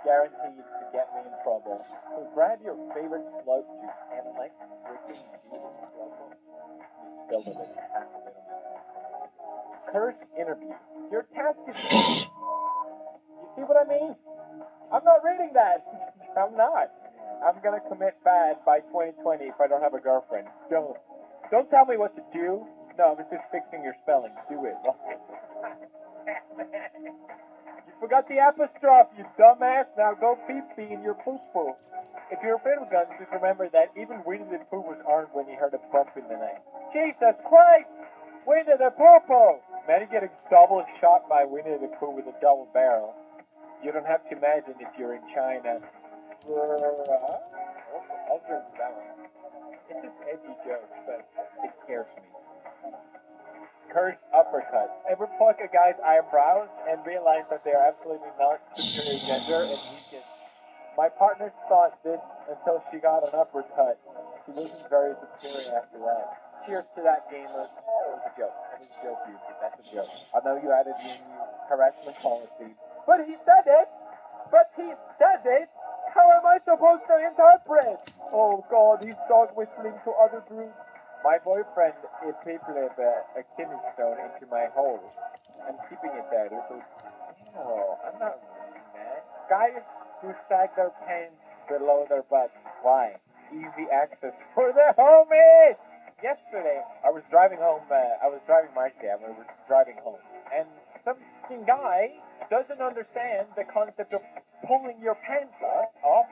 guaranteed to get me in trouble. So grab your favorite slope juice and let's freaking do this trouble. You spilled a bit, half of it on my phone. Curse interview. Your task is... You see what I mean? I'm not reading that. I'm not. I'm gonna commit bad by 2020 if I don't have a girlfriend. Don't tell me what to do. No, I was just fixing your spelling. Do it. You forgot the apostrophe, you dumbass. Now go pee-pee in your poo-poo. If you're afraid of guns, just remember that even Winnie the Pooh was armed when he heard a bump in the night. Jesus Christ! Winnie the Pooh-Pooh! Imagine getting double shot by Winnie the Pooh with a double barrel. You don't have to imagine if you're in China. Also, I'll drink that one. It's just edgy jokes, but it scares me. Curse uppercut. Ever pluck a guy's eyebrows and realize that they are absolutely not superior gender and weakest? My partner thought this until she got an uppercut. She wasn't very superior after that. Cheers to that, gamers. It was a joke. It was a joke, YouTube. That's a joke. I know you added your new harassment policy. But he said it! But he said it! How am I supposed to interpret? Oh god, he's dog whistling to other groups. My boyfriend papered a kidney stone into my hole. I'm keeping it there. No, I'm not reading that. Guys who sag their pants below their butts. Why? Easy access for the homies! Yesterday, I was driving home, I was driving Marcy, and we were driving home. And some guy doesn't understand the concept of pulling your pants up.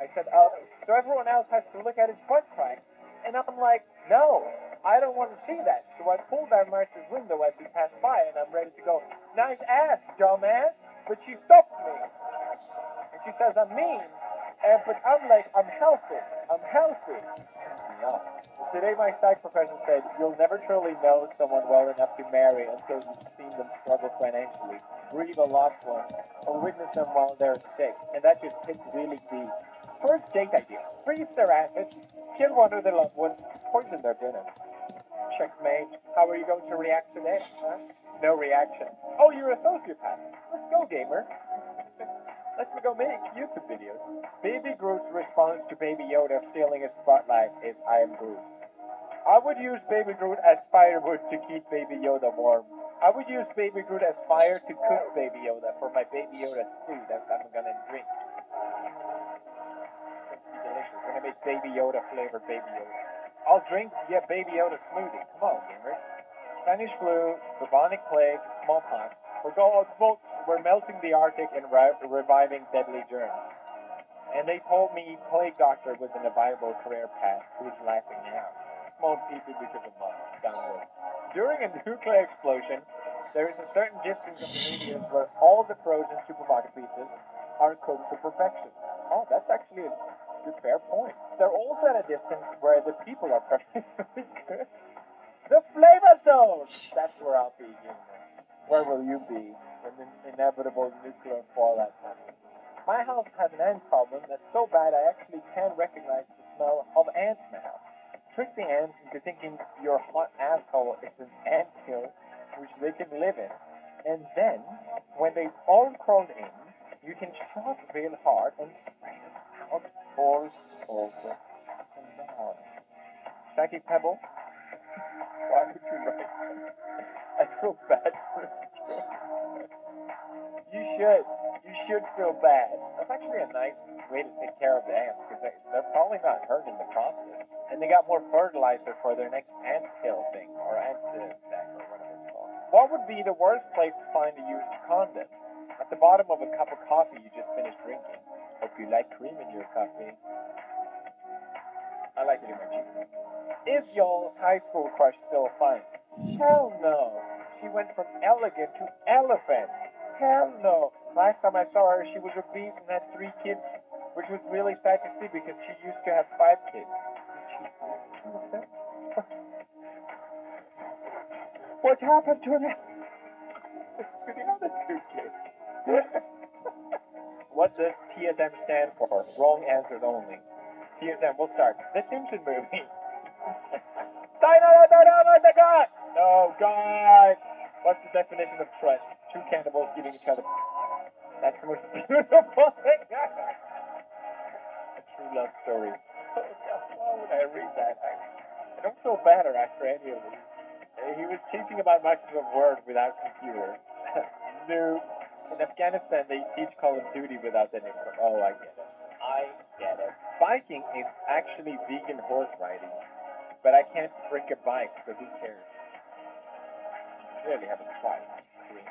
I said up. So everyone else has to look at his butt crack. And I'm like, no, I don't want to see that. So I pulled down Marcy's window as he passed by, and I'm ready to go, nice ass, dumbass. But she stopped me. And she says I'm mean. But I'm like, I'm healthy. I'm healthy. Yeah. Today my psych professor said, you'll never truly know someone well enough to marry until you've seen them struggle financially, grieve a lost one, or witness them while they're sick. And that just hits really deep. First date idea. Freeze their assets, kill one of their loved ones, poison their dinner. Checkmate. How are you going to react to this? Huh? No reaction. Oh, you're a sociopath. Let's go, gamer. Let's go make YouTube videos. Baby Groot's response to Baby Yoda stealing his spotlight is, I am Groot. I would use Baby Groot as firewood to keep Baby Yoda warm. I would use Baby Groot as fire to cook Baby Yoda for my Baby Yoda stew that I'm gonna drink. It's be delicious. We're gonna make Baby Yoda flavored Baby Yoda. I'll drink, Baby Yoda smoothie. Come on, gamers. Spanish flu, bubonic plague, smallpox. We're melting the Arctic and reviving deadly germs. And they told me plague doctor was in a viable career path. Who's laughing now? Small people because of bombs. Downward. During a nuclear explosion, there is a certain distance of the radius where all the frozen supermarket pieces are cooked to perfection. Oh, that's actually a good, fair point. They're also at a distance where the people are perfectly good. The flavor zone! That's where I'll be, gamers. Where will you be when the inevitable nuclear fallout happens? My house has an ant problem that's so bad I actually can't recognize the smell of ant now. Trick the ants into thinking your hot asshole is an anthill which they can live in. And then, when they've all crawled in, you can shove real hard and spray them out all over the lawn. Psychic Pebble? Why would you write that? I feel bad for you. You should feel bad. That's actually a nice way to take care of the ants, because they're probably not hurt in the process. And they got more fertilizer for their next ant hill thing, or ant sack, or whatever it's called. What would be the worst place to find a used condom? At the bottom of a cup of coffee you just finished drinking. Hope you like cream in your coffee. I like it in my cheeks. Is y'all's high school crush still fine? Hell no. She went from elegant to elephant. Hell no. Last time I saw her, she was obese and had 3 kids, which was really sad to see because she used to have 5 kids. Did she have them? What happened to them? To the other 2 kids. What does TSM stand for? Wrong answers only. TSM, we'll start. The Simpson movie. Oh, God! What's the definition of trust? 2 cannibals giving each other... That's the most beautiful thing story. Why would I read that? I don't feel better after any of these. He was teaching about Microsoft Word without computer. No. In Afghanistan, they teach Call of Duty without any. Oh, I get it. I get it. Biking is actually vegan horse riding, but I can't break a bike, so who cares? Really haven't tried. Dreams.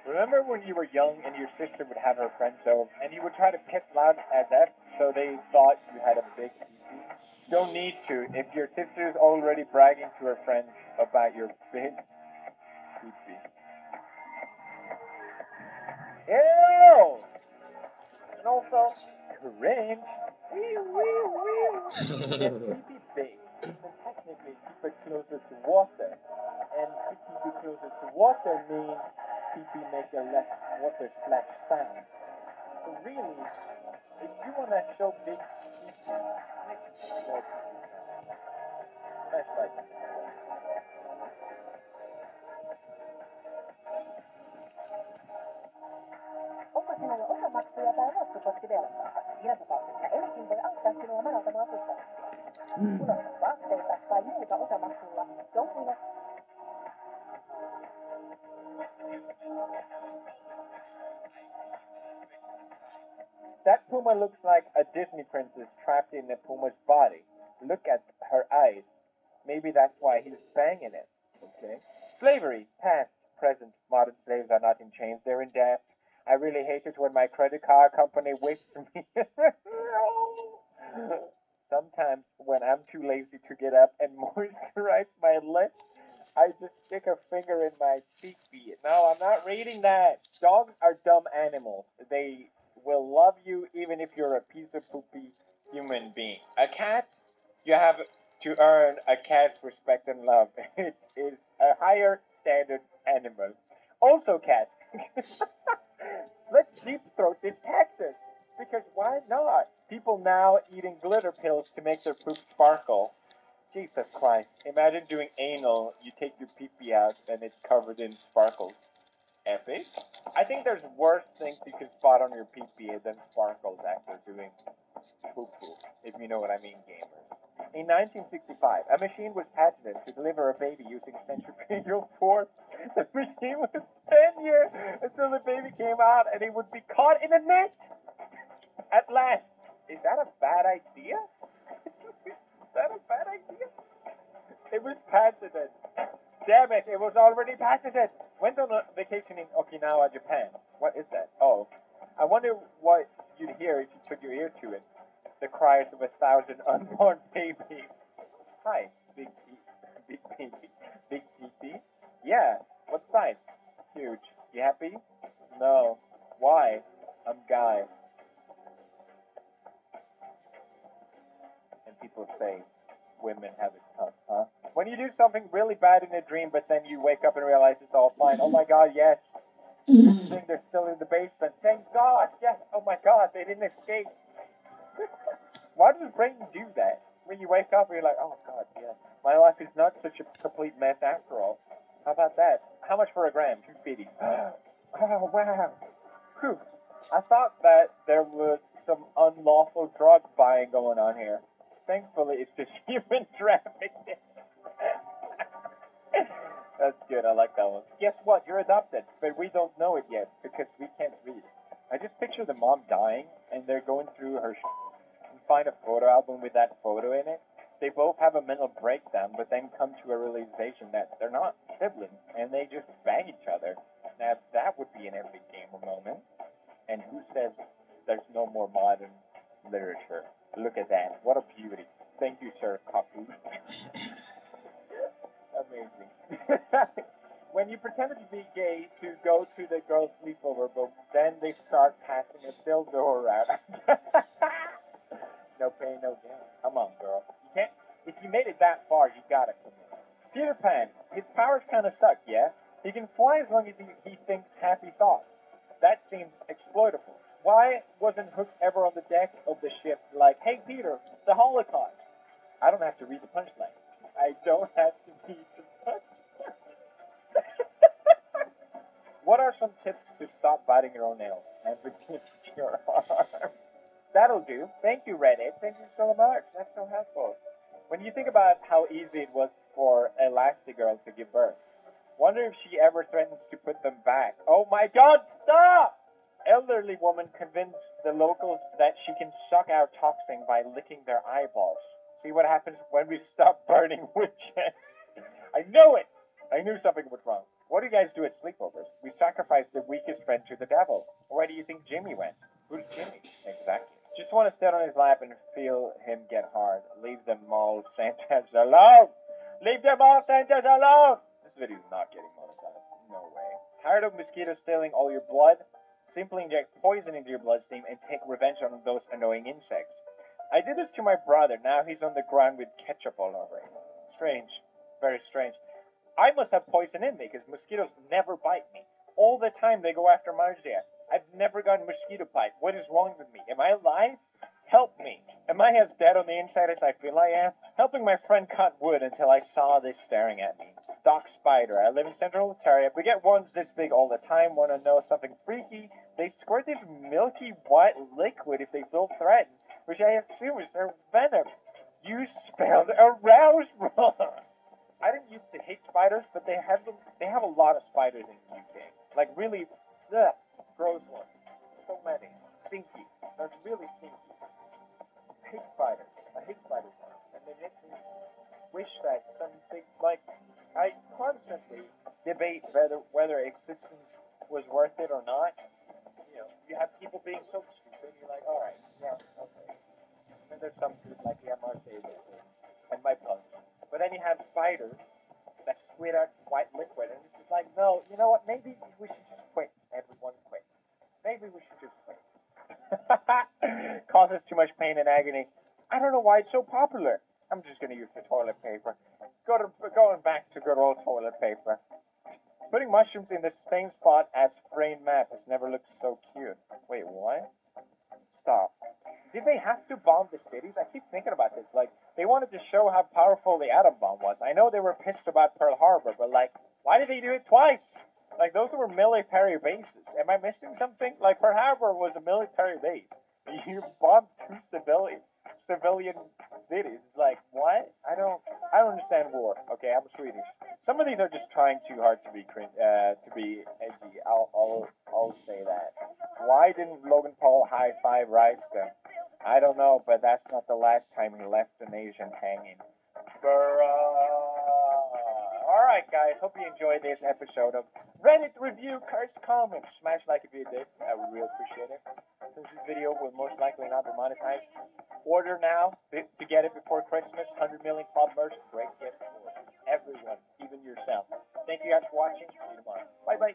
Remember when you were young and your sister would have her friends over, and you would try to piss loud as F, so they thought you had a big pee? Don't need to if your sister's already bragging to her friends about your big pee. Ew! And also, cringe. If pee big, then technically keep it closer to water. And keep it closer to water means pee make a less water splash sound. So really, if you want to show big pee, make it more pee sound. Flashlight. Onko sinulla osamaksuja tai luottokorttivelkaa? Siinä tapauksessa Elikin voi auttaa sinua madaltamaan kustannuksia. Unohda vaatteita tai muuta osamaksulla. Joutuina. That puma looks like a Disney princess trapped in a puma's body. Look at her eyes. Maybe that's why he's banging it. Okay. Slavery, past, present. Modern slaves are not in chains, they're in debt. I really hate it when my credit card company wastes me. Sometimes when I'm too lazy to get up and moisturize my lips, I just stick a finger in my pee-pee. No, I'm not reading that. Dogs are dumb animals. They will love you even if you're a piece of poopy human being. A cat, you have to earn a cat's respect and love. It is a higher standard animal. Also, cat. Let's deep throat this cactus. Because why not? People now eating glitter pills to make their poop sparkle. Jesus Christ. Imagine doing anal, you take your pee-pee out and it's covered in sparkles. Epic. I think there's worse things you can spot on your pee-pee than sparkles after doing poo-poo, if you know what I mean, gamers. In 1965, a machine was patented to deliver a baby using centrifugal force. The machine was 10 years until the baby came out and it would be caught in a net. At last. Is that a bad idea? Is that a bad idea? It was patented. Damn it, it was already patented. Went on a vacation in Okinawa, Japan. What is that? Oh. I wonder what you'd hear if you put your ear to it. The cries of 1,000 unborn babies. Hi, big baby. Big TT? Yeah. What size? Huge. You happy? No. Why? I'm Guy. And people say, women have it tough, huh? When you do something really bad in a dream, but then you wake up and realize it's all fine. Oh my God, yes. You think they're still in the basement. Thank God, yes. Oh my God, they didn't escape. Why does the brain do that? When you wake up, you're like, oh God, yes. My life is not such a complete mess after all. How about that? How much for a gram? 250. Oh, wow. Whew. I thought that there was some unlawful drug buying going on here. Thankfully, it's just human trafficking. That's good. I like that one. Guess what? You're adopted, but we don't know it yet because we can't read. I just picture the mom dying, and they're going through her and find a photo album with that photo in it. They both have a mental breakdown, but then come to a realization that they're not siblings, and they just bang each other. Now, that would be an epic gamer moment. And who says there's no more modern literature? Look at that. What a beauty. Thank you, Sir Kaku. Amazing. When you pretended to be gay to go to the girl's sleepover, but then they start passing a dildo around. No pain, no gain. Come on, girl. You can't. If you made it that far, you gotta come in. Peter Pan. His powers kind of suck, yeah? He can fly as long as he thinks happy thoughts. That seems exploitable. Why wasn't Hook ever on the deck of the ship like, hey, Peter, the Holocaust? I don't have to read the punchline. I don't have to read the punchline. What are some tips to stop biting your own nails and protect your arm? That'll do. Thank you, Reddit. Thank you so much. That's so helpful. When you think about how easy it was for Elastigirl to give birth, wonder if she ever threatens to put them back. Oh my god, stop! Elderly woman convinced the locals that she can suck out toxin by licking their eyeballs. See what happens when we stop burning witches. I knew it! I knew something was wrong. What do you guys do at sleepovers? We sacrifice the weakest friend to the devil. Where do you think Jimmy went? Who's Jimmy? Exactly. Just want to sit on his lap and feel him get hard. Leave them all Santas alone! Leave them all Santas alone! This video is not getting monetized. No way. Tired of mosquitoes stealing all your blood? Simply inject poison into your bloodstream and take revenge on those annoying insects. I did this to my brother. Now he's on the ground with ketchup all over him. Strange. Very strange. I must have poison in me because mosquitoes never bite me. All the time they go after Marcia. I've never gotten mosquito bite. What is wrong with me? Am I alive? Help me. Am I as dead on the inside as I feel I am? Helping my friend cut wood until I saw this staring at me. Doc Spider. I live in Central Ontario. We get ones this big all the time. Want to know something freaky? They squirt this milky white liquid if they feel threatened, which I assume is their venom. You spelled aroused wrong. I didn't used to hate spiders, but they have a lot of spiders in the UK. Like really, gross ones. So many. Stinky. They're really stinky. I hate spiders. I hate spiders. And they make me wish that something like I constantly debate whether existence was worth it or not. You know, you have people being so stupid. You're like, all right, yeah, okay. And there's some food like the MRC and my punch. But then you have spiders that squid out white liquid, and it's just like, no, you know what? Maybe we should just quit. Everyone quit. Maybe we should just quit. Causes too much pain and agony. I don't know why it's so popular. I'm just gonna use the toilet paper. Going back to good old toilet paper. Putting mushrooms in the same spot as framed map has never looked so cute. Wait, what? Stop. Did they have to bomb the cities? I keep thinking about this. Like, they wanted to show how powerful the atom bomb was. I know they were pissed about Pearl Harbor, but like, why did they do it twice? Like, those were military bases. Am I missing something? Like, Pearl Harbor was a military base. You bombed two civilian cities. It's like, what? I don't understand war. Okay, I'm Swedish. Some of these are just trying too hard to be edgy. I'll say that. Why didn't Logan Paul high five Rice then? I don't know, but that's not the last time he left an Asian hanging. Alright guys, hope you enjoyed this episode of Reddit Review Cursed Comments. Smash like if you did, I would really appreciate it. Since this video will most likely not be monetized, order now to get it before Christmas. 100 million club merch, great gift for everyone, even yourself. Thank you guys for watching, see you tomorrow. Bye bye.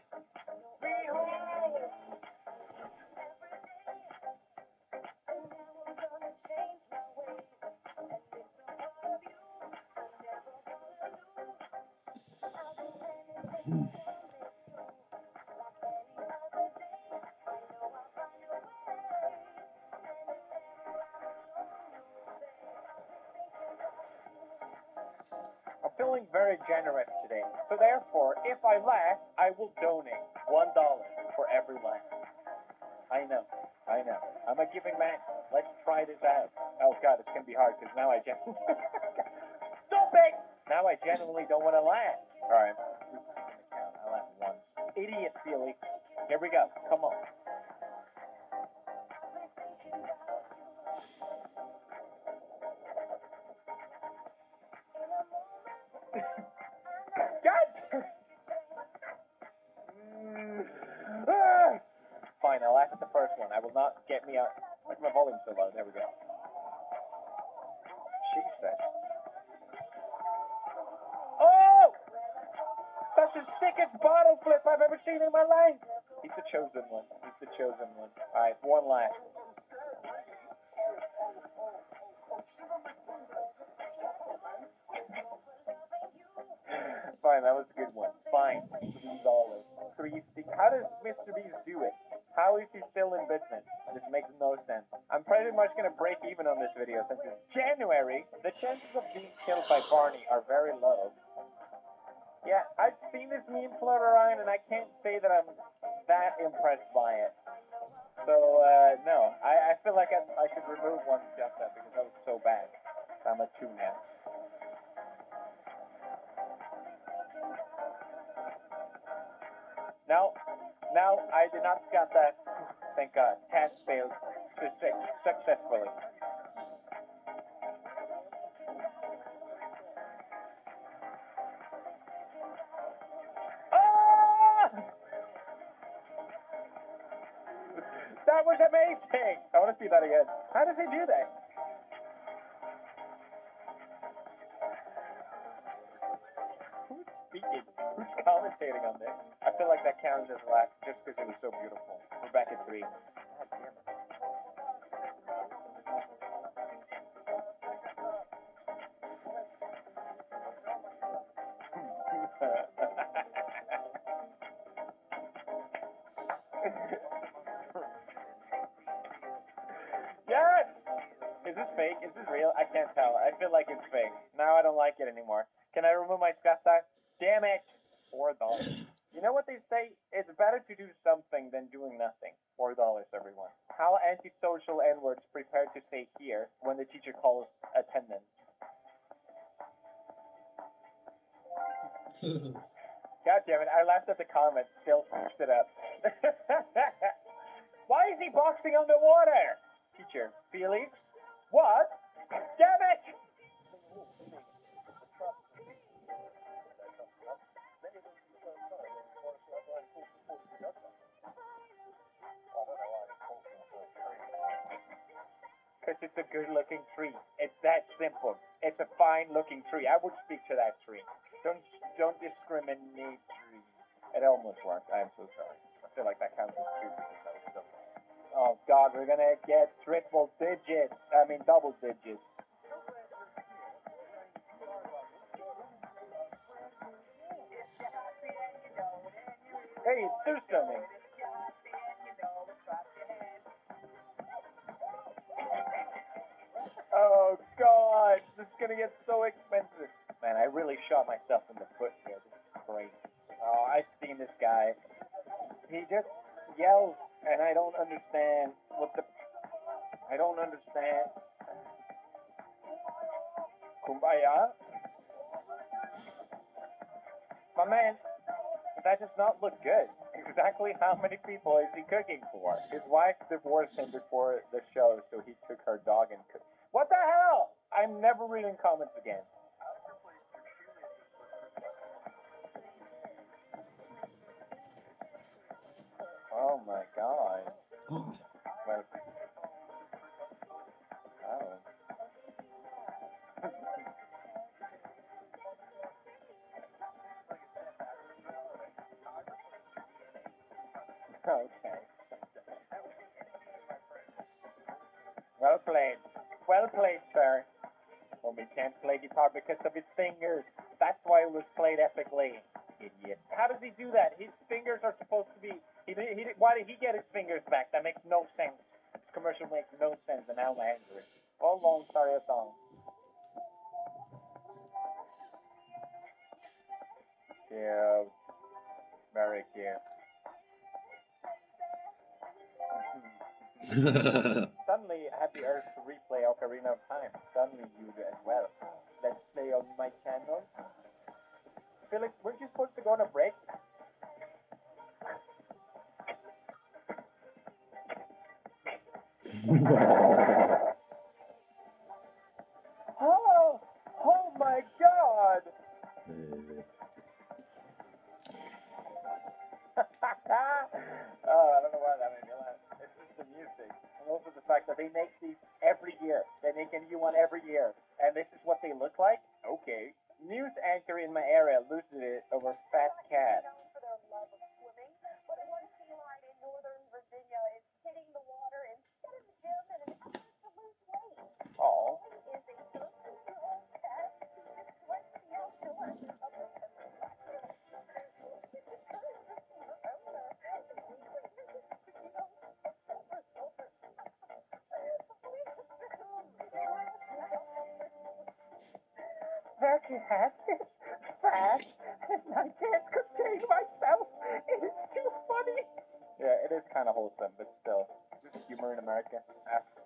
I'm feeling very generous today, so therefore, if I laugh, I will donate $1 for every laugh. I know. I'm a giving man. Let's try this out. Oh god, it's gonna be hard because now I genuinely stop it! Now I genuinely don't want to laugh. Alright, I laughed once. Idiot Felix. Here we go. Come on. Fine, I'll laugh at the first one. I will not get me out. Where's my volume so low? There we go. Jesus. Oh! That's the sickest bottle flip I've ever seen in my life. He's the chosen one. Alright, one laugh. Fine, that was a good one. Fine. $3. How does Mr. Beast do it? How is he still in business? This makes no sense. I'm pretty much gonna break even on this video since it's January. The chances of being killed by Barney are very low. Yeah, I've seen this meme float around and I can't say that I'm that impressed by it. So, no. I feel feel like I should remove one SnäpChat because that was so bad. I'm at 2 now. Now I did not SnäpChat that. Thank God. Task failed successfully. Ah! That was amazing! I want to see that again. How does he do that? Who's speaking? Who's commentating on this? I feel like that counts as a laugh just because it was so beautiful. We're back at 3. God damn it. Yes! Is this fake? Is this real? I can't tell. I feel like it's fake. Now I don't like it anymore. Can I remove my SnäpChat? Damn it! $4. You know what they say? It's better to do something than doing nothing. $4, everyone. How antisocial N-words prepare to say here when the teacher calls attendance. God damn it, I laughed at the comments, still fucks it up. Why is he boxing underwater? Teacher, Felix? What? Damn it! Because it's a good looking tree. It's that simple. It's a fine looking tree. I would speak to that tree. Don't discriminate tree. It almost worked. I am so sorry. I feel like that counts as 2 because that was so bad. Oh god, we're gonna get triple digits. I mean double digits. Hey, it's Sue Stunning. Oh god, this is gonna get so expensive. Man, I really shot myself in the foot here. This is crazy. Oh, I've seen this guy. He just yells, and I don't understand I don't understand. Kumbaya? My man, that does not look good. Exactly how many people is he cooking for? His wife divorced him before the show, so he took her dog and cooked. What the hell? I'm never reading comments again. Oh my god. Well, oh. Okay. Well played. Well played, sir. Homie can't play guitar because of his fingers. That's why it was played epically. Idiot. How does he do that? His fingers are supposed to be... why did he get his fingers back? That makes no sense. This commercial makes no sense, and now I'm angry. How long, sorry, a song? Cute. Very cute. Suddenly, I have the urge to replay Ocarina of Time. Suddenly, you do as well. Let's play on my channel. Felix, weren't you supposed to go on a break? Oh my god! Oh, I don't know why that made me laugh. It's just the music. And also the fact that they make these every year. They make a new one every year. And this is what they look like? Okay. News anchor in my area loses it over fat cat. Known for their love of swimming, but one feline in northern Virginia is hitting the water instead of the gym in an effort to lose weight. Oh. Is a 13-year-old cat who just likes the outdoors and other countryside. It encourages the owner to weekly visits to That cat is fat and I can't contain myself. It is too funny. Yeah, it is kind of wholesome, but still. Just humor in America?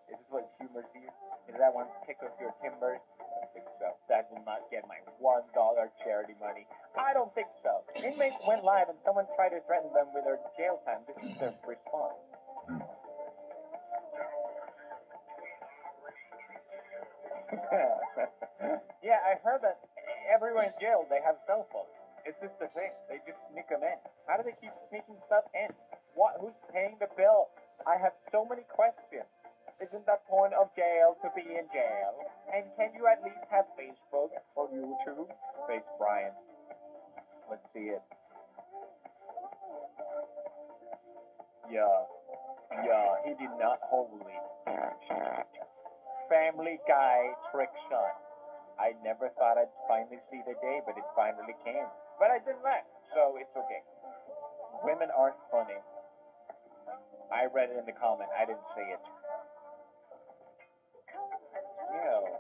Is this what humor's here? Is that one tickles your timbers? I don't think so. That will not get my $1 charity money. I don't think so. Inmates went live and someone tried to threaten them with their jail time. This is their response. Yeah, I heard that everyone in jail, they have cell phones. It's just a thing. They just sneak them in. How do they keep sneaking stuff in? What? Who's paying the bill? I have so many questions. Isn't the point of jail to be in jail? And can you at least have Facebook or YouTube? Face Brian. Let's see it. Yeah, he did not wholly. Family Guy trick shot. I never thought I'd finally see the day, but it finally came. But I didn't laugh, so it's okay. Women aren't funny. I read it in the comment. I didn't say it. Yo.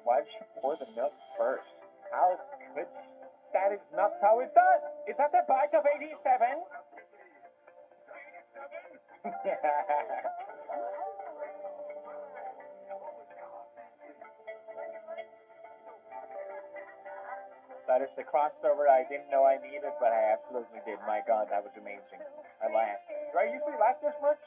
Why did she pour the milk first? How could she? That is not how it's done. Is that the bite of 87? That is the crossover I didn't know I needed, but I absolutely did. My God, that was amazing. I laughed. Do I usually laugh this much?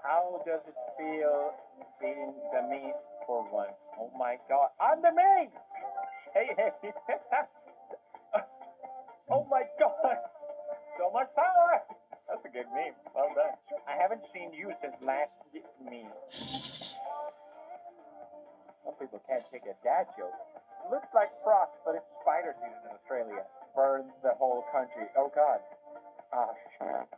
How does it feel being the me for once? Oh my God, I'm the me! Hey, hey. Oh my God, so much power! That's a good meme. Well done. I haven't seen you since last meme. Some people can't take a dad joke. Looks like frost, but it's spider season in Australia. Burn the whole country. Oh God. Ah,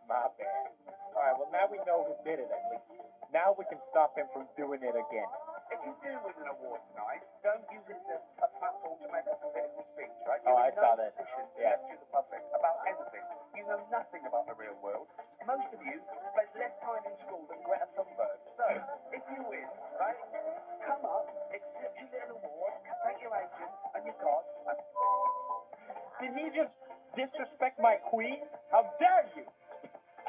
my bad. Alright, well now we know who did it at least. Now we can stop him from doing it again. If you do win an award tonight, don't use it as a platform to make a political speech, right? Oh, You're I in saw no that. position to Yeah. lecture the public about anything. You know nothing about the real world. Most of you spend less time in school than Greta Thunberg. So, if you win, right, come up, accept your little award, thank your agent and your God. Did he just disrespect my queen? How dare you!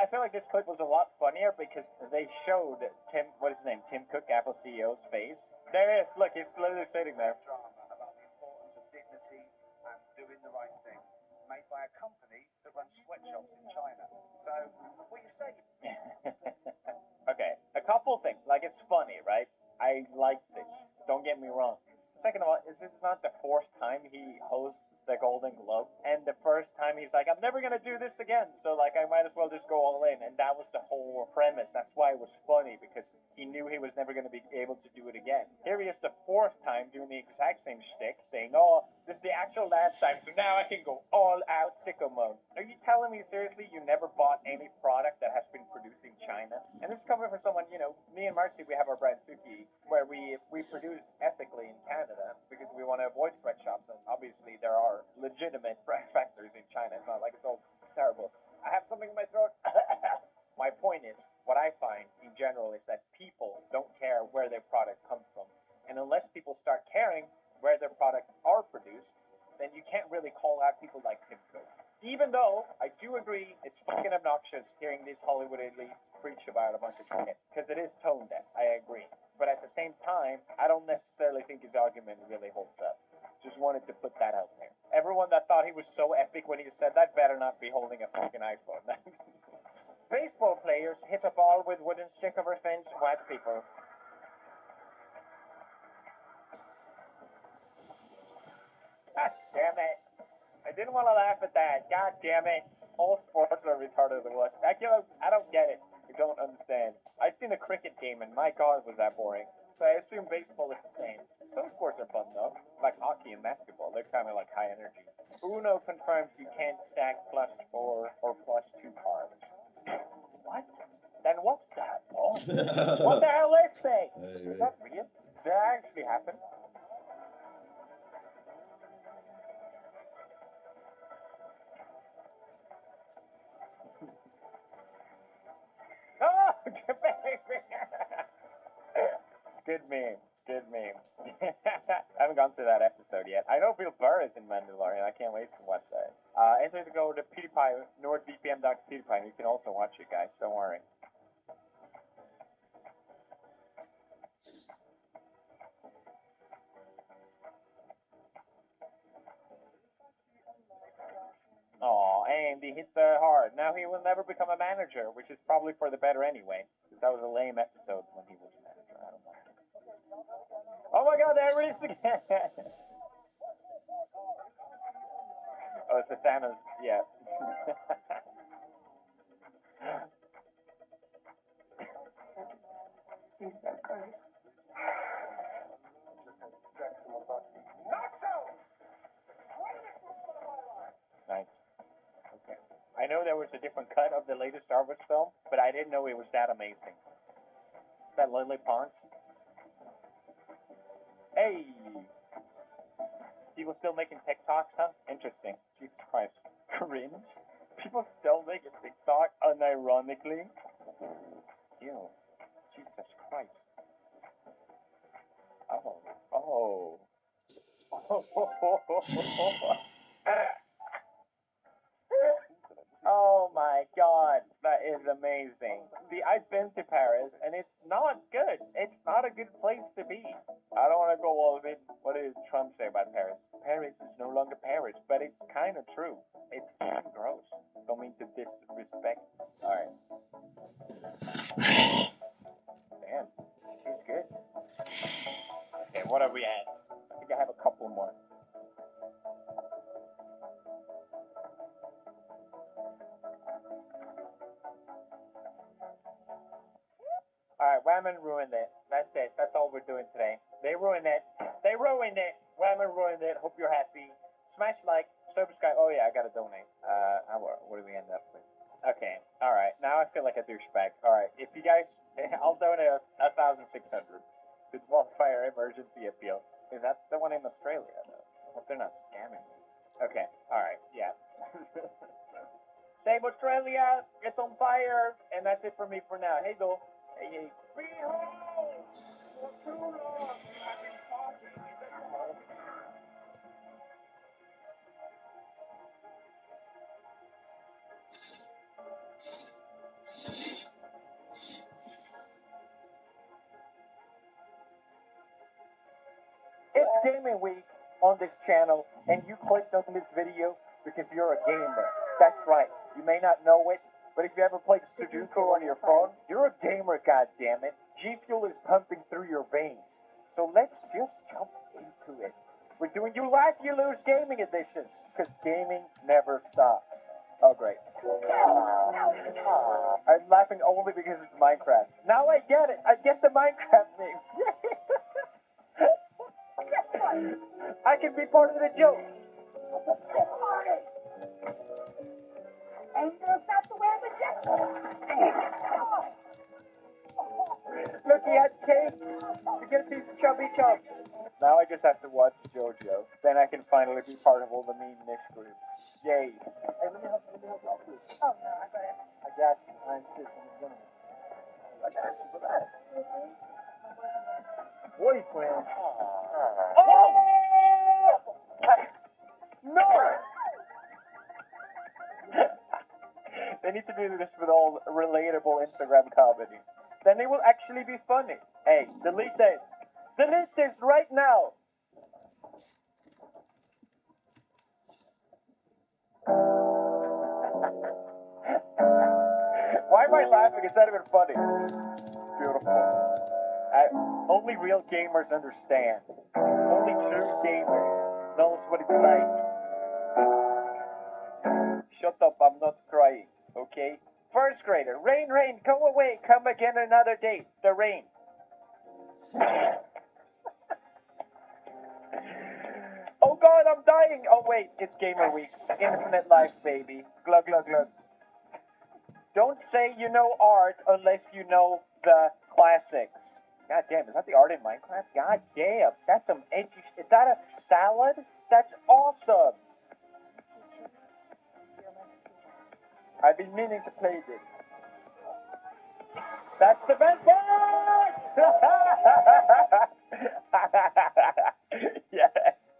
I feel like this clip was a lot funnier because they showed Tim, what is his name? Tim Cook, Apple CEO's face. There it is. Look, he's literally sitting there. Drama about the importance of dignity and doing the right thing, made by a company that runs sweatshops in China. So, what you say? Okay, a couple things. Like, it's funny, right? I like this. Don't get me wrong. Second of all, is this not the 4th time he hosts the Golden Globe? And the first time he's like, I'm never gonna do this again, so like I might as well just go all in. And that was the whole premise. That's why it was funny, because he knew he was never gonna be able to do it again. Here he is the 4th time doing the exact same shtick, saying, oh, this is the actual last time, so now I can go all out sicko mode. Are you telling me seriously you never bought any product that has been produced in China? And this is coming from someone, you know, me and Marcy, we have our brand Suki, where we produce ethically in Canada because we want to avoid sweatshops, and obviously there are legitimate factories in China. It's not like it's all terrible. I have something in my throat. My point is, what I find in general is that people don't care where their product comes from. And unless people start caring where their product are produced, then you can't really call out people like Tim Cook. Even though I do agree it's fucking obnoxious hearing these Hollywood elites preach about a bunch of shit, because it is tone deaf, I agree. But at the same time, I don't necessarily think his argument really holds up. Just wanted to put that out there. Everyone that thought he was so epic when he said that better not be holding a fucking iPhone. Baseball players hit a ball with wooden stick over fence, white people. God damn it. I didn't want to laugh at that. God damn it. All sports are retarded to watch. I don't get it. I don't understand. I've seen a cricket game and my God was that boring. So I assume baseball is the same. Some sports are fun though. Like hockey and basketball. They're kind of like high energy. Uno confirms you can't stack +4 or +2 cards. What? Then what's that? Oh. What the hell is this? Is that real? Did that actually happen? Oh, good meme. Good meme. I haven't gone through that episode yet. I know Bill Burr is in Mandalorian. I can't wait to watch that. Enter the code PewDiePie, NordVPN.PewDiePie, and you can also watch it, guys. Don't worry. Oh, and he hit the hard. Now he will never become a manager, which is probably for the better anyway. Because that was a lame episode when he was a manager. I don't like it. Oh my god, there it is again! Oh, it's the Thanos. Yeah. He's so crazy. Nice. Okay. I know there was a different cut of the latest Star Wars film, but I didn't know it was that amazing. That Lily Pons. Hey! People still making TikToks, huh? Interesting. Jesus Christ. Cringe? People still making TikTok unironically? Ew. Jesus Christ. Oh. Oh. Oh my god, that is amazing. See, I've been to Paris, and it's not good. It's not a good place to be. I don't want to go all of it. What did Trump say about Paris? Paris is no longer Paris, but it's kind of true. It's gross. Don't mean to disrespect. Alright. Damn, she's good. Okay, what are we at? I think I have a couple more. Alright, Whammon ruined it. That's it. That's all we're doing today. They ruined it. They ruined it. Whammon ruined it. Hope you're happy. Smash like, subscribe. Oh yeah, I gotta donate. What do we end up with? Okay, alright. Now I feel like a douchebag. Alright, if you guys, I'll donate 1,600 to the Wildfire Emergency Appeal. Is that the one in Australia though? I hope they're not scamming me. Okay, alright, yeah. Save Australia! It's on fire! And that's it for me for now. Hey, though. Hey. Behold! For too long you have been talking in the dark. It's gaming week on this channel, and you clicked on this video because you're a gamer. That's right. You may not know it, but if you ever played Sudoku on your phone, you're a gamer, goddammit. G Fuel is pumping through your veins. So let's just jump into it. We're doing You Laugh, You Lose Gaming Edition, because gaming never stops. Oh, great. I'm laughing only because it's Minecraft. Now I get it. I get the Minecraft memes. I can be part of the joke. And girls not to wear the jacket. Look, he had cakes because he's chubby chubs. Now I just have to watch JoJo. Then I can finally be part of all the meme niche groups. Yay. Hey, let me help you out, please. Oh, no, I got it. I got you. I insist on the gentleman. I got you for that. Boyfriend. Oh! No! They need to do this with all relatable Instagram comedy. Then it will actually be funny. Hey, delete this. Delete this right now. Why am I laughing? It's not even funny. Beautiful. Only real gamers understand. Only true gamers knows what it's like. Shut up, I'm not crying, okay? First grader, rain, rain, go away, come again another day. The rain. Oh god, I'm dying! Oh wait, it's gamer week. Infinite life, baby. Glug, glug, glug. Don't say you know art unless you know the classics. God damn, is that the art in Minecraft? God damn, that's some edgy Is that a salad? That's awesome! I've been meaning to play this. That's the best part! Yes.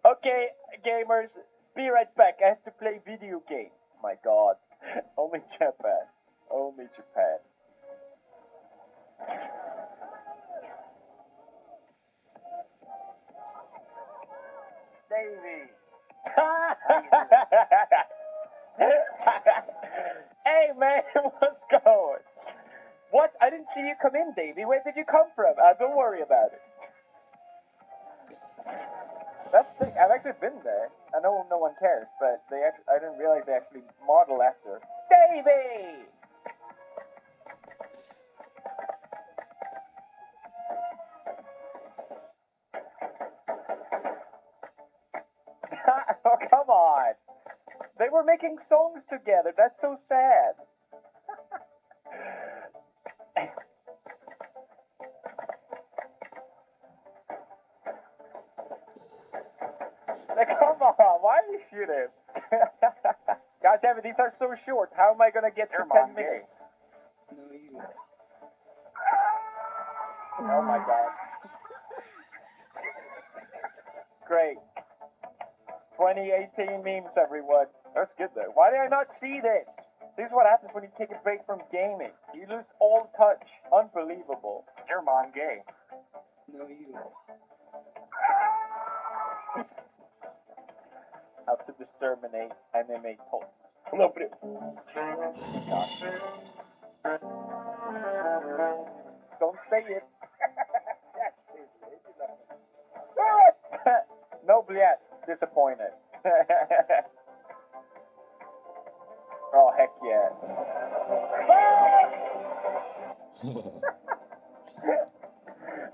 Okay, gamers, be right back. I have to play video game. my god. Only Japan. Only Japan. Davey. Hey man, what's going? What? I didn't see you come in, Davey. Where did you come from? Don't worry about it. That's sick. I've actually been there. I know no one cares, but I didn't realize they actually model after Davey. Oh, come on. They were making songs together. That's so sad. Like, come on. Why are you shooting? God damn it, these are so short. How am I going to get to 10 minutes? No, you. Oh my god. Great. 2018 memes, everyone. That's good though. Why did I not see this? This is what happens when you take a break from gaming. You lose all touch. Unbelievable. Your mom gay. No, you. How to discriminate anime tots. Don't say it. No blät. Disappointed. Oh, heck yeah.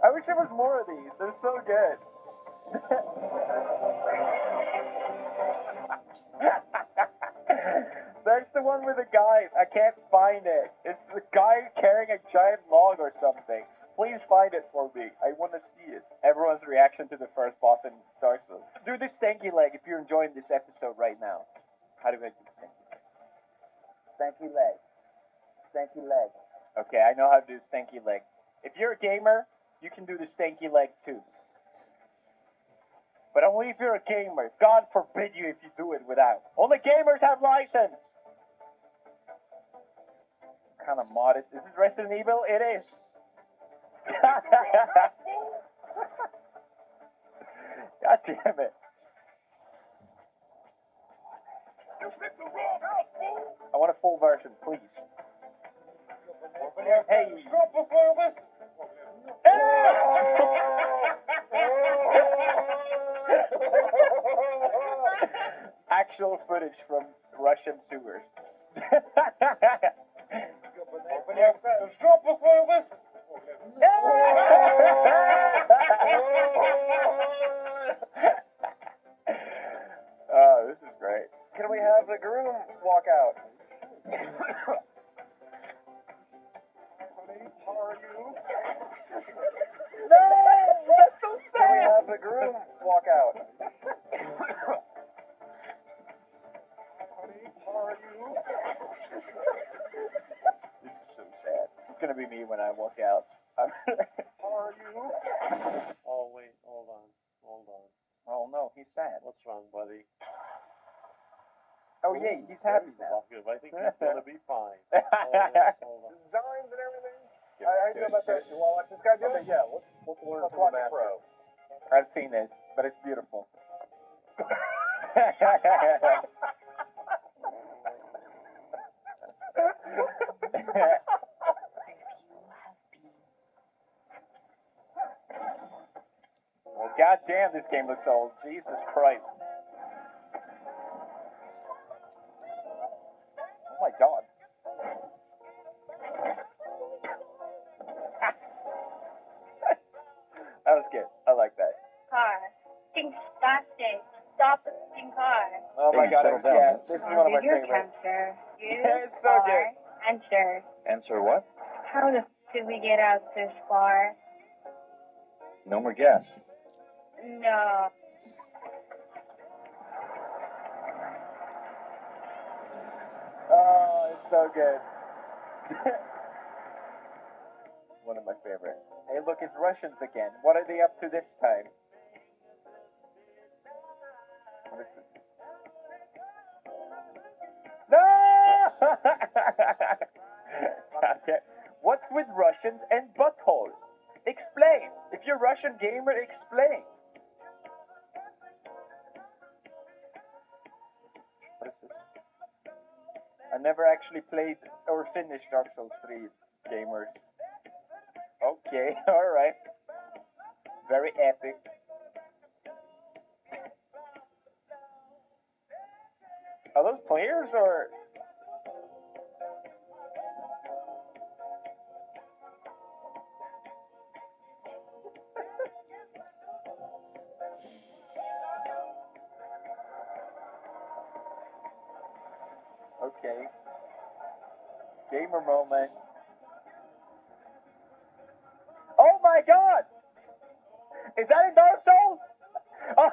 I wish there was more of these. They're so good. There's the one with the guys. I can't find it. It's the guy carrying a giant log or something. Please find it for me. I want to see it. Everyone's reaction to the first boss in Dark Souls. Do the stanky leg if you're enjoying this episode right now. How do I do stanky leg? Stanky leg. Stanky leg. Okay, I know how to do stanky leg. If you're a gamer, you can do the stanky leg too. But only if you're a gamer. God forbid you if you do it without. Only gamers have license. Kind of modest. Is it Resident Evil? It is. God damn it. I want a full version, please. Hey. Actual footage from Russian sewers. Oh, this is great. Can we have the groom walk out? How are you? No, that's so Can we sad. have the groom walk out? How are you? This is so sad. It's gonna be me when I walk out. How are you? Oh, wait, hold on. Oh no, he's sad. What's wrong, buddy? Oh yay, he's happy now. I think he's gonna be fine. Hold on. Designs and everything. I know about that. You want to watch this guy do it? Yeah, let's learn from the master. Pro. I've seen this, but it's beautiful. Well, goddamn, this game looks old. Jesus Christ. Oh my god. That was good. I like that. Car. Think disgusting. Stop the fucking car. Oh my Hey, god, settle down, yeah, man. this is one of my Your favorites. answer. You It's so are good. answer. Answer what? How the f did we get out this far? No more gas. No. Oh, it's so good. One of my favorites. Hey, look, it's Russians again. What are they up to this time? What is this? No! Okay. What's with Russians and buttholes? Explain. If you're Russian gamer, explain. What is this? I never actually played or finished Dark Souls 3, gamers. Okay, alright. Very epic. Are those players or... Okay. Gamer moment. Oh my god! Is that in Dark Souls? Oh.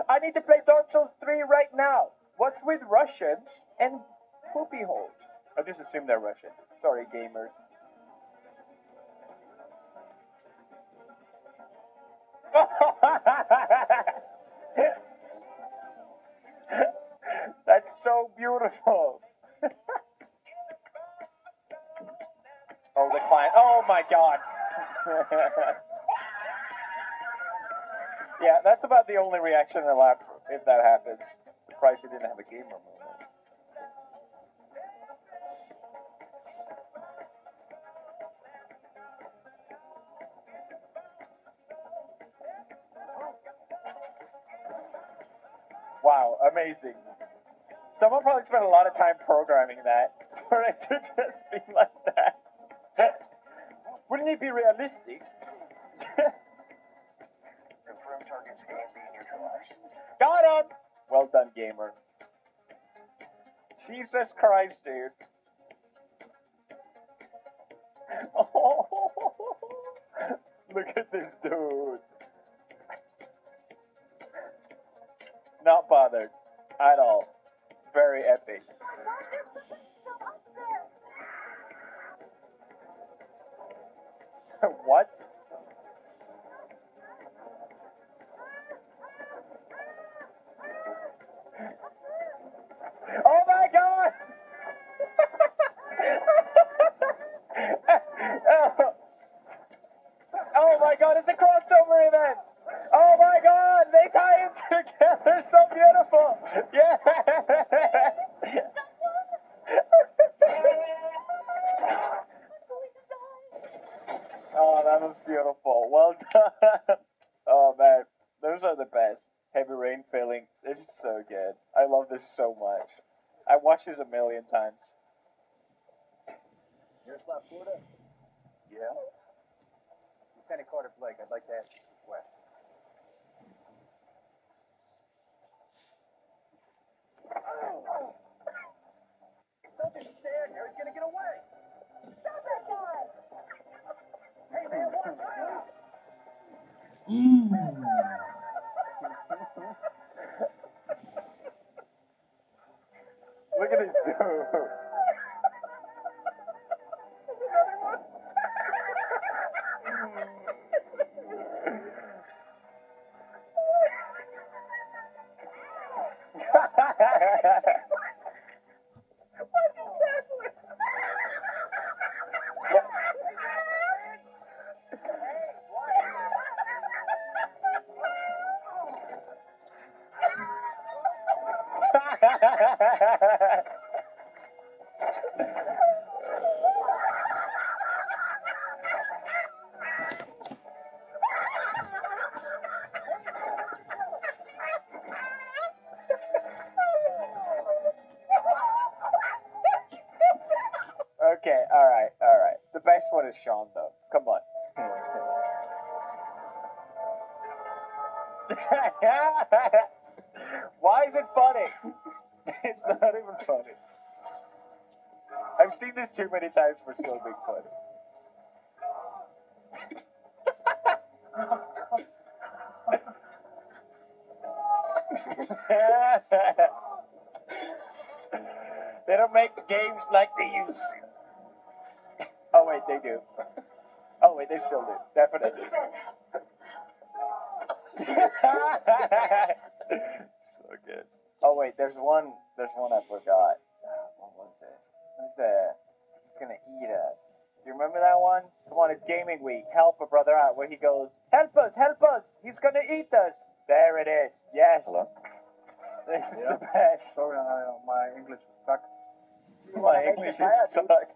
I need to play Dark Souls 3 right now. What's with Russians and poopy holes? I just assume they're Russian. Sorry, gamers. That's so beautiful. Oh, the client. Oh my god. Yeah, that's about the only reaction allowed if that happens. Surprised he didn't have a gamer moment. Wow, amazing. Someone probably spent a lot of time programming that for it to just be like that. Wouldn't it be realistic? Confirm target scan being neutralized. Got him! Well done, gamer. Jesus Christ, dude. Oh, look at this dude. Not bothered at all. Very epic. What? Oh my god! Oh my god, it's a crossover event! Oh my god, they tie it together so beautiful! Yes! Oh, that was beautiful. Well done. Oh man, those are the best. Heavy rain filling. This is so good. I love this so much. I watched this a million times. You're slap Florida? Yeah. Lieutenant Carter Blake, I'd like to ask you a question. Don't just stand there, he's gonna get away! Stop that guy! Hey man, watch out! Look at this dude. Okay, alright. The best one is Sean, though. Come on. Why is it funny? It's not even funny. I've seen this too many times for still being funny. They don't make games like they used to. Oh wait, they do. Oh wait, they still do. Definitely. So good. Oh wait, there's one I forgot. Remember that one? Come on, it's gaming week. Help a brother out. Where he goes, help us, help us. He's gonna eat us. There it is. Yes. Hello? This is the best. Sorry, my English sucks. My English is suck.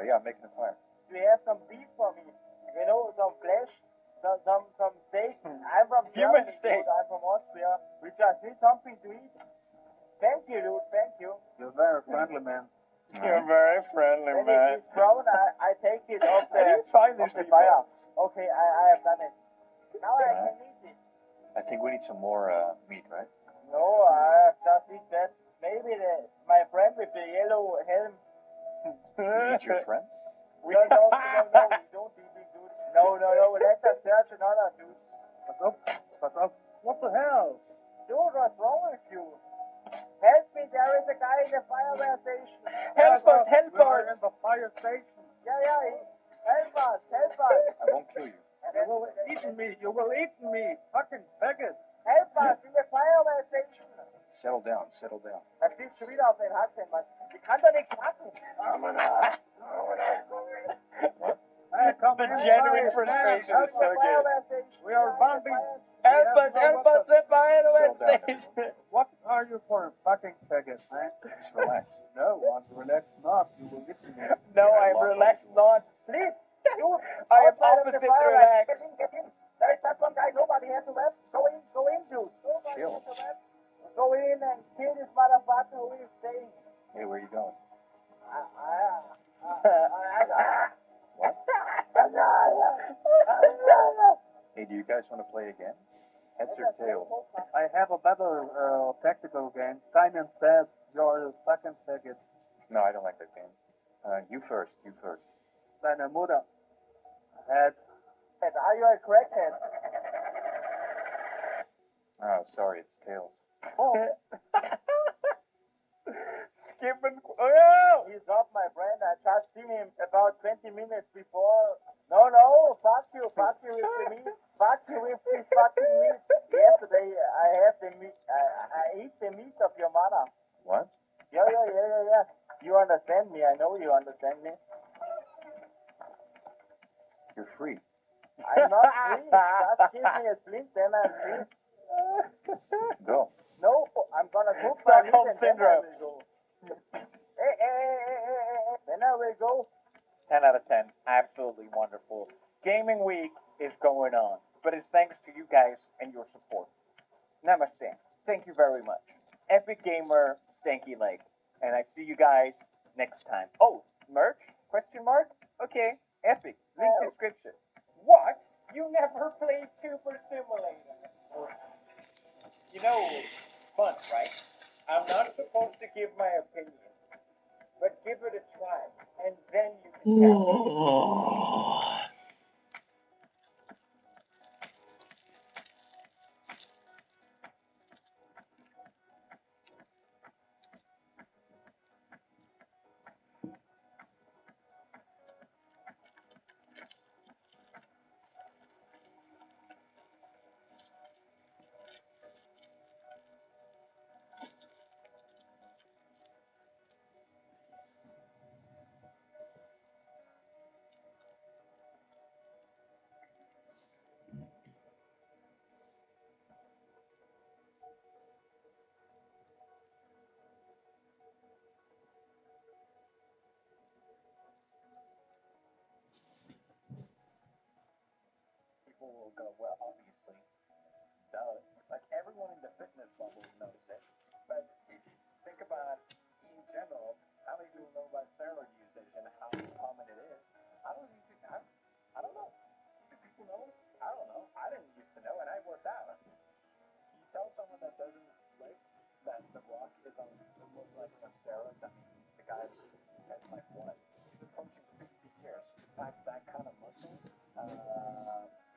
Yeah, I'm making a fire. Do you have some beef for me? You know, some flesh, some steak. I'm from Human Germany, steak. dude. I'm from Austria. We just need something to eat. Thank you, dude. Thank you. You're very friendly, man. You're very friendly, When man. it's brown, I take it off How do you find off these the people? fire. Okay, I have done it. Now I can eat it. I think we need some more meat, right? No, I have just eat that. Maybe my friend with the yellow helm. You eat your friend? No, we don't eat it, dude. No, let us search another dude. What's up? What the hell? Dude, what's wrong with you? Help me, there is a guy in the fireware station. Help us, help We're us. in the fire station. Yeah, help us. I won't kill you. You will You will eat me. Fucking faggot. help us in the fireware station. Settle down. Er steht schon wieder auf den Hacken, Mann. Ich kann doch nichts machen. Hey, come The in, genuine guys, frustration man. is so good. We are bombing. Help us, the fire Settle down. station. What are you for a fucking faggot, man? Just relax. No, I'm relaxed not. You will get me. No, I'm relaxed not. Please, you. I am outside of the opposite fireware. relaxed. Get in. There is just one guy. Nobody has a weapon. Go in, dude. Nobody Chill. has a weapon. Go in and kill this motherfucker who is staying. Hey, where you going? What? Hey, do you guys want to play again? Heads or tails? I have a better tactical game. Time and says you're a fucking faggot. No, I don't like that game. You first. Deine Mutter. Head. Are you a crackhead? Oh, sorry, it's tails. Oh, Skipping. Oh, he's not my friend. I just seen him about 20 minutes before. No, fuck you with the meat. Fuck you with this fucking meat. Yesterday I have the meat. I eat the meat of your mother. What? Yeah. You understand me. I know you understand me. You're free. I'm not free. Just give me a splint, then I'm free. Go. No, I'm gonna cook my meat Stockholm and then I syndrome. will go. Hey. Then I will go. 10 out of 10. Absolutely wonderful. Gaming week is going on, but it's thanks to you guys and your support. Namaste. Thank you very much. Epic Gamer, Stanky Leg. And I see you guys next time. Oh, merch? Question mark? Okay, epic. Link description. What? You never played Super Simulator? You know, it's fun, right? I'm not supposed to give my opinion, but give it a try, and then you can tell me. People will go, well, obviously, duh. Like everyone in the fitness bubble knows it. But if you think about in general, how many people know about steroid usage and how common it is? I don't know. Do people know? I don't know. I didn't used to know, and I worked out. You tell someone that doesn't lift that The Rock is on most likely on steroids. I mean, the guy's has like what? He's approaching 50 years. To pack that kind of muscle,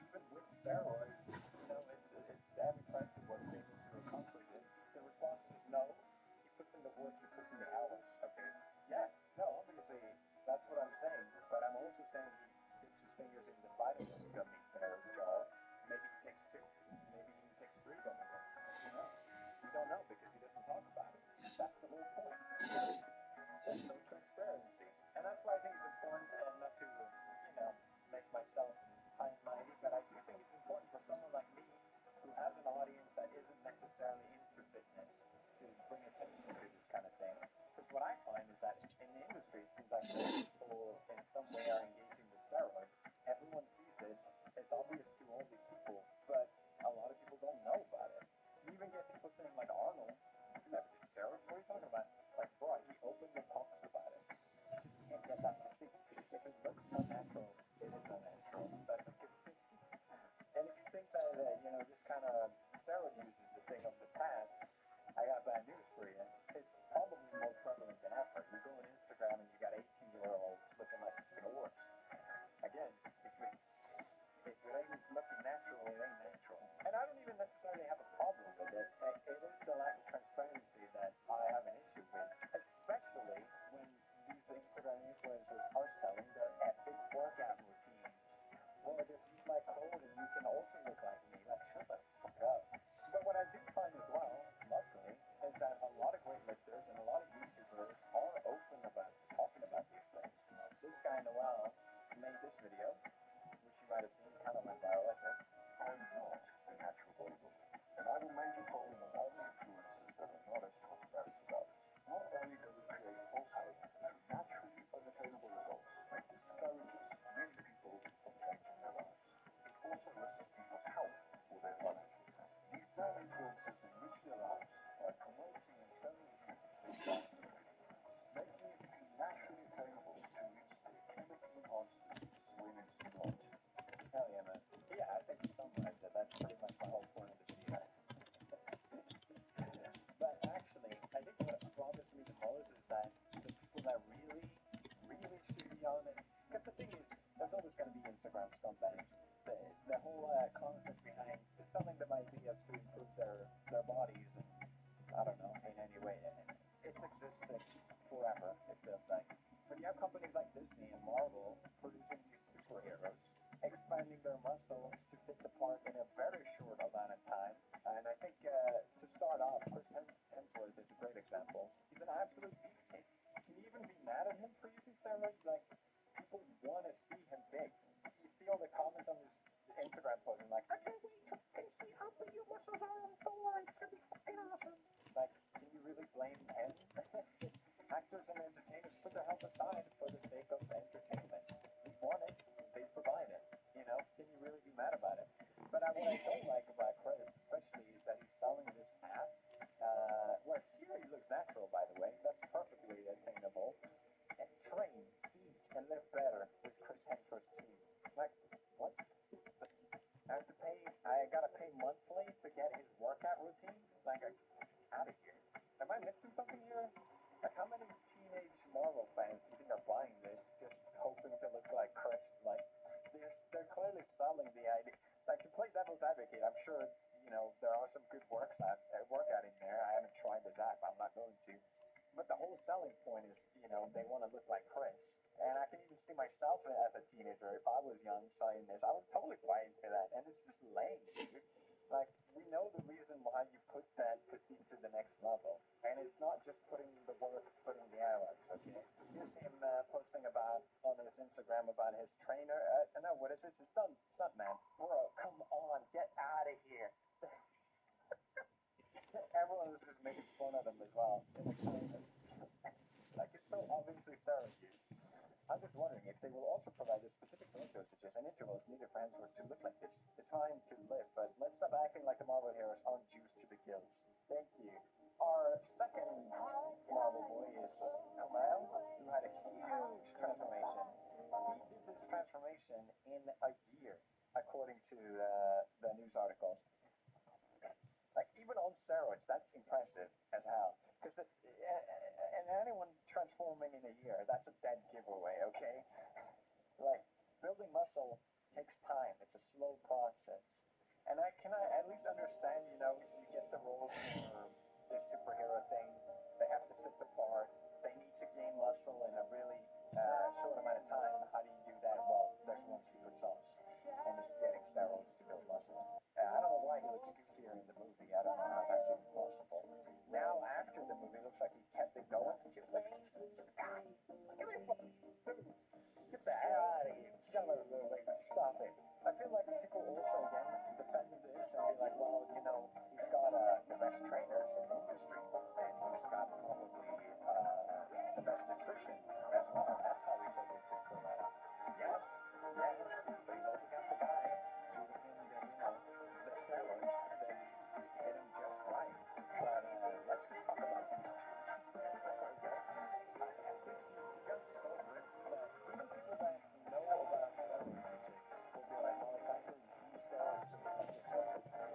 even with steroids, it's damn impressive what he's able to accomplish. And the response is no. He puts in the work. He puts in the hours. Okay. Yeah. No. Obviously, that's what I'm saying. But I'm also saying he dips his fingers in the vitamin gummy jar. Maybe he takes 2. Maybe he takes 3 gummy bears. Who knows? We don't know because he doesn't talk about it. That's the whole point. There's no transparency. And that's why I think it's important not to bring attention to this kind of thing. Because what I find is that in the industry, it seems like most people in some way are engaging with steroids. Everyone sees it. It's obvious to all these people, but a lot of people don't know about it. You even get people saying like, Arnold, you never did steroids. What are you talking about? Like, bro, he openly talks about it. You just can't get that physique. If it looks unnatural, it is unnatural. That's a good thing. And if you think that, this kind of steroid use is the thing of the past, I got bad news for you. It's probably more prevalent than ever. You go on Instagram and you got 18-year-olds looking like fucking orcs. Again, if it ain't looking natural, it ain't natural. And I don't even necessarily have a problem with it. It is the lack of transparency that I have an issue with, especially when these Instagram influencers are selling their epic workout routines. Well, just use my code and you can also look like me. Like, shut the fuck up. But what I do find as well, luckily, is that a lot of great lifters and a lot of YouTubers are open about talking about these things. This guy, Noel, made this video, which you might have seen, kind of went viral, I think. I'm not a natural bodybuilder, and I have a major problem with all the influencers that are not as transparent about it. Not only does it create false hope and naturally unattainable results, it discourages many people from changing their lives. It also risks people's health or their financial health. These same influencers enrich their lives by promoting and selling you their making it seem naturally attainable to reach their chemically enhanced physiques when it's not. Hell yeah, man. Yeah, I think you summarized it. That's pretty much my whole point of the video. But actually, I think what bothers me the most is that the people that really, really should be honest. Because the thing is, there's always going to be Instagram scumbags. The whole concept behind selling them ideas to improve their bodies, and I don't know, in any way. It's existed forever, it feels like. But you have companies like Disney and Marvel producing these superheroes, expanding their muscles to fit the part in a very short amount of time. And I think to start off, Chris Hemsworth is a great example. He's an absolute beefcake. Can you even be mad at him for using steroids? Like, people want to see him big. You see all the comments on his Instagram post and like, I can't wait to fucking see how big your muscles are on Thor. It's gonna be fucking awesome. Like, can you really blame him? Actors and entertainers put their health aside for the sake of entertainment. We want it, they provide it. Can you really be mad about it? But what I don't like about Chris, especially, is that he's selling this app. Where here he looks natural, by the way. That's perfectly attainable. And train, eat, and live better with Chris Hemsworth's team. Like, what? I gotta pay monthly to get his workout routine? Like, out of here. Am I missing something here? Like, how many teenage Marvel fans do you think are buying this just hoping to look like Chris? Like, they're clearly selling the idea. Like, to play devil's advocate, I'm sure, there are some good workout in there. I haven't tried this app. I'm not going to. But the whole selling point is, they want to look like Chris. And I can even see myself as a teenager, if I was young selling this, I would totally buy into that. And it's just lame, dude. Like, we know the reason why you put that physique to the next level. And it's not just putting the work, putting the hours, okay? Here's him posting on his Instagram about his trainer. No, what is this? It's stuntman. Bro, come on, get out of here. Everyone was just making fun of them as well in the comments. Like, it's so obviously steroid use. I'm just wondering if they will also provide the specific drug dosages and intervals needed for Hemsworth to look like this. It's fine to live, but let's stop acting like the Marvel heroes aren't juiced to the gills. Thank you. Our second Marvel boy is Kumail, who had a huge transformation. He did this transformation in a year, according to the news articles. Like, even on steroids, that's impressive as hell. Because and anyone transforming in a year, that's a dead giveaway, okay? Like, building muscle takes time. It's a slow process. And I at least understand, you get the role for this superhero thing. They have to fit the part. They need to gain muscle in a really short amount of time. How do you do that? Well, there's one secret sauce. And it's getting steroids to build muscle. I don't know why he looks goofier in the movie. I don't know how that's even possible. Now, after the movie, it looks like he kept it going. Just look at this guy. Look at him. Get the hell out of here. Stop it. I feel like people also, again, defend this and be like, well, he's got the best trainers in the industry. And he's got probably the best nutrition as well. That's how he's able to pull that up. Yes, but he's also got the guy giving him the steroids that hit him just right. But let's just talk about these two. Okay? I think he got so good that even people that know about steroid music will be like, well, if I could use steroids to make this also for the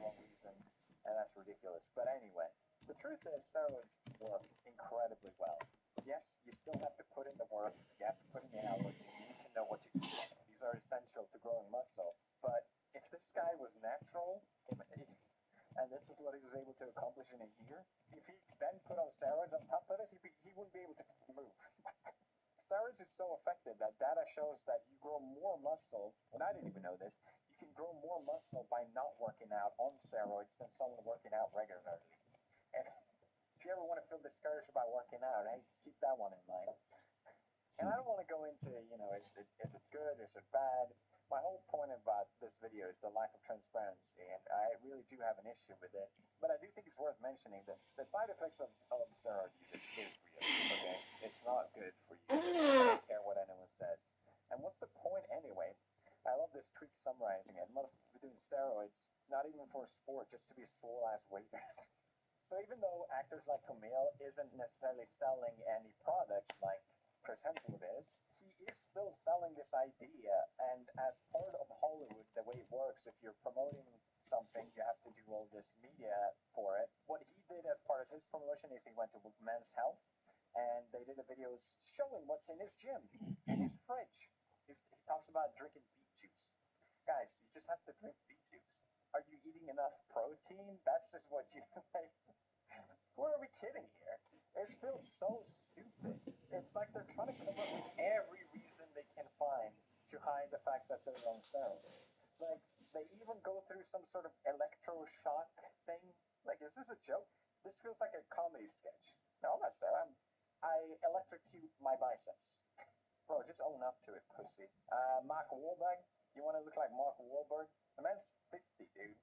wrong reason, and that's ridiculous. But anyway, the truth is steroids work incredibly well. Yes, you still have to put in the work, you have to put in the hours, you need to know what to eat. These are essential to growing muscle. But if this guy was natural, and this is what he was able to accomplish in a year, if he then put on steroids on top of it, he wouldn't be able to move. Steroids is so effective that data shows that you grow more muscle, and I didn't even know this, you can grow more muscle by not working out on steroids than someone working out regularly. And if you ever want to feel discouraged about working out, hey, keep that one in mind. And I don't want to go into, is it good, is it bad? My whole point about this video is the lack of transparency, and I really do have an issue with it. But I do think it's worth mentioning that the side effects of steroid usage is real, okay? It's not good for you. I don't care what anyone says. And what's the point anyway? I love this tweet summarizing it. A lot of people doing steroids, not even for sport, just to be a swole-ass waiter. So even though actors like Camille isn't necessarily selling any products like Chris Hemsworth is, he is still selling this idea. And as part of Hollywood, the way it works, if you're promoting something, you have to do all this media for it. What he did as part of his promotion is he went to Men's Health, and they did a video showing what's in his gym, in his fridge. He talks about drinking beet juice. Guys, you just have to drink beet juice. Are you eating enough protein? That's just what you like. Who are we kidding here? It feels so stupid. It's like they're trying to come up with every reason they can find to hide the fact that they're on steroids. Like, they even go through some sort of electroshock thing. Like, is this a joke? This feels like a comedy sketch. No, I'm not sure. I electrocute my biceps. Bro, just own up to it, pussy. Mark Wahlberg, you want to look like Mark Wahlberg? The man's 50, dude.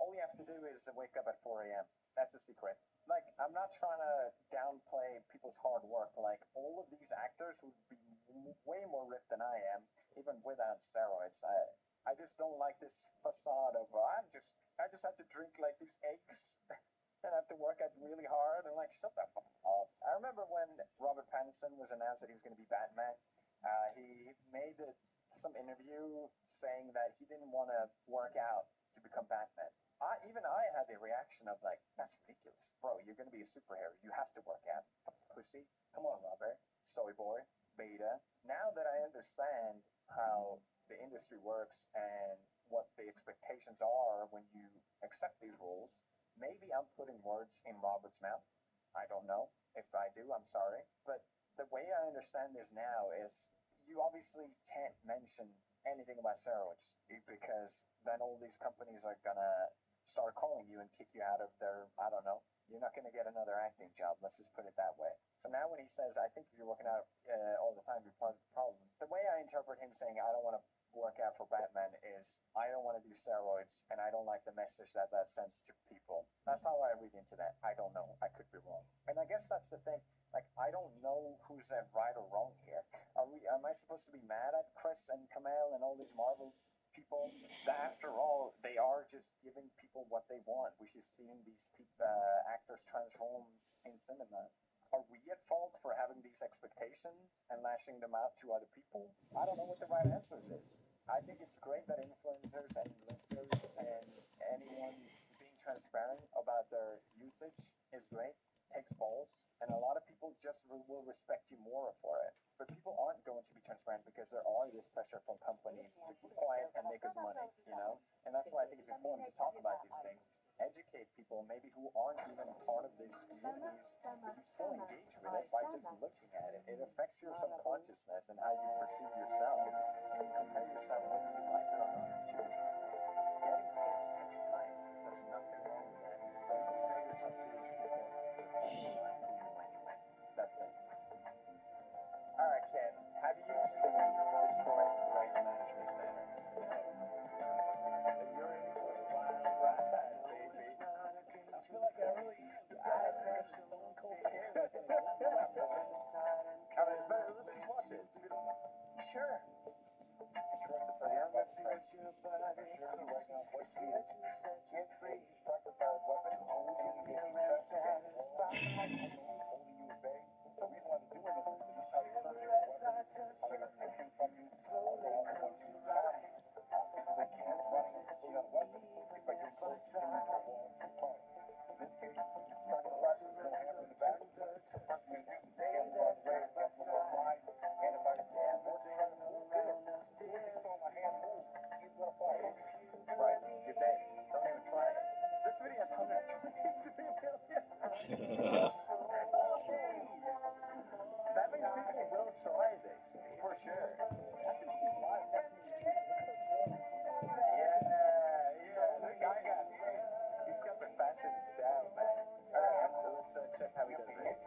All you have to do is wake up at 4 a.m. That's the secret. Like, I'm not trying to downplay people's hard work. Like, all of these actors would be way more ripped than I am, even without steroids. I just don't like this facade of, I just have to drink, like, these eggs and have to work out really hard. And, like, shut the fuck up. I remember when Robert Pattinson was announced that he was going to be Batman, he made some interview saying that he didn't want to work out to become Batman. Even I had the reaction of like, that's ridiculous. Bro, you're going to be a superhero. You have to work out. Pussy. Come on, Robert. Soy boy. Beta. Now that I understand how the industry works and what the expectations are when you accept these roles, maybe I'm putting words in Robert's mouth. I don't know. If I do, I'm sorry. But the way I understand this now is you obviously can't mention anything about steroids because then all these companies are gonna start calling you and kick you out of their, I don't know, you're not gonna get another acting job, let's just put it that way. So now when he says, I think if you're working out all the time, you're part of the problem, the way I interpret him saying, I don't want to work out for Batman is, I don't want to do steroids and I don't like the message that sends to people. That's how I read into that. I don't know, I could be wrong. And I guess that's the thing. Like, I don't know who's right or wrong here. Am I supposed to be mad at Chris and Kamel and all these Marvel people? That after all, they are just giving people what they want, which is seeing these actors transform in cinema. Are we at fault for having these expectations and lashing them out to other people? I don't know what the right answer is. I think it's great that influencers and lifters and anyone being transparent about their usage is great. Takes balls, and a lot of people just will respect you more for it. But people aren't going to be transparent because there are this pressure from companies to keep quiet and make us money, you know? And that's why I think it's important to talk about these things. Educate people, maybe who aren't even part of these communities, but you still engage with it by just looking at it. It affects your subconsciousness and how you perceive yourself, and you compare yourself whether you like it or not to it. Getting fit takes time. There's nothing wrong with that. Don't compare yourself to these people. Lying to you anyway. That's it. Alright, Ken. Have you seen Detroit Right Management Center? No. You're in for a wild ride, baby. I feel like I really am. sure. Enjoying the photos by the French. For sure, right now, what's the strike-fired weapon, only you obey. The reason why they're doing this is that you have such a weapon. They're going to take you from you. All they also want you to rise. Is they can't trust you to pull out a weapon. It's like getting close to a wall too far. In this case, strike the weapon, no hammer in the back. The first thing you do is get the run away, get the wide, and if I can, more try to move good. If you saw my hand move, he's going to fire. Right. Good day. Don't even try it. This video has 123 million. Oh, jeez. That means people will try this. For sure. Yeah. The guy got great. He's got the fashion down, man. Alright, let's check how he does it.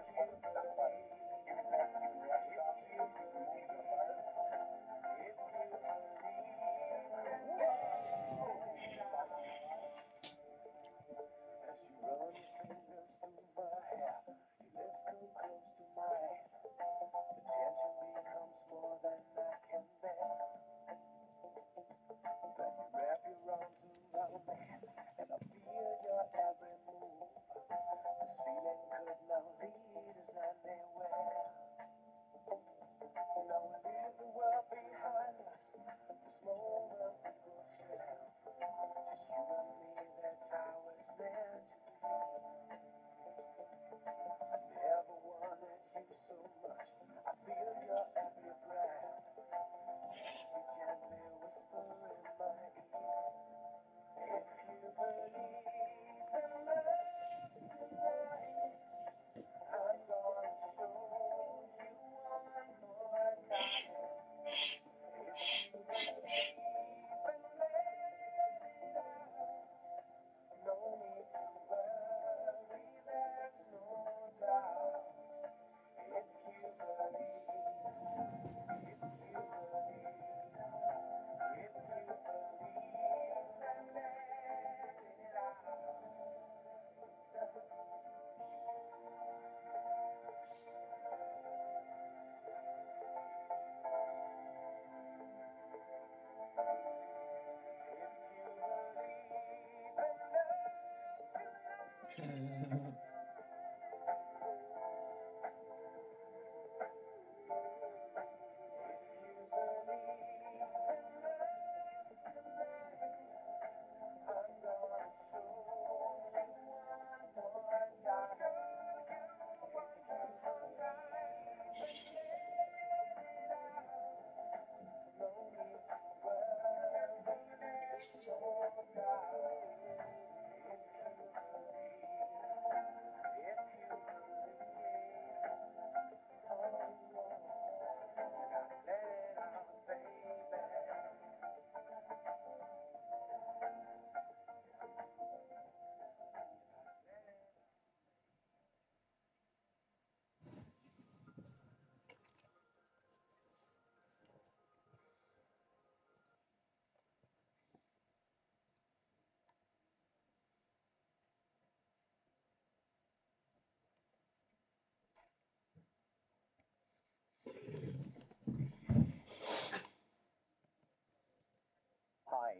Hi,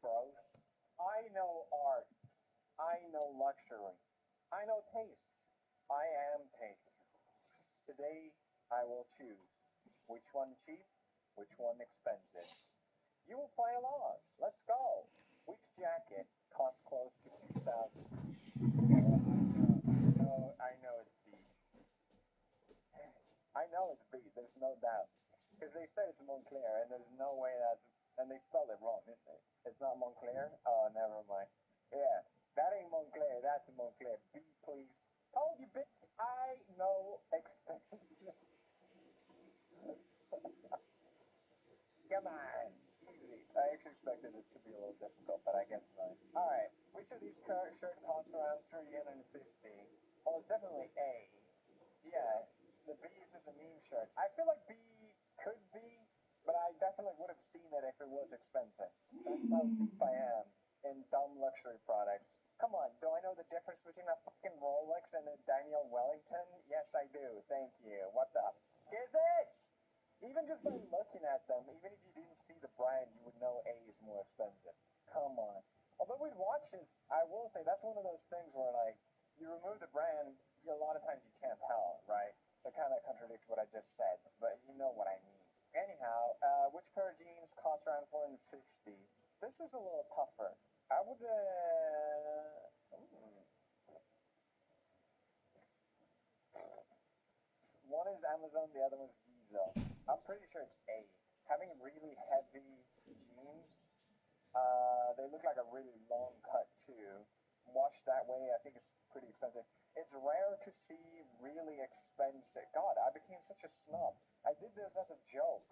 bros. I know art. I know luxury. I know taste. I am taste. Today, I will choose which one cheap, which one expensive. You will play along. Let's go. Which jacket costs close to 2,000? I know it's B. I know it's B. There's no doubt. Because they say it's Montclair, and there's no way that's... And they spelled it wrong, didn't they? It's not Montclair? Oh, never mind. Yeah, that ain't Montclair. That's Montclair. B, please. Told you, bitch. I know expensive. Come on. Easy. I actually expected this to be a little difficult, but I guess not. Alright. Which of these shirt costs around $350? Well, it's definitely A. Yeah, the B's is a meme shirt. I feel like B could be, but I definitely would have seen it if it was expensive. That's how deep I am in dumb luxury products. Come on, do I know the difference between a fucking Rolex and a Daniel Wellington? Yes, I do. Thank you. What the f*** is this? Even just by looking at them, even if you didn't see the brand, you would know A is more expensive. Come on. Although with watches, I will say that's one of those things where, like, you remove the brand, a lot of times you can't tell, right? So it kind of contradicts what I just said, but you know what I mean. Anyhow, which pair of jeans costs around $450? This is a little tougher. I would, one is Amazon, the other one's Diesel. I'm pretty sure it's A. Having really heavy jeans, they look like a really long cut too. Washed that way, I think it's pretty expensive. It's rare to see really expensive. God, I became such a snob. I did this as a joke.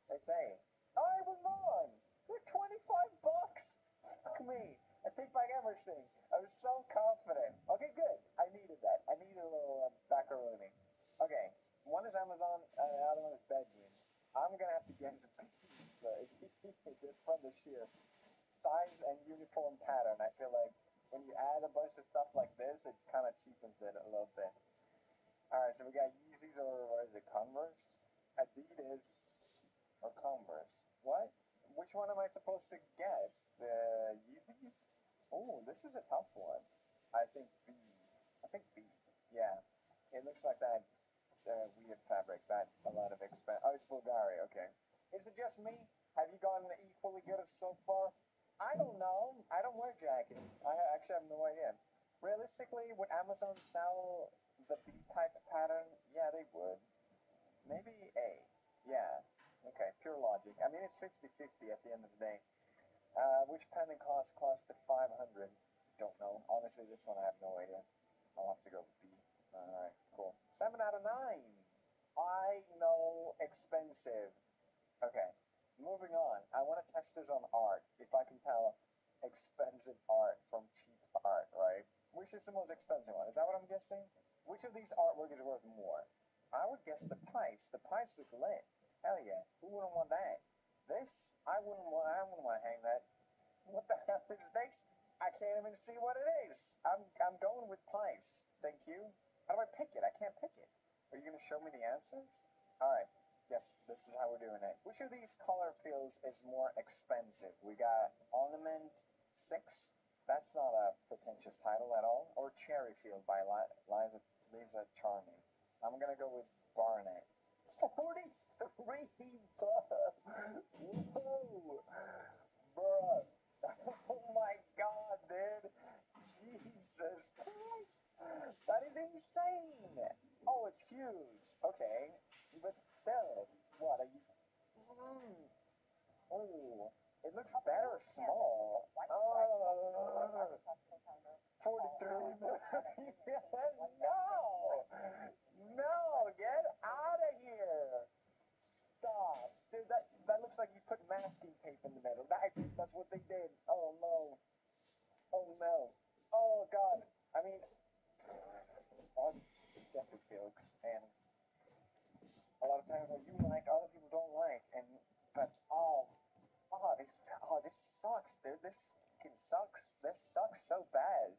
It's A. I was wrong. They're $25. Fuck me. I take back everything. I was so confident. Okay, good. I needed that. I needed a little macaroni. Okay, one is Amazon, the other one is Bedouin. I'm gonna have to guess just from the sheer size and uniform pattern. I feel like when you add a bunch of stuff like this, it kind of cheapens it a little bit. Alright, so we got Yeezys or what is it, Converse? Adidas or Converse? What? Which one am I supposed to guess? The Yeezys? Oh, this is a tough one. I think B. I think B. Yeah. It looks like that weird fabric. That's a lot of expense. Oh, it's Bulgari. Okay. Is it just me? Have you gotten equally good so far? I don't know. I don't wear jackets. I actually have no idea. Realistically, would Amazon sell the B-type pattern? Yeah, they would. Maybe A. Yeah. Okay, pure logic. I mean, it's 50-50 at the end of the day. Which pendant costs close to 500? Don't know. Honestly, this one I have no idea. I'll have to go with B. Alright, cool. 7 out of 9. I know expensive. Okay, moving on. I want to test this on art. If I can tell expensive art from cheap art, right? Which is the most expensive one? Is that what I'm guessing? Which of these artwork is worth more? I would guess the Pice. The Pice look lit. Hell yeah. Who wouldn't want that? This, I wouldn't want to hang that. What the hell is this? I can't even see what it is. I'm going with Pice. Thank you. How do I pick it? I can't pick it. Are you going to show me the answers? Alright. Yes, this is how we're doing it. Which of these color fields is more expensive? We got Ornament 6. That's not a pretentious title at all. Or Cherry Field by Lisa Charney. I'm going to go with Barnett. 43 bucks. Whoa. Bruh. Oh my god, dude. Jesus Christ. That is insane. Oh, it's huge. Okay. But still, what are you... Oh, it looks better small. 43 million. No. No, get out of here. Stop. Dude, that looks like you put masking tape in the middle. That's what they did. Oh, no. Oh, no. Oh, God. I mean, it's definitely jokes, and a lot of times what you like, other people don't like, but this sucks, dude. This fucking sucks. This sucks so bad.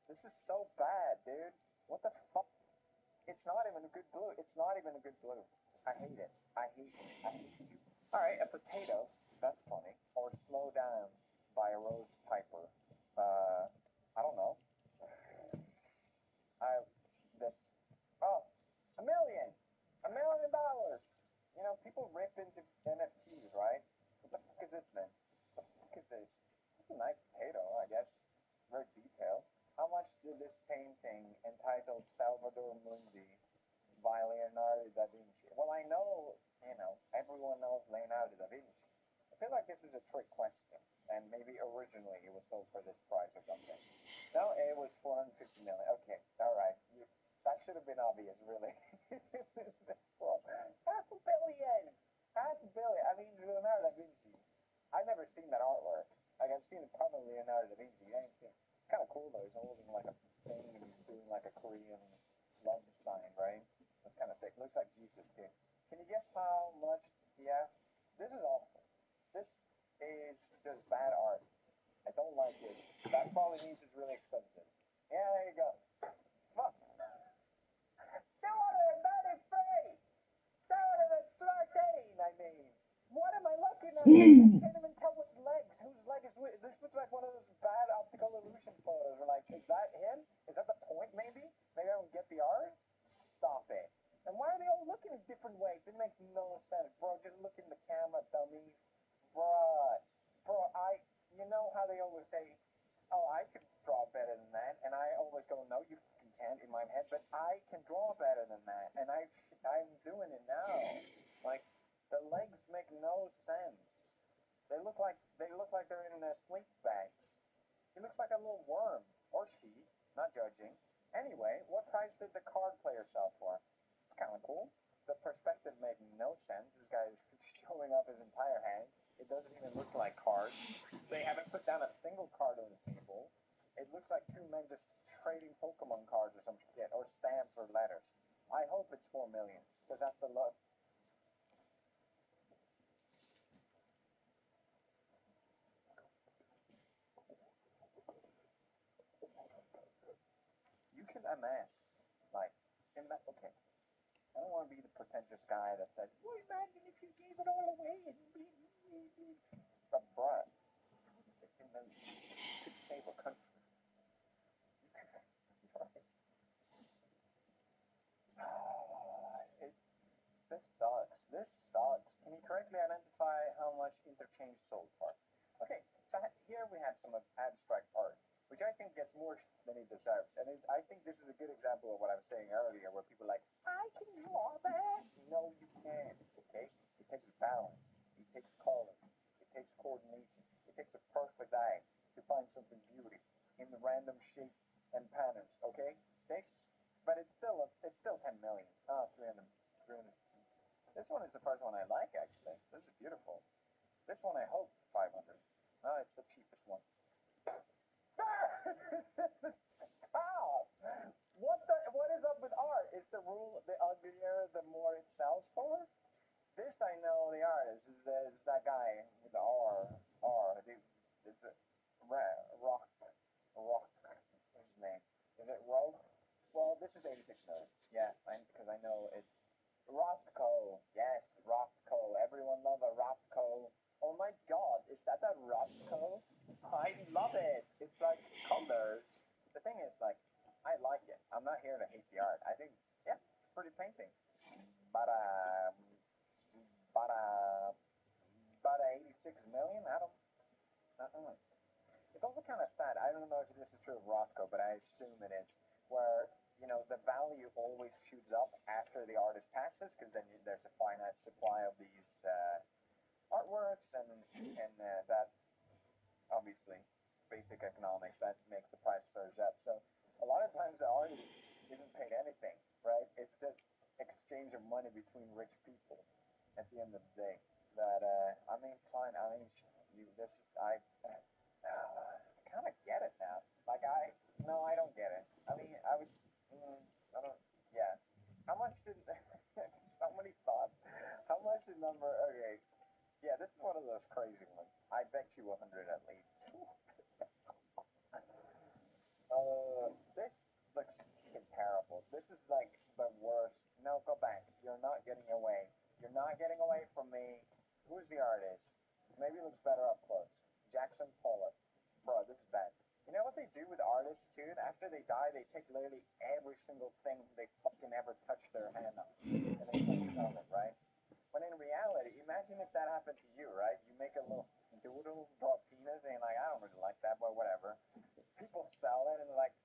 This is so bad, dude. What the fuck? It's not even a good blue. It's not even a good blue. I hate it. I hate it. I hate you. Alright, a potato. That's funny. Or Slow Down by Rose Piper. I don't know. $1 million. $1 million. You know, people rip into NFTs, right? What the fuck is this then? What the fuck is this? It's a nice potato, I guess. Very detailed. How much did this painting entitled Salvador Mundi by Leonardo da Vinci? Well, I know, everyone knows Leonardo da Vinci. I feel like this is a trick question, and maybe originally it was sold for this price or something. No, it was 450 million. Okay, all right. That should have been obvious, really. Well, $500 million. $500 million. I mean, Leonardo da Vinci. I've never seen that artwork. Like, I've seen a ton of Leonardo da Vinci. I ain't seen. It's kind of cool though. He's holding like a thing and he's doing like a Korean love sign, right? That's kind of sick. Looks like Jesus too. Can you guess how much? Yeah, this is awful. This is just bad art. I don't like it. That probably means it's really expensive. Yeah, there you go. Fuck. 293! 713! can't even tell what's legs. Whose leg is which? This looks like one of those bad optical illusion photos. Or like, is that him? Is that the point? Maybe I don't get the art. Stop it. And why are they all looking in different ways? It makes no sense, bro. Just look in the camera, dummies. Bro, you know how they always say, oh, I could draw better than that, and I always go, no, you fucking can't in my head, but I can draw better than that, and I'm doing it now. Like, the legs make no sense. They look like they're in sleep bags. He looks like a little worm, or she, not judging. Anyway, what price did the card player sell for? It's kind of cool. The perspective made no sense. This guy is showing up his entire hand. It doesn't even look like cards. They haven't put down a single card on the table. It looks like two men just trading Pokemon cards or some shit, or stamps or letters. I hope it's 4 million, because that's the love. You can amass, like, okay. I don't want to be the pretentious guy that says, well, imagine if you gave it all away and but bruh, 15 million, you could save a country. This sucks. Can you correctly identify how much interchange sold for? Okay, so here we have some abstract art, which I think gets more than it deserves. And I think this is a good example of what I was saying earlier, where people are like, I can draw that. No, you can't, okay? It takes balance. It takes color. It takes coordination. It takes a perfect eye to find something beautiful in the random shape and patterns, okay? But it's still 10 million. 300. This one is the first one I like, actually. This is beautiful. This one I hope 500. It's the cheapest one. Stop! What is up with art? Is the rule the uglier the more it sells for? This I know the artist is that guy with the R. It's a rock. What's his name? Is it Rogue? Well, this is 86 million. Yeah, because I know it's Rothko. Yes, Rothko. Everyone love a Rothko. Oh my god, is that a Rothko? I love it. It's like colors. The thing is, like, I like it. I'm not here to hate the art. I think, yeah, it's a pretty painting. But 86 million? I don't. It's also kind of sad. I don't know if this is true of Rothko, but I assume it is. Where, the value always shoots up after the artist passes, because then there's a finite supply of these artworks, and that's obviously basic economics. That makes the price surge up. So a lot of times the artist isn't paid anything, right? It's just exchange of money between rich people at the end of the day. But fine. I kind of get it now. Like no, I don't get it. I don't. Yeah. How much did? So many thoughts. How much did number? Okay. Yeah, this is one of those crazy ones. I bet you 100 at least. This looks terrible. This is like the worst. No, go back. You're not getting away. You're not getting away from me. Who's the artist? Maybe it looks better up close. Jackson Pollock. Bro, this is bad. You know what they do with artists too? After they die, they take literally every single thing they fucking ever touch their hand on, and they sell it, right? When in reality, imagine if that happened to you, right? You make a little doodle, draw a penis, and you're like, I don't really like that, but whatever. People sell it, and they're like,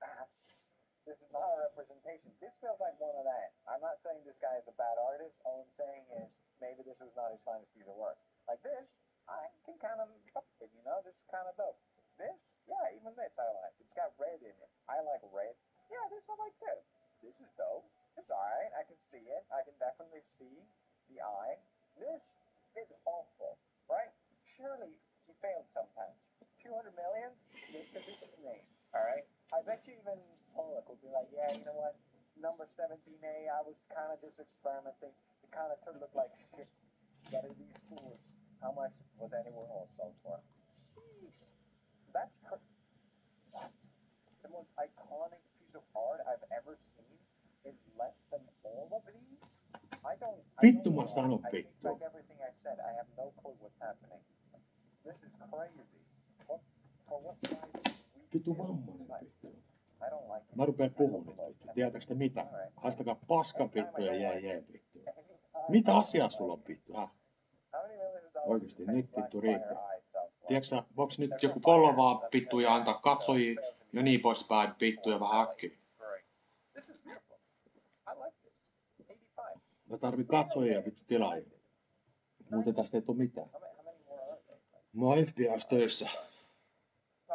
this is not a representation. This feels like one of that. I'm not saying this guy is a bad artist. All I'm saying is maybe this was not his finest piece of work. Like this, I can kind of fuck with, this is kind of dope. This, yeah, even this I like. It's got red in it. I like red. Yeah, this I like too. This is dope. It's alright. I can see it. I can definitely see the eye. This is awful, right? Surely he failed sometimes. 200 million just because it's his name, alright? I bet you even Pollock will be like, yeah, you know what? Number 17A, I was kind of just experimenting. It kind of looked like shit. But are these fools? How much was anyone else sold for? Sheesh. That's what? The most iconic piece of art I've ever seen is less than all of these? I don't Vittu mä know. sanon I take vittu. back everything I said, I have no clue what's happening. This is crazy. What, for what price? Vittu vammainen vittu. I don't like it. Mä rupeen puhumaan nyt vittu. Tiedättekö te mitä? Haistakaa paskan vittu ja jee vittu. Mitä asiaa sulla on vittu, häh? Oikeesti nyt vittu riittää. Tiedätkö sä, voiks nyt joku kollo vaan vittu ja antaa katsojia ja niin poispäin vittu ja vähän äkkiä? Mä tarvin katsojia vittu tilaajia. Muuten tästä ei tuu mitään. Mä oon FBI:ssä töissä.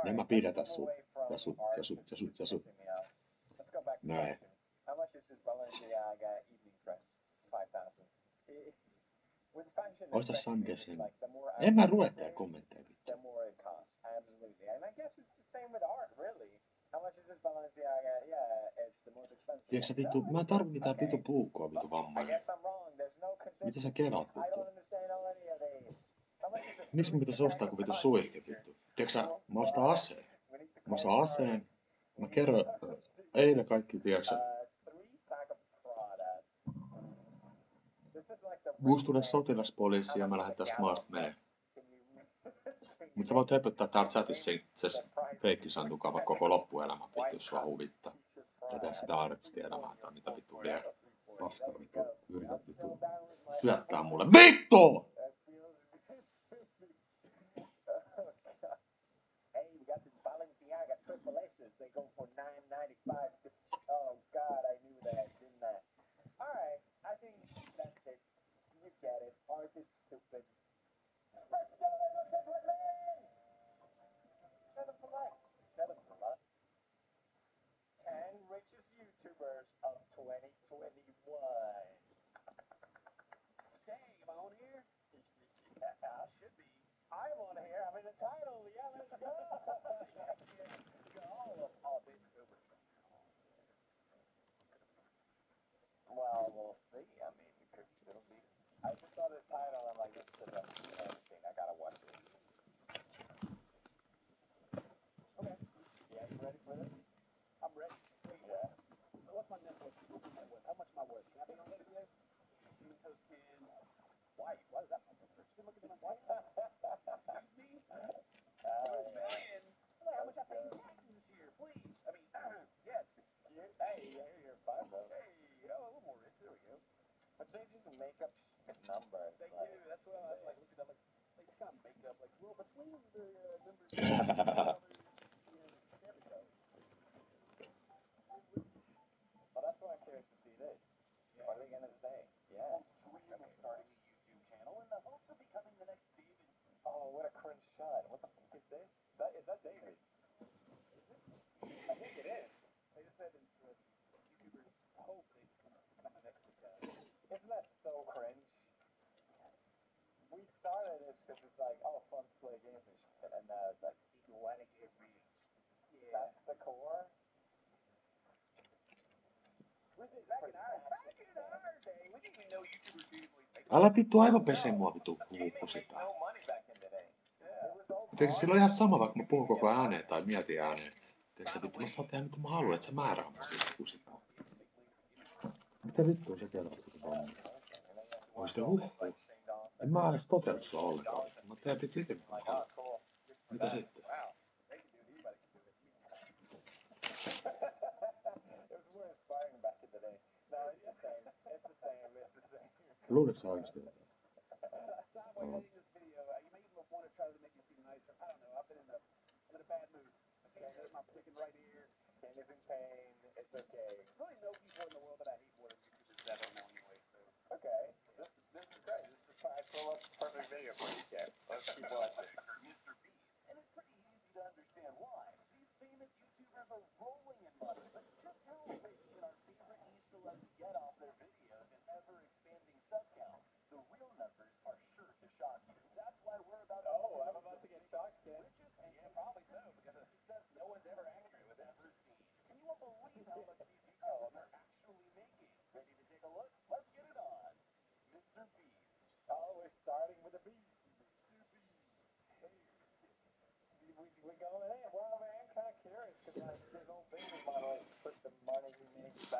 Ja mä pidätän sut. Ja sut. Näin. Oista Sandersen. En mä lue tää kommentteja vittu. Tiedätkö sä vittu, mä en tarvi mitään vittu puukkoa vittu vammainen. Mitä sä kerrot vittu? Miksi mun pitäis ostaa kun vittu suihke vittu? Tiedätkö sä, mä ostan aseen. Mä saan aseen. Mä kerron eilen kaikki, tiedätkö sä? Musta tulee sotilaspoliisi ja mä lähden tästä maasta menee. Mut sä voit höpöttää täällä chatissa se feikkisantukaa vaikka koko loppuelämän vittu, jos sua huvittaa. Ja tehdä sitä aarrettista elämää tai mitä vittu vielä. Paskaa vittu, yrität vittu syöttää mulle. VITTU! YouTubers of 2021. Dang, am I on here? Yeah, I should be. I am on here. I'm in the title. Yeah, let's go. All big YouTubers. Well, we'll see. I mean, it could still be. I just saw this title. I'm like, this is the best thing I've ever seen. I gotta watch this. Okay. Yeah, you ready for this? I'm ready. Yeah. What's my Netflix? How much am I worth? Can I be on video? Human toast can. White. Why is that my picture? You look at my white. Excuse me? Man. How much I pay in taxes this year, please? I mean, yes. Hey, you're fine, though. Hey, a little more rich. There we go. But they just make up numbers. They do. That's what I was like. Look at that. Like, they just kind of make up. Like, well, between the numbers. Well, that's why I'm curious to see this. Yeah. What are they going to say? Yeah. Dreamscape is starting a YouTube channel in the hopes of becoming the next David. Oh, what a cringe shot. What the fuck is this? Is that David? Is it? I think it is. They just said YouTubers hope they become the next guy. Isn't that so cringe? We started this because it's like, oh, fun to play games and shit. And now it's like, you want to get rich. Yeah. That's the core. Älä vittu aivan pesee mua vittu huukusita. Tiedätkö, sillä on ihan sama, vaikka mä puhun koko ääneen tai mietin ääneen. Tiedätkö vittu, mä saan tehdä mitä mä haluan, että se määrää mua vittu kusita. Mitä vittua sä kerrot vittu vammaa? Oi sitten En mä edes toteutu sua ollenkaan. Mä teen vittu ite mitä mä haluan. Mitä sitten? Luuletko sä oikeesti jotain?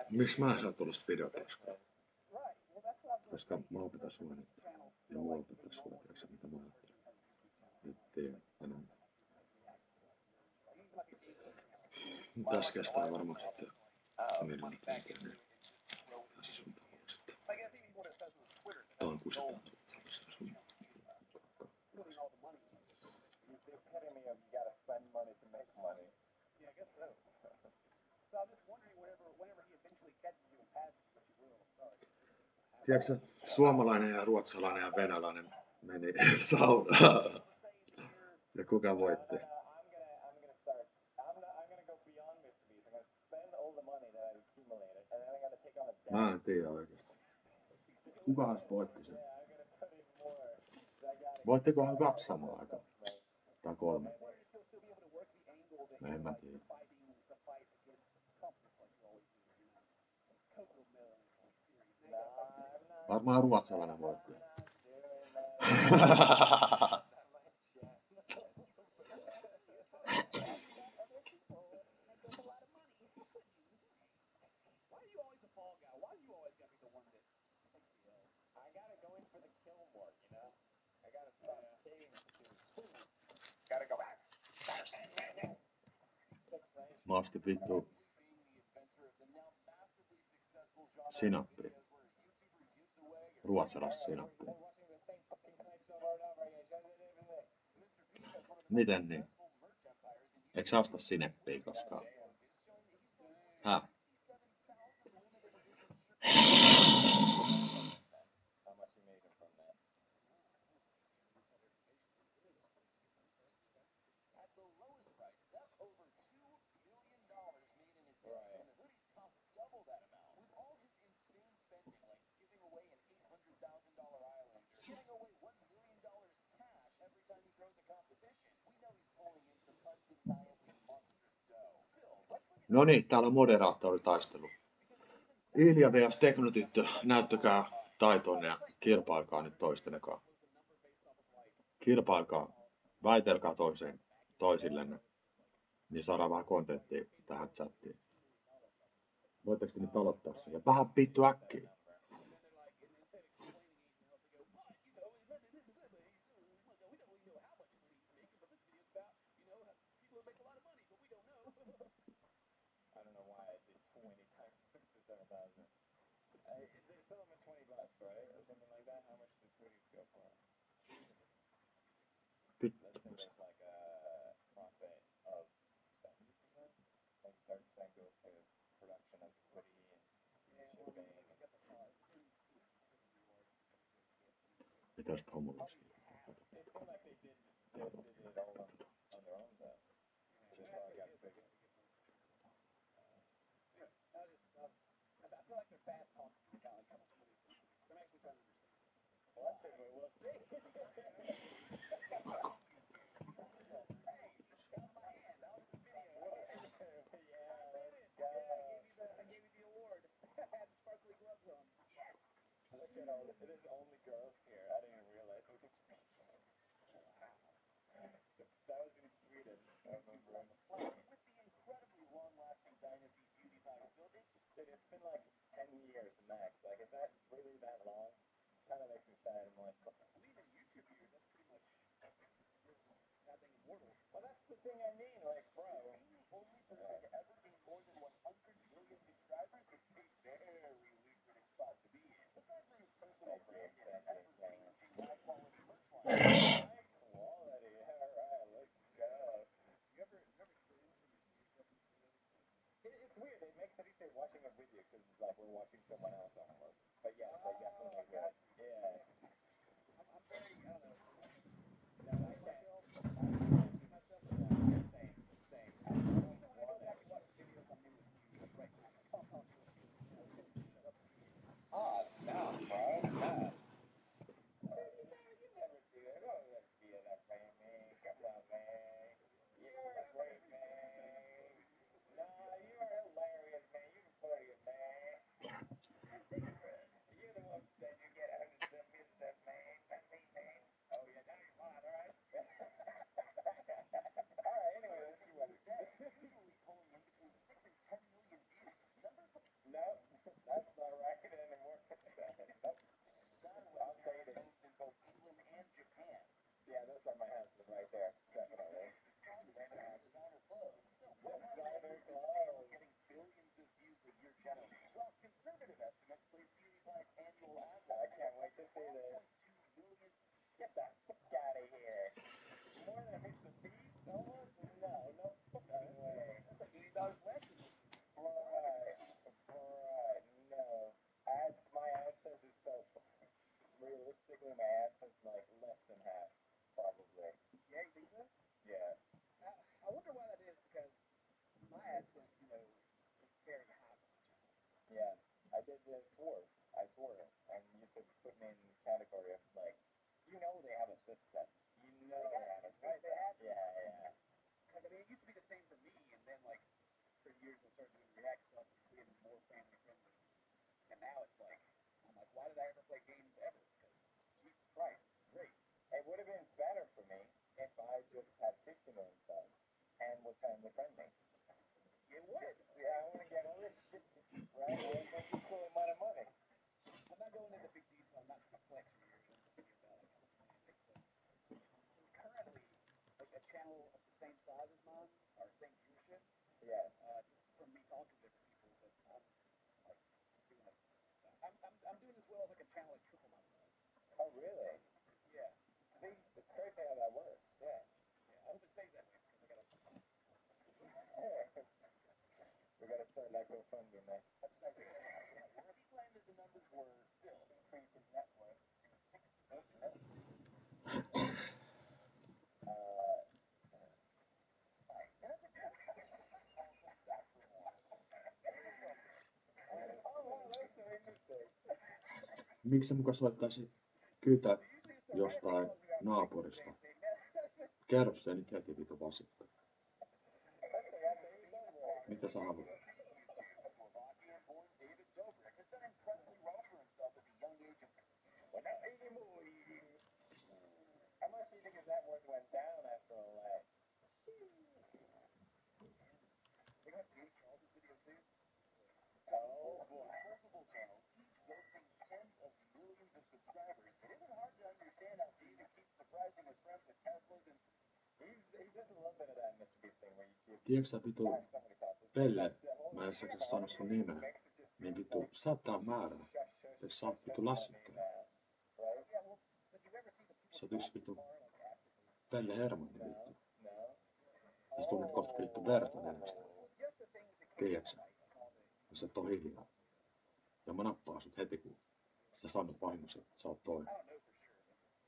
Miksi mä en saa tuollaista videotaskua? Koska mä oon tätä suunnittaa. Ja mulla tässä sulle, tiedätkö mitä mä ajattelin. Ettei enää. Tässä kestää varmaan sitten minuutin niin. Tässä sun tavalla sitten. Tuohon kusetaan sellaisen sun. Tiedätkö, suomalainen ja ruotsalainen ja venäläinen meni saunaan. Ja kuka voitti? Mä en tiedä oikeesti. Kukahan voitti sen? Voittikohan 2 samaan aikaan? Tai 3? En mä tiedä. Varmaan ruotsalainen voitti. Mä ostin vittu sinappia. Ruotsalaista sinappia. Miten niin? Eikö sä osta sineppiä koskaan? Häh? No niin, täällä on moderaattoritaistelu. Ilja vs. Teknotyttö, näyttäkää taitonne ja kilpailkaa nyt toistennekaan. Kilpailkaa, väitelkää toisillenne, niin saadaan vähän kontenttia tähän chattiin. Voitteko te nyt aloittaa sen? Ja vähän vittu äkkiä. Mitäs homolasta? There's only girls here. I didn't even realize. That was in Sweden. I remember. With the incredibly long-lasting dynasty PewDiePie built, it's been like 10 years max. Like, is that really that long? Kind of makes me sad. I'm like, even YouTube years, that's pretty much nothing immortal. Well, that's the thing I mean. Like, bro, being the only person to ever gain more than 100 million subscribers is a very lucrative spot to be in. Besides for his personal brand and ever-changing high-quality merch line. High quality. All right, let's go. You ever cringe when you see yourself in videos? It's weird. It makes it easier watching a video because it's like we're watching someone else almost. But yes, I definitely would. Yeah. I'm very, I don't know. No, I can't. See myself? No, same. I don't want to watch videos on YouTube right now. realistically, my AdSense is like less than half, probably. Yeah, you think so? Yeah. I wonder why that is, because my AdSense, you know, is very high for my channel. Yeah, I did swore. I swore it. And YouTube put me in the category of like, you know they have a system. You know they have a system. Yeah. Because I mean, it used to be the same for me, and then like for years I started doing React stuff and creating more family friendly. And now it's like, I'm like, why did I ever play games ever? Because Jesus Christ, this is great. It would have been better for me if I just had 50 million subs and was family friendly. It would. Yeah, I want to get all this shit, right? I want to make a cool amount of money. I'm not going into big detail. I'm not trying to flex here or anything about like how much money I make, but currently, like a channel of the same size as mine or same viewership. Yeah. This is from me talking to different people, but I'm like doing like I'm doing as well as like a channel like triple my size. Oh, really? Yeah. See, it's crazy how that works. Yeah. I hope it stays that way because I gotta. We gotta start that GoFundMe, man. Website where he claimed that the numbers were still increased his net worth to $6 million. Miksi muka soittaisi kytä jostain naapurista? Kerro se nyt heti vitu vasikko. Mitä sä haluat? How much do you think his net worth went down after all that? They got James Charles' video too. Oh boy. Multiple channels, each boasting tens of millions of subscribers. It isn't hard to understand how David keeps surprising his friends with Teslas and He does a little bit of that Mr. Beast thing where you keep Tiedätkö sä vitu Pelle? Mä en saa sanoa sun nimeä. Niin vitu, sä oot tää määrää. Eikö sä oot vitu lässyttäjä? Sä oot yksi vitu Pelle Hermanni vittu. Ja sä tunnet kohta vittu verta nenästä. Tiedätkö sä? Kun sä et oo hiljaa. Ja mä nappaan sut heti kun sä sanot vahingossa, että sä oot toi.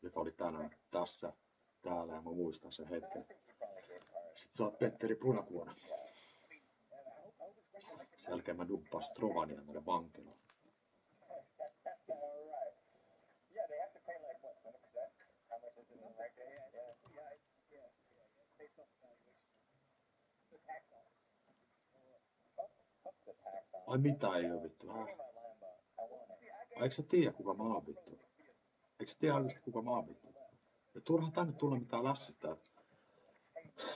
Joka oli tänään tässä, täällä ja mä muistan sen hetken. Sit sä oot Petteri Punakuona. Sen jälkeen mä dumppaan sut Rovaniemelle vankilaan. Yeah, they have to pay like what, 20%? How much is it in America? Yeah. It's based off evaluation. The tax office. Fuck the tax on. Ai mitä ei oo vittu? Give me my Lambo. I want it. Eikö sä tiedä kuka mä oon vittu? Eikö sä tiedä oikeesti kuka mä oon vittu? Ja turha tänne tulla mitään lässyttää.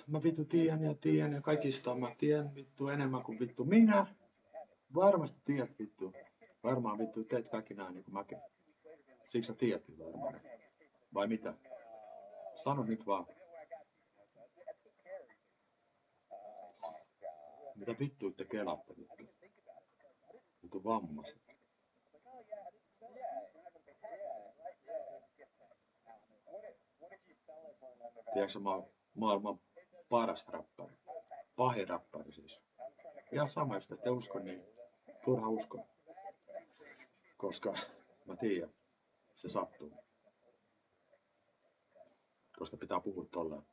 Mä vittu tiedän ja kaikista mä tiedän vittu enemmän kuin vittu minä. Varmasti tiedät vittu. Varmaan vittu teet kaikki nää niinku mäkin. Siksi sä tiedätkin varmaan. Vai mitä? Sano nyt vaan. Mitä vittu te kelaatte vittu? Vittu vammaiset. Tiedätkö mä oon maailman paras räppäri. Pahin räppäri siis. Ihan sama, jos te ette usko, niin turha usko. Koska mä tiedän, se sattuu. Koska pitää puhua tolleen.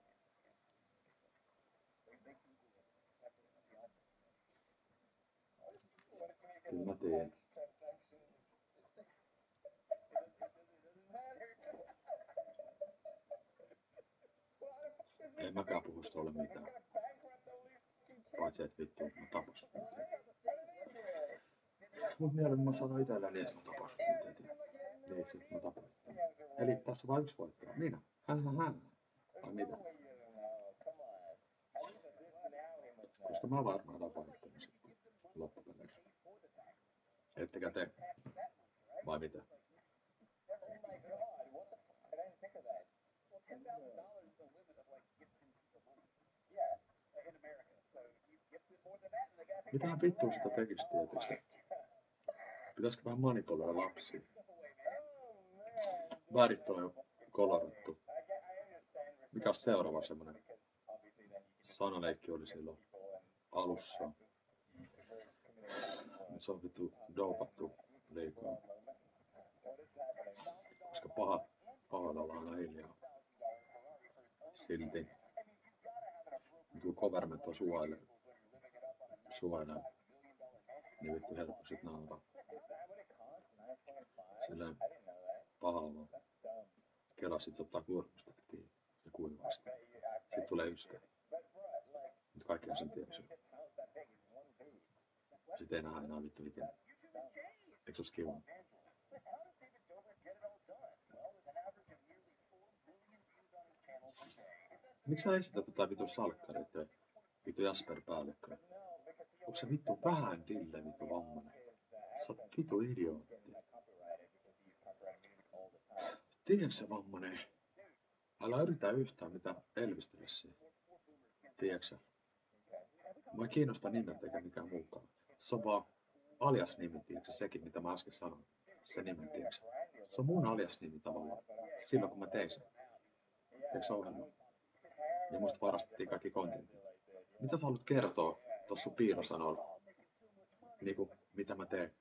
Kyllä mä tiedän. Ei mäkään puhu tolle mitään. Paitsi et vittu, mä tapas nyt. Mut mieluummin mä sanon itselläni, että mä tapas nyt heti. Niin, sit mä tapoin. Eli tässä vaan yksi voittaa. Minä. Hähähä. Vai mitä? Koska mä varmaan tapaan nyt sitten loppupeleissä. Ettekä te? Vai mitä? Mitähän vittua sitä tekisi tietysti? Pitäisikö vähän manipuloida lapsia? Värit on jo kolorattu. Mikä on seuraava semmonen sanaleikki oli silloin alussa? Nyt se on vittu doupattu liikaa. Koska pahoilla olla aina hiljaa. Silti. Tuo government on suojele. Niin vittu helppo sit nauraa. Silleen paha olo. Kela sit se ottaa kurkusta kiinni ja kuivaa sitä. Sit tulee yskä. Mut kaikkihan sen tiedäksy. Sit ei nähdä enää vittu ikinä. Eiks ois kiva? Miksi sä esität tätä vittu salkkarit ja vittu Jasper päällikkö? Onko se vittu vähän dille vittu vammanen? Sä oot vittu idiootti. Tiedätkö se vammanen? Älä yritä yhtään mitä elvistele siitä. Tiedätkö sä? Mua ei kiinnosta nimet eikä mikään muukaan. Se on vaan alias-nimi, tiedätkö sekin mitä mä äsken sanoin. Se nimen, tiedätkö se on mun alias-nimi tavallaan. Silloin kun mä tein sen. Tiedätkö sä ohjelma? Ja musta varastettiin kaikki kontentit. Mitä sä haluat kertoa tossa sun piirrosanoilla? Niinku, mitä mä teen?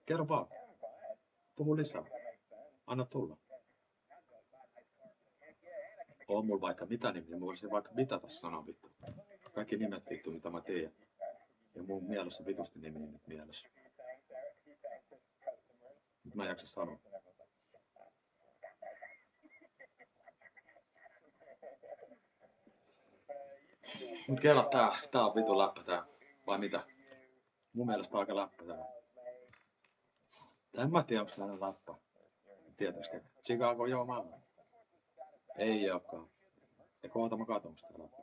Kerro vaan. Puhu lisää. Anna tulla. On mulla vaikka mitä nimiä. Mä voisin vaikka mitä tässä sanoa vittu. Kaikki nimet vittu mitä mä tiedän. Ja mun mielessä on vitusti nimiä nyt mielessä. Nyt mä en jaksa sanoa. Mut kela tää on vitu läppä tää. Vai mitä? Mun mielestä aika läppä tää. En mä tiedä onks tää läppä. Tietysti. Chicago joo maailma. Ei ookaan. Ja kohta mä katon onks tää läppä.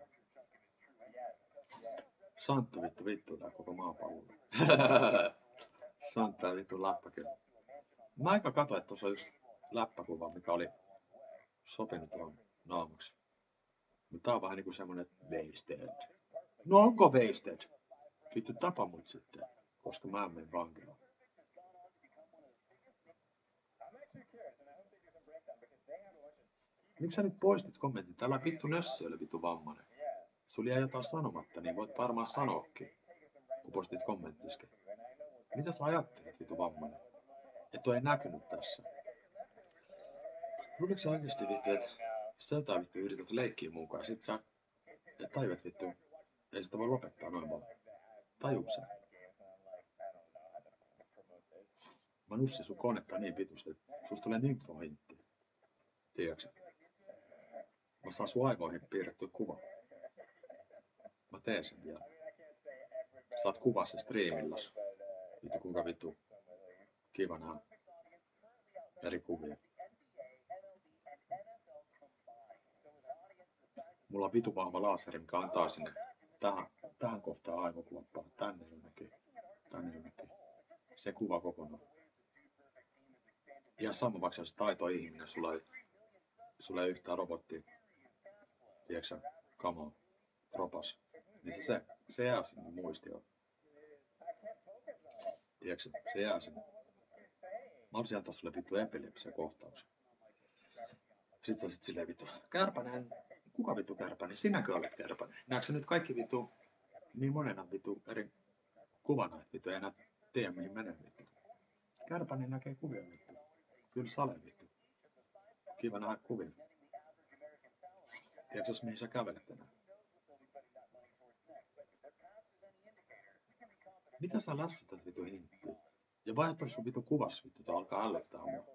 Santta vittu tää koko maapallolla. Santta vittu läppä kyllä. Mä aika katoin, että tuossa on just läppäkuva, mikä oli sopinut tuohon naamaksi. Mutta tää on vähän niinku semmonen wasted. No onko wasted? Vittu tapa mut sitten, koska mä en mene vankilaan. Miksi sä nyt poistit kommentin? Täällä vittu nössöillä vittu vammanen. Sulla jäi jotain sanomatta, niin voit varmaan sanoakin, kun postit kommenttiskin. Mitä sä ajattelet vittu vammanen? Et oo ei näkynyt tässä. Luuletko sä oikeesti vittu, että sä jotain vittu yrität leikkiä mukaan, sit sä et tajuat vittu, ei sitä voi lopettaa noin vaan. Tajuuks sä? Mä nussin sun konetta niin vitusti, että susta tulee nympfohintti. Tiedätkö sä? Mä saan sun aivoihin piirrettyä kuva. Mä teen sen vielä. Saat kuvaa se striimillas. Vittu kuinka vittu kiva nää eri kuvia. Mulla on vitu vahva laaseri, mikä antaa sinne tähän kohtaan aivokuoppaa. Tänne jonnekin. Se kuva kokonaan. Ihan sama, vaikka se taitoihminen, sulla ei yhtään robottia. Tiedätkö sä, kamaa, ropas. Niin se jää sinne muistioon. Tiedätkö se jää sinne. Mä olisin antaa sulle vittu epilepsia kohtaus. Sit sä sit silleen vittu, Kärpänen. Kuka vittu Kärpänen? Sinäkö olet Kärpänen? Näetkö sä nyt kaikki vittu niin monena vittu eri kuvana, että vittu ei enää tiedä mihin menee vittu. Kärpänen näkee kuvia vittu. Kyllä sale vittu. Kiva nähdä kuvia. Tiedätkö mihin sä kävelet tänään? Mitä sä lässytät vittu hinttiin? Ja vaihtaa sun vittu kuvas vittu, tää alkaa ällöttää mua.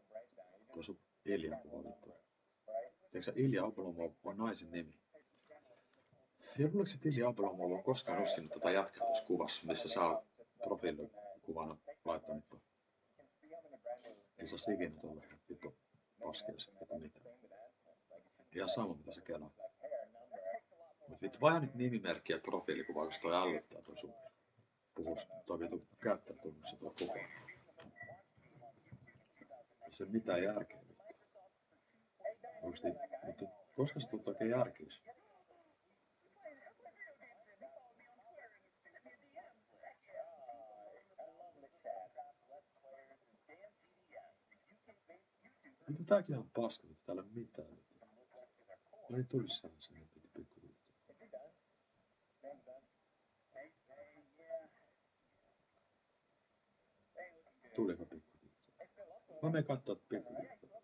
Tuo sun Ilja-kuva vittu. Tiedätkö sä Ilja Oblomov on naisen nimi? Ja luuleeko että Ilja Oblomov on koskaan ussinut tota jätkää tuossa kuvassa, missä sä oot profiilikuvana laittanut tuon? Ei saa ikinä tuolla vittu paskeessa, vittu mitään. Ihan sama mitä sä kelaa. Mut vittu vaihda nyt nimimerkki ja profiilikuvaa, koska toi ällöttää toi sun puhus. Toi vittu käyttäjätunnus ja toi kuva. Se ei mitään järkeä vittu. Oikeesti vittu, koska se tuntuu oikein järkeis? Vittu tääkin on paska, vittu täällä ei ole mitään vittu. No niin tulis sellaisen vittu pikku vittu. Tuliko pikku vittu? Mä menen kattoo pikkusiirtoa.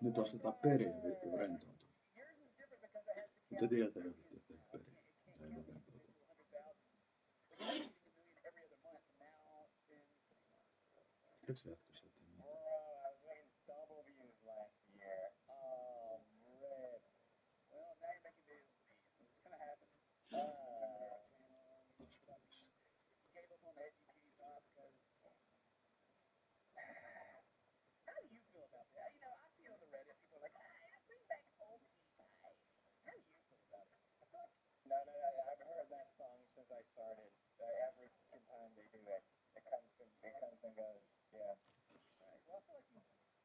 Nyt ostetaan perin vittu rentoutua. Mutta tietää jo vittu, että ei perin. Se ei voi rentoutua. Eikö se jatkossa jotain mitään? No, I've heard that song since I started. Every time they do it, it comes and goes. Yeah. Right. Well, I feel like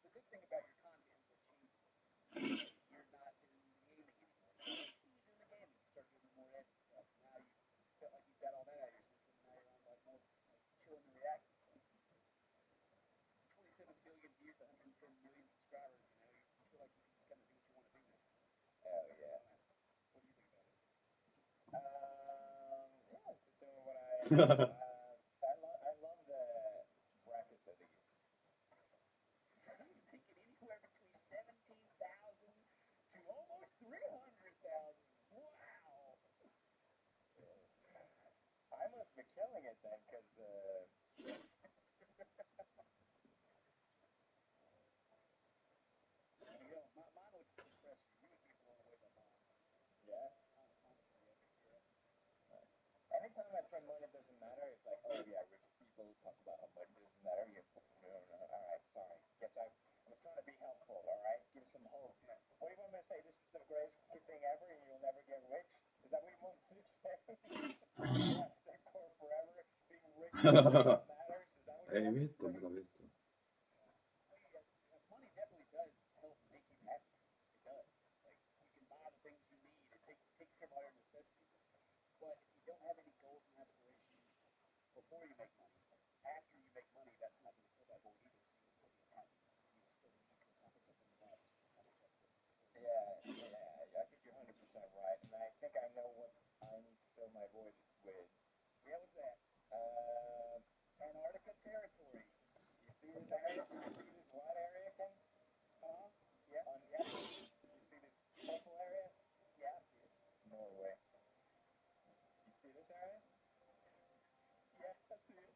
the good thing about your content is it changes. You're not in gaming anymore. You're in the gaming. You start doing more edgy stuff. Now you feel like you've got all that out of your system. Now you're on like more like chilling and reacting stuff. 27 billion views, 110 million subscribers. You feel like you can just kind of do what you want to do now. Oh yeah. What do you think about it? Yeah, just doing what I love the brackets of these. You're thinking anywhere between 17,000 to almost 300,000. Wow. I must be killing it then, because Mine would impress you. You would be blown away by mine. yeah. Honestly, yeah. Nice. Anytime I say money doesn't matter, it's like, oh yeah, rich people talk about how money doesn't matter. No. All right, sorry. Guess I was trying to be helpful. All right, give some hope. Yeah. What do you want me to say? This is the greatest thing ever, and you'll never get rich. Is that what you want me to say? Yes, they're poor forever. Being rich matters. Is that what you Ei want me to vittu, say? mitä vittu. Money definitely does help make you happy. It does. Like you can buy the things you need. It takes care of all your necessities. But if you don't have any goals and aspirations before you make money, after you make money, that's not going to fill that void either. So you'll still be unhappy. You still need to accomplish something in life. I think that's what. Yeah. I think you're 100% right, and I think I know what I need to fill my void with. Yeah, what's that? Antarctica territory. You see this area? You see this white area, Ken? Yeah. On the other, you see this purple area? Yeah, I see it. Norway. You see this area? Yeah, I see it.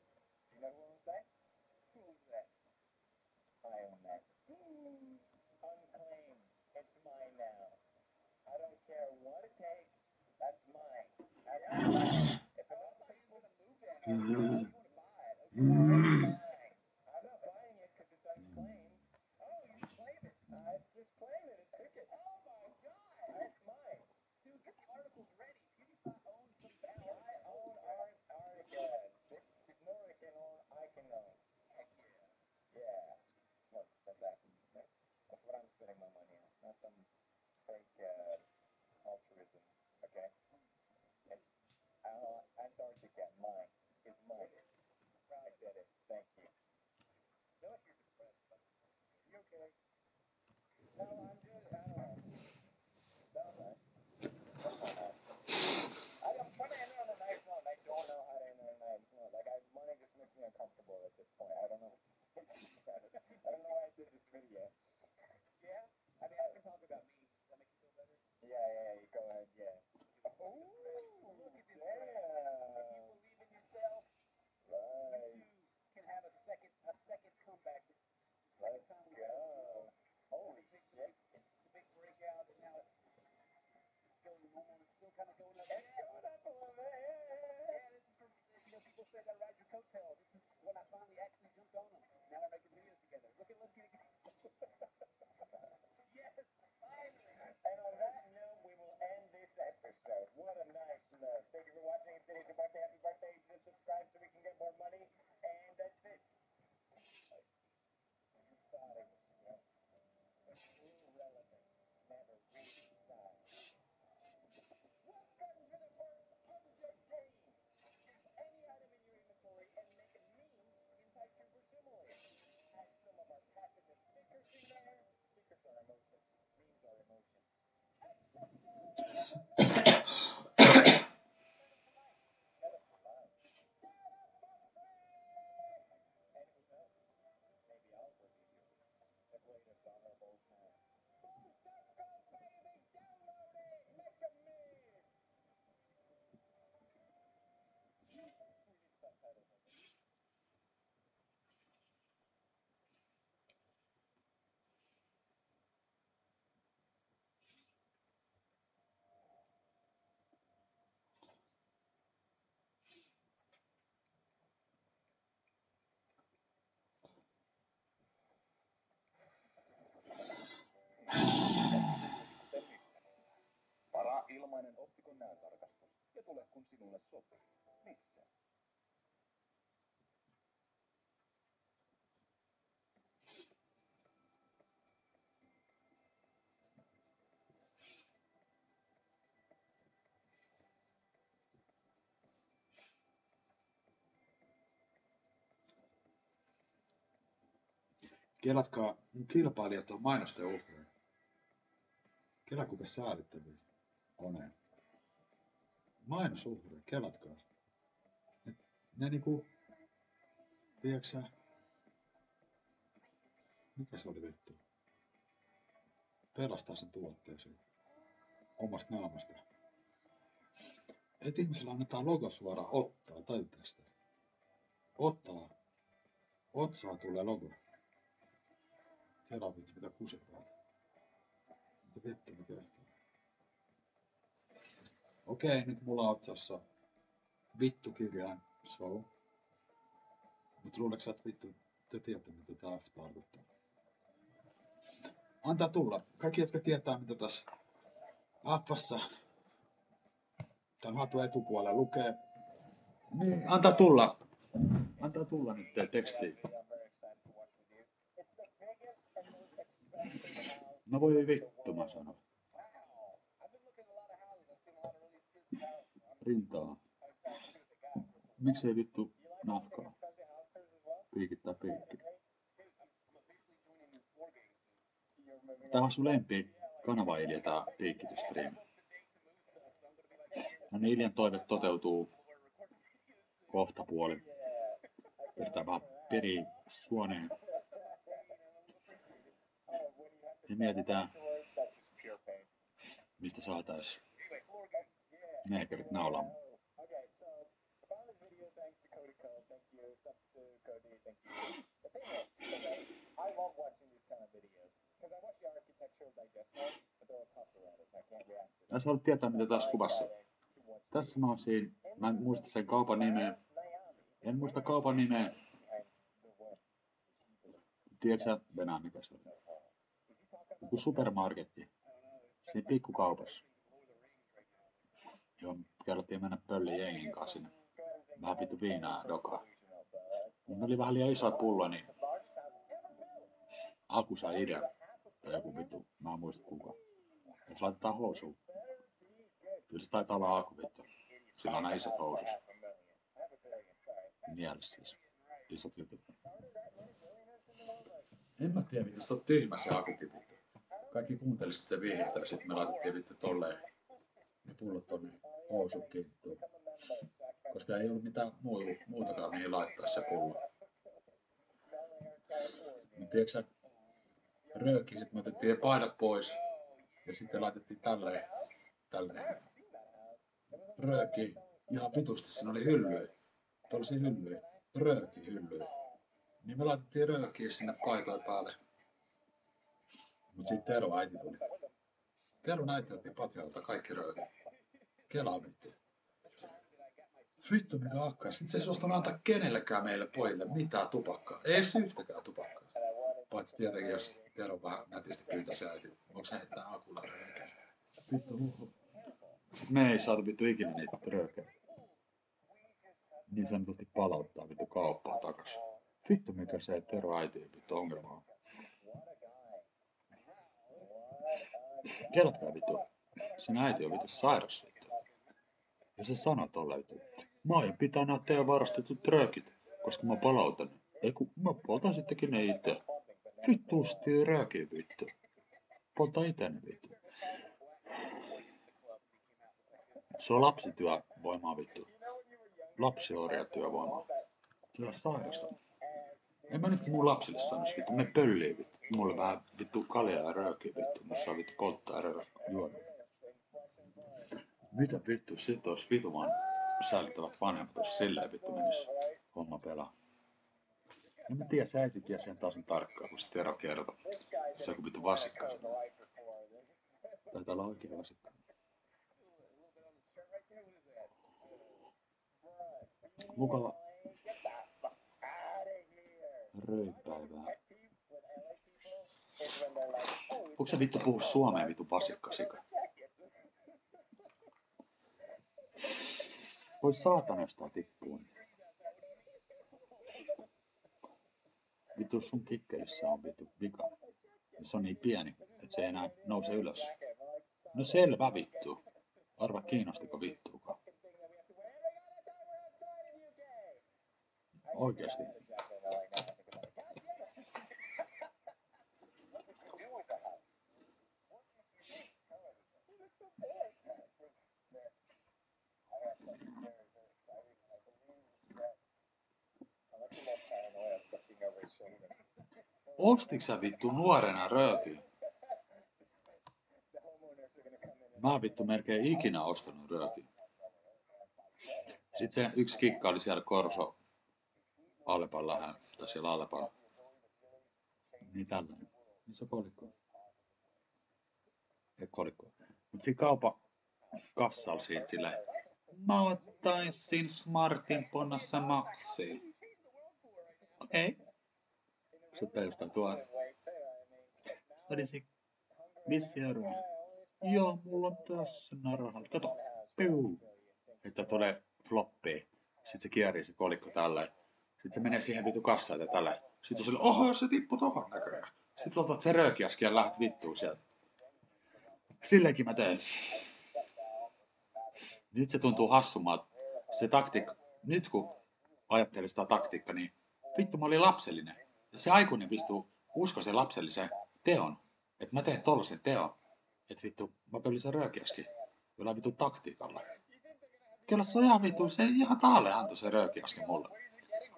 Do you know who owns that? Who owns that? I own that. Unclaimed. It's mine now. I don't care what it takes. That's mine. That's mine. If enough people Move to Antarctica. You want to buy it? Okay. it's mine. I'm not buying it because it's unclaimed. Oh, you just claim it. I just claimed it and took it. Oh my God. That's mine. Dude, get the articles ready. PewDiePie owns some I own Arctica. If Nora can own, I can own. Heck yeah. Yeah. Smart to send that. That's what I'm spending my money on. Not some fake altruism. Okay? It's Antarctica. Mine. Is mine. I did it. Thank you. I feel like you're depressed, buddy. Are you okay? No, I'm just, I don't know. No, I'm not. I'm trying to end it on a nice note. I don't know how to end on a nice note. Like, money just makes me uncomfortable at this point. I don't know what to say. I don't know why I did this video. Yeah? I mean, I can talk about me. Does that make you feel better? Yeah, go ahead, yeah. Ooh, look at this. Damn. If you believe in yourself, Right. you too can have a second comeback. This is the Let's second time we've had a go. Holy shit. Varaa ilmainen optikon näöntarkastus ja tule kun sinulle sopii. Missä? Kelatkaa, kilpailijat on mainosten uhreja. Kela kuinka säälittäviä on. Mainosuhreja, kelatkaa. Ne niinku, tiedätkö mikä se oli vittu? Pelastaa sen tuotteeseen omasta naamasta. Et ihmisellä annetaan logo suoraan ottaa, tajutaan sitä. Ottaa. Otsaa tulee logo. Kelaa vittu mitä kusipäältä. Mitä vittu me kehtaa. Okei, nyt mulla on otsassa vittu kirjain show. Mut luuleeko sä, että vittu te tiedätte mitä tää F tarkoittaa? Antaa tulla. Kaikki jotka tietää mitä tässä appassa tän hatun etupuolella lukee. Niin, antaa tulla. Antaa tulla nyt tekstiin. No voi vittu mä sanon. Rintaa. Miksei vittu nahkaa? Piikittää piikki. Tää on sun lempi kanava-Ilja tää piikkitystriimi. No niin Iljan toive toteutuu kohta puoli. Pyritään vaan perii suoneen. Ja mietitään, mistä saatais neekerit naulaamaan. Tässä haluat tietää mitä tässä kuvassa. Tässä mä oon siinä, mä en muista sen kaupan nimeä. En muista kaupan nimeä. Tiedätkö sä Venäjä mikä se oli? Joku supermarketti. Siinä pikkukaupassa. Joo, kerrottiin mennä pölliin jengin kanssa sinne. Vähän vittu viinaa dokaa. Ne oli vähän liian iso pullo, niin Aku sai idea. Tai joku vittu, mä en muista kuka. Et laitetaan housuun. Kyllä se taitaa olla Aku vittu. Sillä on nää isot housus. Mielessä siis. Isot jutut. En mä tiedä vittu, se on tyhmä se Akukin vittu. Kaikki kuuntelisit se vihjettä ja sit me laitettiin vittu tolleen ne pullot tonne housuun kinttuun. Koska ei ollut mitään muutakaan mihin laittaa se pullo. Mut tiedätkö sä, rööki, sit me otettiin paidat pois ja sitten laitettiin tälleen rööki ihan vitusti, siinä oli hyllyjä. Tuollaisia hyllyjä, röökihyllyjä. Niin me laitettiin röökiä sinne paitojen päälle. Mut sit Teron äiti tuli. Teron äiti otti patjalta kaikki röökit. Kelaa vittu. Vittu mikä akkaa. Sit se ei suostunut antaa kenellekään meille pojille mitään tupakkaa. Ei edes yhtäkään tupakkaa. Paitsi tietenkin jos Tero vähän nätisti pyytäisi äiti. Onko se heittää Akulla röökeä? Vittu huhu. Me ei saatu vittu ikinä niitä röökeä. Niin sanotusti palauttaa vittu kauppaa takas. Vittu mikä se Tero äiti vittu ongelma on. Kerrotkaa vittu. Sen äiti on vittu sairas vittu. Ja se sanoo tolle vittu. Mä aion pitää nää teidän varastetut röökit, koska mä palautan ne. Ei kun mä poltan sittenkin ne itse. Vittuusti röökiä vittu. Polta ite ne vittu. Se on lapsityövoimaa vittu. Lapsiorjatyövoimaa. Se on sairasta. En mä nyt mun lapsille sanois vittu, me pöllii vittu. Mulle vähän vittu kaljaa ja röökiä vittu. Mä saa vittu kolttaa ja juoda. Mitä vittu, sit ois vittu vaan säilyttävät vanhemmat, jos silleen vittu menis homma pelaa. En mä tiedä, sä äiti tiedä sen taas niin tarkkaan, kun se Tero kertoo. Se on joku vittu vasikka. Taitaa olla oikein vasikka. Mukava röipäivää. Voitko sä vittu puhua suomea vittu vasikkasika? Voi saatanasta tippuu. Vittu sun kikkelissä on vittu vika. Se on niin pieni, että se ei enää nouse ylös. No selvä vittu. Arva kiinnostiko vittuukaan. Oikeesti. Ostitko sä vittu nuorena röökiä? Mä oon vittu melkein ikinä ostanut röökiä. Sitten se yksi kikka oli siellä Korso Alepan lähellä, tai siellä Alepalla. Niin tällainen. Missä on kolikko? Ei kolikko. Mut siinä kaupan kassalla siitä silleen. Mä ottaisin Smartin ponnassa maksiin. Okei. Se perustaa tuolla. Se olisi 5 euroa. Joo, mulla on tässä narahalla. Kato. Piu. Että tulee floppii. Sitten se kierii se kolikko tälleen. Sitten se menee siihen vittu kassaan ja tälleen. Sitten on silleen, oho, se tippuu tohon näköjään. Sitten otat se röökiäski ja lähdet vittuun sieltä. Silleenkin mä teen. Nyt se tuntuu hassummalta. Se taktiikka. Nyt kun ajattelin sitä taktiikkaa, niin vittu mä olin lapsellinen. Ja se aikuinen vittu uskoi sen lapsellisen teon. Että mä teen tollasen teon. Että vittu mä pöllin sen röökiäski. Jollain vittu taktiikalla. Kyllä se on ihan vittu, se ihan taalle antoi se röökiäski mulle.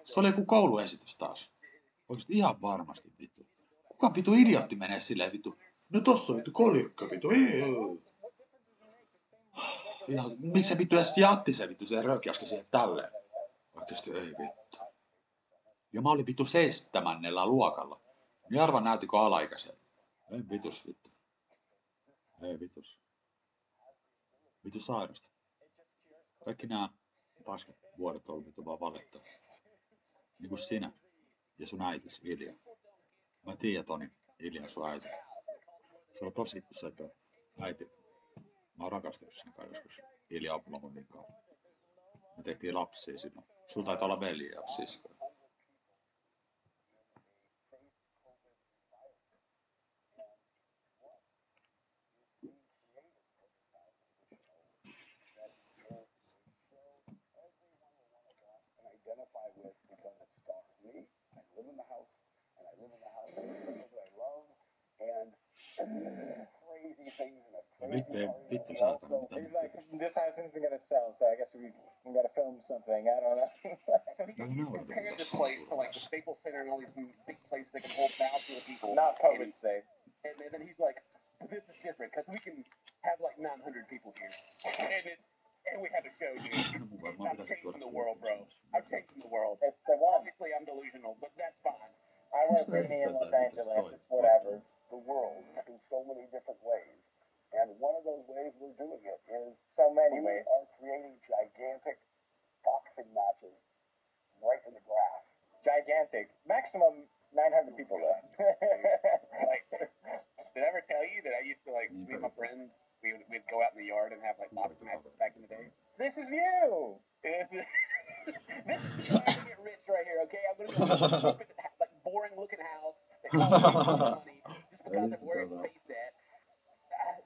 Se oli joku kouluesitys taas. Oikeesti ihan varmasti vittu. Kuka vittu idiootti menee silleen vittu? No tossa on vittu kolikka vittu. Ja miksi se vittu edes jätti se vittu se röökiäski siihen tälleen? Oikeesti ei vittu. Ja mä olin vittu 7. luokalla. Niin arva näytikö alaikäiseltä. Ei vitus vittu. Ei vitus. Vittu sairasta. Kaikki nää paskat vuodet on vittu vaan valittaa. Niinku sinä ja sun äitis Ilja. Mä tiedän Toni, Ilja sun äiti. Se on tosi söpö äiti. Mä oon rakastanut sen kai joskus Ilja Oplomodin kanssa. Me tehtiin lapsia silloin. Sulla taitaa olla veli ja sisko. Identify with because it stalks me. I live in the house, and I live in the house with people that I love, and crazy things in a crazy Vittu saatana, mitä He's like, this house isn't gonna sell, so I guess we gotta film something. I don't know. So he compared this place to like the Staples Center and all these big places that can hold thousands of people. Not COVID safe. And then he's like, this is different because we can have like 900 people here. And we have a show, dude. I'm changing the world, bro. I'm changing the world. It's the one. Obviously, I'm delusional, but that's fine. I work with me in Los Angeles. It's whatever. The world in so many different ways. And one of those ways we're doing it is So many we ways. are creating gigantic boxing matches right in the grass. Gigantic. Maximum 900 people though. Like, did I ever tell you that I used to like me and my friends? We'd go out in the yard and have like boxing matches back in the day. This is you. This is how I get rich right here, okay? I'm gonna go to a stupid, like boring looking house that costs money just because of where it's based at.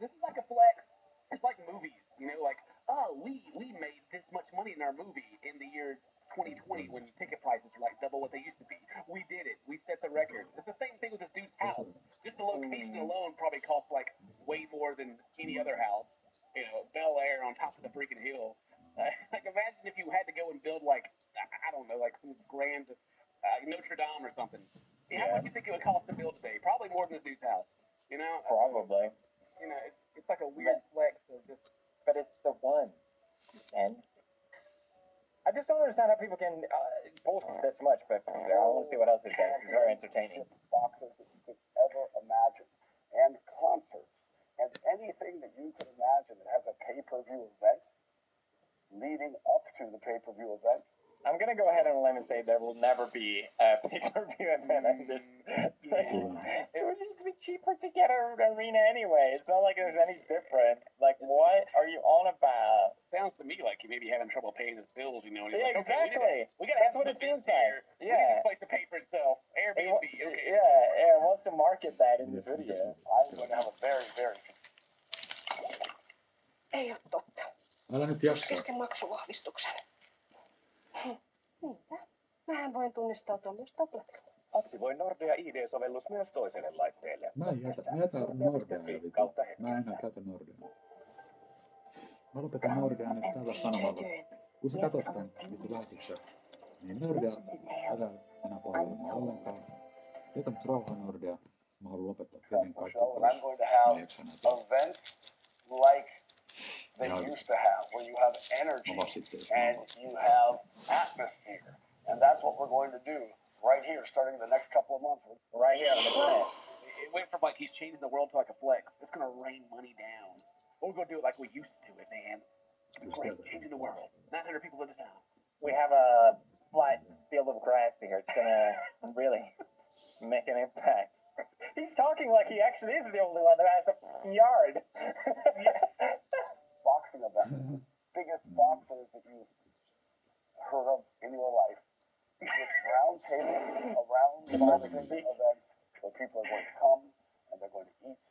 This is like a flex. It's like movies, you know, like, oh, we made this much money in our movie in the year 2020 when ticket prices were like double what they used to be. We did it. We set the record. It's the same thing with this dude's house. Just the location alone probably costs like way more than any other house. Bel Air on top of the freaking hill. Like, imagine if you had to go and build, like, I don't know, like some grand Notre Dame or something. How much do you think it would cost to build today? Probably more than this dude's house. Probably. It's like a weird flex of just. But it's the one. And I just don't understand how people can bullshit this much, but I want to see what else he says. It's very entertaining. Boxes that you could ever imagine, and concerts, and anything that you could imagine that has a pay-per-view event leading up to the pay-per-view event. I'm going to go ahead on a limb and say there will never be a pay-per-view event on this. It would just be cheaper to get an arena anyway. It's not like there's any different. Like, what are you on about? Sounds to me like he may be having trouble paying his bills, Yeah, like, exactly. We gotta have That's what it seems like. We need this place to pay for itself. Airbnb, okay. Yeah, wants to market that in the video. I'm going to have a very, very... Ei ole totta. Älä nyt jaksaa. Kesken maksuvahvistuksen. Niinpä. Mähän voin tunnistautua myös tabletilla. Aktivoi Nordea ID-sovellus myös toiselle laitteelle. Mä jätän Nordea ja vitu. Mä en enää käytä Nordea. Mä lopetan Nordea nyt tällä sanomalla. Kun sä katot tän vitu lähetyksen, niin Nordea älä enää palvele mua ollenkaan. Jätä mut rauhaan Nordea. Mä haluan lopettaa tilin kaikki pois. Mä en jaksa näitä. Like they used to have, where you have energy and you have atmosphere. And that's what we're going to do right here, starting the next couple of months. Right here on the planet. It went from like he's changing the world to like a flex. It's gonna rain money down. We're gonna do it like we used to do it, man. Great, changing the world. 900 people in the town. We have a flat field of grass here. It's gonna really make an impact. He's talking like he actually is the only one that has a yard. Boxing event. Biggest boxers that you've heard of in your life. This round table around the boxing event where people are going to come and they're going to eat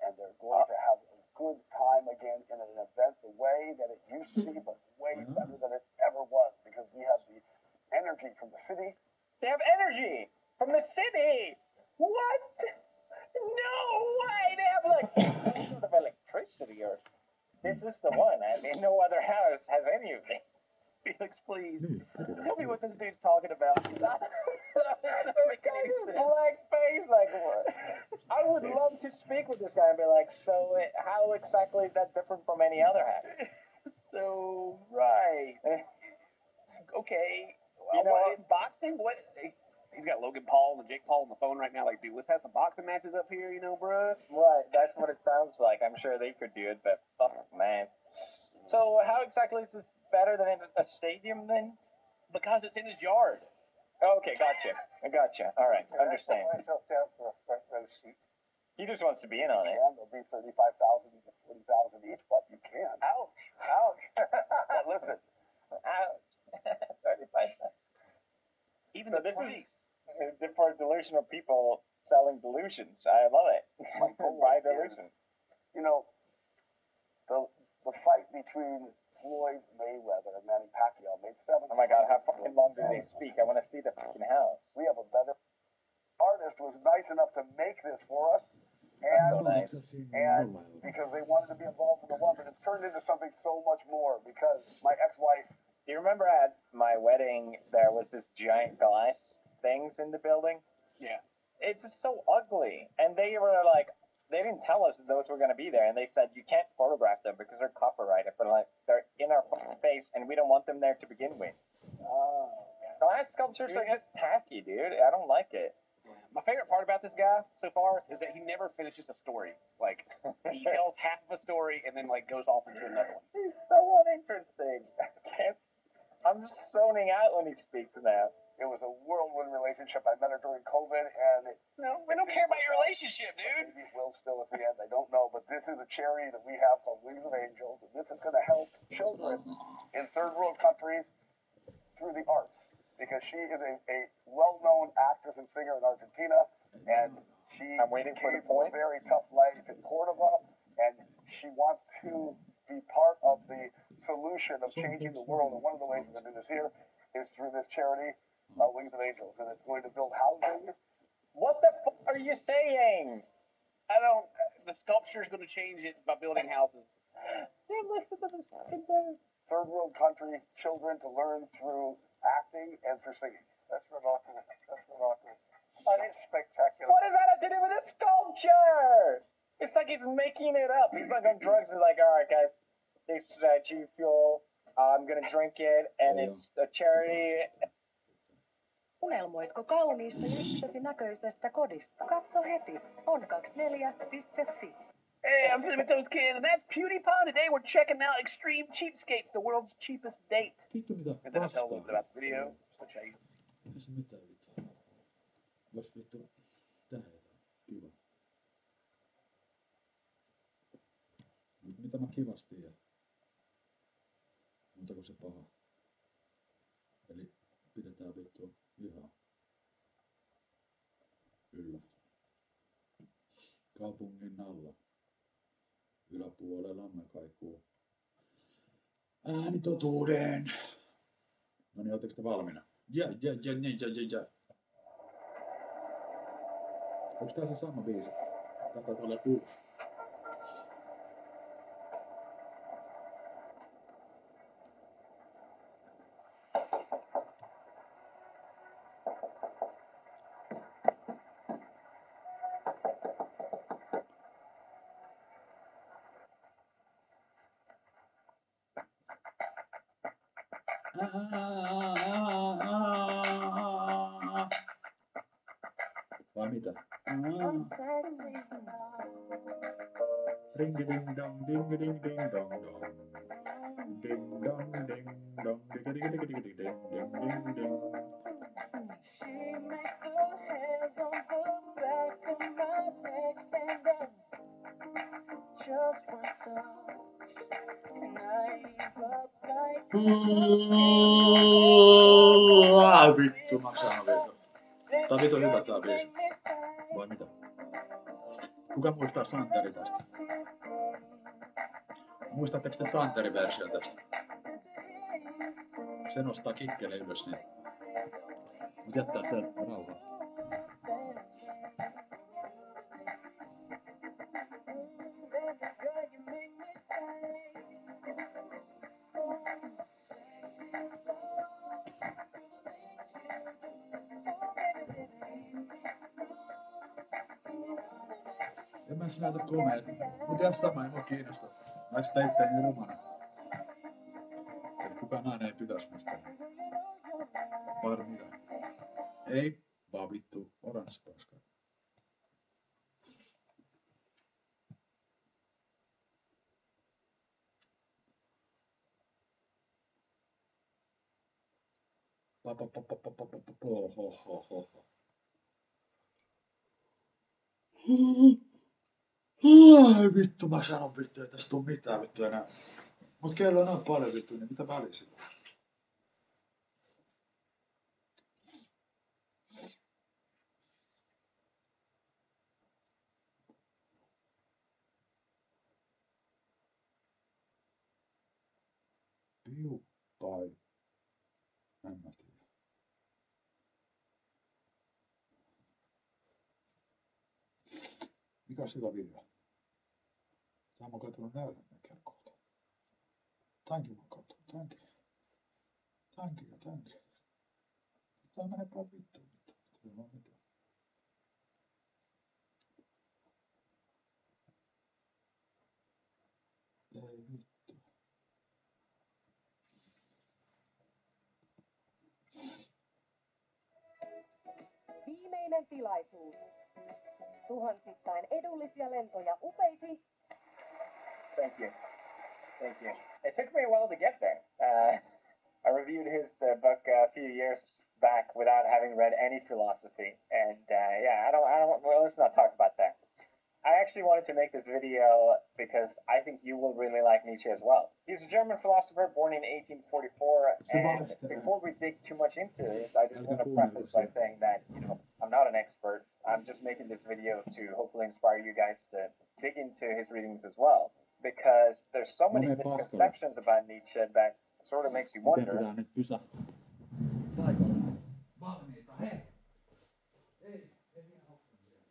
and they're going to have a good time again in an event the way that it used to be, but way better than it ever was, because we have the energy from the city. They have energy from the city. What? No way! They have like some sort of electricity, or this is the one. I mean, no other house has any of this. Felix, please tell me what this dude's talking about. This guy is black face, like what? I would love to speak with this guy and be like, so how exactly is that different from any other house? So right. Okay. You know what, boxing? What? He's got Logan Paul and Jake Paul on the phone right now. Like, dude, let's have some boxing matches up here, bruh. Right, that's what it sounds like. I'm sure they could do it, but man. So how exactly is this better than a stadium then? Because it's in his yard. Okay, gotcha. All right, understand. Myself down for a front row seat. He just wants to be in on it. And there'll be 35,000 to 40,000 each, but you can. Ouch. But listen. Ouch. 35,000. Even so the this price. is for delusional people selling delusions. I love it. Buy delusions. The fight between Floyd Mayweather and Manny Pacquiao made 7. Oh my God, how fucking long do they speak? I want to see the fucking house. We have a better artist was nice enough to make this for us. That's so nice. And because they wanted to be involved in the one, but it's turned into something so much more, because my ex-wife... Do you remember at my wedding, there was this giant glass things in the building? Yeah. It's just so ugly. And they were like, they didn't tell us those were going to be there. And they said, you can't photograph them because they're copyrighted. But like, they're in our face and we don't want them there to begin with. Glass sculptures are just tacky, dude. I don't like it. My favorite part about this guy so far is that he never finishes a story. Like, he tells half of a story and then, like, goes off into another one. He's so uninteresting. I'm just zoning out when he speaks now. It was a whirlwind relationship. I met her during COVID, and... No, we don't care about your relationship, dude. Maybe it will still at the end. I don't know, but this is a charity that we have called Wings of Angels, and this is going to help children in third world countries through the arts. Because she is a well-known actress and singer in Argentina, and she came from a very tough life in Córdoba, and she wants to be part of the solution of changing the world. And one of the ways we're going to do this here is through this charity, Wings of Angels, and it's going to build housing. What the fuck are you saying? The sculpture is going to change it by building houses. You listen to this fucking dude. Third world country, children to learn through acting and for singing. That's remarkable. That's remarkable. That is spectacular. What does that have to do with a sculpture? It's like he's making it up. He's like on drugs. He's like, all right, guys, this is G Fuel. I'm gonna drink it, and it's a charity. Unelmoitko kauniista ja itsesi näköisestä kodista? Katso heti on24.fi. Hey, I'm Cinnamon Kid, and that's PewDiePie. Today we're checking out Extreme Cheapskates, the world's cheapest date. Vittu mitä And then I'll tell a little bit paskaa. about the video, just to chase. Ei se mitään vittua. Vois vittu tehdä jotain. Kiva. Mut mitä mä kivasti tiedän? Muuta kuin se paha. Eli pidetään vittu ihan yllä. Kaupungin alla. Yläpuolellamme kaikuu äänitotuuden. No niin, ootteko te valmiina? Ja. Onks tää se sama biisi? Tää taitaa olla uusi. Vai mitä? Ring ding dong ding ding ding dong dong. Ding dong ding dong ding ding ding ding ding ding ding. She makes the hands on the back of my neck stand up. Just one touch, and I erupt like Vittu, mä sanon vielä. Tää on vittu hyvä tää biisi. Vai mitä? Kuka muistaa Santeri tästä? Muistatteko te Santerin versio tästä? Se nostaa kikkele ylös niin. Mut jättää sen rauhaan. En mä näytä komea, mut ihan sama, ei mua kiinnosta. Mä sitä itteeni rumana. Et kukaan nainen ei pitäis musta. Vai mitä? Ei, vaan vittu oranssi-paskaa. Ai vittu, mä sanon vittu, ei tästä tuu mitään vittu enää. Mut kello on noin paljon vittu, niin mitä väliä sitten? Piuppai. En mä tiedä. Mikä on hyvä video? Tää mä katson näytelmän kohta. Tämänkin mä katson, tämänkin. Tää menee paljon vittuun. Ei vaan mitään. Ei vittu. Viimeinen tilaisuus. Tuhansittain edullisia lentoja upeisiin. Thank you. It took me a while to get there. I reviewed his book a few years back without having read any philosophy, and yeah, I don't. Well, let's not talk about that. I actually wanted to make this video because I think you will really like Nietzsche as well. He's a German philosopher born in 1844, and before we dig too much into this, I just want to preface by saying that, you know, I'm not an expert. I'm just making this video to hopefully inspire you guys to dig into his readings as well, because there's so many misconceptions about Nietzsche that sort of makes you wonder. Pitää nyt pysähtyä. Paikalla. Valmiita, hei! Ei vielä hoksunut vielä.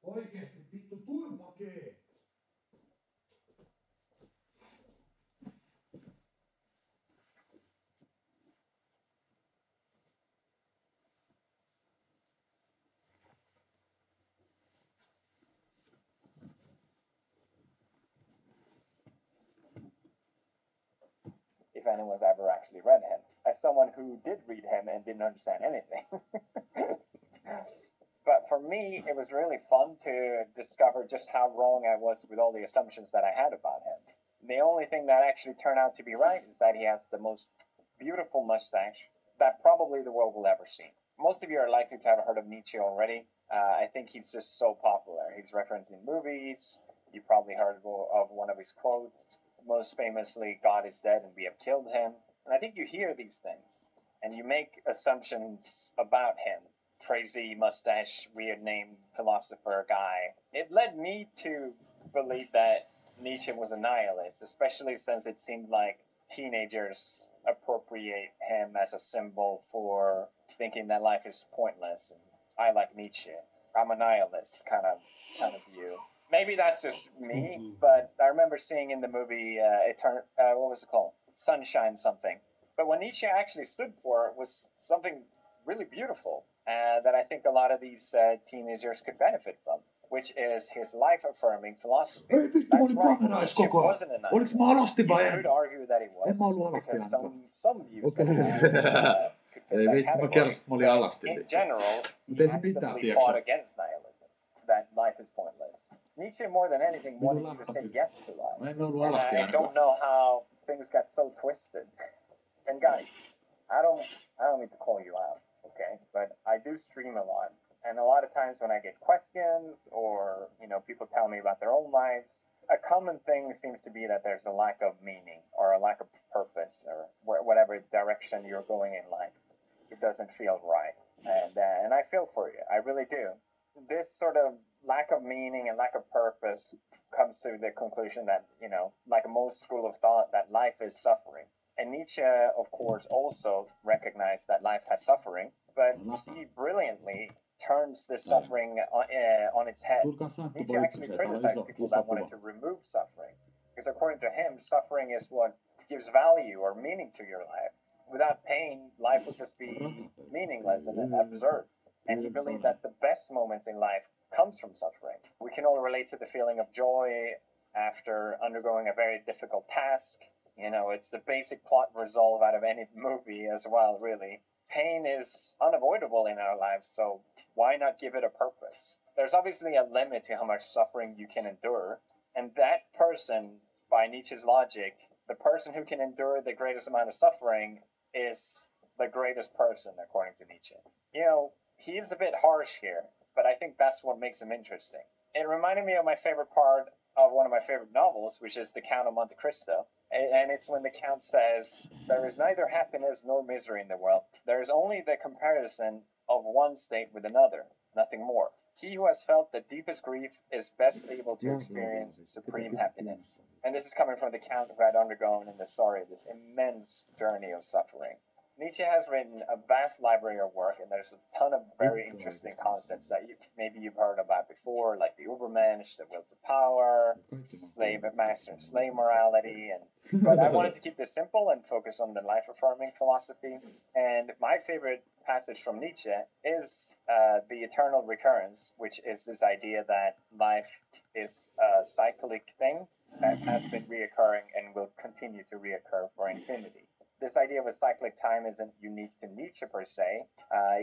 Oikeesti vittu turpakee! If anyone's ever actually read him, as someone who did read him and didn't understand anything. But for me, it was really fun to discover just how wrong I was with all the assumptions that I had about him. The only thing that actually turned out to be right is that he has the most beautiful mustache that probably the world will ever see. Most of you are likely to have heard of Nietzsche already. I think he's just so popular. He's referenced in movies. You probably heard of one of his quotes. Most famously, God is dead and we have killed him. And I think you hear these things and you make assumptions about him. Crazy mustache, weird name, philosopher guy. It led me to believe that Nietzsche was a nihilist, especially since it seemed like teenagers appropriate him as a symbol for thinking that life is pointless. And I like Nietzsche. I'm a nihilist kind of view. Maybe that's just me, but I remember seeing in the movie, what was it called? Sunshine something. But what Nietzsche actually stood for was something really beautiful that I think a lot of these teenagers could benefit from, which is his life-affirming philosophy. Ei vittu, mä olin kamerais koko ajan. Wasn't a nihilist. Oliks mä alasti vai You en? could argue that he was. En mä ollut alasti Because ainakaan. some views Okei. could fit Ei that vittu, mä category. kerroin, että mä olin alasti. In general, Mut he ei se mitään, actively tiiäksä. fought against nihilism, that life is pointless. Nietzsche, more than anything, Minun wanted you to say yes to life. Mä en ollut And alasti I ainakaan. don't know how things got so twisted. And guys, I don't need to call you out, okay? But I do stream a lot. And a lot of times when I get questions or, people tell me about their own lives, a common thing seems to be that there's a lack of meaning or a lack of purpose or whatever direction you're going in life. It doesn't feel right. And I feel for you. I really do. This sort of lack of meaning and lack of purpose comes to the conclusion that, like most school of thought, that life is suffering. And Nietzsche, of course, also recognized that life has suffering, but he brilliantly turns this suffering on its head. Nietzsche actually criticized people that wanted to remove suffering, because according to him, suffering is what gives value or meaning to your life. Without pain, life would just be meaningless and absurd. And he believed that the best moments in life comes from suffering. We can all relate to the feeling of joy after undergoing a very difficult task. It's the basic plot resolve out of any movie as well, really. Pain is unavoidable in our lives, so why not give it a purpose? There's obviously a limit to how much suffering you can endure, and that person, by Nietzsche's logic, the person who can endure the greatest amount of suffering is the greatest person, according to Nietzsche. He is a bit harsh here, but I think that's what makes him interesting. It reminded me of my favorite part of one of my favorite novels, which is The Count of Monte Cristo. And it's when the Count says, there is neither happiness nor misery in the world. There is only the comparison of one state with another, nothing more. He who has felt the deepest grief is best able to experience supreme happiness. And this is coming from the Count who had undergone in the story this immense journey of suffering. Nietzsche has written a vast library of work, and there's a ton of very interesting concepts that maybe you've heard about before, like the Übermensch, the will to power, slave master and slave morality. But I wanted to keep this simple and focus on the life-affirming philosophy. And my favorite passage from Nietzsche is the eternal recurrence, which is this idea that life is a cyclic thing that has been reoccurring and will continue to reoccur for infinity. This idea of a cyclic time isn't unique to Nietzsche per se.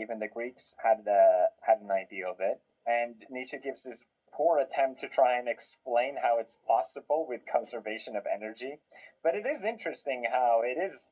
Even the Greeks had an idea of it. And Nietzsche gives this poor attempt to try and explain how it's possible with conservation of energy. But it is interesting how it is,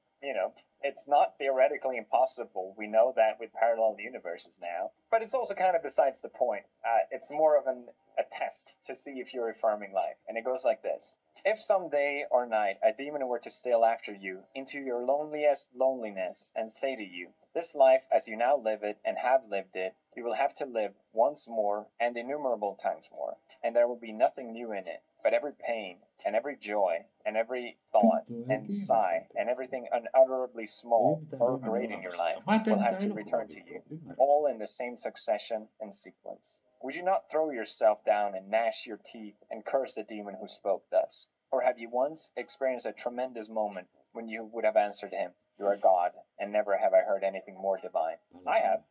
it's not theoretically impossible. We know that with parallel universes now. But it's also kind of besides the point. It's more of a test to see if you're affirming life. And it goes like this. If some day or night a demon were to steal after you into your loneliest loneliness and say to you, this life as you now live it and have lived it, you will have to live once more and innumerable times more, and there will be nothing new in it. But every pain and every joy and every thought and sigh and everything unutterably small or great in your life will have to return to you, all in the same succession and sequence. Would you not throw yourself down and gnash your teeth and curse the demon who spoke thus? Or have you once experienced a tremendous moment when you would have answered him, "You are God, and never have I heard anything more divine"? I have.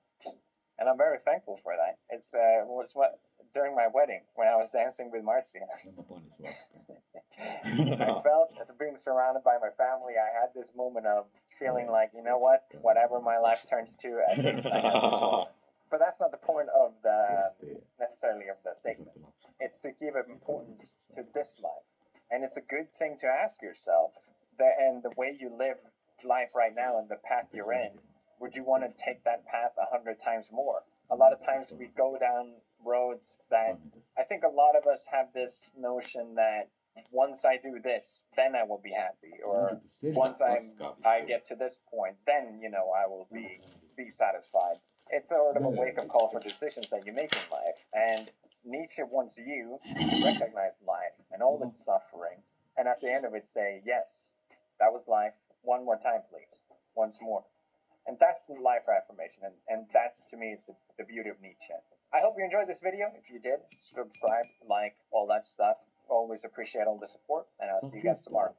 And I'm very thankful for that. It's what during my wedding when I was dancing with Marcia. I felt as being surrounded by my family. I had this moment of feeling like, you know what, whatever my life turns to, at least I have this moment. But that's not the point of the necessarily of the segment. It's to give importance to this life, and it's a good thing to ask yourself that, and the way you live life right now and the path you're in. Would you want to take that path 100 times more? A lot of times we go down roads that I think a lot of us have this notion that once I do this, then I will be happy, or once I get to this point, then I will be satisfied. It's sort of a wake-up call for decisions that you make in life, and Nietzsche wants you to recognize life and all its suffering, and at the end of it say, yes, that was life. One more time, please. Once more. And that's life affirmation, and that's, to me, it's the beauty of Nietzsche. I hope you enjoyed this video. If you did, subscribe, like, all that stuff. Always appreciate all the support, and I'll see you guys tomorrow.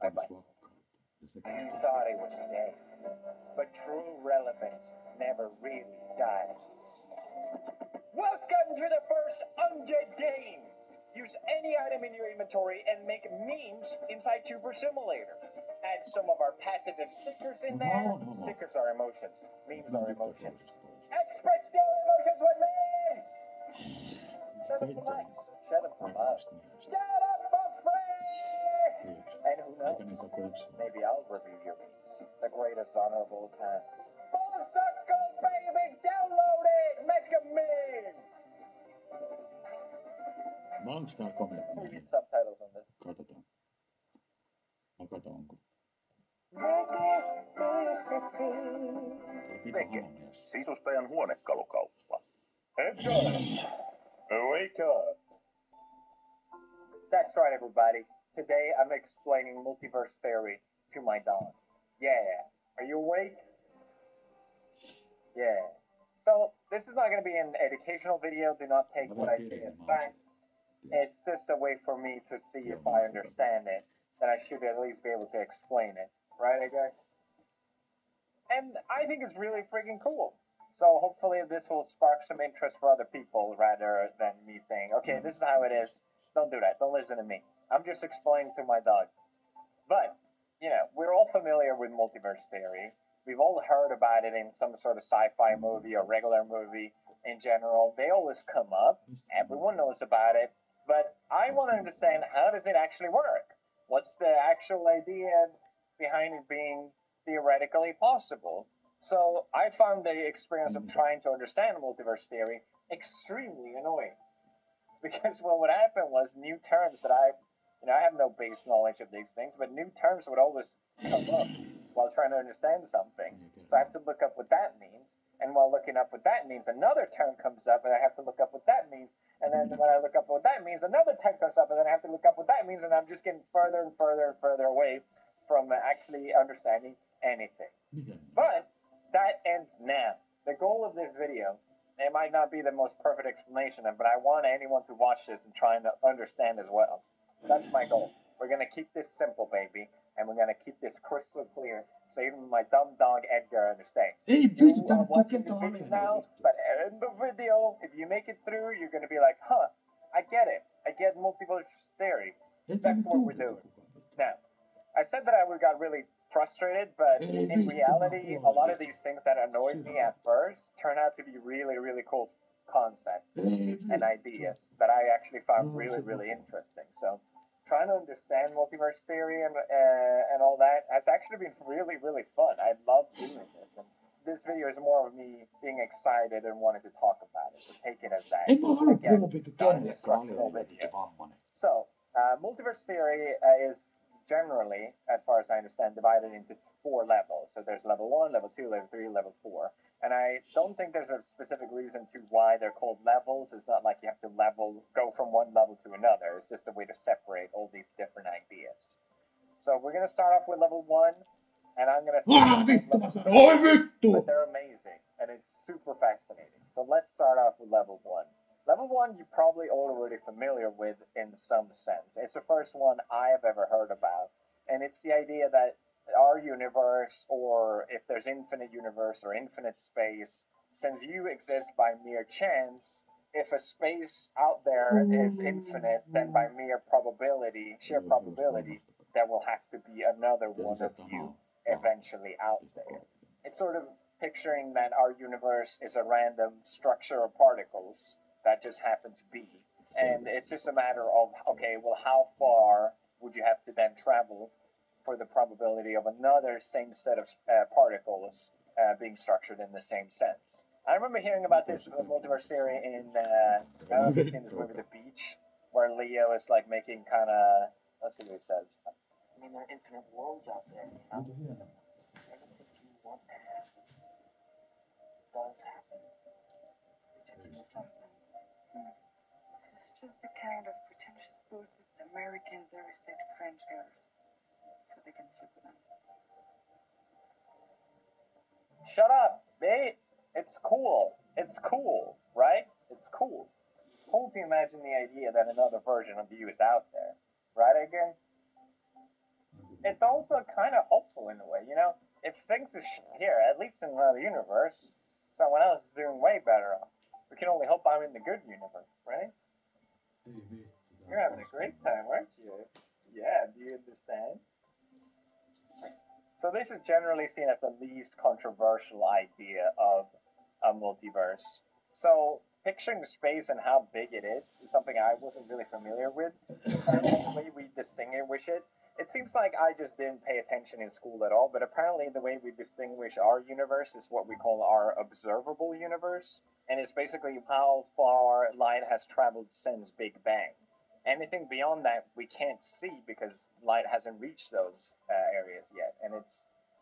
Bye-bye. You thought it was dead, but true relevance never really dies. Welcome to the first Undead game! Use any item in your inventory and make memes inside Tuber Simulator. Add some of our patented stickers in there. Stickers are emotions. Memes are emotions. Express your emotions with me! Shut up for likes. Shut up for love. Shut up for free! And who knows? Maybe I'll review your memes. The greatest honor of all time. Full circle, baby! Download it! Make a meme! Mä onks tää komea? Subtitles on this. Katsotaan. Mä katon onko. Veke, sisustajan huonekalukauppa. Heads up! Wake up! That's right, everybody. Today I'm explaining multiverse theory to my dog. Yeah. Are you awake? Yeah. So, this is not going to be an educational video. Do not take what I say as fact. It's just a way for me to see if I understand it. Then I should at least be able to explain it. Right, guys? And I think it's really freaking cool. So hopefully this will spark some interest for other people rather than me saying, okay, this is how it is. Don't do that. Don't listen to me. I'm just explaining to my dog. But, we're all familiar with multiverse theory. We've all heard about it in some sort of sci-fi movie or regular movie in general. They always come up. Everyone knows about it. But I want to understand, how does it actually work? What's the actual idea behind it being theoretically possible? So I found the experience of trying to understand multiverse theory extremely annoying. Because what happened was new terms that I have no base knowledge of these things, but new terms would always come up while trying to understand something. So I have to look up what that means. And while looking up what that means, another term comes up and I have to look up what that means. And then when I look up what that means, another term comes up and then I have to look up what that means. And I'm just getting further and further and further away from actually understanding anything. But that ends now. The goal of this video, it might not be the most perfect explanation, but I want anyone to watch this and try and understand as well. That's my goal. We're going to keep this simple, baby. And we're going to keep this crystal clear so even my dumb dog Edgar understands. You are watching this video now, but in the video, if you make it through, you're going to be like, huh, I get it. I get multiverse theory. That's what we're doing. Now, I said that I got really frustrated, but in reality, a lot of these things that annoyed me at first turn out to be really, really cool concepts and ideas that I actually found really, really interesting. So trying to understand multiverse theory and all that has actually been really, really fun. I love doing this. And this video is more of me being excited and wanting to talk about it. So take it as that. Again, not an instructional video. So, multiverse theory is generally, as far as I understand, divided into 4 levels. So there's level 1, level 2, level 3, level 4. And I don't think there's a specific reason to why they're called levels. It's not like you have to go from one level to another. It's just a way to separate all these different ideas. So we're going to start off with level 1, and I'm going to say but they're amazing, and it's super fascinating. So let's start off with level 1. Level 1 you're probably already familiar with in some sense. It's the first one I have ever heard about, and it's the idea that our universe, or if there's infinite universe or infinite space, since you exist by mere chance, if a space out there is infinite, then by mere probability, sheer probability, there will have to be another one of you eventually out there. It's sort of picturing that our universe is a random structure of particles that just happen to be. And it's just a matter of, okay, well, how far would you have to then travel for the probability of another same set of particles being structured in the same sense? I remember hearing about this multiverse theory in, I don't know if you've seen this movie, The Beach, where Leo is like making kind of, let's see what he says. I mean, there are infinite worlds out there, you know? Anything you want to happen does happen. You know something? This is just the kind of pretentious bullshit the Americans always say to French girls, so they can sleep with them. Shut up, mate. It's cool. It's cool, right? It's cool. It's cool to imagine the idea that another version of you is out there. Right, again? It's also kind of hopeful in a way, you know? If things are here, at least in another universe, someone else is doing way better off. We can only hope I'm in the good universe, right? You're having a great time, aren't you? Yeah, do you understand? So this is generally seen as the least controversial idea of a multiverse. So picturing the space and how big it is something I wasn't really familiar with. The way we distinguish it, it seems like I just didn't pay attention in school at all, but apparently the way we distinguish our universe is what we call our observable universe, and it's basically how far light has traveled since Big Bang. Anything beyond that we can't see because light hasn't reached those areas yet, and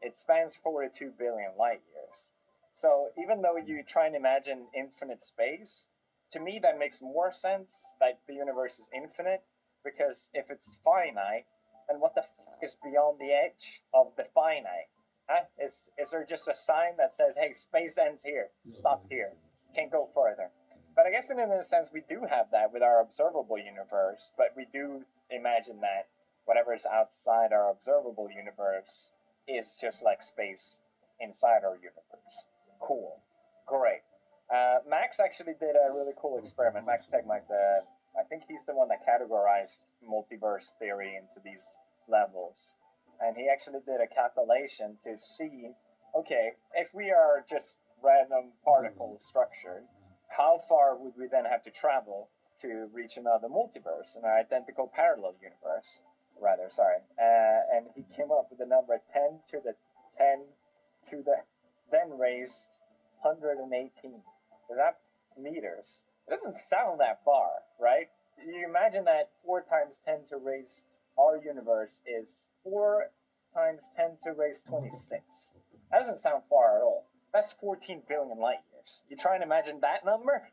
it spans 42 billion light years. So even though you try and imagine infinite space, to me that makes more sense that the universe is infinite, because if it's finite, then what the fuck is beyond the edge of the finite? Huh? Is there just a sign that says, hey, space ends here, stop here, can't go further? But I guess in a sense we do have that with our observable universe, but we do imagine that whatever is outside our observable universe is just like space inside our universe. Cool. Great. Max actually did a really cool experiment. Max Tegmark, I think he's the one that categorized multiverse theory into these levels. And he actually did a calculation to see, okay, if we are just random particles structured, how far would we then have to travel to reach another multiverse, an identical parallel universe, rather, sorry. And he came up with the number 10 to the then raised 118. Is that meters? It doesn't sound that far, right? You imagine that 4 times 10 to raise our universe is 4 times 10 to raise 26. That doesn't sound far at all. That's 14 billion light years. You try and imagine that number?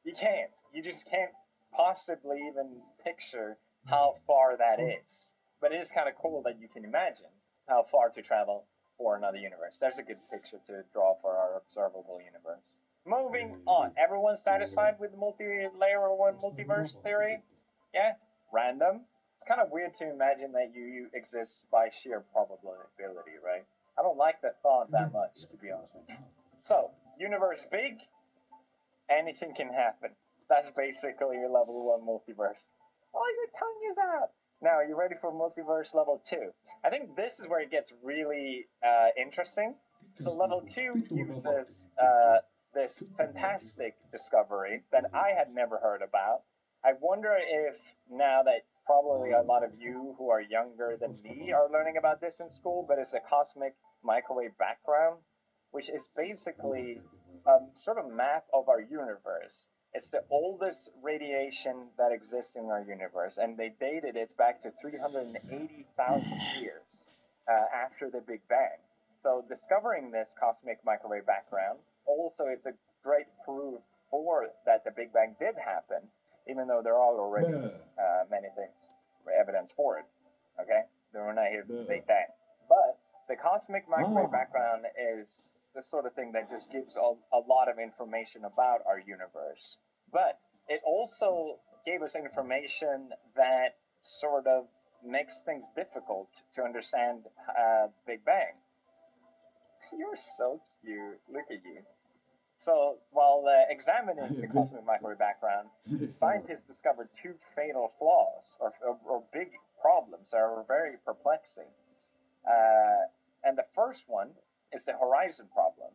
You can't. You just can't possibly even picture how far that is. But it is kind of cool that you can imagine how far to travel for another universe. There's a good picture to draw for our observable universe. Moving on. Everyone satisfied with multi-layer one multiverse theory? Yeah? Random? It's kind of weird to imagine that you exist by sheer probability, right? I don't like that thought that much, to be honest. So, universe big, anything can happen. That's basically your level 1 multiverse. Oh, your tongue is out! Now, are you ready for multiverse level 2? I think this is where it gets really interesting. So level 2 uses this fantastic discovery that I had never heard about. I wonder if now that probably a lot of you who are younger than me are learning about this in school, but it's a cosmic microwave background, which is basically a sort of map of our universe. It's the oldest radiation that exists in our universe, and they dated it back to 380,000 years after the Big Bang. So discovering this cosmic microwave background also is a great proof for that the Big Bang did happen, even though there are already many things, evidence for it. Okay, we're not here to debate that. But the cosmic microwave background is the sort of thing that just gives a lot of information about our universe. But it also gave us information that sort of makes things difficult to understand Big Bang. You're so cute. Look at you. So, while examining the cosmic microwave background, scientists discovered two fatal flaws, or big problems that are very perplexing. And the first one is the horizon problem.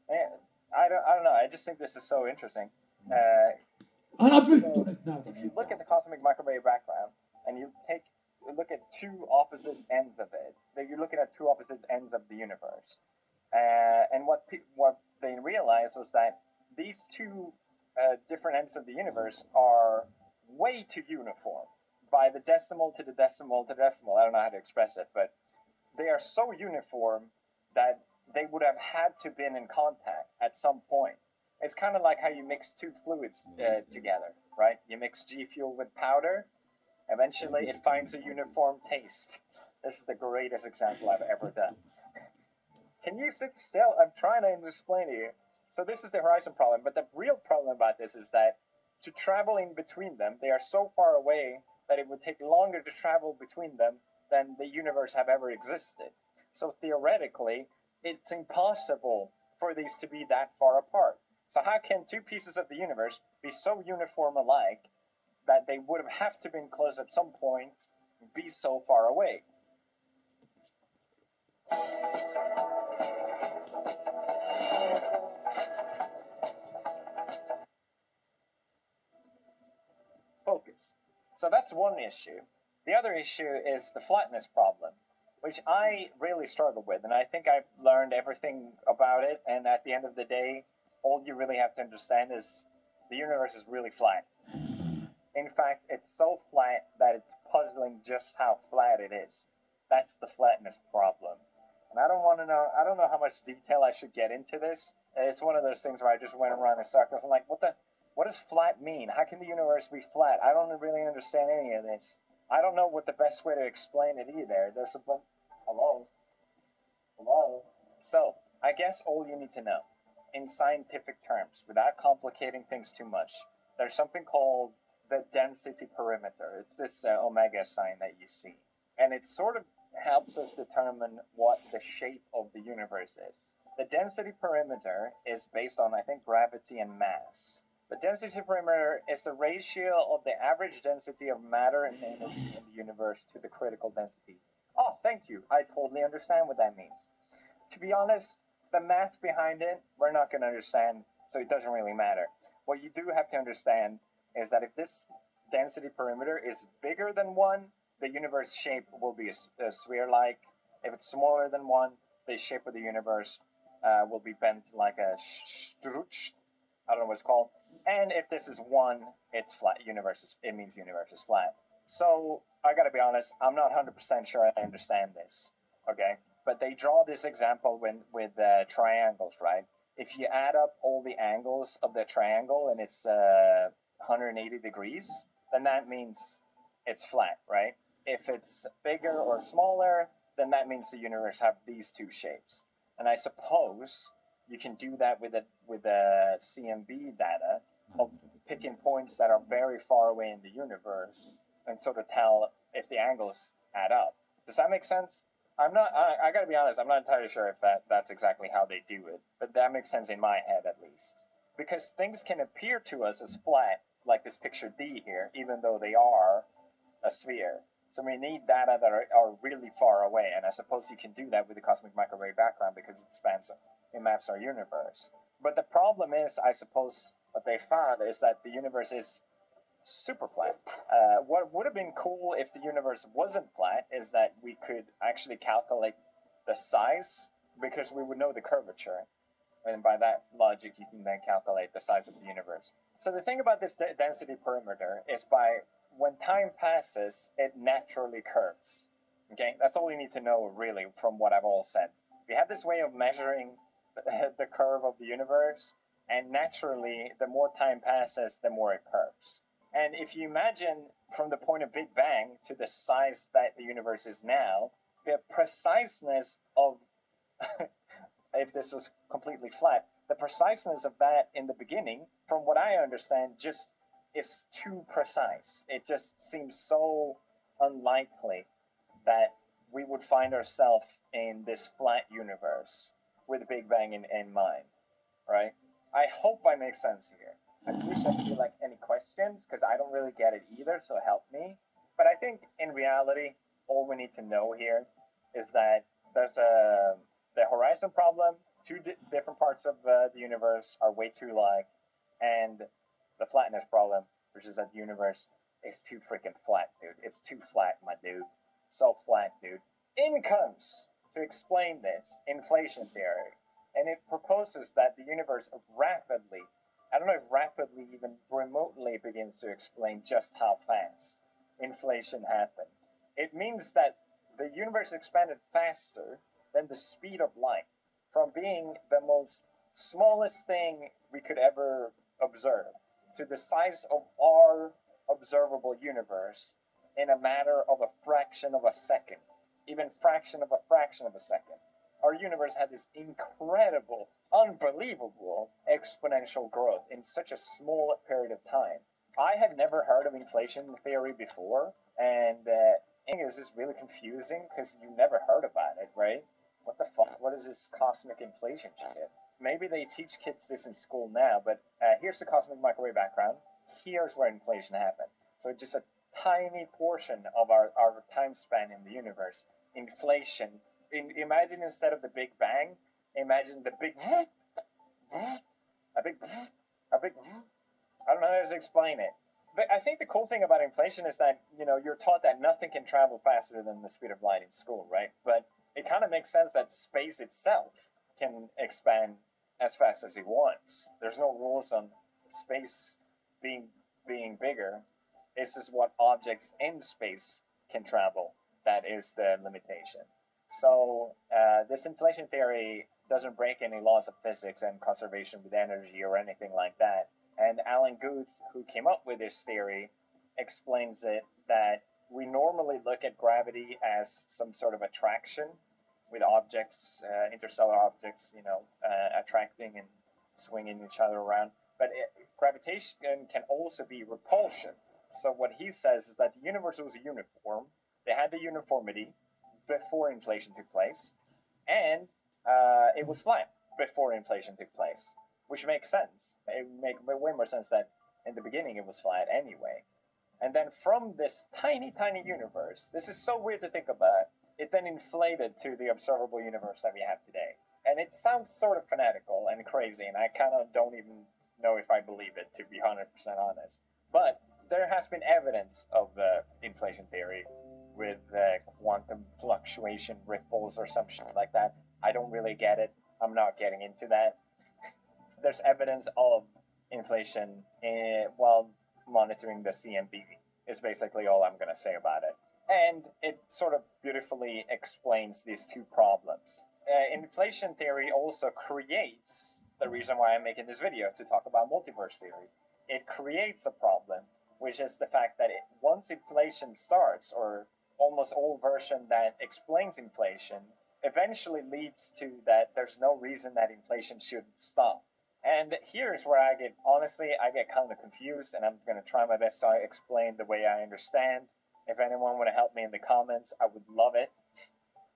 And I don't know, I just think this is so interesting. So if you look at the cosmic microwave background, and you look at two opposite ends of it, you're looking at two opposite ends of the universe. And what they realized was that these two different ends of the universe are way too uniform. By the decimal to the decimal to the decimal, I don't know how to express it, but they are so uniform that they would have had to been in contact at some point. It's kind of like how you mix two fluids together, right? You mix G Fuel with powder, eventually it finds a uniform taste. This is the greatest example I've ever done. Can you sit still? I'm trying to explain to you. So this is the horizon problem, but the real problem about this is that to travel in between them, they are so far away that it would take longer to travel between them than the universe have ever existed. So theoretically, it's impossible for these to be that far apart. So how can two pieces of the universe be so uniform alike that they would have to been close at some point and be so far away? Focus. So that's one issue. The other issue is the flatness problem, which I really struggle with, and I think I've learned everything about it, and at the end of the day, all you really have to understand is the universe is really flat. In fact, it's so flat that it's puzzling just how flat it is. That's the flatness problem. And I don't know how much detail I should get into this. It's one of those things where I just went around in circles and like, what does flat mean? How can the universe be flat? I don't really understand any of this. I don't know what the best way to explain it either. There's a hello? So, I guess all you need to know, in scientific terms, without complicating things too much, there's something called the density perimeter. It's this omega sign that you see. And it sort of helps us determine what the shape of the universe is. The density perimeter is based on, I think, gravity and mass. The density perimeter is the ratio of the average density of matter and energy in the universe to the critical density. Oh, thank you. I totally understand what that means. To be honest, the math behind it, we're not going to understand, so it doesn't really matter. What you do have to understand is that if this density perimeter is bigger than 1, the universe shape will be a sphere-like. If it's smaller than 1, the shape of the universe will be bent like a struch. I don't know what it's called. And if this is 1, it's flat. It means universe is flat. So I gotta be honest, I'm not 100% sure I understand this. Okay, but they draw this example with triangles, right? If you add up all the angles of the triangle and it's 180 degrees, then that means it's flat, right? If it's bigger or smaller, then that means the universe have these two shapes. And I suppose you can do that with the CMB data of picking points that are very far away in the universe and sort of tell if the angles add up. Does that make sense? I gotta be honest, I'm not entirely sure if that's exactly how they do it, but that makes sense in my head at least. Because things can appear to us as flat, like this picture D here, even though they are a sphere. So we need data that are really far away, and I suppose you can do that with the cosmic microwave background because it maps our universe. But the problem is, I suppose, what they found is that the universe is super flat. What would have been cool if the universe wasn't flat is that we could actually calculate the size because we would know the curvature. And by that logic, you can then calculate the size of the universe. So the thing about this density perimeter is when time passes, it naturally curves. Okay, that's all you need to know really from what I've all said. We have this way of measuring the curve of the universe, and naturally, the more time passes, the more it curves. And if you imagine from the point of Big Bang to the size that the universe is now, the preciseness of, if this was completely flat, the preciseness of that in the beginning, from what I understand, just is too precise. It just seems so unlikely that we would find ourselves in this flat universe with the Big Bang in mind, right? I hope I make sense here. I wish I could do like any questions because I don't really get it either, so help me. But I think in reality, all we need to know here is that there's the horizon problem. Two different parts of the universe are way too alike, and the flatness problem, which is that the universe is too freaking flat, dude. It's too flat, my dude. So flat, dude. In comes, to explain this, inflation theory. And it proposes that the universe rapidly, I don't know if rapidly even remotely begins to explain just how fast inflation happened. It means that the universe expanded faster than the speed of light, from being the most smallest thing we could ever observe to the size of our observable universe in a matter of a fraction of a second, even fraction of a second. Our universe had this incredible, unbelievable exponential growth in such a small period of time. I had never heard of inflation theory before, and this is really confusing because you never heard about it, right? What the fuck? What is this cosmic inflation shit? Maybe they teach kids this in school now, but here's the cosmic microwave background. Here's where inflation happened. So just a tiny portion of our time span in the universe. Inflation. Imagine instead of the Big Bang, imagine the big, a big, I don't know how to explain it. But I think the cool thing about inflation is that, you're taught that nothing can travel faster than the speed of light in school, right? But it kind of makes sense that space itself can expand as fast as it wants. There's no rules on space being bigger. It's just what objects in space can travel that is the limitation. So this inflation theory doesn't break any laws of physics and conservation with energy or anything like that. And Alan Guth, who came up with this theory, explains it that we normally look at gravity as some sort of attraction with objects, interstellar objects, attracting and swinging each other around. But gravitation can also be repulsion. So what he says is that the universe was uniform. They had the uniformity before inflation took place, and it was flat before inflation took place, which makes sense. It makes way more sense that in the beginning it was flat anyway. And then from this tiny, tiny universe, this is so weird to think about, it then inflated to the observable universe that we have today. And it sounds sort of fanatical and crazy, and I kind of don't even know if I believe it, to be 100% honest. But there has been evidence of the inflation theory with quantum fluctuation ripples or some shit like that. I don't really get it. I'm not getting into that. There's evidence of inflation while monitoring the CMB is basically all I'm going to say about it. And it sort of beautifully explains these two problems. Inflation theory also creates the reason why I'm making this video, to talk about multiverse theory. It creates a problem, which is the fact that once inflation starts, or almost all version that explains inflation, eventually leads to that there's no reason that inflation should stop. And here's where I get kind of confused, and I'm going to try my best to explain the way I understand. If anyone want to help me in the comments, I would love it.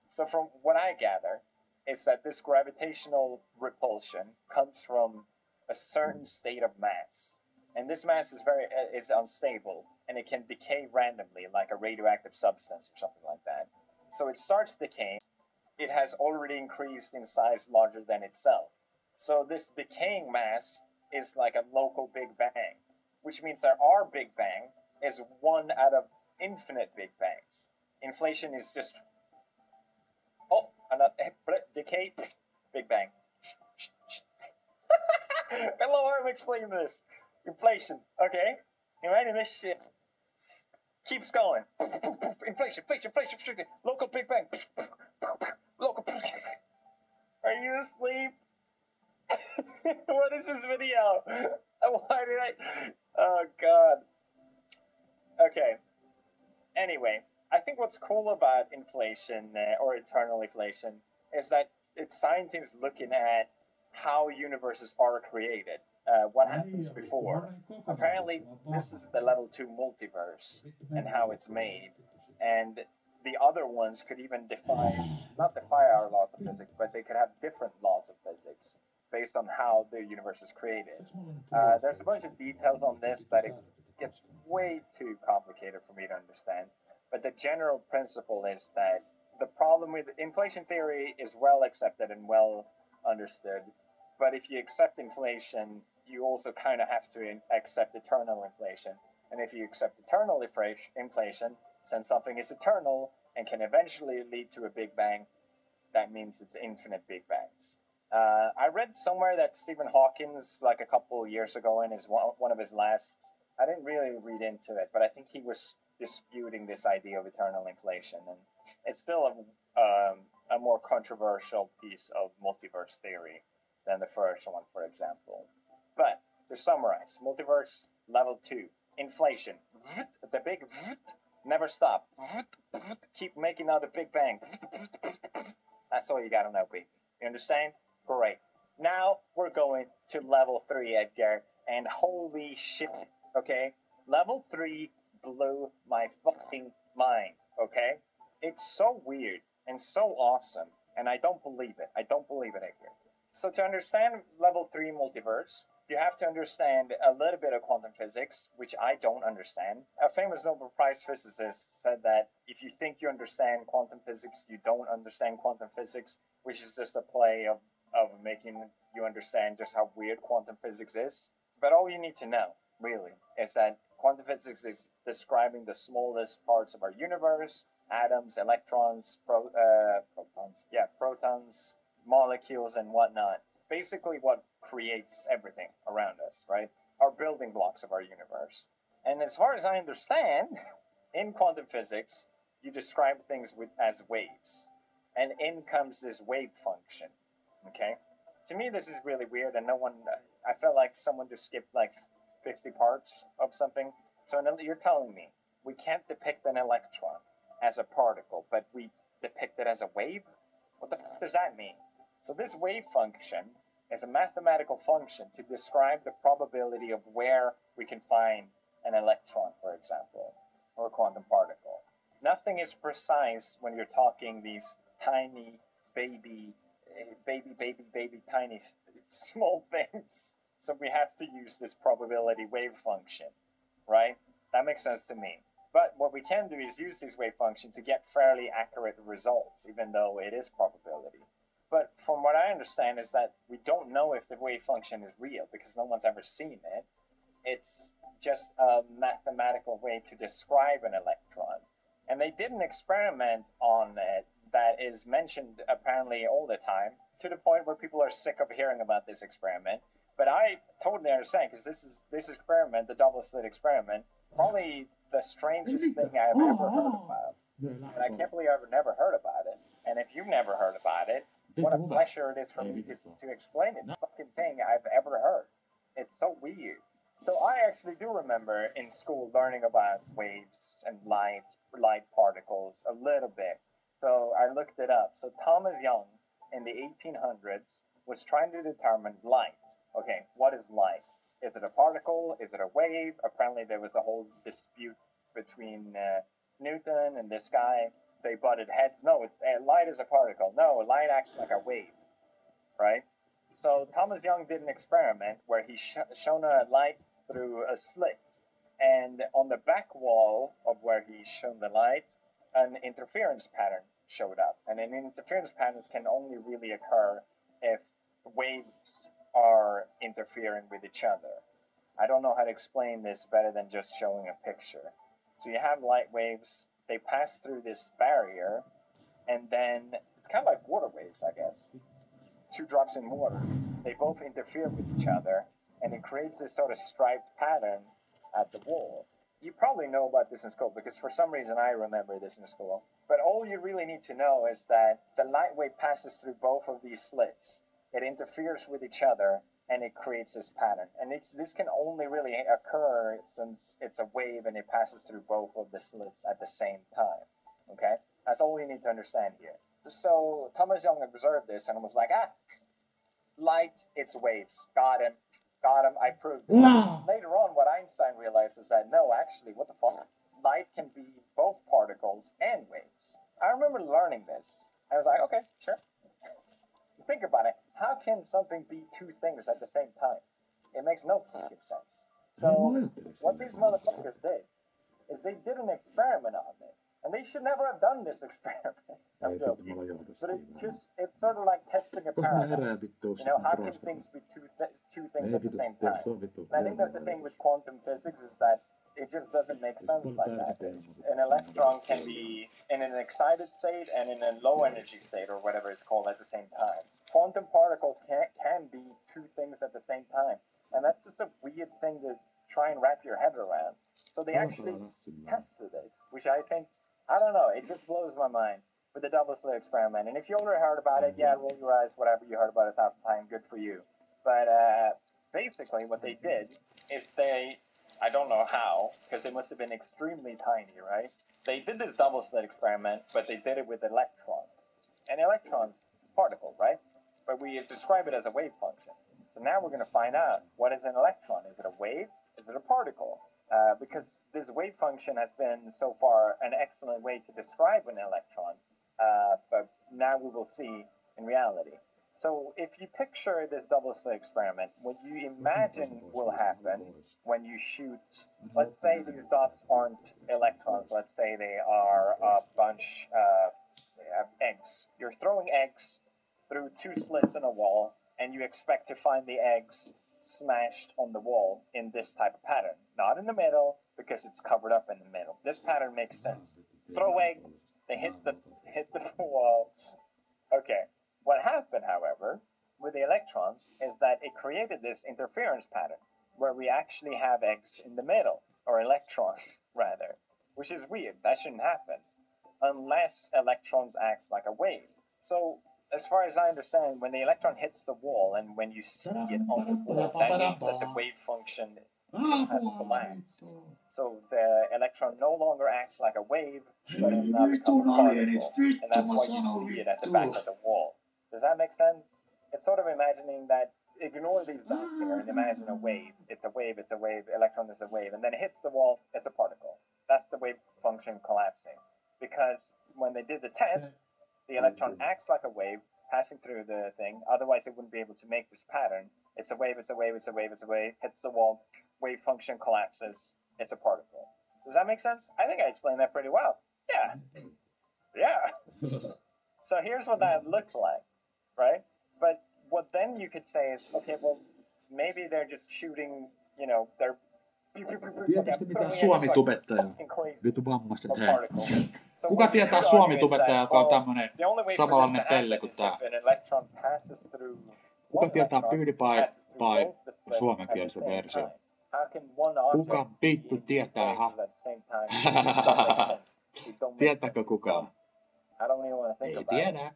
So from what I gather, is that this gravitational repulsion comes from a certain state of mass. And this mass is unstable, and it can decay randomly, like a radioactive substance or something like that. So it starts decaying. It has already increased in size larger than itself. So this decaying mass is like a local Big Bang, which means that our Big Bang is one out of infinite Big Bangs. Inflation is just, another decay, Big Bang. I love how I'm explaining this. Inflation, okay? Imagine this shit keeps going. Inflation. Local Big Bang. Local. Are you asleep? What is this video? Why did I? Oh god. Okay. Anyway, I think what's cool about inflation or eternal inflation is that it's scientists looking at how universes are created. What happens before. Apparently, this is the level 2 multiverse and how it's made. And the other ones could even not defy our laws of physics, but they could have different laws of physics based on how the universe is created. There's a bunch of details on this that it gets way too complicated for me to understand. But the general principle is that the problem with inflation theory is well accepted and well understood. But if you accept inflation, you also kind of have to accept eternal inflation. And if you accept eternal inflation, since something is eternal and can eventually lead to a Big Bang, that means it's infinite Big Bangs. I read somewhere that Stephen Hawking, like a couple years ago in one of his last, I didn't really read into it, but I think he was disputing this idea of eternal inflation. And it's still a more controversial piece of multiverse theory than the first one, for example. But to summarize, multiverse level 2, inflation, the big never stop, keep making another Big Bang. That's all you gotta know, baby. You understand? Great. Now we're going to level 3, Edgar, and holy shit, okay? Level 3 blew my fucking mind, okay? It's so weird and so awesome, and I don't believe it. I don't believe it, Edgar. So to understand level 3 multiverse, you have to understand a little bit of quantum physics, which I don't understand. A famous Nobel Prize physicist said that if you think you understand quantum physics, you don't understand quantum physics, which is just a play of making you understand just how weird quantum physics is. But all you need to know, really, is that quantum physics is describing the smallest parts of our universe, atoms, electrons, protons, molecules, and whatnot. Basically what creates everything around us, right? Our building blocks of our universe. And as far as I understand, in quantum physics, you describe things as waves. And in comes this wave function, okay? To me, this is really weird, and I felt like someone just skipped like 50 parts of something. So you're telling me we can't depict an electron as a particle, but we depict it as a wave? What the fuck does that mean? So this wave function is a mathematical function to describe the probability of where we can find an electron, for example, or a quantum particle. Nothing is precise when you're talking these tiny baby tiny small things. So we have to use this probability wave function, right? That makes sense to me. But what we can do is use this wave function to get fairly accurate results, even though it is probability. But from what I understand is that we don't know if the wave function is real because no one's ever seen it. It's just a mathematical way to describe an electron. And they did an experiment on it that is mentioned apparently all the time, to the point where people are sick of hearing about this experiment. But I totally understand, because this experiment, the double slit experiment, probably the strangest thing I've ever heard about. And I can't believe I've never heard about it. And if you've never heard about it, what a pleasure it is for me to explain it. Fucking thing I've ever heard. It's so weird. So I actually do remember in school learning about waves and light particles a little bit. So I looked it up. So Thomas Young in the 1800s was trying to determine light. Okay, what is light? Is it a particle? Is it a wave? Apparently there was a whole dispute between Newton and this guy. They butted heads. No, light is a particle. No, light acts like a wave, right? So Thomas Young did an experiment where he shone a light through a slit. And on the back wall of where he shone the light, an interference pattern showed up. And an interference patterns can only really occur if waves are interfering with each other. I don't know how to explain this better than just showing a picture. So you have light waves, they pass through this barrier, and then it's kind of like water waves, I guess. 2 drops in water. They both interfere with each other, and it creates this sort of striped pattern at the wall. You probably know about this in school because for some reason I remember this in school. But all you really need to know is that the light wave passes through both of these slits. It interferes with each other and it creates this pattern. And this can only really occur since it's a wave and it passes through both of the slits at the same time. Okay? That's all you need to understand here. So Thomas Young observed this and was like, light, it's waves. Got him. I proved it. Later on, what Einstein realized was that, no, actually, what the fuck? Light can be both particles and waves. I remember learning this. I was like, okay, sure. Think about it. How can something be two things at the same time? It makes no fucking sense. So, what these motherfuckers did is they did an experiment on it. And they should never have done this experiment. I'm joking. But it's sort of like testing a paradox. You know, how can things be two things at the same time? And I think that's the thing with quantum physics is that it just doesn't make sense like that. An electron can be in an excited state and in a low energy state or whatever it's called at the same time. Quantum particles can be two things at the same time. And that's just a weird thing to try and wrap your head around. So they actually tested this, which I think, I don't know, it just blows my mind with the double slit experiment. And if you already heard about it, yeah, roll your eyes, whatever, you heard about it 1,000 times, good for you. But basically what they did is I don't know how, because it must have been extremely tiny, right? They did this double slit experiment, but they did it with electrons. And electrons, particle, right? But we describe it as a wave function. So now we're going to find out, what is an electron? Is it a wave? Is it a particle? Because this wave function has been so far an excellent way to describe an electron, but now we will see in reality. So if you picture this double slit experiment, what you imagine will happen when you shoot, let's say these dots aren't electrons, let's say they are a bunch of eggs. You're throwing eggs through two slits in a wall, and you expect to find the eggs smashed on the wall in this type of pattern. Not in the middle, because it's covered up in the middle. This pattern makes sense. Throw egg, they hit the wall. Okay. What happened, however, with the electrons is that it created this interference pattern where we actually have eggs in the middle, or electrons, rather, which is weird. That shouldn't happen unless electrons act like a wave. So, as far as I understand, when the electron hits the wall and when you see it on the wall, that means that the wave function has collapsed. So the electron no longer acts like a wave, but has now become a particle, and that's why you see it at the back of the wall. Does that make sense? It's sort of imagining that, ignore these dots here and imagine a wave. It's a wave, electron is a wave, and then it hits the wall, it's a particle. That's the wave function collapsing. Because when they did the test, the electron acts like a wave passing through the thing, otherwise it wouldn't be able to make this pattern. It's a wave, hits the wall, wave function collapses, it's a particle. Does that make sense? I think I explained that pretty well. Yeah. So here's what that looked like, right? But what then you could say is, okay, well, maybe they're just shooting, you know, they're Tiedätkö mitään suomitubettajaa? Vitu vammaiset hei. Kuka tietää suomitubettajaa, joka on tämmönen samanlainen pelle kuin tää? Kuka tietää PewDiePie suomenkielisen version? Kuka vittu tietää? Tietääkö kukaan? Ei tiedä.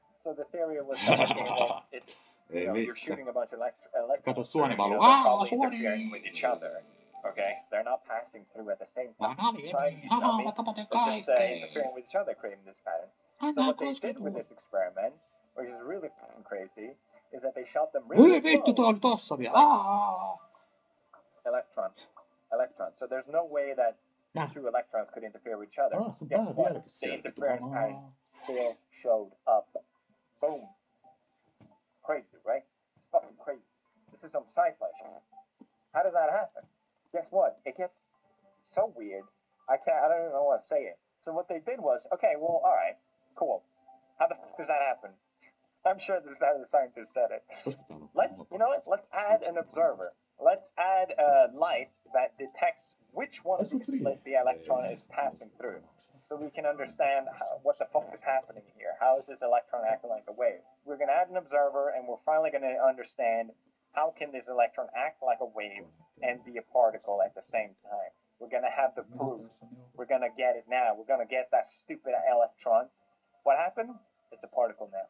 Ei mitään. Kato suoni valuu. Suoni! Okay, they're not passing through at the same time. They're just interfering with each other, creating this pattern. So what they did with this experiment, which is really fucking crazy, is that they shot them really slow. Electrons. So there's no way that two electrons could interfere with each other. Guess what? The interference pattern still showed up. Boom. Crazy, right? It's fucking crazy. This is some sci-fi shit. How does that happen? Guess what? It gets so weird. I don't know what to say it. So what they did was, okay, well, all right, cool. How the fuck does that happen? I'm sure this is how the scientists said it. You know what? Let's add an observer. Let's add a light that detects which one of these slit the electron is passing through. So we can understand what the fuck is happening here. How is this electron acting like a wave? We're going to add an observer, and we're finally going to understand how can this electron act like a wave and be a particle at the same time? We're going to have the proof. We're going to get it now. We're going to get that stupid electron. What happened? It's a particle now.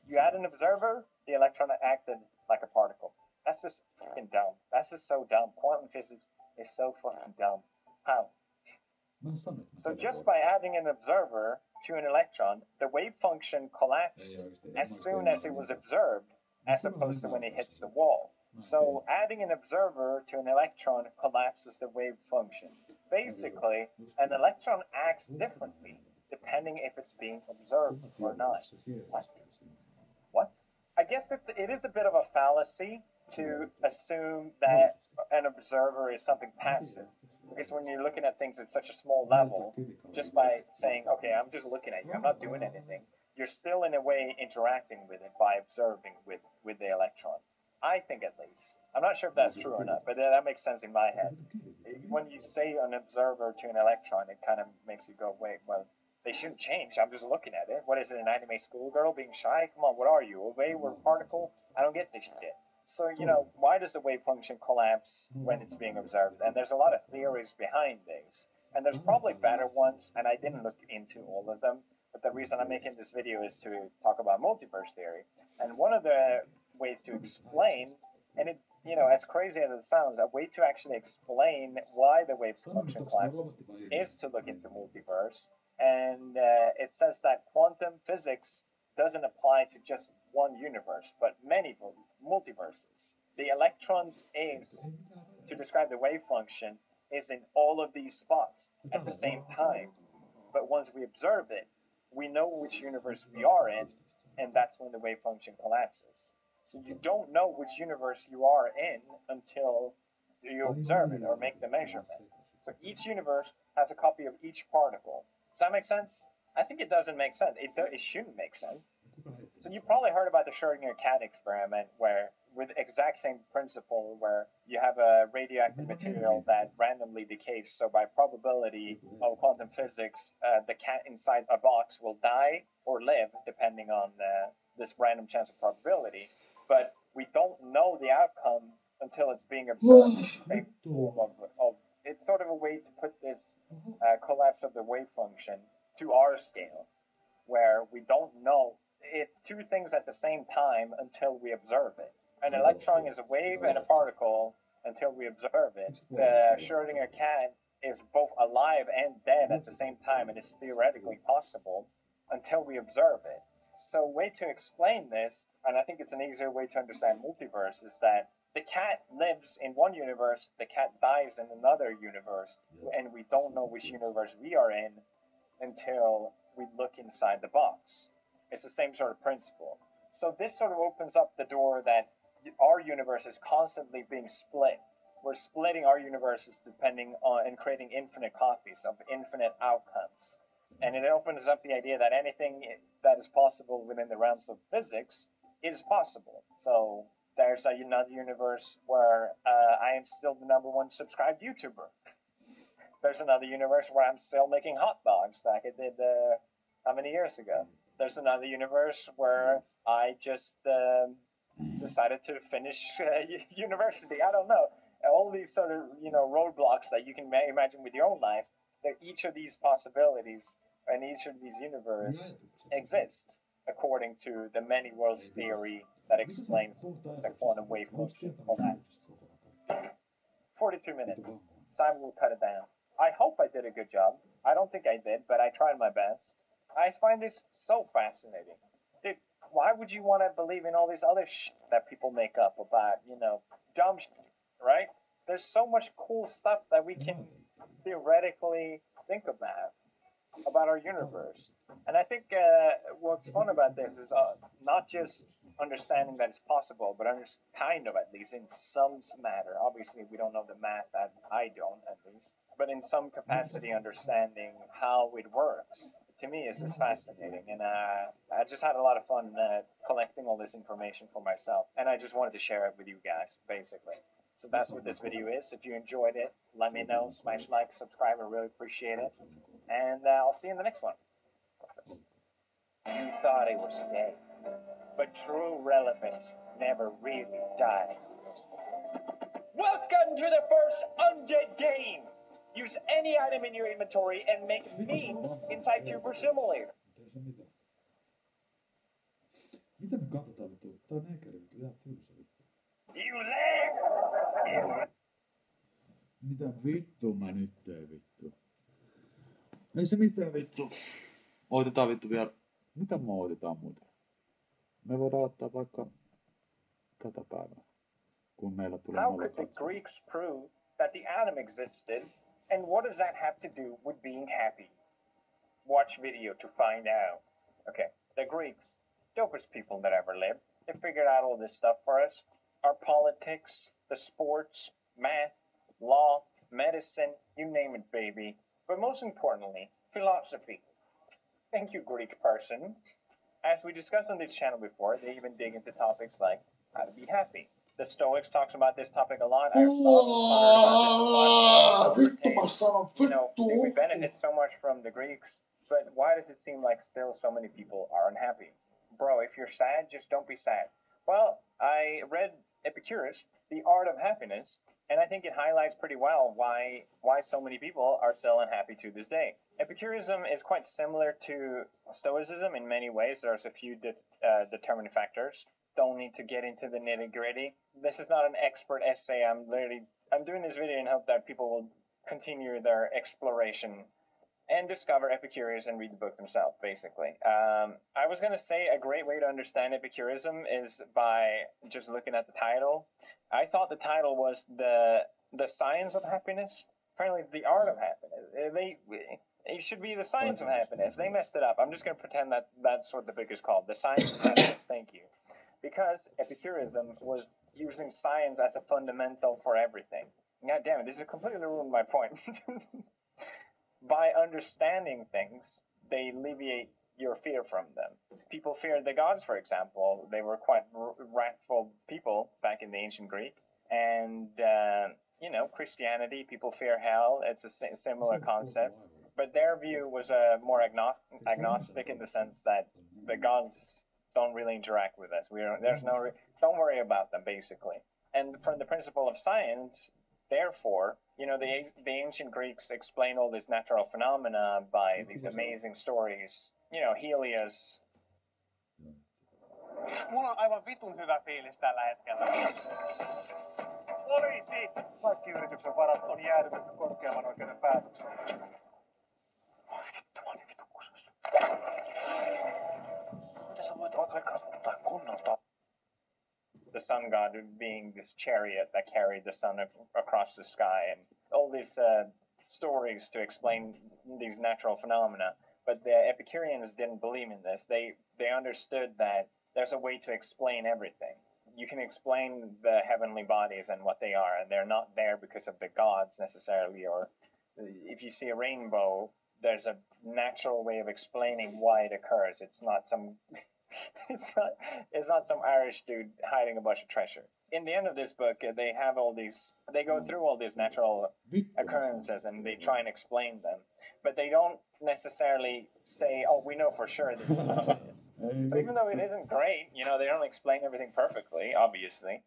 You add an observer, the electron acted like a particle. That's just fucking dumb. That's just so dumb. Quantum physics is so fucking dumb. How? So just by adding an observer to an electron, the wave function collapsed as soon as it was observed, as opposed to when it hits the wall. So adding an observer to an electron collapses the wave function. Basically, an electron acts differently depending if it's being observed or not. What? I guess it is a bit of a fallacy to assume that an observer is something passive. Because when you're looking at things at such a small level, just by saying, okay, I'm just looking at you, I'm not doing anything, you're still in a way interacting with it by observing with the electron. I think at least. I'm not sure if that's true or not, but that makes sense in my head. When you say an observer to an electron, it kind of makes you go, wait, well, they shouldn't change. I'm just looking at it. What is it, an anime schoolgirl being shy? Come on, what are you? A wave or a particle? I don't get this shit. So, why does the wave function collapse when it's being observed? And there's a lot of theories behind this. And there's probably better ones, and I didn't look into all of them. But the reason I'm making this video is to talk about multiverse theory. And one of the ways to explain, and it, as crazy as it sounds, a way to actually explain why the wave function collapses is to look into multiverse. And it says that quantum physics doesn't apply to just one universe, but many multiverses. The electron's ace to describe the wave function is in all of these spots at the same time. But once we observe it, we know which universe we are in, and that's when the wave function collapses. So you don't know which universe you are in until you observe it or make the measurement. So each universe has a copy of each particle. Does that make sense? I think it doesn't make sense. It shouldn't make sense. So you probably heard about the Schrödinger cat experiment, where with the exact same principle, where you have a radioactive material that randomly decays. So by probability of quantum physics, the cat inside a box will die or live, depending on this random chance of probability. But we don't know the outcome until it's being observed in the same form of it's sort of a way to put this collapse of the wave function to our scale, where we don't know. It's two things at the same time until we observe it. An electron is a wave and a particle until we observe it. The Schrödinger cat is both alive and dead at the same time, and is theoretically possible until we observe it. So a way to explain this, and I think it's an easier way to understand multiverse, is that the cat lives in one universe, the cat dies in another universe, and we don't know which universe we are in until we look inside the box. It's the same sort of principle. So this sort of opens up the door that our universe is constantly being split. We're splitting our universes depending on and creating infinite copies of infinite outcomes. And it opens up the idea that anything that is possible within the realms of physics is possible. So there's another universe where I am still the #1 subscribed YouTuber. There's another universe where I'm still making hot dogs like I did how many years ago. There's another universe where I just decided to finish university. I don't know. All these sort of, roadblocks that you can imagine with your own life, that each of these possibilities and each of these universes exist according to the many worlds theory that explains the quantum wave function collapse. 42 minutes. Simon will cut it down. I hope I did a good job. I don't think I did, but I tried my best. I find this so fascinating. Dude, why would you want to believe in all this other shit that people make up about, dumb shit, right? There's so much cool stuff that we can theoretically think about our universe. And I think what's fun about this is not just understanding that it's possible, but kind of, at least in some matter. Obviously, we don't know the math, that I don't, at least. But in some capacity, understanding how it works. To me, it's just fascinating, and I just had a lot of fun collecting all this information for myself, and I just wanted to share it with you guys, basically. So that's what this video is. If you enjoyed it, let me know. Smash like, subscribe, I really appreciate it, and I'll see you in the next one. You thought it was dead, but true relevance never really died. Welcome to the first undead game. Use any item in your inventory and make memes inside Tuber Simulator. Mitä me katsotaan vittu? Tää on nekeri vittu, ihan tylsä vittu. You laugh! Mitä vittu mä nyt teen vittu? Ei se mitään vittu. Oitetaan vittu vielä. Mitä me otetaan muuten? Me voidaan ottaa vaikka tätä päivää. Kun meillä tulee How could the Greeks prove that the atom existed, and what does that have to do with being happy? Watch video to find out. Okay, the Greeks, dopest people that ever lived. They figured out all this stuff for us. Our politics, the sports, math, law, medicine, you name it, baby. But most importantly, philosophy. Thank you, Greek person. As we discussed on this channel before, they even dig into topics like how to be happy. The Stoics talks about this topic a lot. We benefit so much from the Greeks, but why does it seem like still so many people are unhappy? Bro, if you're sad, just don't be sad. Well, I read Epicurus, The Art of Happiness, and I think it highlights pretty well why so many people are still unhappy to this day. Epicureanism is quite similar to Stoicism in many ways. There's a few determining factors. Don't need to get into the nitty-gritty. This is not an expert essay. I'm doing this video in hope that people will continue their exploration and discover Epicurus and read the book themselves, basically. I was going to say a great way to understand Epicureanism is by just looking at the title. I thought the title was the science of happiness. Apparently it's the art of happiness. It should be the science of happiness. They messed it up. I'm just going to pretend that that's what the book is called. The science of happiness. Thank you. Because Epicureanism was using science as a fundamental for everything. God damn it, this has completely ruined my point. By understanding things, they alleviate your fear from them. People feared the gods, for example. They were quite wrathful people back in the ancient Greek. And, Christianity, people fear hell. It's a similar concept. But their view was more agnostic in the sense that the gods don't really interact with us. Don't worry about them, basically. And from the principle of science, therefore, the ancient Greeks explain all these natural phenomena by these amazing stories. Helios. Mulla on aivan vitun hyvä fiilis tällä hetkellä. Poliisi! Kaikki yrityksen varat on jäädytetty korkeamman oikeuden päätökseen. The sun god being this chariot that carried the sun across the sky, and all these stories to explain these natural phenomena. But the Epicureans didn't believe in this. They understood that there's a way to explain everything. You can explain the heavenly bodies and what they are, and they're not there because of the gods necessarily. Or if you see a rainbow, there's a natural way of explaining why it occurs. It's not some it's not some Irish dude hiding a bunch of treasure. In the end of this book, they go through all these natural occurrences and they try and explain them, but they don't necessarily say, "Oh, we know for sure this is what it is." So even though it isn't great, they don't explain everything perfectly. Obviously,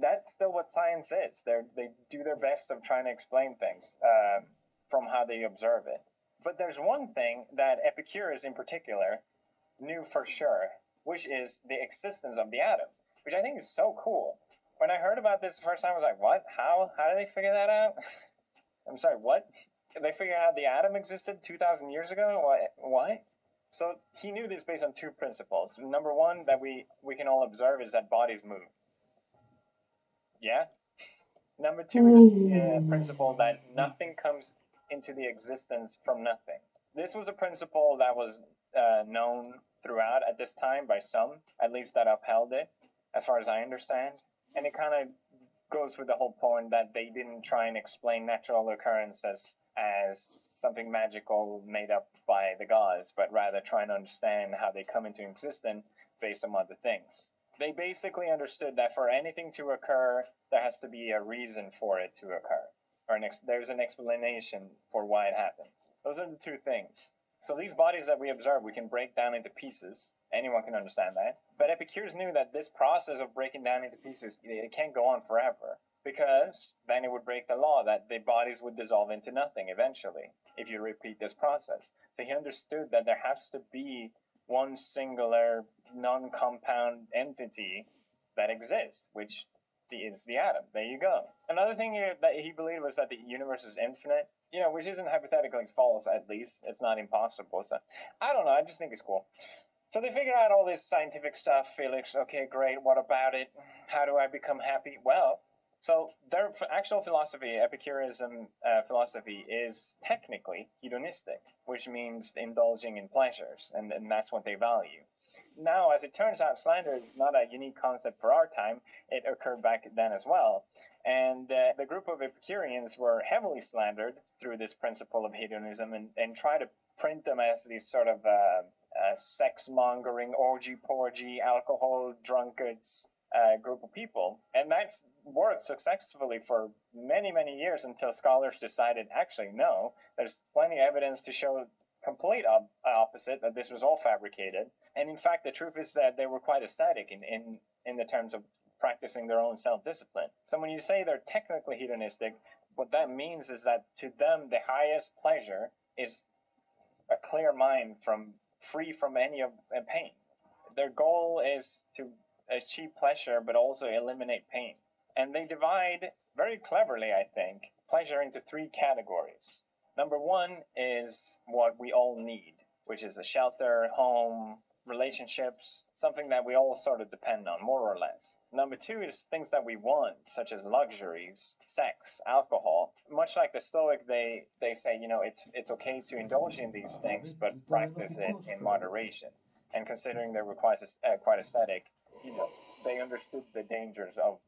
that's still what science is. They do their best of trying to explain things from how they observe it. But there's one thing that Epicurus in particular knew for sure, which is the existence of the atom, which I think is so cool. When I heard about this the first time, I was like, what? How did they figure that out? I'm sorry, what? They figured out the atom existed 2,000 years ago? What? So he knew this based on two principles. Number one, that we can all observe is that bodies move. Yeah? Number two is the principle that nothing comes into the existence from nothing. This was a principle that was known throughout at this time by some, at least that upheld it, as far as I understand. And it kind of goes with the whole point that they didn't try and explain natural occurrences as something magical made up by the gods, but rather trying to understand how they come into existence based on other things. They basically understood that for anything to occur, there has to be a reason for it to occur. Or there's an explanation for why it happens. Those are the two things. So these bodies that we observe, we can break down into pieces. Anyone can understand that. But Epicurus knew that this process of breaking down into pieces, it can't go on forever. because then it would break the law that the bodies would dissolve into nothing eventually if you repeat this process. So he understood that there has to be one singular non-compound entity that exists, which is the atom. There you go. Another thing that he believed was that the universe is infinite, which isn't hypothetically false, at least. It's not impossible. So I don't know. I just think it's cool. So they figure out all this scientific stuff. Felix, okay, great. What about it? How do I become happy? Well, so their actual philosophy, Epicureanism philosophy, is technically hedonistic, which means indulging in pleasures, and that's what they value. Now, as it turns out, slander is not a unique concept for our time. It occurred back then as well. And the group of Epicureans were heavily slandered through this principle of hedonism and try to print them as these sort of sex-mongering, orgy-porgy, alcohol drunkards group of people. And that's worked successfully for many, many years until scholars decided, actually, no, there's plenty of evidence to show complete opposite, that this was all fabricated. And in fact, the truth is that they were quite ascetic in the terms of practicing their own self-discipline. So when you say they're technically hedonistic, what that means is that to them, the highest pleasure is a clear mind free from any of pain. Their goal is to achieve pleasure, but also eliminate pain. And they divide, very cleverly, I think, pleasure into three categories. Number one is what we all need, which is a shelter, home, relationships, something that we all sort of depend on, more or less. Number two is things that we want, such as luxuries, sex, alcohol. Much like the Stoic, they say, it's okay to indulge in these things, but practice it in moderation. And considering they were quite ascetic, they understood the dangers of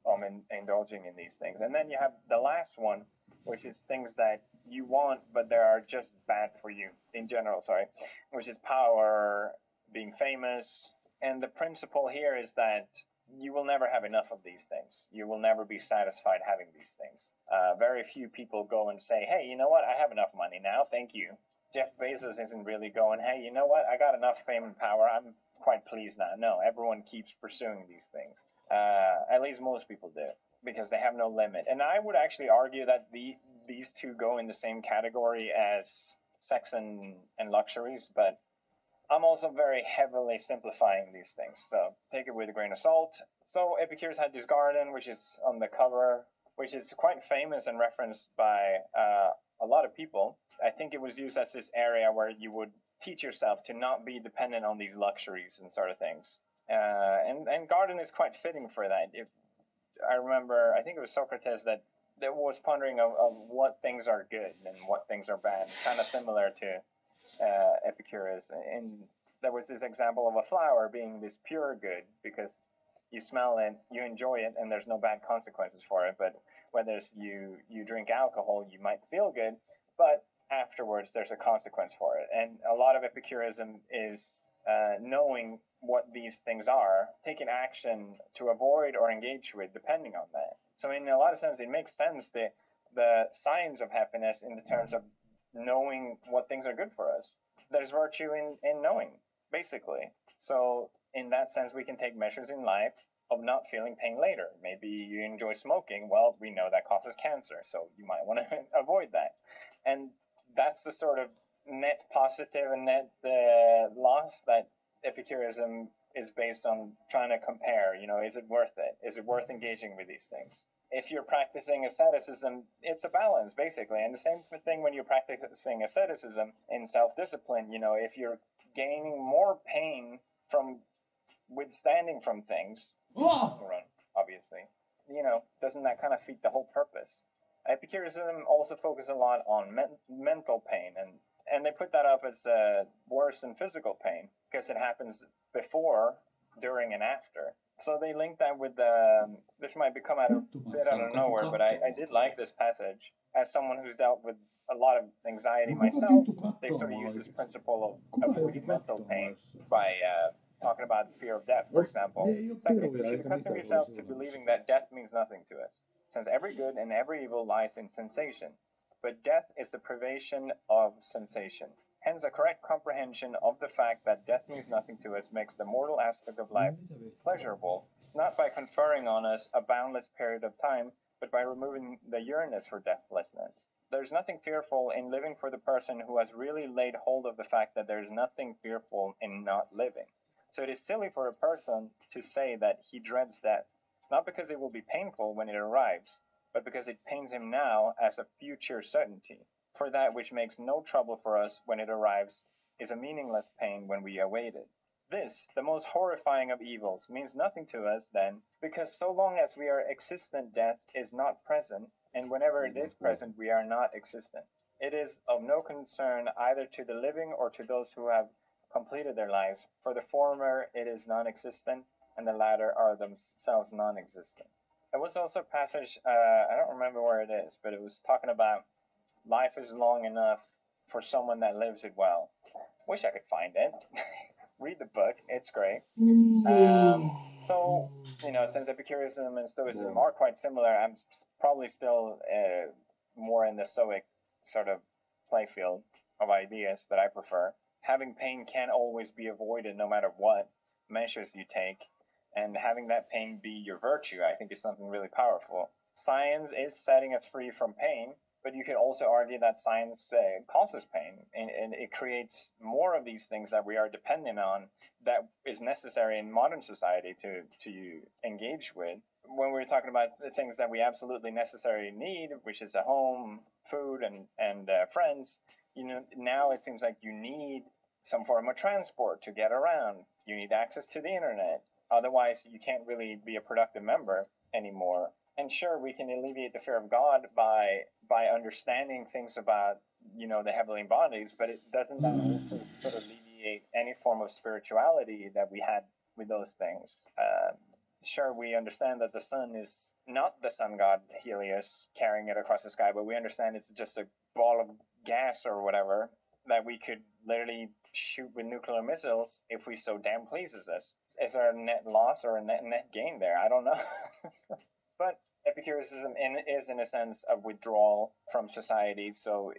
indulging in these things. And then you have the last one, which is things that you want, but they are just bad for you in general, which is power, being famous. And the principle here is that you will never have enough of these things. You will never be satisfied having these things. Very few people go and say, hey, you know what? I have enough money now. Thank you. Jeff Bezos isn't really going, hey, you know what? I got enough fame and power. I'm quite pleased now. No, everyone keeps pursuing these things. At least most people do, because they have no limit. And I would actually argue that these two go in the same category as sex and luxuries, but I'm also very heavily simplifying these things, so take it with a grain of salt. So Epicurus had this garden, which is on the cover, which is quite famous and referenced by a lot of people. I think it was used as this area where you would teach yourself to not be dependent on these luxuries and sort of things. And garden is quite fitting for that. I remember, I think it was Socrates that was pondering of what things are good and what things are bad, kind of similar to Epicurus. And there was this example of a flower being this pure good because you smell it, you enjoy it, and there's no bad consequences for it. But whether you drink alcohol, you might feel good, but afterwards there's a consequence for it. And a lot of Epicureanism is knowing what these things are, taking action to avoid or engage with, depending on that. So in a lot of sense, it makes sense the signs of happiness in the terms of knowing what things are good for us. There's virtue in knowing, basically. So in that sense, we can take measures in life of not feeling pain later. Maybe you enjoy smoking. Well, we know that causes cancer, so you might want to avoid that. And that's the sort of net positive and net loss that Epicureanism is based on trying to compare. Is it worth it? Is it worth engaging with these things? If you're practicing asceticism, it's a balance, basically. And the same thing when you're practicing asceticism in self-discipline, if you're gaining more pain from withstanding from things, obviously, doesn't that kind of defeat the whole purpose? Epicureanism also focuses a lot on mental pain, and they put that up as worse than physical pain because it happens before, during, and after. So they link that with this might come out a bit out of nowhere, but I did like this passage. As someone who's dealt with a lot of anxiety myself, they sort of use this principle of avoiding mental pain by talking about the fear of death, for example. Secondly, we should accustom yourself to believing that death means nothing to us, since every good and every evil lies in sensation. But death is the privation of sensation. Hence, a correct comprehension of the fact that death means nothing to us makes the mortal aspect of life pleasurable, not by conferring on us a boundless period of time, but by removing the yearnness for deathlessness. There's nothing fearful in living for the person who has really laid hold of the fact that there's nothing fearful in not living. So it is silly for a person to say that he dreads death, not because it will be painful when it arrives, but because it pains him now as a future certainty. For that which makes no trouble for us when it arrives is a meaningless pain when we await it. This, the most horrifying of evils, means nothing to us then, because so long as we are existent, death is not present, and whenever it is present, we are not existent. It is of no concern either to the living or to those who have completed their lives. For the former, it is non-existent, and the latter are themselves non-existent. There was also a passage, I don't remember where it is, but it was talking about life is long enough for someone that lives it well. Wish I could find it. Read the book, it's great. So, since Epicureanism and Stoicism are quite similar, I'm probably still more in the Stoic sort of playfield of ideas that I prefer. Having pain can't always be avoided no matter what measures you take, and having that pain be your virtue, I think, is something really powerful. Science is setting us free from pain, but you could also argue that science causes pain, and it creates more of these things that we are dependent on that is necessary in modern society to engage with. When we're talking about the things that we absolutely necessarily need, which is a home, food, and friends, now it seems like you need some form of transport to get around. You need access to the internet. Otherwise, you can't really be a productive member anymore. And sure, we can alleviate the fear of God by understanding things about, the heavenly bodies, but it doesn't that also sort of alleviate any form of spirituality that we had with those things? Sure, we understand that the sun is not the sun god Helios carrying it across the sky, but we understand it's just a ball of gas or whatever that we could literally shoot with nuclear missiles if we so damn pleases us. Is there a net loss or a net gain there? I don't know. But Epicureanism is, in a sense, a withdrawal from society, so,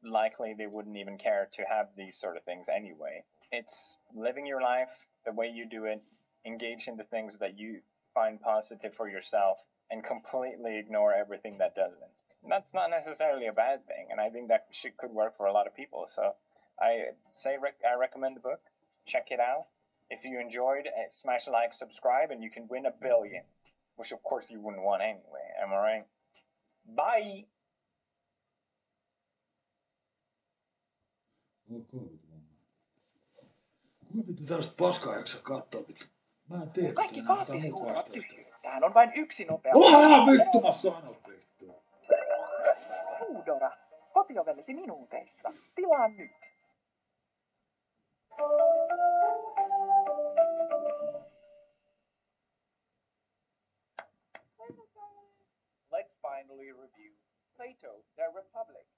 likely they wouldn't even care to have these sort of things anyway. It's living your life the way you do it, engage in the things that you find positive for yourself, and completely ignore everything that doesn't. And that's not necessarily a bad thing, and I think that could work for a lot of people. So I recommend the book. Check it out. If you enjoyed, smash like, subscribe, and you can win $1 billion. Which of course you wouldn't want anyway, am I right? Bye! Kuka vittu tällaista paskaa jaksaa katsoa vittu? Mä en tiedä. Kaikki kaappisihuumat tyhjyy. Tähän on vain yksi nopea. Vittu mä sanon vittu! Foodora. Kotiovellesi minuuteissa. Tilaa nyt. Let's finally review Plato, the Republic.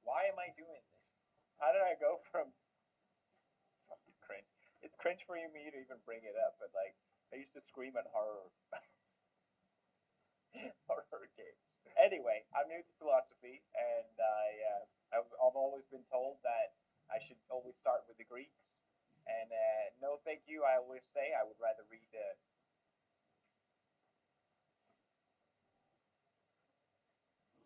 Why am I doing this? How did I go from... Fucking cringe. It's cringe for me to even bring it up, but I used to scream at horror games. Anyway, I'm new to philosophy, and I've always been told that I should always start with the Greeks. And no thank you, I always say. I would rather read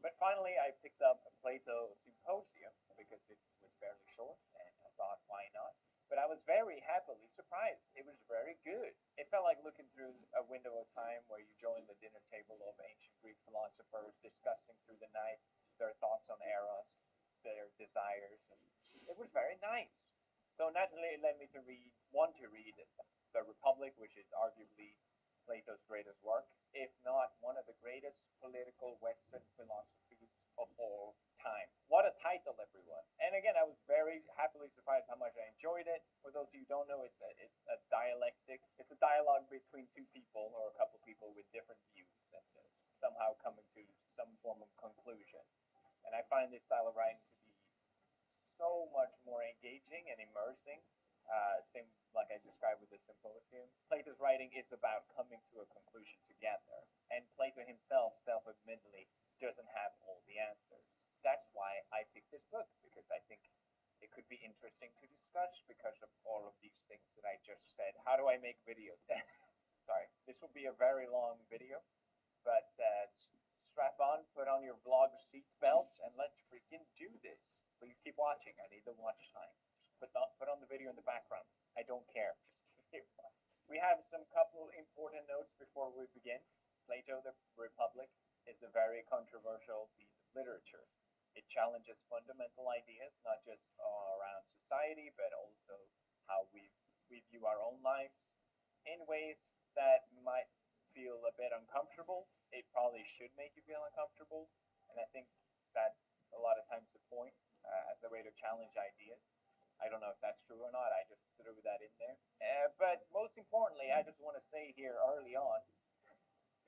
But finally, I picked up a Plato Symposium because it was fairly short, and I thought, why not? But I was very happily surprised. It was very good. It felt like looking through a window of time where you join the dinner table of ancient Greek philosophers discussing through the night their thoughts on eros, their desires. And it was very nice. So naturally, it led me to want to read The Republic, which is arguably Plato's greatest work, if not one of the greatest political Western philosophies of all time. What a title, everyone. And again, I was very happily surprised how much I enjoyed it. For those of you who don't know, it's a dialectic. It's a dialogue between two people or a couple people with different views and somehow coming to some form of conclusion. And I find this style of writing to be so much more engaging and immersing. Same like I described with the symposium. Plato's writing is about coming to a conclusion together. And Plato himself, self-admittedly, doesn't have all the answers. That's why I picked this book, because I think it could be interesting to discuss because of all of these things that I just said. How do I make videos? So sorry. This will be a very long video, but strap on, put on your vlog seatbelts, and let's freaking do this. Please keep watching. I need the watch time. Just put on the video in the background. I don't care. Just keep watching. We have some couple important notes before we begin. Plato the Republic is a very controversial piece of literature. It challenges fundamental ideas, not just around society, but also how we view our own lives in ways that might feel a bit uncomfortable. It probably should make you feel uncomfortable, and I think that's a lot of times the point as a way to challenge ideas. I don't know if that's true or not. I just threw that in there. But most importantly, I just want to say here early on,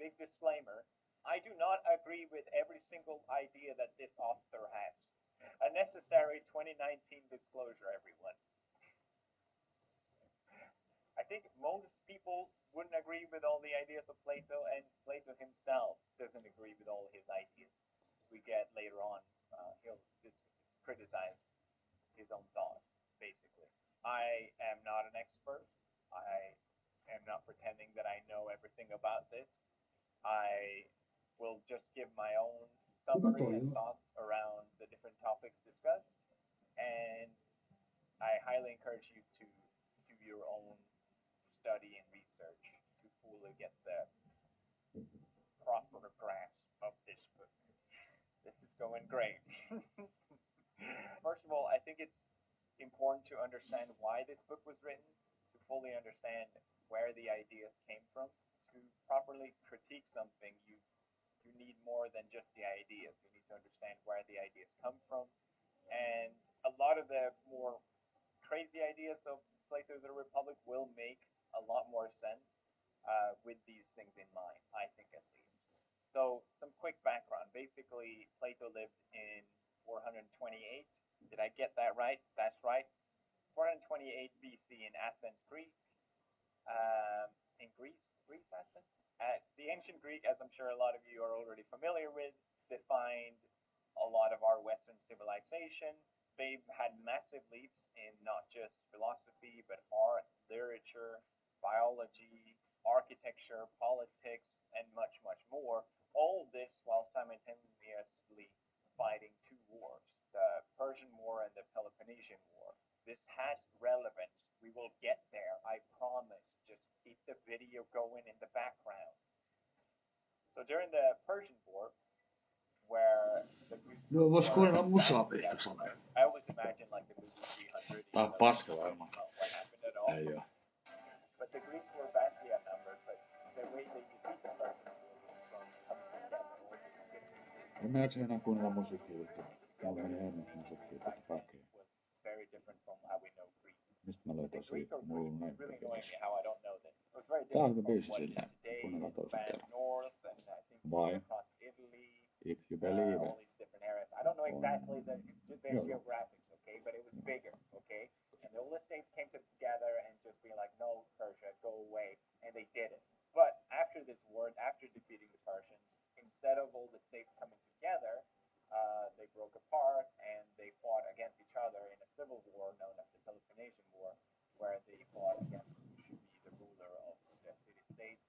big disclaimer, I do not agree with every single idea that this author has. A necessary 2019 disclosure, everyone. I think most people wouldn't agree with all the ideas of Plato, and Plato himself doesn't agree with all his ideas. As we get later on, he'll just criticize his own thoughts, basically. I am not an expert. I am not pretending that I know everything about this. I will just give my own summary and thoughts around the different topics discussed, and I highly encourage you to do your own study and research to fully get the proper grasp of this book. This is going great. First of all, I think it's important to understand why this book was written, to fully understand where the ideas came from. To properly critique something, you need more than just the ideas. You need to understand where the ideas come from. And a lot of the more crazy ideas of Plato the Republic will make a lot more sense with these things in mind, I think at least. So some quick background. Basically, Plato lived in 428. Did I get that right? That's right. 428 BC in Athens, Greece. In Greece, Athens. The ancient Greek, as I'm sure a lot of you are already familiar with, defined a lot of our Western civilization. They had massive leaps in not just philosophy, but art, literature, biology, architecture, politics, and much, much more. All this while simultaneously fighting two wars, the Persian War and the Peloponnesian War. This has relevance. We will get there, I promise. Just keep the video going in the background. So during the Persian War, where the Greeks No, vois kuunnella musaa pistä sanoa. I always imagine like the movie 300. Tää on paska varmaan. What happened at all. Ei oo. But the Greeks were badly outnumbered, but the way they defeat the Persians was from coming together. En mä jaksa enää kuunnella musiikkia vittu. Mulla meni hermot musiikkia vittu kaikkea. Very different from how we know Greek. Mistä mä löytäisin mulla näin really annoying me how I don't know this. It was very Tää on different hyvä from biisi what it is silleen. today. Kuunnellaan toisen kerran. North and I think Vai? across Italy. If you believe All it. these different areas. I don't know exactly the geographics, okay, but it was bigger, okay? And all the states came together and just be like, no, Persia, go away, and they did it. But after this war, after defeating the Persians, instead of all the states coming together, they broke apart and they fought against each other in a civil war known as the Peloponnesian War, where they fought against who should be the ruler of the city-states.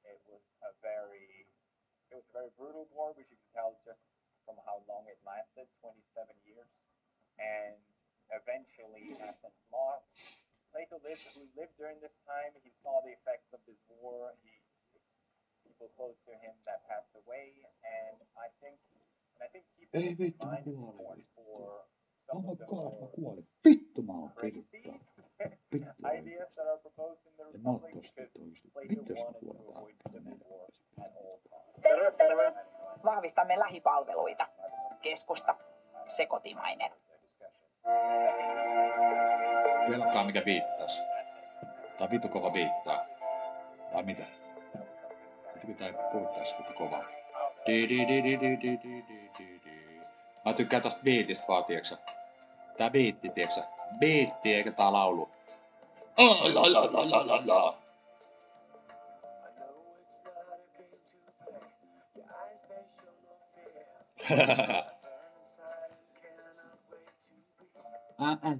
It was a very brutal war, which you can tell just from how long it lasted, 27 years. And eventually Athens lost. Plato who lived during this time, he saw the effects of this war. People close to him that passed away, and I think keeping Ei in vittu, mä mind is kuolin important vittu. for Oh some my of the god, mä more kuolin. Vittu mä oon crazy vituttaa. Vittu ideas that are proposed in the en mä oo Republic tossa because vittu oikeesti. Plato Vittu jos mä wanted to kuolen avoid tähän civil menee. war at all times. Terve, terve. Vahvistamme lähipalveluita. Keskusta. Se kotimainen. Kellatkaa mikä biitti tässä. Tää on vittu kova biitti tää. Vai mitä? Vittu pitää puhua tässä vittu kovaa. Mä tykkään tästä biitistä vaan, tieksä. Tää biitti, tieksä. Biitti eikä tää laulu. La la la la la la.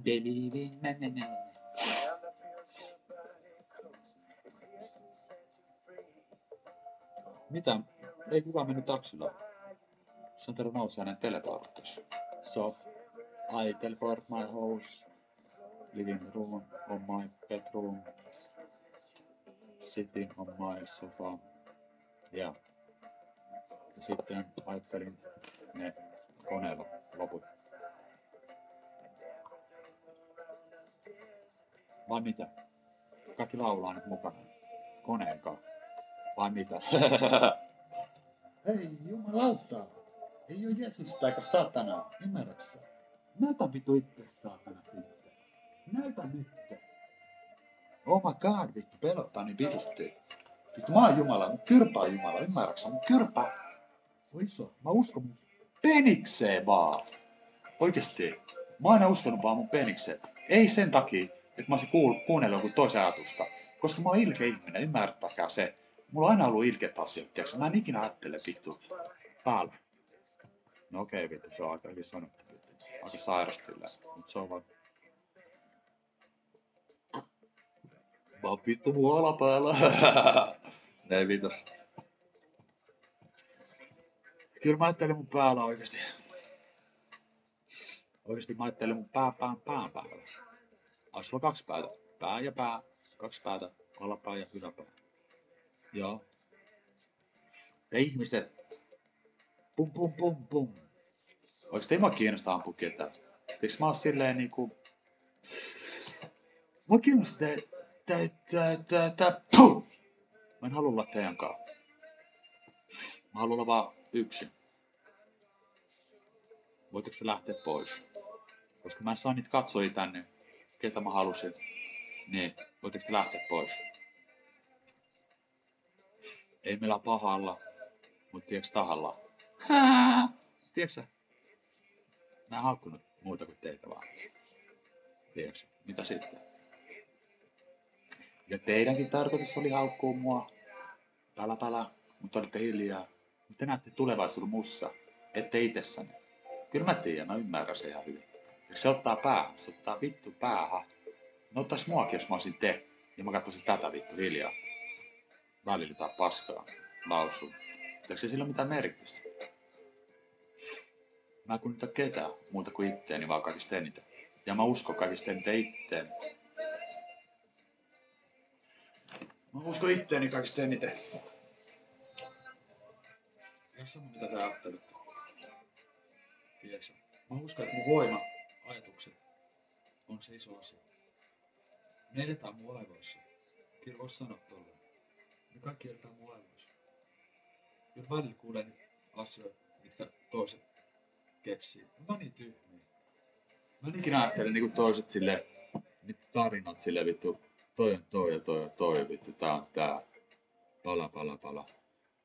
Baby, Mitä? Ei kukaan mennyt taksilla. Santero nousee hänen teleporttas. So, I teleport my house. Living room on my bedroom. Sitting on my sofa. Ja sitten ajattelin ne koneella loput. Vai mitä? Kaikki laulaa nyt mukana. Koneen kanssa. Vai mitä? Hei, jumalauta! Ei oo Jeesusta eikä satanaa, ymmärräksä? Näytä vittu itse saatana sitten. Näytä nyt. Oh my god, vittu, pelottaa niin vitusti. Vittu, mä oon Jumala, mun kyrpä on Jumala, ymmärräksä? Mun kyrpä on iso. Mä uskon mun penikseen vaan. Oikeesti. Mä oon aina uskonut vaan mun penikseen. Ei sen takia, että mä olisin kuunnellut joku toisen ajatusta. Koska mä oon ilkeä ihminen, ymmärtäkää se. Mulla on aina ollut ilkeät asiat, tiiäksä? Mä en ikinä ajattele vittu päällä. No okei, vittu, se on aika hyvin sanottu, vittu. Aika sairasta silleen, mut se on vaan... Mä oon vittu mun alapäällä. Ei vitos. Kyllä mä ajattelin mun päällä oikeesti. Oikeesti mä ajattelin mun pään päällä. Ois sulla 2 päätä. Pää ja pää. 2 päätä. Alapää ja yläpää. Joo. Te ihmiset. Pum pum pum pum. Oikeesti ei mua kiinnostaa ampua ketään. Eiks mä oon silleen niinku... Mua kiinnostaa puh! Mä en halua olla teidän kanssa. Mä haluan olla vaan yksin. Voitteko te lähteä pois? Koska mä en saa niitä katsojia tänne, ketä mä halusin. Niin, voitteko te lähteä pois? Ei meillä pahalla, mutta tiedätkö tahalla? Tiedätkö sä? Mä en haukkunut muuta kuin teitä vaan. Tiedätkö? Mitä sitten? Ja teidänkin tarkoitus oli haukkua mua. Pälä, mutta olitte hiljaa. Mutta te näette tulevaisuuden mussa, ette itsessänne. Kyllä mä tiedän, mä ymmärrän se ihan hyvin. Ja se ottaa päähän, se ottaa vittu päähän. Ne ottais muakin, jos mä olisin te. Ja mä katsoisin tätä vittu hiljaa. Välillä jotain paskaa lausuu. Eikö se sillä ole mitään merkitystä? Mä en kunnita ketään muuta kuin itteeni, vaan kaikista eniten. Ja mä uskon kaikista eniten itteeni. Mä uskon itteeni kaikista eniten. Ihan sama mitä te ajattelette. Tiedätkö? Mä uskon, että mun voima, ajatukset, on se iso asia. Me edetään mun aivoissa. Kyllä vois sanoa tolleen. Me kaikki edetään mun aivoissa. Kyllä välillä kuulen asioita, mitkä toiset keksii. Mutta on niin tyhmiä. Mä en ikinä ajattele niinku toiset silleen, niitä tarinat silleen vittu. Toi on toi ja toi ja toi vittu. Tää on tää. Pala.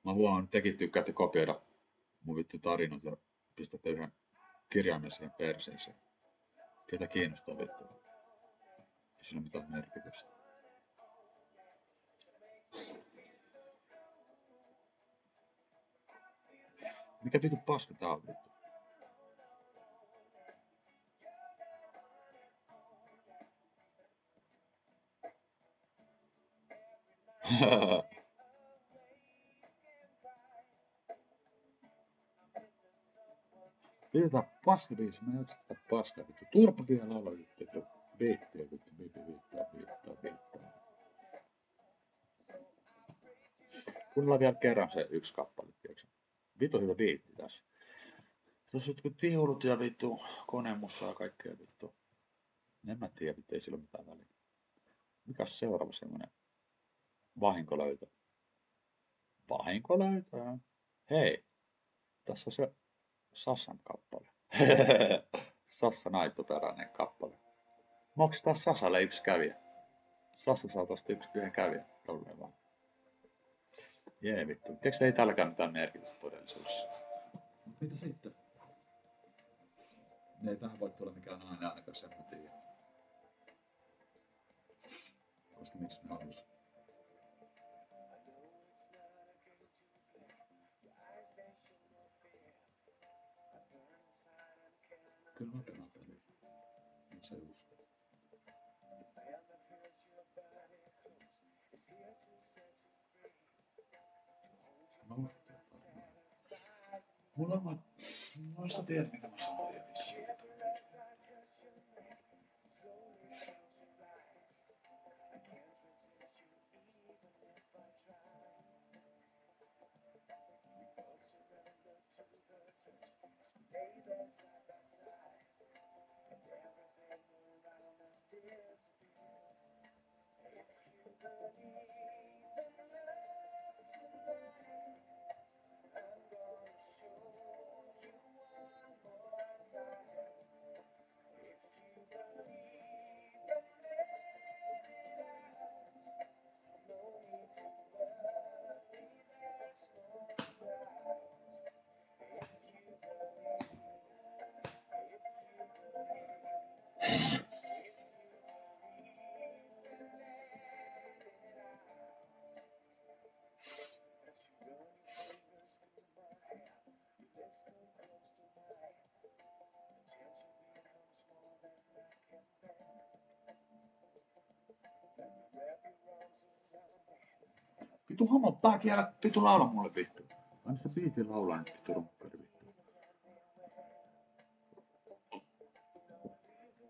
Mä huomaan, että tekin tykkäätte kopioida mun vittu tarinat ja pistätte yhden kirjaimen siihen perseeseen. Ketä kiinnostaa vittu? Ei sillä mitään merkitystä. Mikä vittu paska tää on vittu? Pidetään paskabiisi, mä en jaksa tätä paskaa vittu. Turpa vielä alla vittu. Viittiä vittu, viittaa. Kuunnellaan vielä kerran se yksi kappale, tiiäksä. Vittu hyvä biitti tässä. Tässä on jotkut viulut ja vittu, konemussa ja kaikkea vittu. En mä tiedä, vittu, ei sillä ole mitään väliä. Mikäs seuraava semmonen vahinkolöytö? Vahinkolöytö? Hei, tässä on se Sassan kappale. Sassa naittoperäinen kappale. Maksetaan Sasalle 1 kävijä. Sassa saa tosta yhden kävijän. Tolleen vaan. Jee vittu. Tiedätkö ei tälläkään mitään merkitystä todellisuudessa? Mut mitä sitten? Ei tähän voi tulla mikään aina ainakaan sen mä tiedän. Koska miksi ne halus? Kyllä mä pelaan peliä. Miksi ei usko? Mä uskon jotain. Mulla on... No sä tiedät mitä mä sanoin ja vittu. Vittu homma pääkin älä vittu laula mulle vittu. Anna se biitin laulaa nyt vittu runkkari vittu.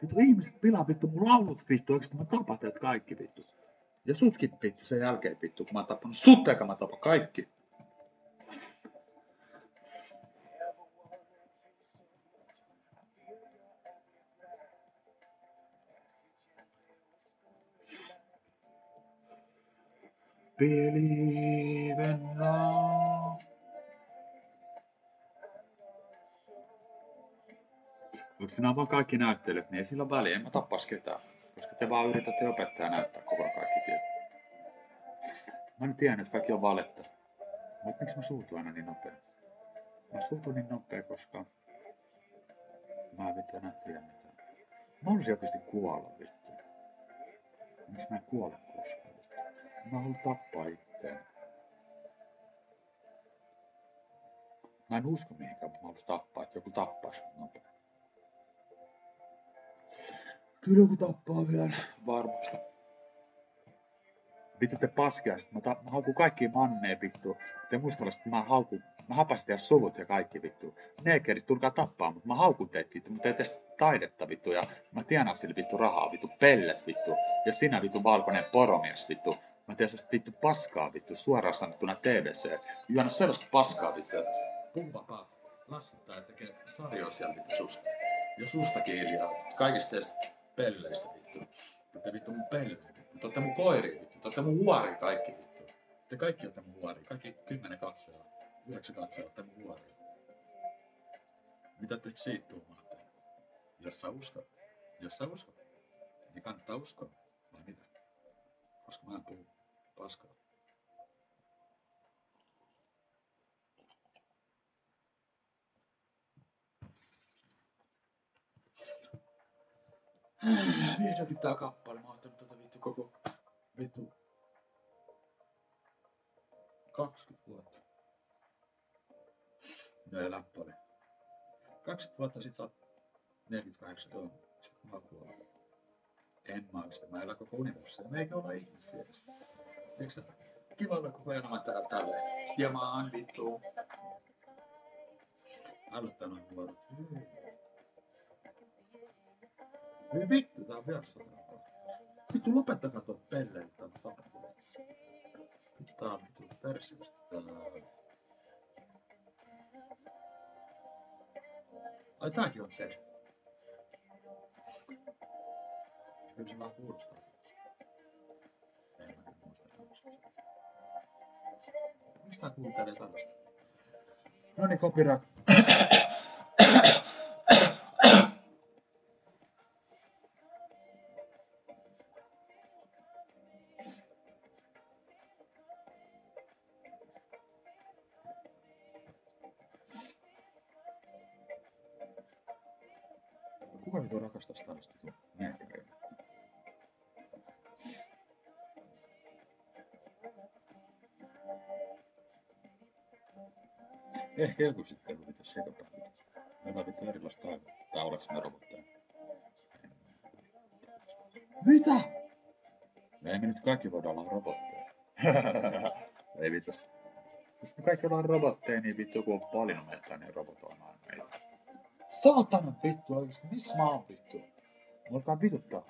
Vittu ihmiset pilaa vittu mun laulut vittu, oikeesti mä tapan teet kaikki vittu. Ja sutkin vittu sen jälkeen vittu, kun mä oon tappanut sut eikä mä tapan kaikki. Believe in love. Vaikka sinä on vaan kaikki näyttelijät, niin ei sillä ole väliä, en mä tappais ketään. Koska te vaan yritätte opettaa ja näyttää koko ajan kaikki tiedät. Mä nyt tiedän, että kaikki on valetta. Mut miksi mä suutun aina niin nopea? Mä suutun niin nopea, koska mä vittu enää tiedä mitään. Mä haluaisin oikeesti kuolla vittu. Miksi mä en kuole koskaan vittu? Mä haluan tappaa itteen. Mä en usko mihinkään, mutta mä haluaisin tappaa, että joku tappais mut nopea. Kyllä joku tappaa vielä, varmasti. Vittu te paskiaiset, mä haukun kaikki manneen vittu. Te mustalaiset, mä hapasin teidän sulut ja kaikki vittu. Neekerit, tulkaa tappaa, mutta mä haukun teet vittu. Mä teen tästä taidetta vittu ja mä tienaan sille vittu rahaa vittu, pellet vittu. Ja sinä vittu valkoinen poromies vittu. Mä teen susta vittu paskaa vittu, suoraan sanottuna TVC. Juona sellaista paskaa vittu, että pumpapaa lassittaa ja tekee sarjoa siellä vittu susta. Ja sustakin hiljaa, kaikista teistä pelleistä vittu. Te vittu mun pelleä vittu, te ootte mun koiria vittu, te ootte mun huoria kaikki vittu. Te kaikki ootte mun huoria, kaikki 10 katsojaa, 9 katsojaa ootte mun huoria. Mitä te siitä tuumaatte? Jos sä uskot, niin kannattaa uskoa, vai mitä? Koska mä en puhu paskaa. Vihdoinkin tää kappale, mä oon ottanut tätä vittu koko vittu 20 vuotta. Ja läppä oli 20 vuotta, sit sä oot 48, joo, sit mä oon kuollut. En mä sitä, mä elän koko universumia, eikä olla ihmisiä edes. Eikö sä kiva olla koko ajan oman täällä tälleen? Ja mä oon vittu. Aloittaa noin vuorot. Hyi vittu, tää on vierassa. Vittu lopettakaa tuot pelleet, tää on tapahtunut. Vittu tää on vittu persiästä. Ai tääkin on se. Kyllä se vähän kuulostaa. Ei mä nyt muista. Miksi tää kuuntelee tällaista? Noniin, copyright. Kuka vittu rakastais tällaista neekeriä? Ehkä joku sitten on vittu sekapäin. Meillä on vittu erilaista taivaa. Tai oleks me robotteja? Mitä? Ei me nyt kaikki voida olla robotteja. Ei vitas. Jos me kaikki ollaan robotteja, niin vittu joku on paljon meitä, niin robotoimaan meitä. Saatana vittu oikeesti, missä mä oon vittu? Alkaa vituttaa.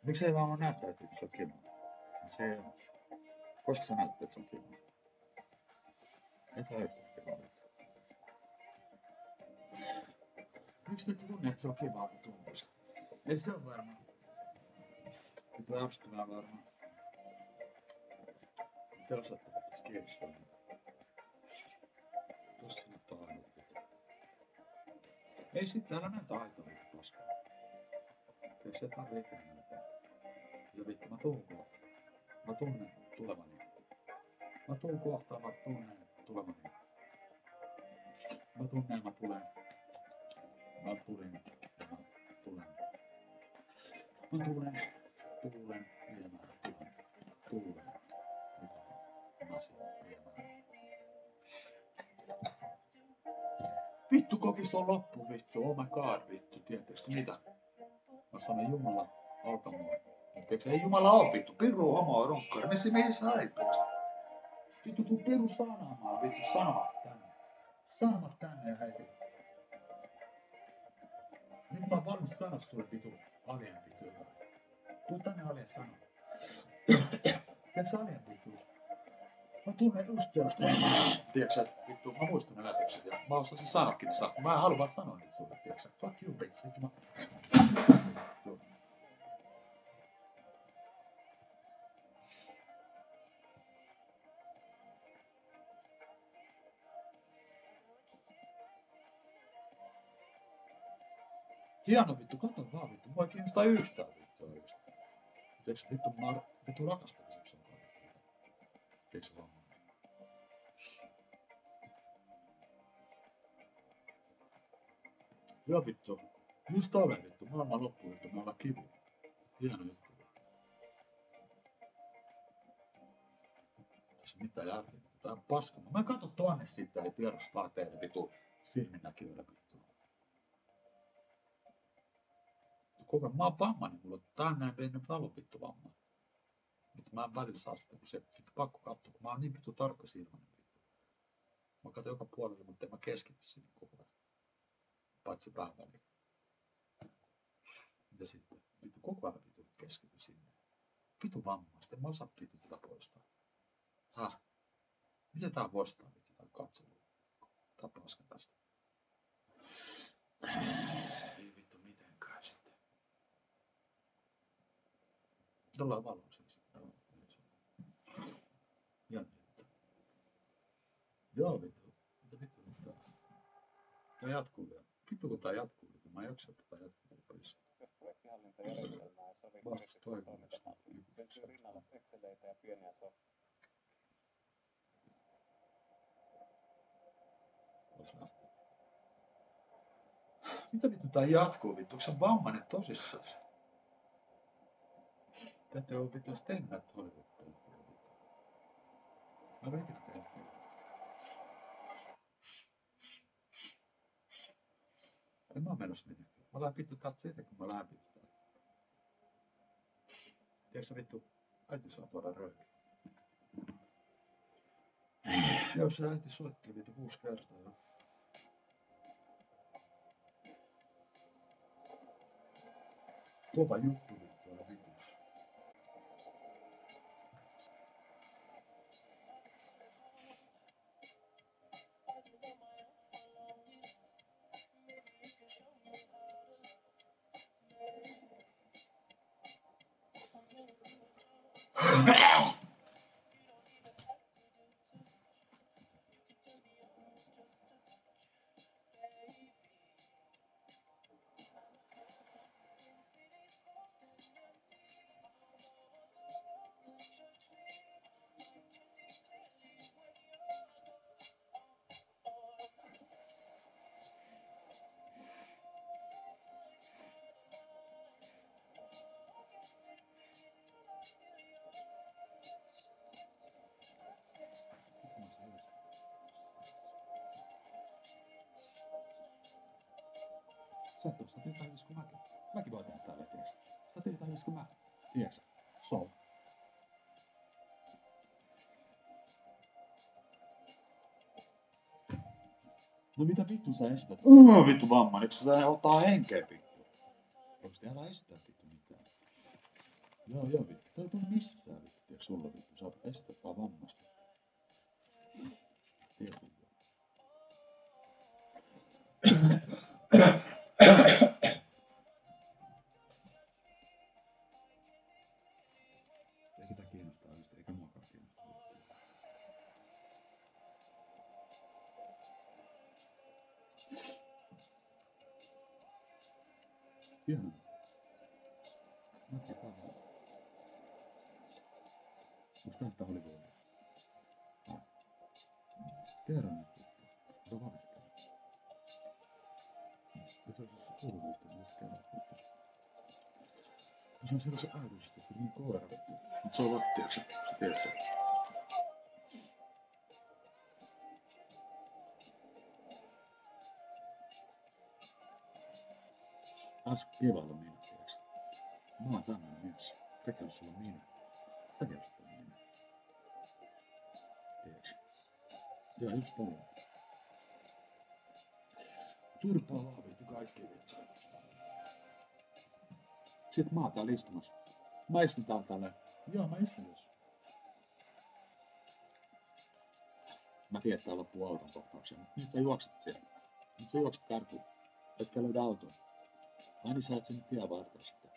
Miksi ei vaan näytä, että se on kiva? Se ei oo. Koska sä näytät, että se on kiva? Ei tää yhtään kiva vittu. Miksi te ette tunne, että se on kivaa, kun tuntuisi? Ei se oo varmaan. Pitää ärsyttävää varmaan. Te osaatte vettä kielessä varmaan. Tuossa sinä taidot vittu. Ei sit täällä näytä aitoa vittu paskaa. Ei se tarvii ikinä näyttää. Ja vittu mä tuun kohta. Mä tunnen tulevani. Mä tuun kohta, mä tunnen tulevani. Mä tunnen, mä tulen. Mä tulin ja mä tulen. Mä tulen ja mä tulen. Tulen. Mitä asia viemään. Vittu kokis on loppu vittu. Oh my god vittu. Tiedätkö mitä? Mä sanoin Jumala auta mua. Tiedätkö ei Jumala oo vittu. Piru homo runkkari. Mihin sä aipeesta? Vittu tuu peru sanomaan vittu. Sanomat tänne. Sanomat tänne ja hei. Nyt mä oon valmis sanoa sulle vittu alien vittu jotain. Tuu tänne alien sano. Tiedätkö sä alien vittu? Mä tunnen just sellaista. Tiedätkö sä, että vittu mä muistan ne ajatukset ja mä osaisin sanoakin ne sanat. Mä en halua vaan sanoa niitä sulle. Tiedätkö sä? Fuck you bitch. Vittu mä... Vittu. Hieno vittu, kato vaan vittu. Mua ei kiinnostaa yhtään vittu oikeesti. Tiedätkö sä vittu mä vittu rakastamiseksi on vittu. Tiedätkö sä vaan? Joo vittu. Just ole vittu. Maailman loppu vittu. Me ollaan kiviä. Hieno juttu vittu. Tässä on mitään järkeä vittu. Tää on paska. Mä kato tuonne sitten ei tiedostaa teille vittu silminnäkijöillä vittu. Koko mä oon vammainen, mulla on tänään ennen valon vittu vamma. Mutta mä en välillä saa sitä, kun se vittu pakko katsoa, kun mä oon niin vittu tarkka silmäinen vittu. Mä katson joka puolelle, mutta en mä keskity sinne koko ajan. Paitsi vähän väliin. Mitä sitten? Vittu koko ajan vittu keskity sinne. Vittu vammaista, en mä osaa vittu tätä poistaa. Häh? Miten tää poistaa vittu tää katselua? Tää paska tästä. Ei vittu mitenkään sitten. Ollaan valoa siis. Ja nyt. Joo vittu. Mitä vittu nyt tää? Tää jatkuu vielä. Vittu kun tää jatkuu vittu. Mä en jaksa tätä jatkuu loppuissa. Jos tulee pihallintajärjestelmää ja sovi vastus toimivaksi. Syntyy rinnalle Exceleitä ja pieniä softia. Vois lähteä. Mitä vittu tää jatkuu vittu? Onko se vammainen tosissaan? Te ette oo vittu edes tehnyt näitä Hollywood-pelejä vittu. Mä en oo ikinä tehnyt teille. En mä oo menossa minnekään. Mä lähden vittu täältä siitä, kun mä lähden vittu täältä. Tiedätkö sä vittu, äiti saa tuoda röökiä. Joo, se äiti soitteli vittu 6 kertaa jo. Kova juttu vittu aina vitussa. Sä et oo yhtä hyvissä kuin mäkin. Mäkin voin tehdä tälleen, tiiäks? Sä et yhtä hyvissä kuin mä. Tiiäks? So. No mitä vittu sä estät? Vittu vamman, eikö sä ottaa henkeä vittu? Oikeesti älä estää vittu mitään. Joo vittu, toi ei tuu missään vittu, tiiäks sulla vittu, sä estät vaan vammasta. Tiedät vittu. Ei ketään kiinnostaa just, eikä muakaan kiinnostaa. Hienoa. Nätkää kahvaa. Onks tästä Hollywoodia? Kerran nyt vittu. Ota valittaa. Ja se on siis se kuulu vittu, niin sit kerran vittu. Se on siellä se ajatus, että mun koira vittu. Mut se on lattiaksi, sä tiedät sen. Äsken keväällä minä, tiiäks? Mä oon tämmönen mies. Kaikki halus olla minä. Säkin halusit olla minä. Tiiäks? Joo, just tolleen. Turpaa vaan vittu kaikki vittu. Sit mä oon täällä istumassa. Mä istun täällä tälleen. Joo, mä istun jos. Mä tiedän, että tää loppuu auton kohtauksia, mut nyt sä juokset siellä. Nyt sä juokset karkuun. Etkä löydä autoa. Aina sä oot sinne tien varteen sitten.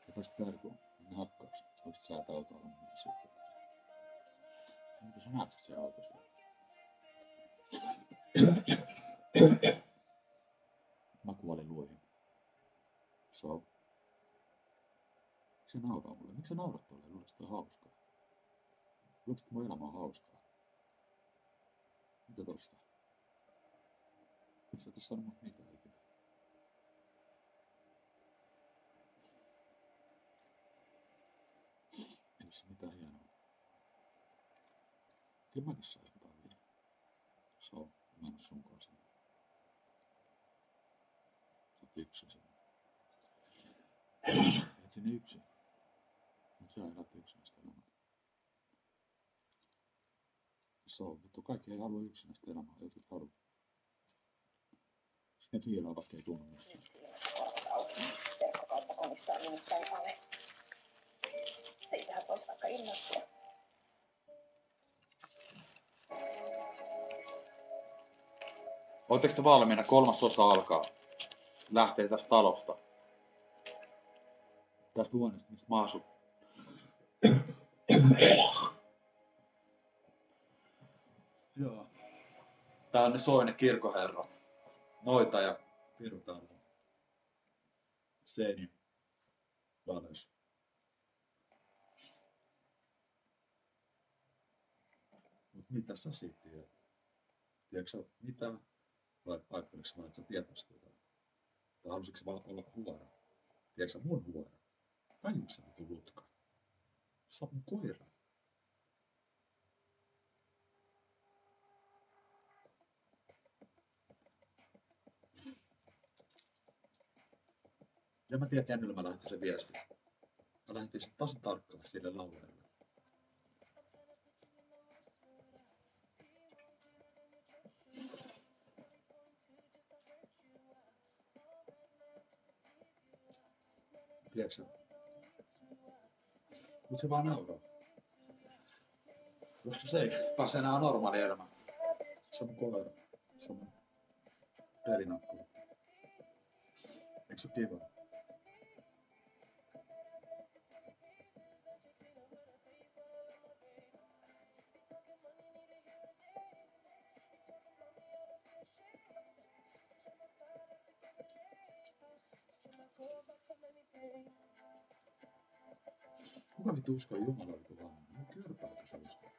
Ja pääsit karkuun. Ne hakkaus. Oikeesti sä et autoa olla muuta sitten. Mitä sä näet se auto siellä? Mä kuolin luihin. So. Miksi sä nauraa mulle? Miksi sä naurat tuolle? Luuletko, että toi hauskaa? Luuletko, että mun elämä on hauskaa? Mitä tosta? Miksi sä et oo sanonut mut mitään ikinä? Ei oo se mitään hienoa. Kyllä mäkin saan jotain vielä. So, mä en oo sunkaan sinne. Sä oot yksin sinne. Et sinne yksin. Mut sä elät yksinäistä elämää. So, vittu kaikki ei halua yksinäistä elämää, jotkut haluu. Sitten ne piilaa, vaikka ei tunnu missään. Verkkokauppakomissa on nimittäin ale. Siitähän vois vaikka innostua. Ootteko te valmiina? 3. osa alkaa. Lähtee tästä talosta. Tästä huoneesta, mistä mä asun. Joo. Tää on ne Soine kirkkoherra. Noita ja Pirutarvo. Seni. Vales. Mut mitä sä siitä tiedät? Tiedätkö sä mitään? Vai ajatteliko sä vaan, että sä tietäisit jotain? Tai halusitko sä vaan olla huora? Tiedätkö sä mun huora? Tajuuko sä vittu lutka? Sä oot mun koira. Ja mä tiedän, kännyllä mä lähetin sen viestin. Mä lähetin sen tosi tarkkaan sille lauleelle. Tiedätkö sä? Mut se vaan nauraa. Koska se ei pääse enää normaali elämään. Se on mun koira. Se on mun pelinappula. Eikö se oo kiva? Kuka vittu uskoo Jumalaa vittu vaan? No kyrpää, kun sä uskoo.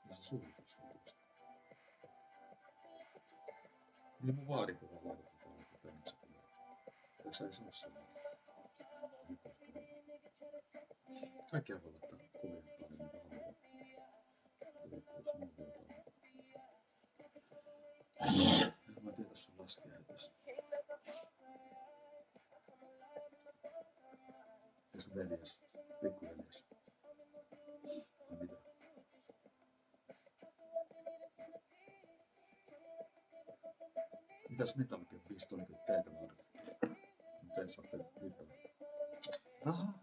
Ja se suunnitelmasta tuosta. Niin mun vaarikuva laitettiin täällä peniksi kyllä. Eikö sä ei saa sellainen? Kaikkia voi laittaa kuvia paljon niitä haluaa. Te veitte, että se mun Mä tiedä sun laskea tästä. Ja sun veljes, pikkuveljes. Ja mitä? Mitäs Metallican pistoliko teitä varten? Miten saatte lippaa? Aha!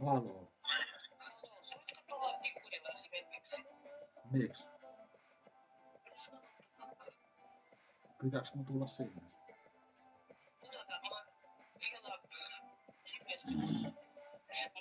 Haloo. Miks? Pitääks mun tulla sinne? No.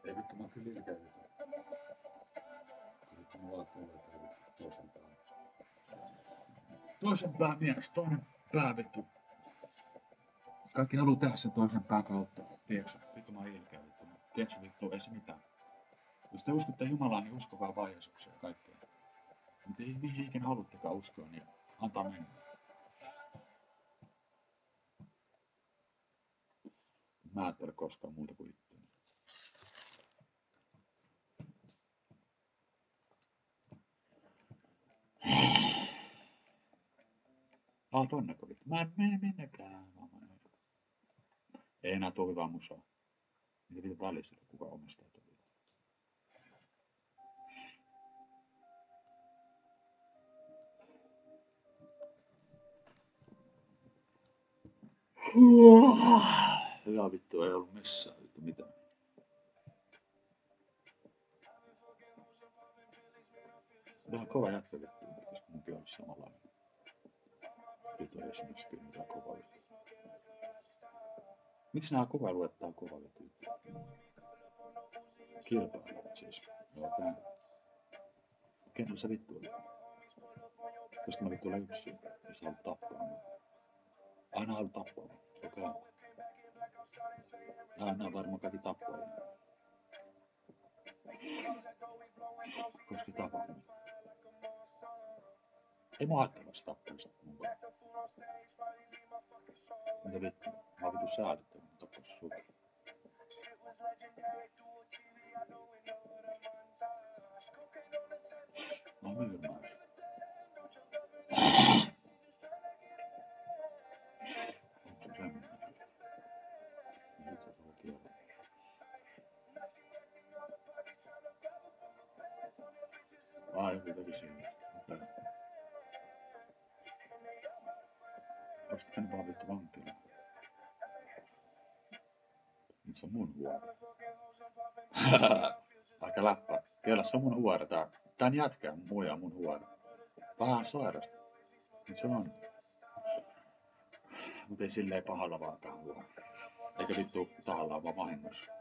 Ei vittu, mä oon kyllä ilkeä vittu. Vittu mä vaan tulee toisen pään. Toisen pään mies, toinen pää vittu. Kaikki haluu tehdä sen toisen pään kautta. Tiedätkö? Vittu mä oon ilkeä vittu. Tiedätkö vittu, ei se mitään. Jos te uskotte Jumalaan, niin uskokaa vaan Jeesukseen ja kaikkea. Mutta mihin ikinä haluttekaan uskoa, niin antaa mennä. Mä ajattelen koskaan muuta kuin itseäni. Tonneko vittu. Mä en mene minnekään. Ei enää tuo hyvää musaa. Mitä vittu välissä, kuka omistaa tuo vittu. Hyvä vittu, ei ollut missään vittu mitään. Vähän kova jätkä vittu, koska munkin olisi samanlainen. Vittu ei esimerkiksi kyllä mitään kova vittu. Miksi nää kova luettaa kova vittu? Kilpailut siis. Joo, kenellä se vittu oli? Koska mä vittu olen yksin, ja sä haluat tappaa mua. Aina haluat tappaa mua, okei. Aina on varmaan kaikki tappajia. Koska tapaa mua. Ei mä ajattelisi tappamista mukaan. Mitä vittu? Mä oon vittu säädettävä, mä tappas sut. Mä oon myyrmäys. Onko se semmoinen? Nyt se tuo kielä. Joku teki siinä. Okei. Olisitko mennyt vaan vittu vankilaan? Nyt se on mun huone. Aika läppä. Kyllä se on mun huone tää. Tän jätkää mun huone. Vähän sairasta. Nyt se on. Mut ei silleen pahalla vaan tää huone. Eikä vittu tahallaan vaan vahingossa.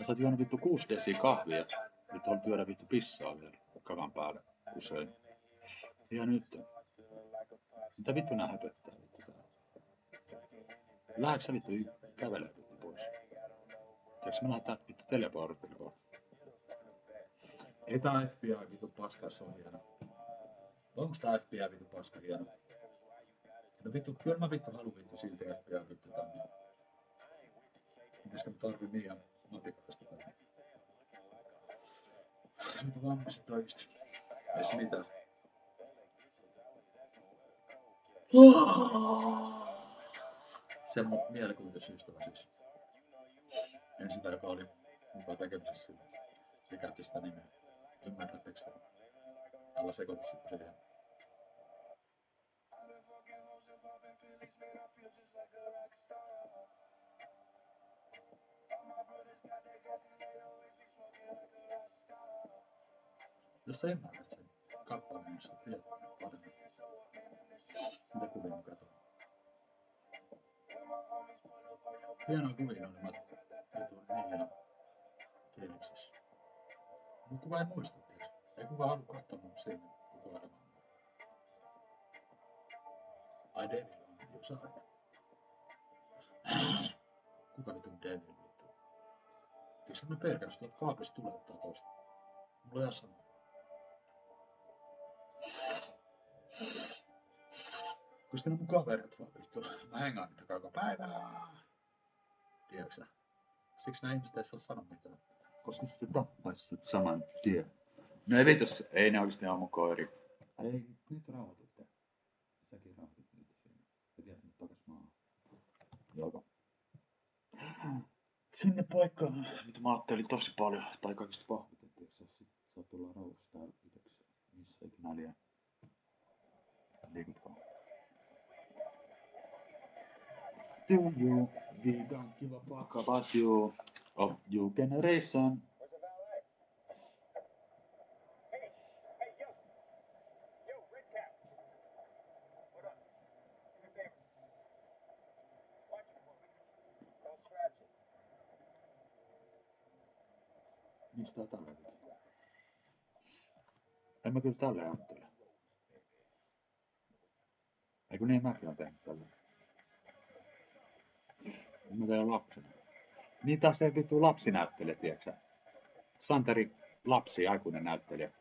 Sä oot juonut vittu 6 desiä kahvia. Vittu haluat juoda vittu pissaa vielä kakan päälle usein. Ja nyt. Mitä vittu nää höpöttää vittu täällä? Lähdekö sä vittu kävelee vittu pois? Tiedätkö mä lähdetään vittu teleportille kohta? Ei tää FBI vittu paska, se on hieno. Onks tää FBI vittu paska hieno? No vittu, kyllä mä vittu haluun vittu silti FBI vittu tänne. Mitäskö mä tarvin Mian matikaista tänne? Vittu vammaiset oikeesti. Ei se mitään. Se mun mielikuvitusystävä siis. En sitä, joka oli mukaan tekemisessä sillä. Se käytti sitä nimeä. Ymmärrättekö sitä? Älä sekoita sitä siihen. Jos sä ymmärrät sen kappaleen, niin sä tiedät paremmin. Mitä kuvia mä katson? Hienoja kuvia on, mä vitun niin ja fiiliksissä. Mut kukaan ei muista, tiiäks? Ei kukaan halua katsoa mun silmin koko elämää. Ai Devil on jo saa. Kuka vitun Devil vittu? Tiiäks me perkäys tuolta kaapista tulee ottaa tosta? Mulla on ihan sama. Koska ne mun kaverit vaan vittu. Mä hengaan niitä koko päivää. Tiedätkö? Siksi nää ihmiset ei saa sanoa mitään. Koska se tappaisi sut saman tien. No ei vitus, ei ne oikeesti ihan mun koiri. Ei, nyt rauhoitutte. Säkin rauhoitut niitä siinä. Ja viet nyt takas maahan. Joko? Sinne paikkaan, mitä mä ajattelin tosi paljon. Tai kaikista pahvit, että jos sit saat tulla rauhassa täällä itekseen. Missä ikinä liian. Liikutkaa. Do you, we don't give a fuck about you, of your generation. Miksi tää tällä tekee? En mä kyllä tälleen ajattele. Eiku niin mäkin oon tehnyt tälleen. Mä tein lapsena. Niin taas se vittu lapsinäyttelijä, tiiäksä? Santeri lapsi, aikuinen näyttelijä.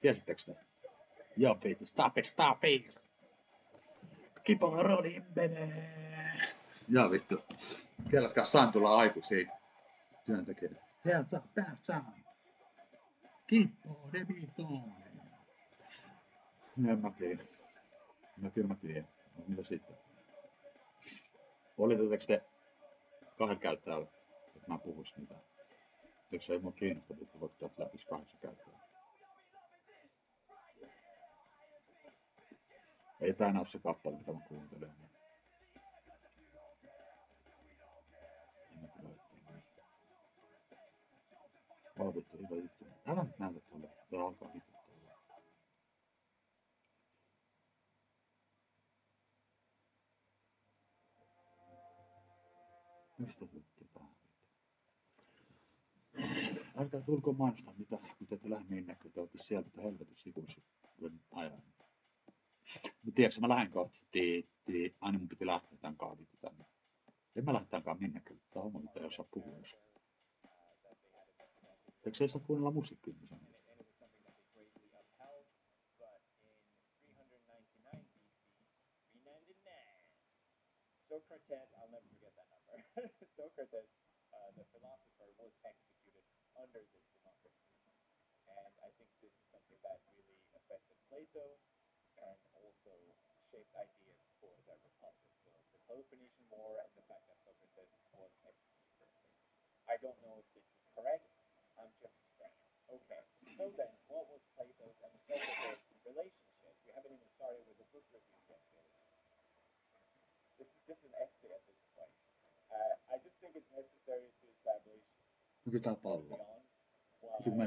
Tiesittekö te? Joo vittu, stop it! Keep on rolling, baby! Joo vittu. Kellatkaa Santulla aikuisia työntekijöitä. Heiltä saa päästä. Keep on the beat on. En mä tiedä. No kyllä mä tiedän. Mitä sitten? Olitatteko te kahden käyttäjällä, että mä puhuis mitään? Eikö se ei mua kiinnosta, että voiko täältä lähtis 8 käyttäjää? Ei tää enää oo se kappale, mitä mä kuuntelen. En mä kyllä ajattele. Oo vittu, hyvä juttu. Älä nyt näytä tuolle, että tää alkaa vituttaa. Mistä tuttu tähän? Älkää tulko mainostaa mitään, kun te ette lähde minnekään. Te ootte sieltä helvetissä ikuisesti ajan. Mut tiiäksä, mä lähden kohta. Aina mun piti lähteä tän kaavittu tänne. En mä lähde tänkaan minnekään. Tää homma, mitä ei osaa puhua. Eikö se ei saa kuunnella musiikkia? Socrates, I'll never forget that number. Socrates, the philosopher, was executed under this democracy. And I think this is something that really affected Plato and also shaped ideas for the Republic. So the Peloponnesian War and the fact that Socrates was executed. I don't know if this is correct. I'm just saying. Okay, so then what was Plato's and Socrates' relationship? We haven't even started with the book review yet, Billy. This is just an essay at this point. I just think it's necessary to establish early on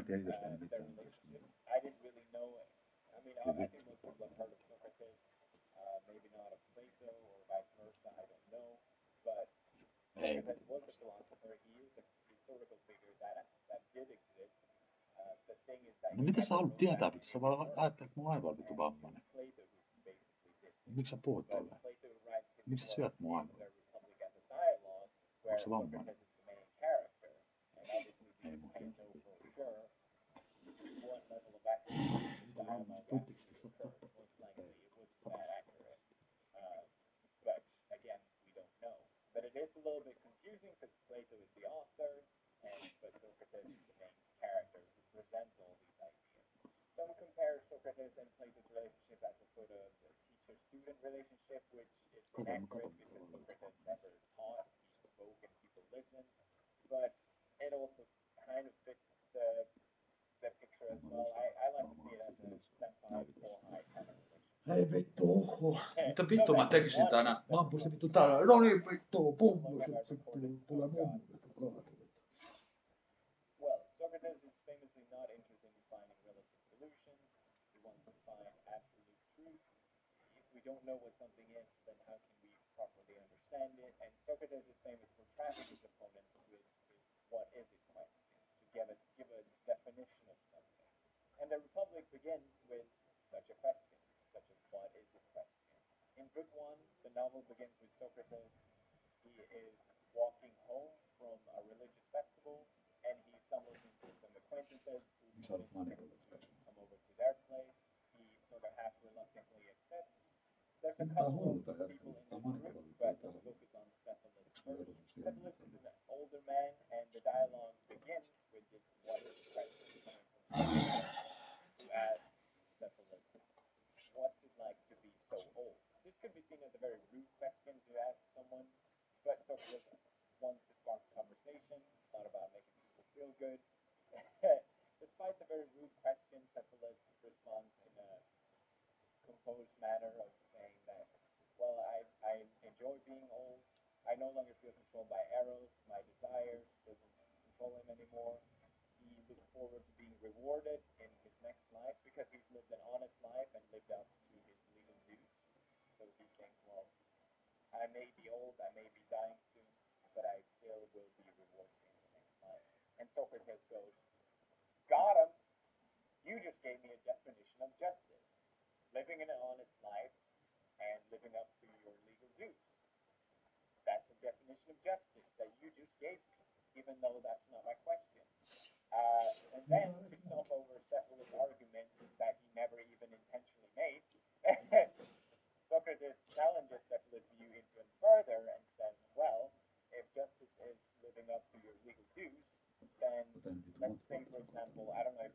their relationship. I didn't really know it. I mean, I think most people have heard of Socrates, maybe not of Plato or vice versa, I don't know. But Socrates was a philosopher. He is a historical figure that did exist. The thing is that... No mitä sä haluat tietää, vittu? Sä vaan ajattelet, että mun aivo on vittu vammainen. Miksi sä puhut tolleen? Miksi sä syöt mun aivoa? Onko se vammainen? Ei mun kiinnosta vittu. But it is a little bit confusing because Plato is the author, but Socrates is the main character who presents all these ideas. Some compare Socrates and Plato's relationship as a sort of teacher-student relationship, which is inaccurate because Socrates never taught, he spoke and people listened. But it also kind of fits the picture as well. I like to see it as a senpai-kohai kind of relationship. Hei vittu, mitä vittu mä tekisin tänään? Mä ampuisin vittu täällä. No niin vittu, pummu. Sitten tulee mummu vittu kaatu. Well, Socrates is famously not interested in finding relative solutions. He wants to find absolute truths. If we don't know what something is, then how can we properly understand it? And Socrates is famous for trapping his opponents with his what is it question, to give a definition of something. And the Republic begins with such a question, such as what is it question. In Book 1, the novel begins with Socrates. He is walking home from a religious festival, and he stumbles into some acquaintances who convince him to come over to their place. He sort of half reluctantly accepts. There's a couple of people in this group, but let's focus on Cephalus first. Cephalus is an older man, and the dialogue begins with this what is the question coming from Socrates, who asks Cephalus, what's it like to be so old? This could be seen as a very rude question to ask someone, but Socrates wants to spark conversation. It's not about making people feel good. Despite the very rude question, Cephalus responds in a composed manner of saying that, well, I enjoy being old. I no longer feel controlled by arrows. My desires doesn't control him anymore. He looks forward to being rewarded in his next life because he's lived an honest life and lived up to his legal dues. So he thinks, well, I may be old, I may be dying soon, but I still will be rewarded in the next life. And Socrates goes, got him! You just gave me a definition of justice. Living an honest life and living up to your legal dues. That's a definition of justice that you just gave me, even though that's not my question. And then, to stump over Cephalus' argument that he never even intentionally made, Socrates challenges Cephalus' view even further and says, well, if justice is living up to your legal dues, then let's say, for example, I don't know if,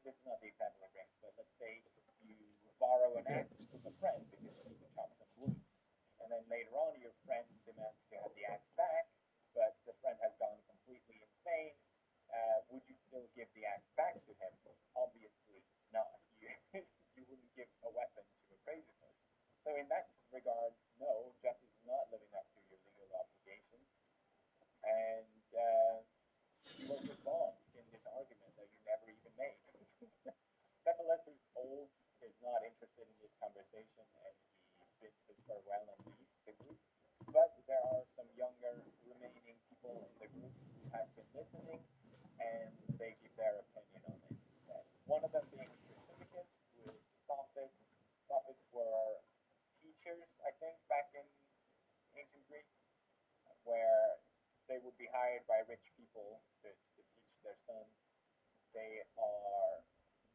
this is not the example I brings, but let's say you borrow an axe from a friend because you need to chop some wood. And then later on, your friend demands to have the axe back, but the friend has gone completely insane. Would you still give the axe back to him? Obviously not. You wouldn't give a weapon to a crazy person. So in that regard, no, justice is not living up to your legal obligations. And you were just wrong in this argument that you never even made. Cephalus, who's old, is not interested in this conversation, and he bids his farewell and leaves the group. But there are some younger remaining people in the group who have been listening, and they give their opinion on it. One of them being Thrasymachus, who is the sophist. Sophists were teachers, I think, back in ancient Greek, where they would be hired by rich people to teach their sons. They are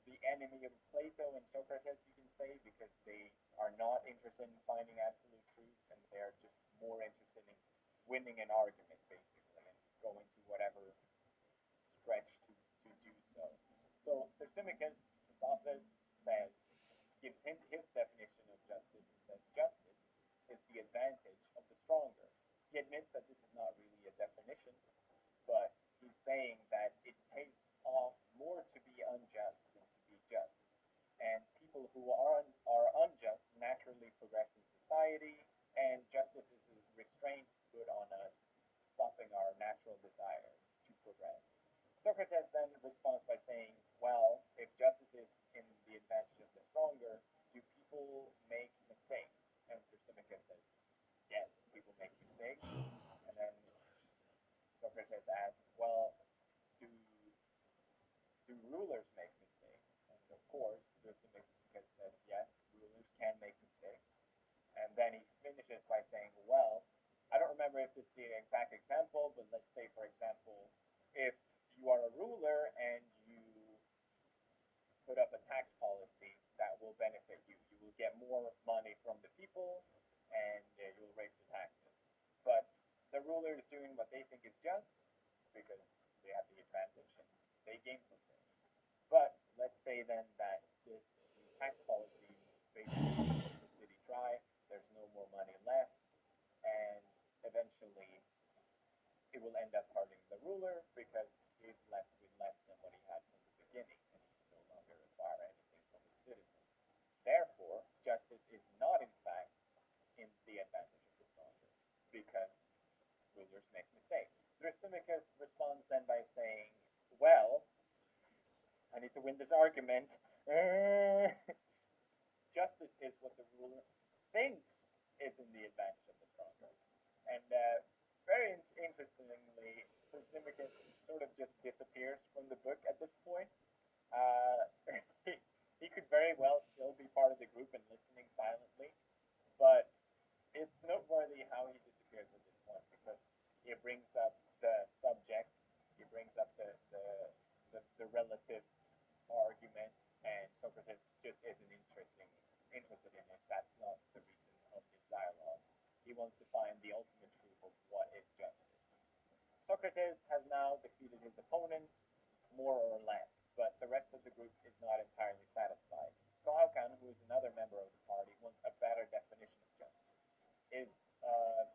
the enemy of Plato and Socrates, you can say, because they are not interested in finding absolute truth, and they're just more interested in winning an argument, basically, and going to whatever stretch to do so. So Thrasymachus, the sophist, gives him his definition of justice and says justice is the advantage of the stronger. He admits that this is not really a definition, but he's saying that it pays off more to be unjust than to be just. And people who are unjust naturally progress in society, and justice is a restraint put on us, stopping our natural desires to progress. Socrates then responds by saying, well, if justice is in the advantage of the stronger, do people make mistakes? And Thrasymachus says, yes, people make mistakes. And then Socrates asks, well, do rulers make mistakes? And of course, Thrasymachus says, yes, rulers can make mistakes. And then he finishes by saying, well, I don't remember if this is the exact example, but let's say, for example, if you are a ruler and you put up a tax policy that will benefit you. You will get more money from the people, and you'll raise the taxes. But the ruler is doing what they think is just because they have the advantage and they gain from this. But let's say then that this tax policy basically makes the city more money left, and eventually it will end up hurting the ruler because he's left with less than what he had from the beginning, and he can no longer require anything from his citizens. Therefore, justice is not in fact in the advantage of the stronger, because rulers make mistakes. Thrasymachus responds then by saying, well, I need to win this argument. Justice is what the ruler thinks is in the advantage of the stronger. And very interestingly, Thrasymachus sort of just disappears from the book at this point. Uh, he could very well still be part of the group and listening silently, but it's noteworthy how he disappears at this point because he brings up the subject, he brings up the relative argument, and Socrates just isn't interested in it. That's not the reason of his dialogue. He wants to find the ultimate truth of what is justice. Socrates has now defeated his opponents, more or less, but the rest of the group is not entirely satisfied. Glaucon, who is another member of the party, wants a better definition of justice. Is a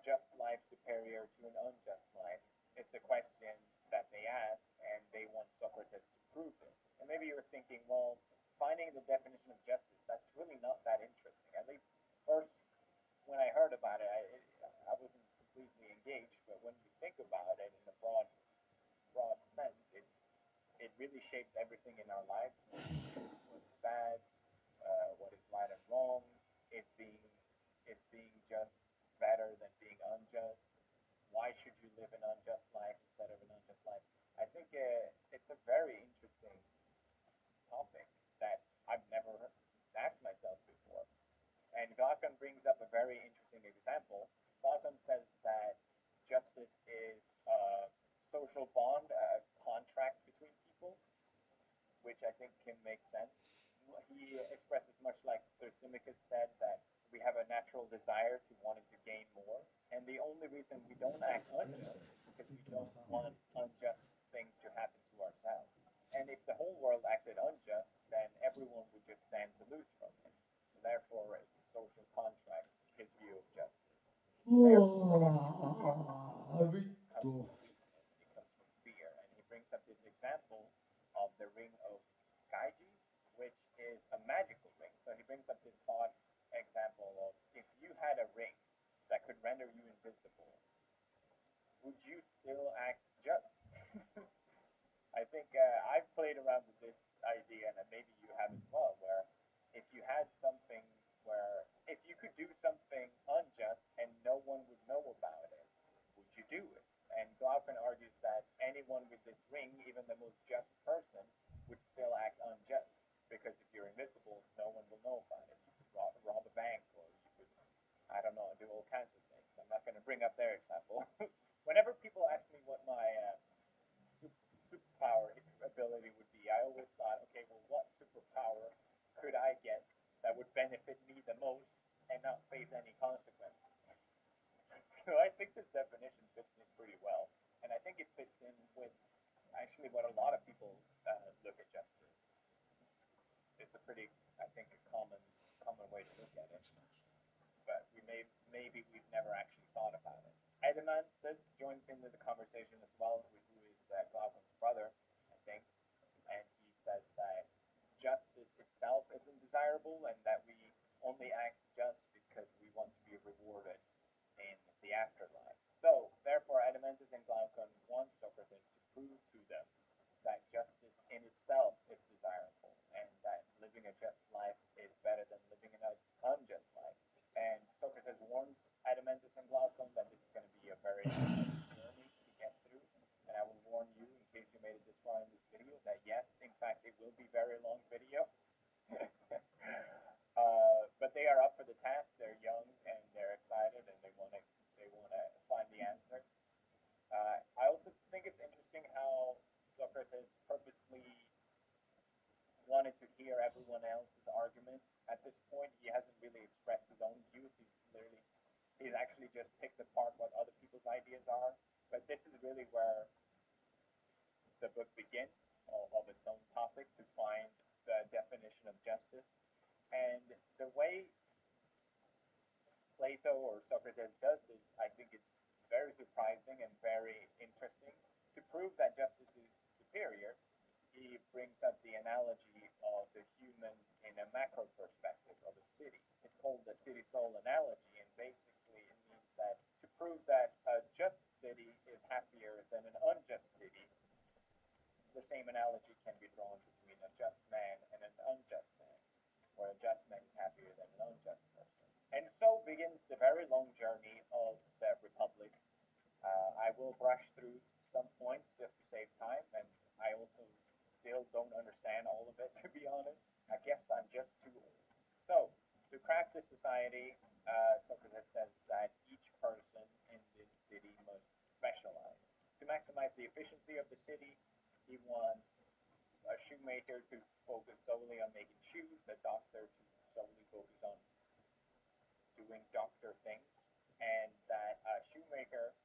just life superior to an unjust life? It's a question that they ask, and they want Socrates to prove it. And maybe you're thinking, well, finding the definition of justice, that's really not that interesting. At least first, when I heard about it, I wasn't completely engaged, but when you think about it in a broad sense, it really shapes everything in our lives. What's bad, what is right and wrong, is being just better than being unjust. Why should you live an unjust life instead of an unjust life? I think it's a very interesting topic that I've never asked myself before. And Glaucon brings up a very interesting example. Glaucon says that justice is a social bond, a contract between people, which I think can make sense. He expresses much like Thrasymachus said that we have a natural desire to wanting to gain more, and the only reason we don't act unjust is because we don't want unjust things to happen to ourselves. And if the whole world acted unjust, then everyone would just stand to lose from it. So therefore, it's a social contract, his view of justice. Vittu. It comes from fear, and he brings up this example of the ring of Gyges, which is a magical ring. So he brings up this thought example of if you had a ring that could render you invisible, would you still act just? I think I've played around with this idea, and maybe you have as well, where if you had something where if you could do something unjust and no one would know about it, would you do it? And Glaucon argues that anyone with this ring, even the most just person, would still act unjust. Because if you're invisible, no one will know about it. You could rob a bank, or you could, I don't know, do all kinds of things. I'm not going to bring up their example. Whenever people ask me what my superpower ability would be, I always thought, okay, well, what superpower could I get that would benefit me the most and not face any consequences? So I think this definition fits in pretty well, and I think it fits in with actually what a lot of people look at justice. It's a pretty, I think, a common way to look at it, but maybe we've never actually thought about it. Adeimantus joins into the conversation as well, who is Glaucon's brother, I think, and he says that justice itself isn't desirable, and that we only act just because we want to be rewarded in the afterlife. So, therefore, Adeimantus and Glaucon want Socrates to prove to them that justice in itself is desirable, and that living a just life is better than living an unjust life. And Socrates warns Adeimantus and Glaucon that it's going to be a very journey to get through. And I will warn you, in case you made it this far in this video, that yes, in fact, it will be a very long video. But they are up for the task. They're young and they're excited, and they want to find the answer. I also think it's interesting how Socrates purposely wanted to hear everyone else's argument. At this point, he hasn't really expressed his own views. He's actually just picked apart what other people's ideas are. But this is really where the book begins of its own topic, to find the definition of justice. And the way Socrates does this, I think it's very surprising and very interesting. To prove that justice is superior, he brings up the analogy of the human in a macro perspective of a city. It's called the city soul analogy, and basically it means that to prove that a just city is happier than an unjust city, the same analogy can be drawn between a just man and an unjust man, where a just man is happier than an unjust person. And so begins the very long journey of the Republic. I will brush through some points just to save time, and I also still don't understand all of it, to be honest. I guess I'm just too old. So, to craft this society, Socrates says that each person in this city must specialize. To maximize the efficiency of the city, he wants a shoemaker to focus solely on making shoes, a doctor to solely focus on doing doctor things, and that a shoemaker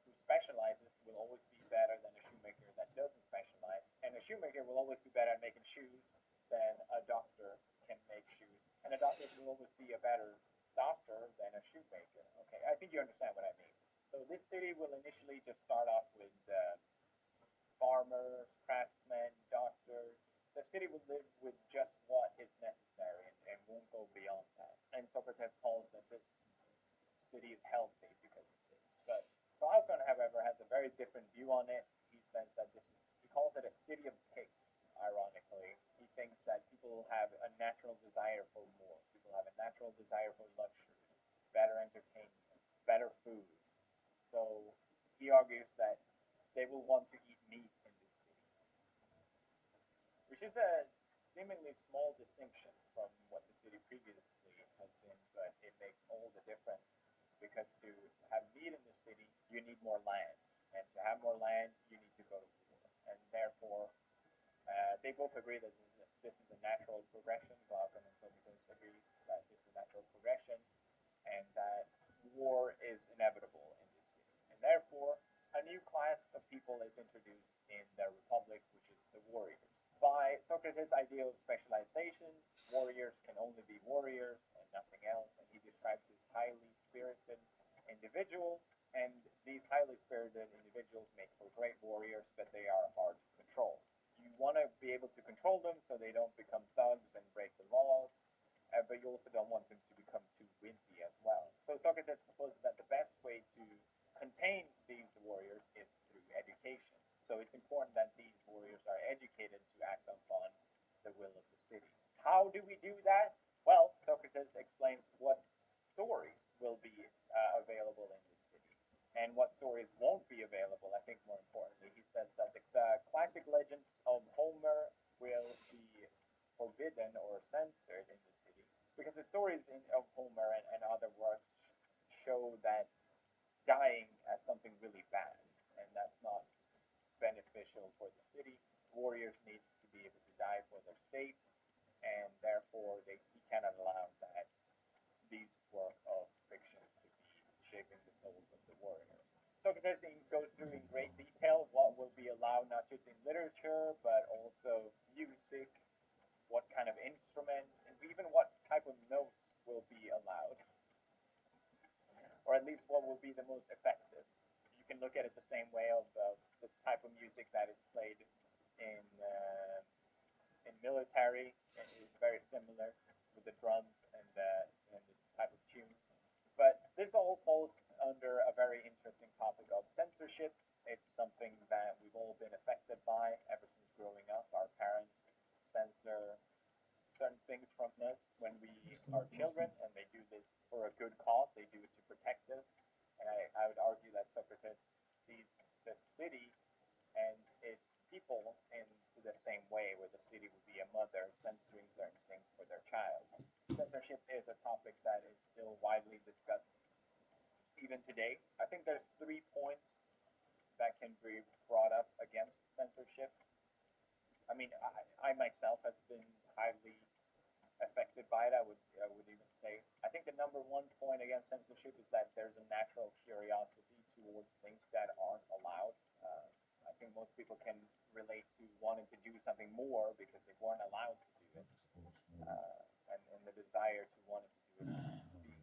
who specializes will always be better than a shoemaker that doesn't specialize, and a shoemaker will always be better at making shoes than a doctor can make shoes, and a doctor will always be a better doctor than a shoemaker. Okay, I think you understand what I mean. So this city will initially just start off with farmers, craftsmen, doctors. The city will live with just what is necessary and won't go beyond that. And Socrates calls that this city is healthy because of this. But Glaucon, however, has a very different view on it. He says that he calls it a city of pigs, ironically. He thinks that people have a natural desire for more. People have a natural desire for luxury, better entertainment, better food. So he argues that they will want to eat meat in this city, which is a seemingly small distinction from what the city previously has been, but it makes all the difference because to have meat in the city, you need more land, and to have more land, you need to go to war, and therefore they both agree that this is a natural progression. Glaucon and Socrates agrees that this is a natural progression, and that war is inevitable in this city, and therefore a new class of people is introduced in the Republic, which is the warriors. By Socrates' idea of specialization, warriors can only be warriors and nothing else, and he describes this highly spirited individual, and these highly spirited individuals make for great warriors, but they are hard to control. You want to be able to control them so they don't become thugs and break the laws, but you also don't want them to become too wimpy as well. So Socrates proposes that the best way to contain these warriors is through education. So it's important that these warriors are educated to act upon the will of the city. How do we do that? Well, Socrates explains what stories will be available in this city and what stories won't be available. I think more importantly, he says that the classic legends of Homer will be forbidden or censored in the city because the stories of Homer and other works show that dying as something really bad, and that's not beneficial for the city. Warriors need to be able to die for their state, and therefore he cannot allow that these work of fiction to be shaping the souls of the warriors. Socrates goes through in great detail what will be allowed not just in literature, but also music, what kind of instrument, and even what type of notes will be allowed, or at least what will be the most effective. You can look at it the same way of the type of music that is played in military. It is very similar with the drums and the type of tunes. But this all falls under a very interesting topic of censorship. It's something that we've all been affected by ever since growing up. Our parents censor certain things from us when we are children, and they do this for a good cause. They do it to protect us. And I would argue that Socrates sees the city and its people in the same way, where the city would be a mother censoring certain things for their child. Censorship is a topic that is still widely discussed even today. I think there's 3 points that can be brought up against censorship. I mean, I myself has been highly affected by it, I would even say. I think the number 1 point against censorship is that there's a natural curiosity towards things that aren't allowed. I think most people can relate to wanting to do something more because they weren't allowed to do it, and the desire to want to do it being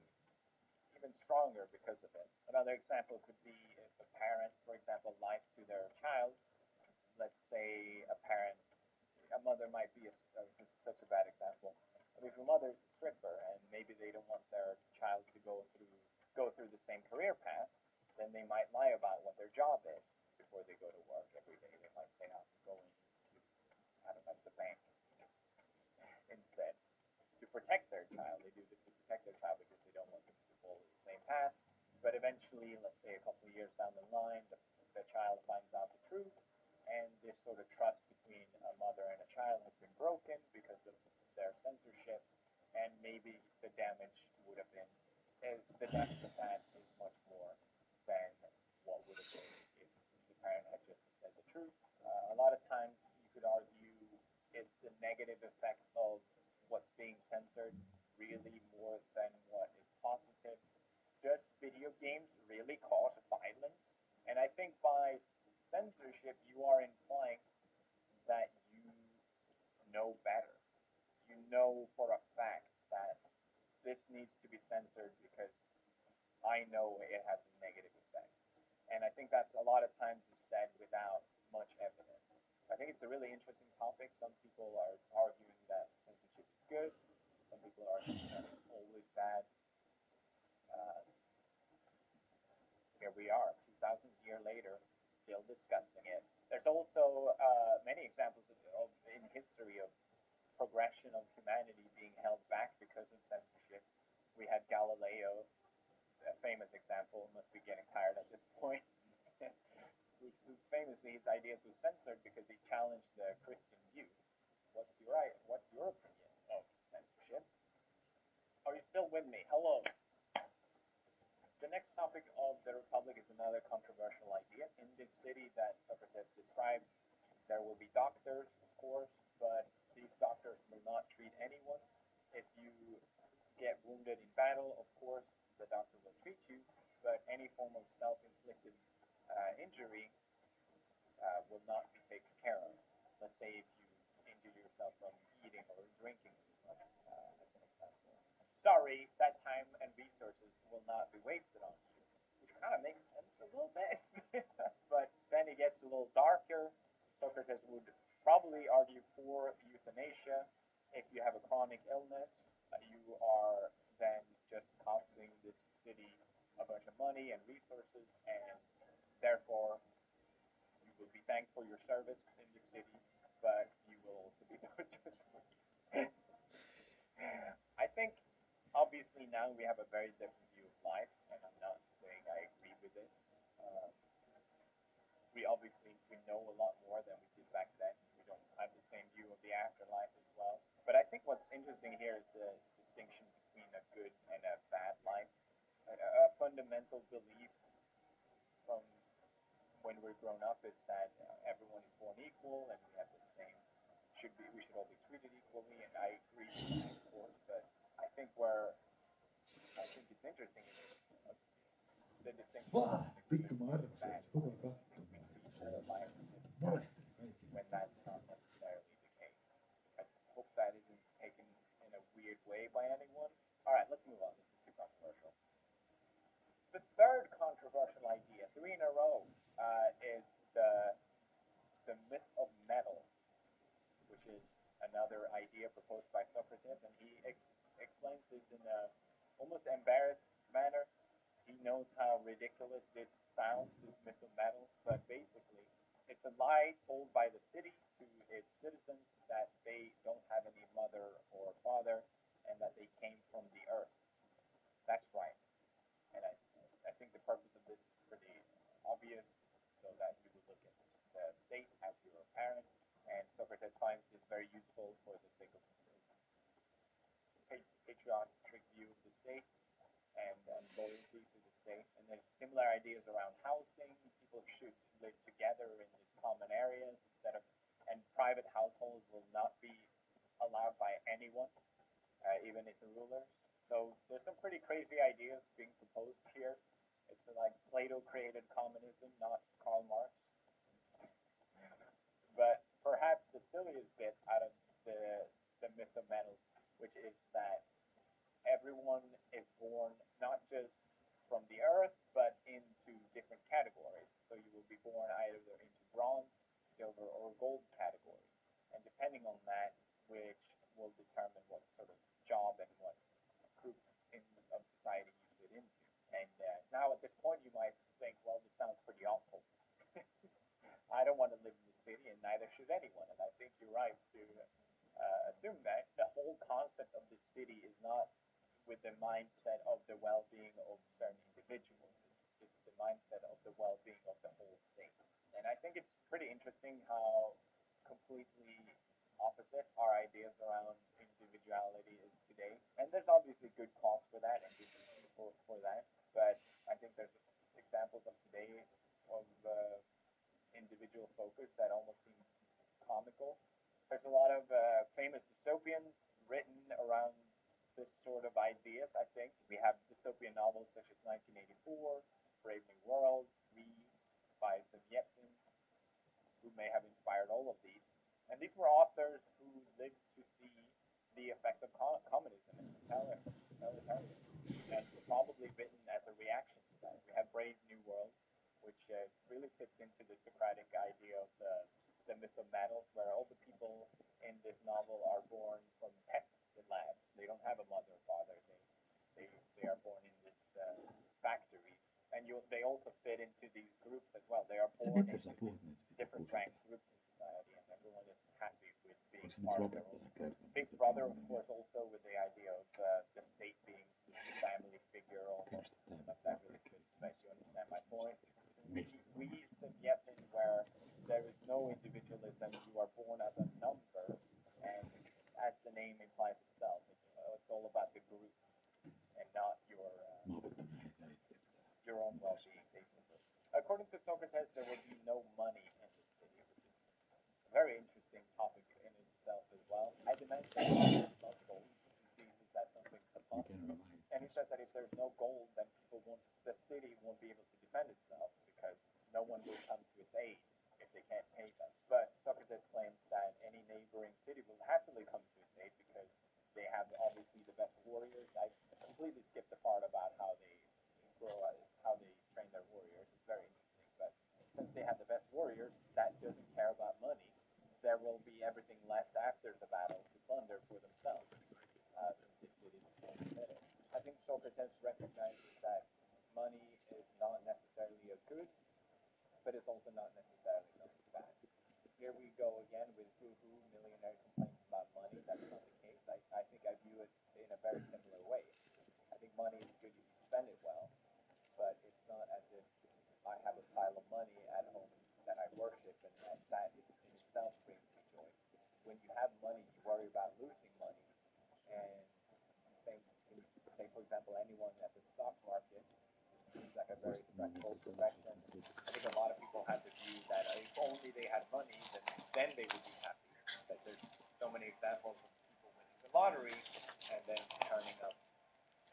even stronger because of it. Another example could be if a parent, for example, lies to their child. Let's say a mother might be this is such a bad example. But if a mother is a stripper and maybe they don't want their child to go through the same career path, then they might lie about what their job is before they go to work every day. They might say, I'm going to, I don't know, the bank instead. To protect their child. They do this to protect their child because they don't want them to follow the same path. But eventually, let's say a couple of years down the line, the child finds out the truth, and this sort of trust between a mother and a child has been broken because of their censorship, and maybe the damage would have been, the damage of that is much more than what would have been if the parent had just said the truth. A lot of times you could argue it's the negative effect of what's being censored really more than what is positive. Does video games really cause violence? And I think by censorship you are implying that you know better. You know for a fact that this needs to be censored because I know it has a negative effect. And I think that's a lot of times is said without much evidence. I think it's a really interesting topic. Some people are arguing that censorship is good. Some people are arguing that it's always bad. Here we are, 2,000 years later, still discussing it. There's also many examples in history of progression of humanity being held back because of censorship. We had Galileo, a famous example, must be getting tired at this point. Who's famously his ideas were censored because he challenged the Christian view. What's your opinion of censorship? Are you still with me? Hello. The next topic of the Republic is another controversial idea. In this city that Socrates describes, there will be doctors, of course, but these doctors will not treat anyone. If you get wounded in battle, of course, the doctor will treat you, but any form of self-inflicted injury will not be taken care of. Let's say if you injure yourself from eating or drinking too much, as an example. Sorry, that time and resources will not be wasted on you, which kind of makes sense a little bit. But then it gets a little darker. Socrates would probably argue for euthanasia. If you have a chronic illness, you are then just costing this city a bunch of money and resources, and therefore you will be thanked for your service in the city, but you will also be put to sleep. I think obviously now we have a very different view of life, and I'm not saying I agree with it. We know a lot more than we did back then. We don't have the same view of the afterlife as well. But I think what's interesting here is the distinction between a good and a bad life. A fundamental belief from when we're grown up is that everyone is born equal and we have the same. We should all be treated equally, and I agree with that, of course. But I think it's interesting is the distinction between good and bad life. I think we treat life as when that's not necessarily the case. I hope that isn't taken in a weird way by anyone. All right, let's move on. This is too controversial. The third controversial idea, 3 in a row, is the myth of metals, which is another idea proposed by Socrates, and he explains this in a almost embarrassed manner. He knows how ridiculous this sounds, this myth of metals, but basically it's a lie told by the city to its citizens that they don't have any mother or father and that they came from the earth. That's right. And I think the purpose of this is pretty obvious. It's so that you would look at the state as your parent, and Socrates finds this very useful for the sake of patriotic view of the state and loyalty to the state. And there's similar ideas around housing. People should live together in these common areas and private households will not be allowed by anyone, even its rulers. So there's some pretty crazy ideas being proposed here. It's like Plato created communism, not Karl Marx. But perhaps the silliest bit out of the myth of metals, which is that everyone is born not just which will determine what sort of job and what group of society you fit into. And now at this point, you might think, well, this sounds pretty awful. I don't want to live in the city, and neither should anyone. And I think you're right to assume that the whole concept of the city is not with the mindset of the well-being of certain individuals. It's the mindset of the well-being of the whole state. And I think it's pretty interesting how completely opposite our ideas around individuality is today. And there's obviously good cause for that and good reason for that. But I think there's examples of today of individual focus that almost seem comical. There's a lot of famous dystopians written around this sort of ideas, I think. We have dystopian novels such as 1984, Brave New World, We by Solzhenitsyn, who may have inspired all of these. And these were authors who lived to see the effect of communism and totalitarianism, and were probably written as a reaction to that. We have Brave New World, which really fits into the Socratic idea of the myth of Manos, where all the people in this novel are born from tests in labs. They don't have a mother or father. They are born in this factory. And they also fit into these groups as well. They are born into different ranked groups in society, and everyone is happy with being part of their own. Big Brother, of course, also with the idea of the state being the family figure almost. That really fits, but you understand my point. We Solzhenitsyn, where there is no individualism, you are born as a number, and as the name implies itself, it's all about the group and not your own well-being, basically. According to Socrates, there will be no money in the city, which is a very interesting topic in itself as well. I demand that not gold. He sees that something preposterous. And he says that if there's no gold, then the city won't be able to defend itself because no one will come to its aid if they can't pay them. But Socrates claims that any neighboring city will happily come to its aid because they have obviously the best warriors. I completely skipped the part about how they train their warriors. It's very interesting. But since they have the best warriors, that doesn't care about money. There will be everything left after the battle to plunder for themselves, since this city is so committed. I think Socrates recognizes that money is not necessarily a good, but it's also not necessarily something bad. Here we go again with boohoo, millionaire complaints about money. That's not the case. I think I view it in a very similar way. I think money is good if you spend it well, but it's not as if I have a pile of money at home that I worship and that in itself brings me joy. When you have money, you worry about losing money. And say, for example, anyone at the stock market seems like a very stressful profession. I think a lot of people have the view that if only they had money, then they would be happy. But there's so many examples of people winning the lottery and then turning up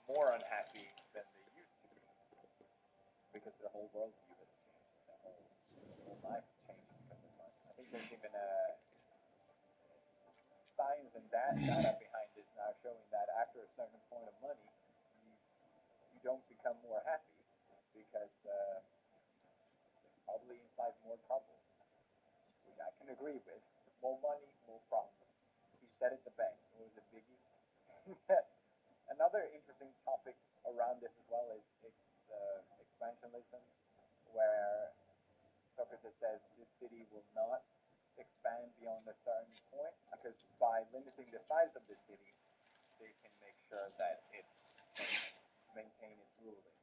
more unhappy than they used to be because their whole worldview has changed, their whole life has changed because of money. I think there's even science and data behind this now showing that after a certain point of money, you don't become more happy because it probably implies more troubles, which I can agree with. More money, more problems. He said it the best. It was a biggie. Another interesting topic around this as well is expansionism, where Socrates says this city will not expand beyond a certain point because by limiting the size of the city, they can make sure that it maintain its ruling.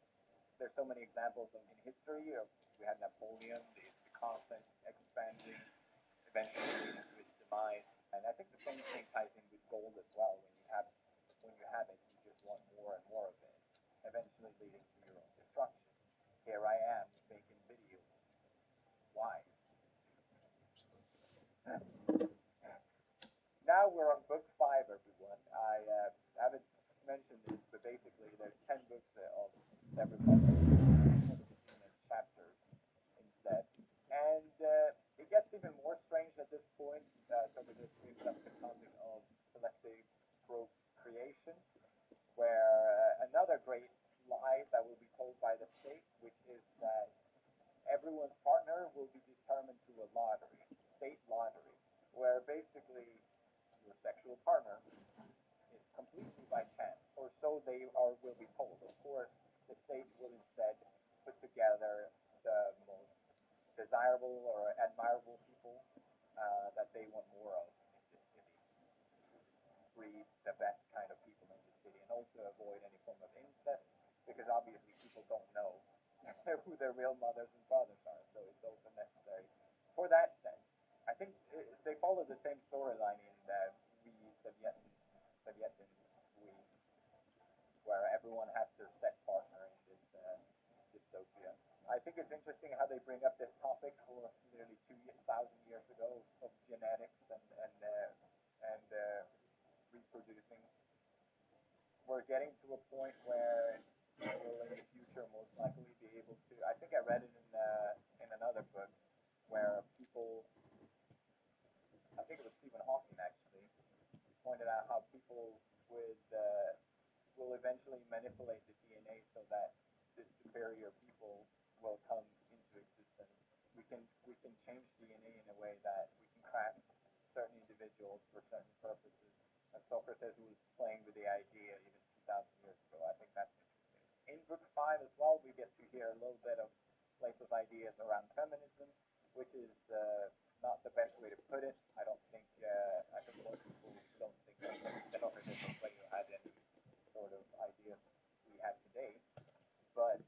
There's so many examples in history. We had Napoleon, the constant expanding, eventually leading to its demise. And I think the same thing ties in with gold as well. When you have it, you just want more and more of it, eventually leading to your own destruction. Here I am making videos. Why? Now we're on book 5, everyone. I haven't mentioned this, but basically there's 10 books of several chapters instead. And it gets even more strange at this point. Socrates brings up the concept of selective procreation, where another great lie that will be told by the state, which is that everyone's partner will be determined through a lottery, state lottery, where basically your sexual or will be told. Of course, the state will instead put together the most desirable or admirable people that they want more of in this city. Breed the best kind of people in this city, and also avoid any form of incest, because obviously people don't know who their real mothers and fathers are, so it's also necessary for that sense. I think they follow the same storyline in where everyone has their set partner in this dystopia. I think it's interesting how they bring up this topic for nearly 2,000 years ago of genetics and reproducing. We're getting to a point where we'll in the future most likely be able to. I think I read it in another book where people. I think it was Stephen Hawking actually pointed out how people will eventually manipulate the DNA so that this superior people will come into existence. We can change DNA in a way that we can craft certain individuals for certain purposes. And Socrates was playing with the idea even 2,000 years ago. I think that's interesting. In book 5 as well, we get to hear a little bit of Plato's ideas around feminism, which is not the best way to put it. I think most people don't think that Socrates or Plato had any sort of ideas we have today, but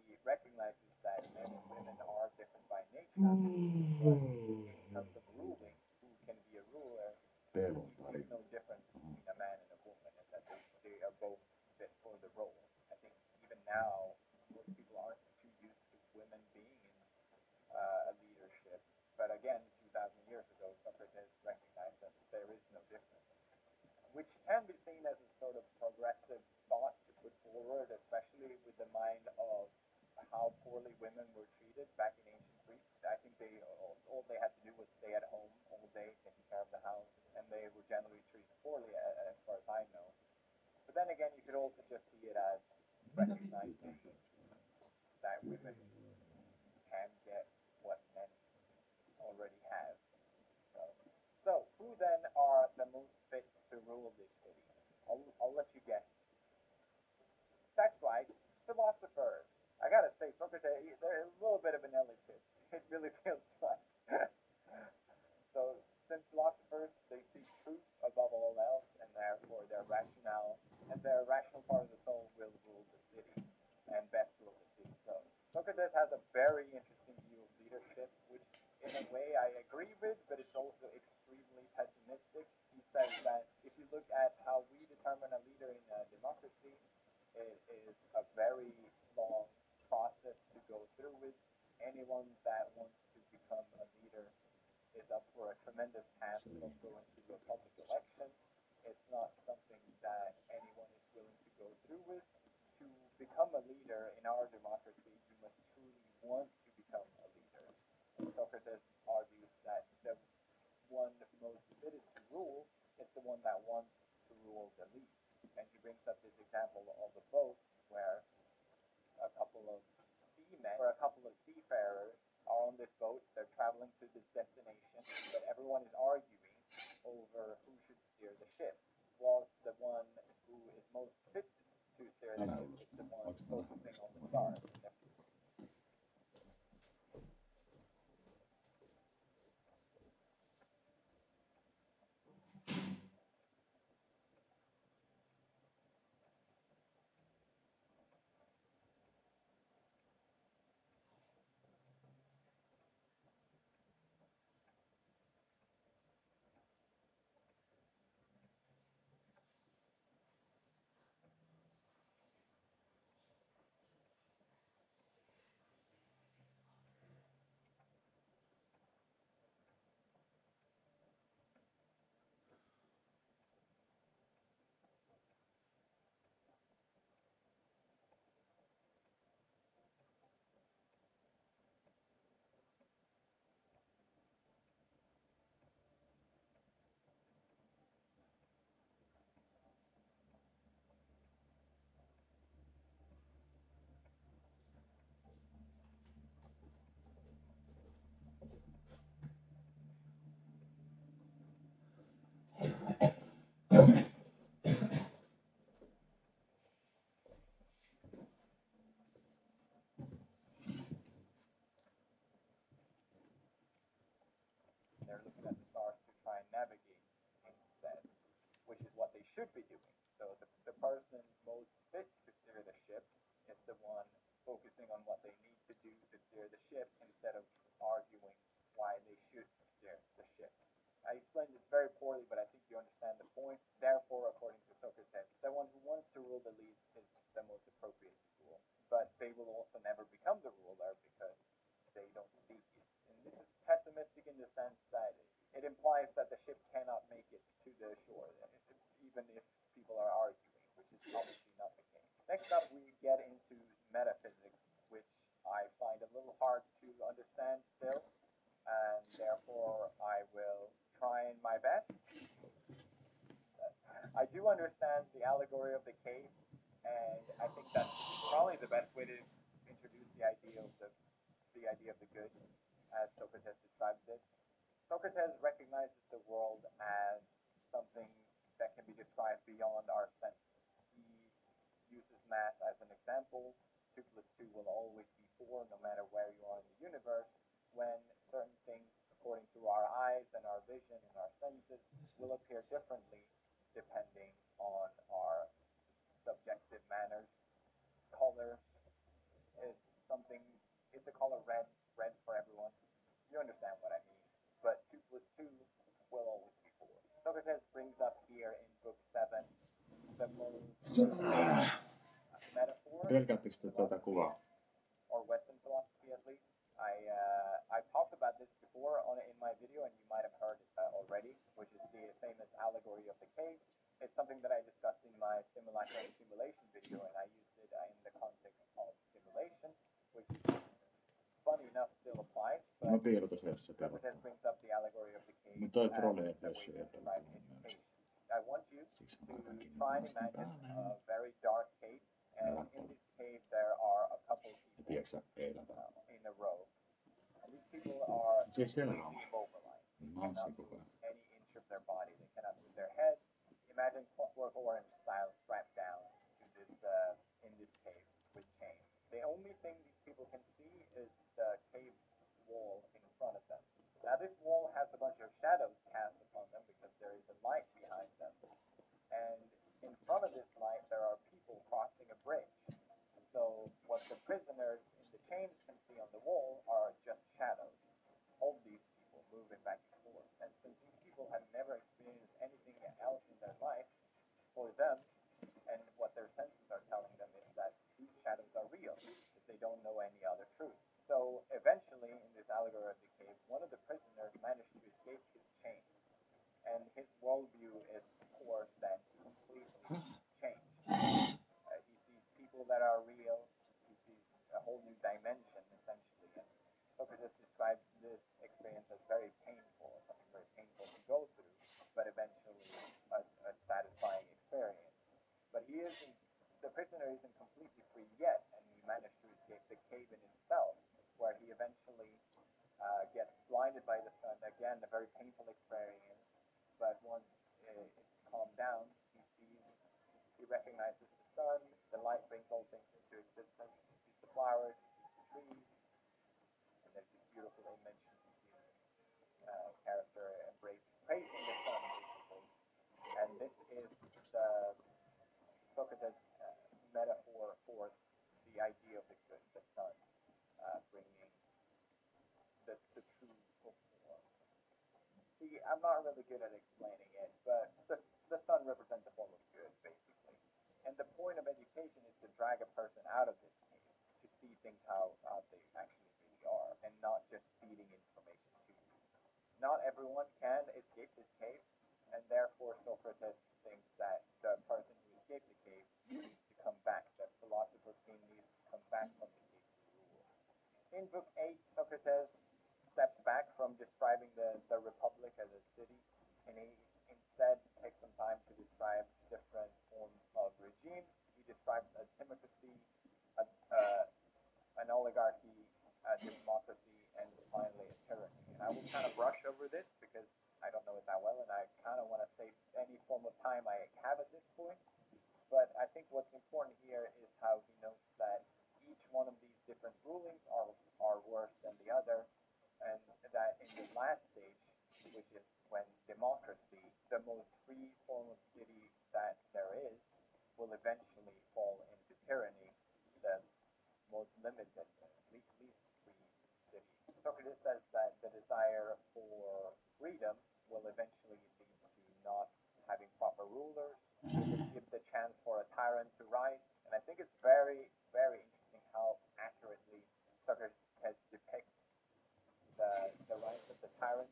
he recognizes that men and women are different by nature, but in terms of ruling, who can be a ruler, he sees no difference between a man and a woman, and that they are both fit for the role. I think even now, most people aren't too used to women being in a leadership, but again, 2,000 years ago, Socrates recognized that there is no difference, which can be seen as a sort of progressive thought to put forward, especially with the mind of how poorly women were treated back in ancient Greece. I think all they had to do was stay at home all day, taking care of the house, and they were generally treated poorly, as far as I know. But then again, you could also just see it as recognizing that women can get what men already have. So who then are the most fit to rule this city? I'll let you guess. That's right, philosophers. I gotta say, Socrates, they're a little bit of an elitist. It really feels like. So, since philosophers, they see truth above all else, and therefore their rationale part of the soul will rule the city, and best rule the city. So, Socrates has a very interesting view of leadership, which in a way I agree with, but it's also extremely pessimistic. He says that if you look at how we determine a leader in a democracy, it is a very long process to go through with. Anyone that wants to become a leader is up for a tremendous task of going through a public election. It's not something that anyone is willing to go through with. To become a leader in our democracy, you must truly want to become a leader. And Socrates argues that the one most fitted to rule is the one that wants to rule the least. And he brings up this example of a boat where a couple of seafarers are on this boat. They're traveling to this destination, but everyone is arguing over who should steer the ship. Whilst the one who is most fit to steer the ship is the one focusing on the stars. should be doing. So the person most fit to steer the ship is the one focusing on what they need to do to steer the ship instead of arguing why they should steer the ship. I explained this very poorly, but I think you understand the point. Therefore, according to Socrates, the one who wants to rule the least is the most appropriate to rule. But they will also never become the ruler because they don't seek it. And this is pessimistic in the sense that it implies that the ship cannot make it to the shore, even if people are arguing, which is obviously not the case. Next up, we get into metaphysics, which I find a little hard to understand still, and therefore I will try my best. I do understand the allegory of the cave, and I think that's probably the best way to introduce the idea of the good, as Socrates describes it. Socrates recognizes the world as something that can be described beyond our senses. He uses math as an example. 2 plus 2 will always be 4, no matter where you are in the universe, when certain things, according to our eyes and our vision and our senses, will appear differently depending on our subjective manners. Colors is a color red for everyone. You understand what I mean. But 2 plus 2 will always be 4. Socrates brings up here in book 7 the most metaphor. Pelkäättekö te tuota kuvaa? Or Western philosophy at least. I talked about this before in my video, and you might have heard it already, which is the famous allegory of the cave. It's something that I discussed in my simulation video, and I used it in the context of simulation, which funny enough still applies. But Socrates brings up the allegory of the cave as the way to describe education. I want you to try and imagine a very dark cave, and in this cave there are a couple people in a row. And these people are immobilized. They cannot move any inch of their body. They cannot move their head. Imagine Clockwork Orange style strapped down to this in this cave with chains. The only thing these people can see is the cave wall in front of them. Now this wall has a bunch of shadows cast upon them because there is a light behind them. And in front of this light there are people crossing a bridge. So what the prisoners in the chains can see on the wall are just shadows of these people moving back and forth. And since these people have never experienced anything else in their life, for them, and what their senses are telling them is that these shadows are real, because they don't know any other truth. So eventually, in this allegory of the cave, one of the prisoners managed to escape his chains. And his worldview is, of course, then completely changed. He sees people that are real. He sees a whole new dimension, essentially. And Socrates describes this experience as very painful, something very painful to go through, but eventually a satisfying experience. But the prisoner isn't completely free yet, and he managed to escape the cave in itself, where he eventually gets blinded by the sun. Again, a very painful experience. But once it's calmed down, he recognizes the sun, the light brings all things into existence, he sees the flowers, he sees the trees, and there's this beautiful image, you see this character praising the sun, basically. And this is the Socrates' metaphor for the idea of the good, the sun, bringing the true form. See, I'm not really good at explaining it, but the sun represents a form of good, basically. And the point of education is to drag a person out of this cave, to see things how they actually really are, and not just feeding information to you. Not everyone can escape this cave, and therefore Socrates thinks that the person who escaped the cave needs to come back. The philosopher king needs to come back from the cave to rule. In book 8, Socrates steps back from describing the republic as a city, and he instead takes some time to describe different forms of regimes. He describes a democracy, an oligarchy, a democracy, and finally a tyranny. And I will kind of brush over this because I don't know it that well, and I kind of want to save any form of time I have at this point. But I think what's important here is how he notes that each one of these different rulings are worse than the other, and that in the last stage, which is when democracy, the most free form of city that will eventually fall into tyranny, the most limited, least free city. Socrates says that the desire for freedom will eventually lead to not having proper rulers. It will give the chance for a tyrant to rise. And I think it's very, very interesting how accurately Socrates depicts the rise of the tyrant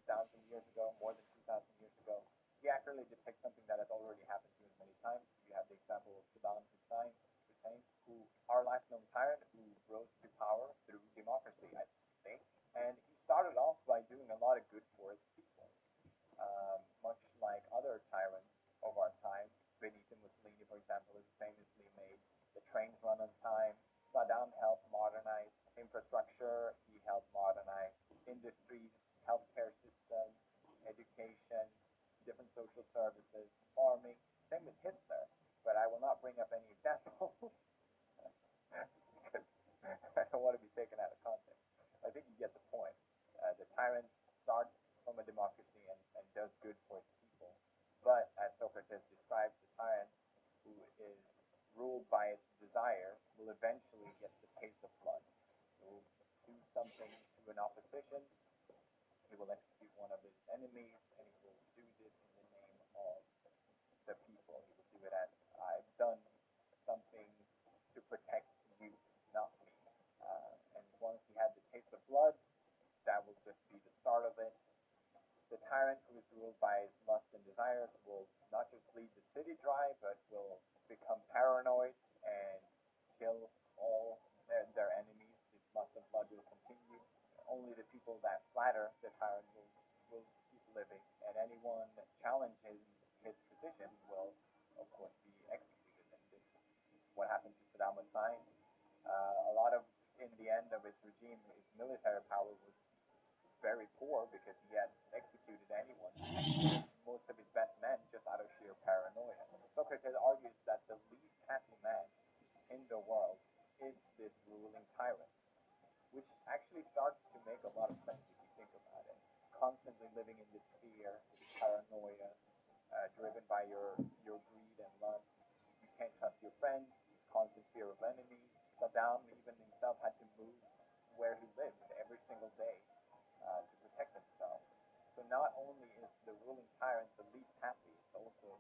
2,000 years ago, more than 2,000 years ago. He accurately depicts something that has already happened to us many times. You have the example of Saddam Hussein, who our last known tyrant, who rose to power through democracy, I think. And he started off by doing a lot of good for its people, much like other tyrants of our time. Benito Mussolini, for example, has famously made the trains run on time. Saddam helped modernize infrastructure. He helped modernize industries, healthcare systems, education, different social services, farming. Same with Hitler, but I will not bring up any examples because I don't want to be taken out of context. I think you get the point. The tyrant starts from a democracy and does good for its people. But as Socrates describes, the tyrant who is ruled by its desires will eventually get the taste of blood. He will do something to an opposition. He will execute one of his enemies, and he will do this in the name of the people. He will do it as, I've done something to protect you, not me. And once he had the taste of blood, that will just be the start of it. The tyrant who is ruled by his lust and desires will not just bleed the city dry, but will become paranoid and kill all their enemies. His lust of blood will continue. Only the people that flatter the tyrant will keep living, and anyone challenging his position will, of course, be executed. And this is what happened to Saddam Hussein. A lot of, in the end of his regime, his military power was very poor because he had executed anyone, most of his best men, just out of sheer paranoia. Socrates argues that the least happy man in the world is this ruling tyrant, which actually starts to make a lot of sense if you think about it. Constantly living in this fear, this paranoia, driven by your greed and lust. You can't trust your friends, constant fear of enemies. Saddam even himself had to move where he lived every single day to protect himself. So not only is the ruling tyrant the least happy, it's also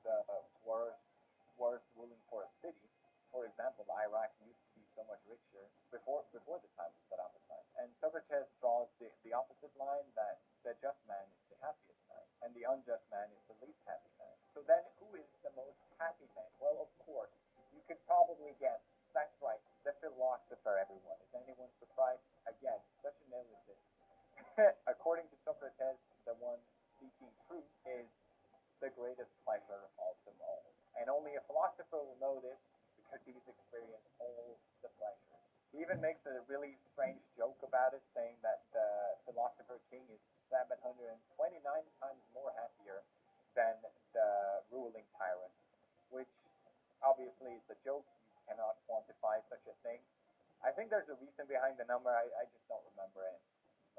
the worst ruling for a city. For example, Iraq used to be so much richer before the time of Saddam Hussein. And Socrates draws the opposite line, that the just man is the happiest man, and the unjust man is the least happy man. So then who is the most happy man? Well, of course, you could probably guess. That's right, the philosopher, everyone. Is anyone surprised? Again, such an elitist. According to Socrates, the one seeking truth is the greatest pleasure of them all. And only a philosopher will know this because he's experienced all the pleasures. He even makes a really strange joke about it, saying that the philosopher king is 729 times more happier than the ruling tyrant, which obviously is a joke. You cannot quantify such a thing. I think there's a reason behind the number. I just don't remember it.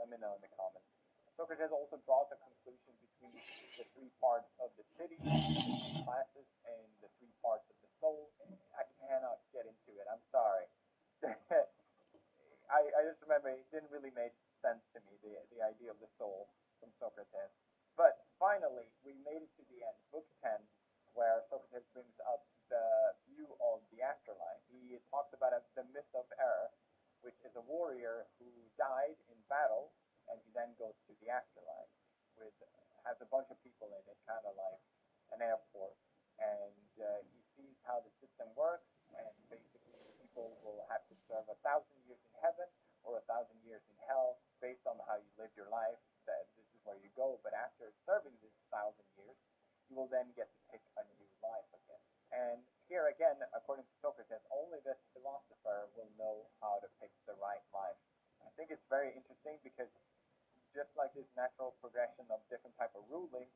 Let me know in the comments. Socrates also draws a conclusion between the three parts of the city, the classes, and the three parts of the soul. I cannot get into it. I'm sorry. I just remember it didn't really make sense to me, the idea of the soul from Socrates. But finally, we made it to the end, book 10, where Socrates brings up the view of the afterlife. He talks about the myth of error, which is a warrior who died in battle, and he then goes to the afterlife, has a bunch of people in it, kind of like an airport, and he sees how the system works, and basically people will have to serve 1,000 years in heaven or 1,000 years in hell, based on how you live your life. That this is where you go, but after serving this 1,000 years, you will then get to pick a new life again. And here again, according to Socrates, only this philosopher will know how to pick the right life. I think it's very interesting because just like this natural progression of different type of ruling,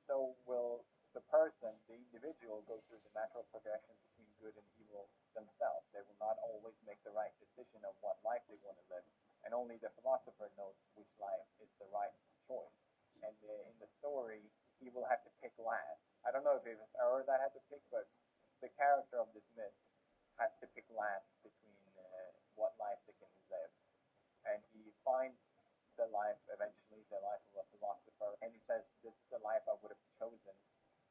so will the person, the individual, go through the natural progression between good and evil themselves. They will not always make the right decision of what life they want to live, and only the philosopher knows which life is the right choice. And in the story, he will have to pick last. I don't know if it was Error that had to pick, but the character of this myth has to pick last between what life they can live. And he finds the life, eventually, the life of a philosopher, and he says, this is the life I would have chosen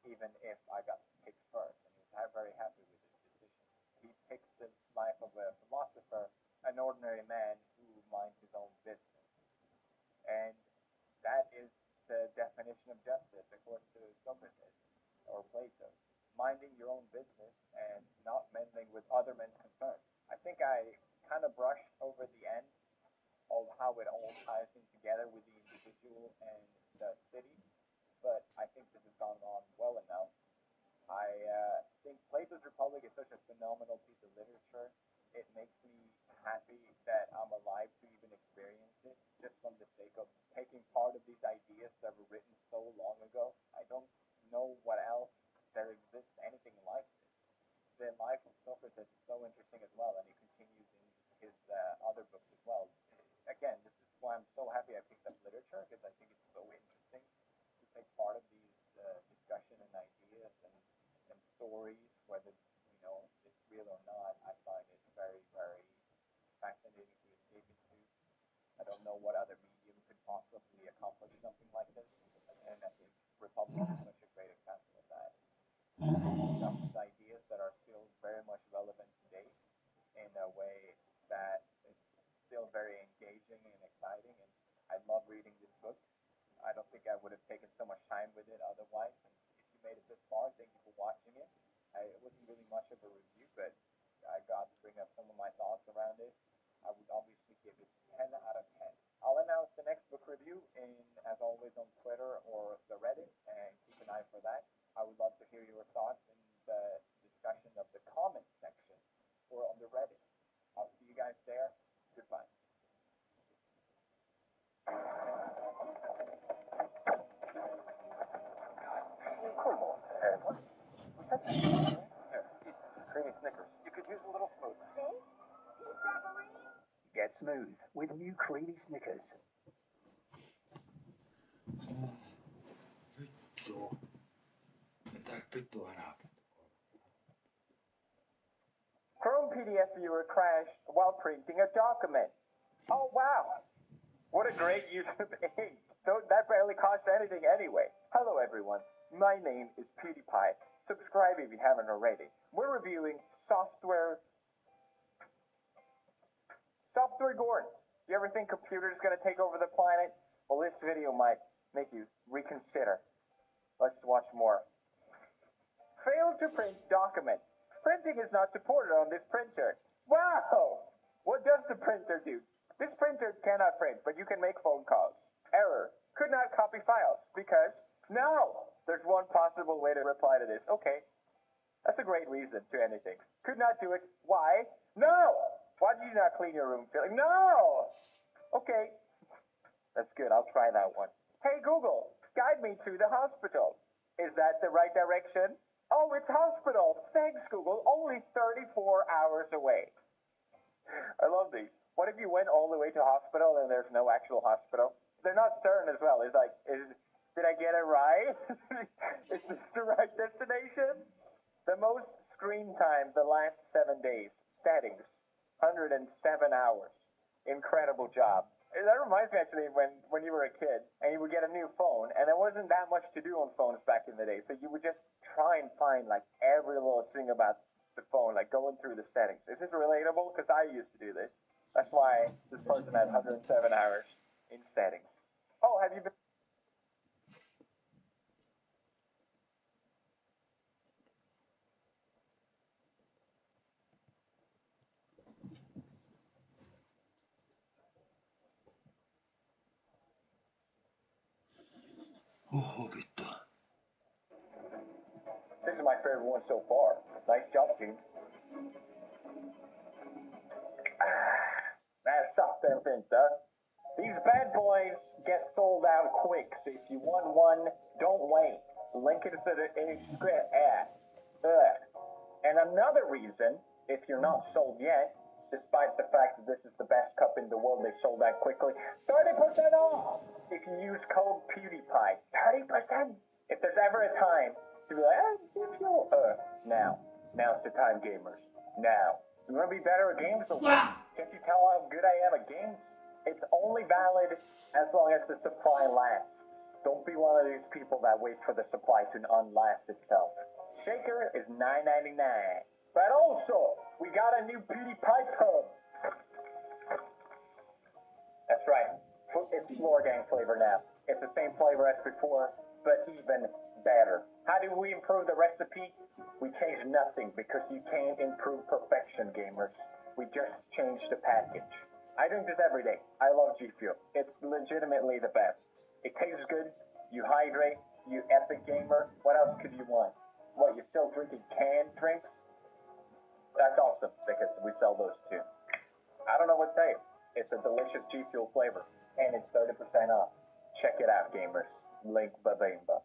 even if I got picked first. And he's very happy with this decision. He picks this life of a philosopher, an ordinary man who minds his own business. And that is the definition of justice, according to Socrates or Plato. Minding your own business and not meddling with other men's concerns. I think I kind of brushed over the end of how it all ties in together with the individual and the city, but I think this has gone on well enough. I think Plato's Republic is such a phenomenal piece of literature. It makes me happy that I'm alive to even experience it, just from the sake of taking part of these ideas that were written so long ago. I don't know what else there exists anything like this. The life of Socrates is so interesting as well, and it continues in his other books as well. Again, this is why I'm so happy I picked up literature, because I think it's so interesting to take part of these discussion and ideas and stories, whether it's real or not. I find it very, very fascinating to escape into. I don't know what other medium could possibly accomplish something like this, and I think Republic is such a great example of that. Discusses ideas that are still very much relevant today in a way that is still very engaging and exciting, and I love reading this book. I don't think I would have taken so much time with it otherwise, and if you made it this far, thank you for watching it. It wasn't really much of a review, but I got to bring up some of my thoughts around it. I would obviously give it 10 out of 10. I'll announce the next book review as always, on Twitter or the Reddit, and keep an eye for that. I would love to hear your thoughts in the discussion of the comments section or on the Reddit. I'll see you guys there. Goodbye. Creamy Snickers. You could use a little smoothness. Get smooth with new creamy Snickers. Vittu. Mitä vittua enää? Chrome PDF viewer crashed while printing a document. Oh wow! What a great use of ink. That barely costs anything anyway. Hello everyone, my name is PewDiePie. Subscribe if you haven't already. We're reviewing Software Gordon. You ever think computers gonna take over the planet? Well, this video might make you reconsider. Let's watch more. Failed to print document. Printing is not supported on this printer. Wow! What does the printer do? This printer cannot print, but you can make phone calls. Error. Could not copy files because no! There's one possible way to reply to this. Okay. That's a great reason to anything. Could not do it. Why? No! Why did you not clean your room, Phil? No! Okay. That's good. I'll try that one. Hey, Google, guide me to the hospital. Is that the right direction? Oh, it's hospital. Thanks, Google. Only 34 hours away. I love these. What if you went all the way to hospital and there's no actual hospital? They're not certain as well. It's like, did I get it right? Is this the right destination? The most screen time the last 7 days. Settings. 107 hours. Incredible job. That reminds me actually when you were a kid and you would get a new phone and there wasn't that much to do on phones back in the day. So you would just try and find like every little thing about the phone, like going through the settings. Is this relatable? Because I used to do this. That's why this person had 107 hours in settings. Oh, have you been... Vittu. This is my favorite one so far. Nice job, Gene. That's something, Vinta. These bad boys get sold out quick, so if you want one, don't wait. Link it in the script. And another reason, if you're not sold yet, despite the fact that this is the best cup in the world, they sold out quickly, 30% off if you use code PewDiePie. 30%! If there's ever a time to be like, give you now. Now's the time, gamers. Now. You want to be better at games or what? Can't you tell how good I am at games? It's only valid as long as the supply lasts. Don't be one of these people that wait for the supply to unlast itself. Shaker is $9.99. But also, we got a new Petey Pie tub. That's right. It's Floor Gang flavor now. It's the same flavor as before, but even better. How do we improve the recipe? We changed nothing because you can't improve perfection, gamers. We just changed the package. I drink this every day. I love G Fuel. It's legitimately the best. It tastes good. You hydrate. You epic gamer. What else could you want? What, you're still drinking canned drinks? That's awesome because we sell those too. I don't know what to tell you. It's a delicious G Fuel flavor and it's 30% off. Check it out, gamers. Link babimba.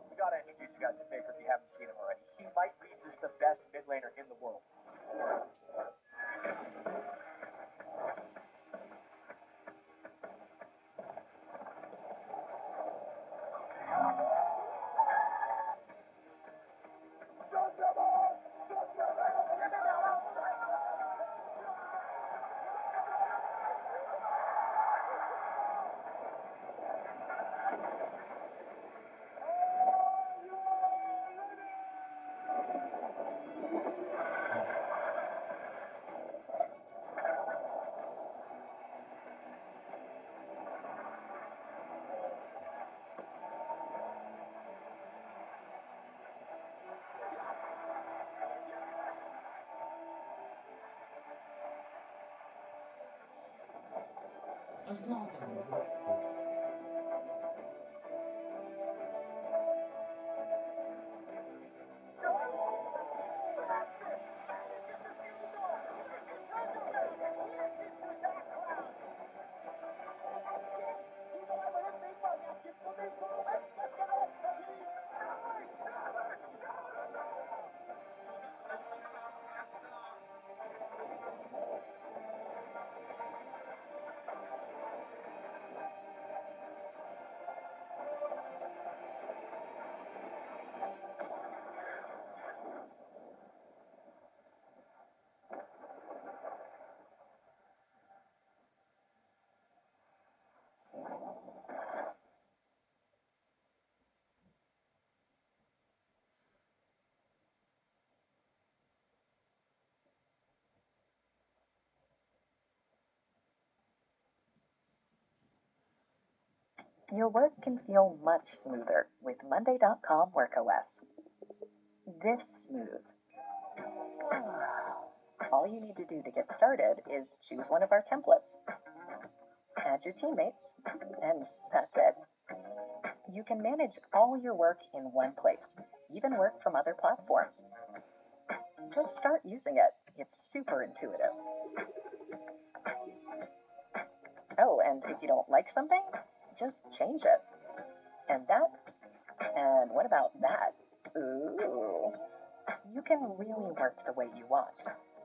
We gotta introduce you guys to Faker if you haven't seen him already. He might be just the best mid laner in the world. Your work can feel much smoother with Monday.com WorkOS. This smooth. All you need to do to get started is choose one of our templates, add your teammates, and that's it. You can manage all your work in one place, even work from other platforms. Just start using it. It's super intuitive. Oh, and if you don't like something, just change it. And that? And what about that? Ooh. You can really work the way you want.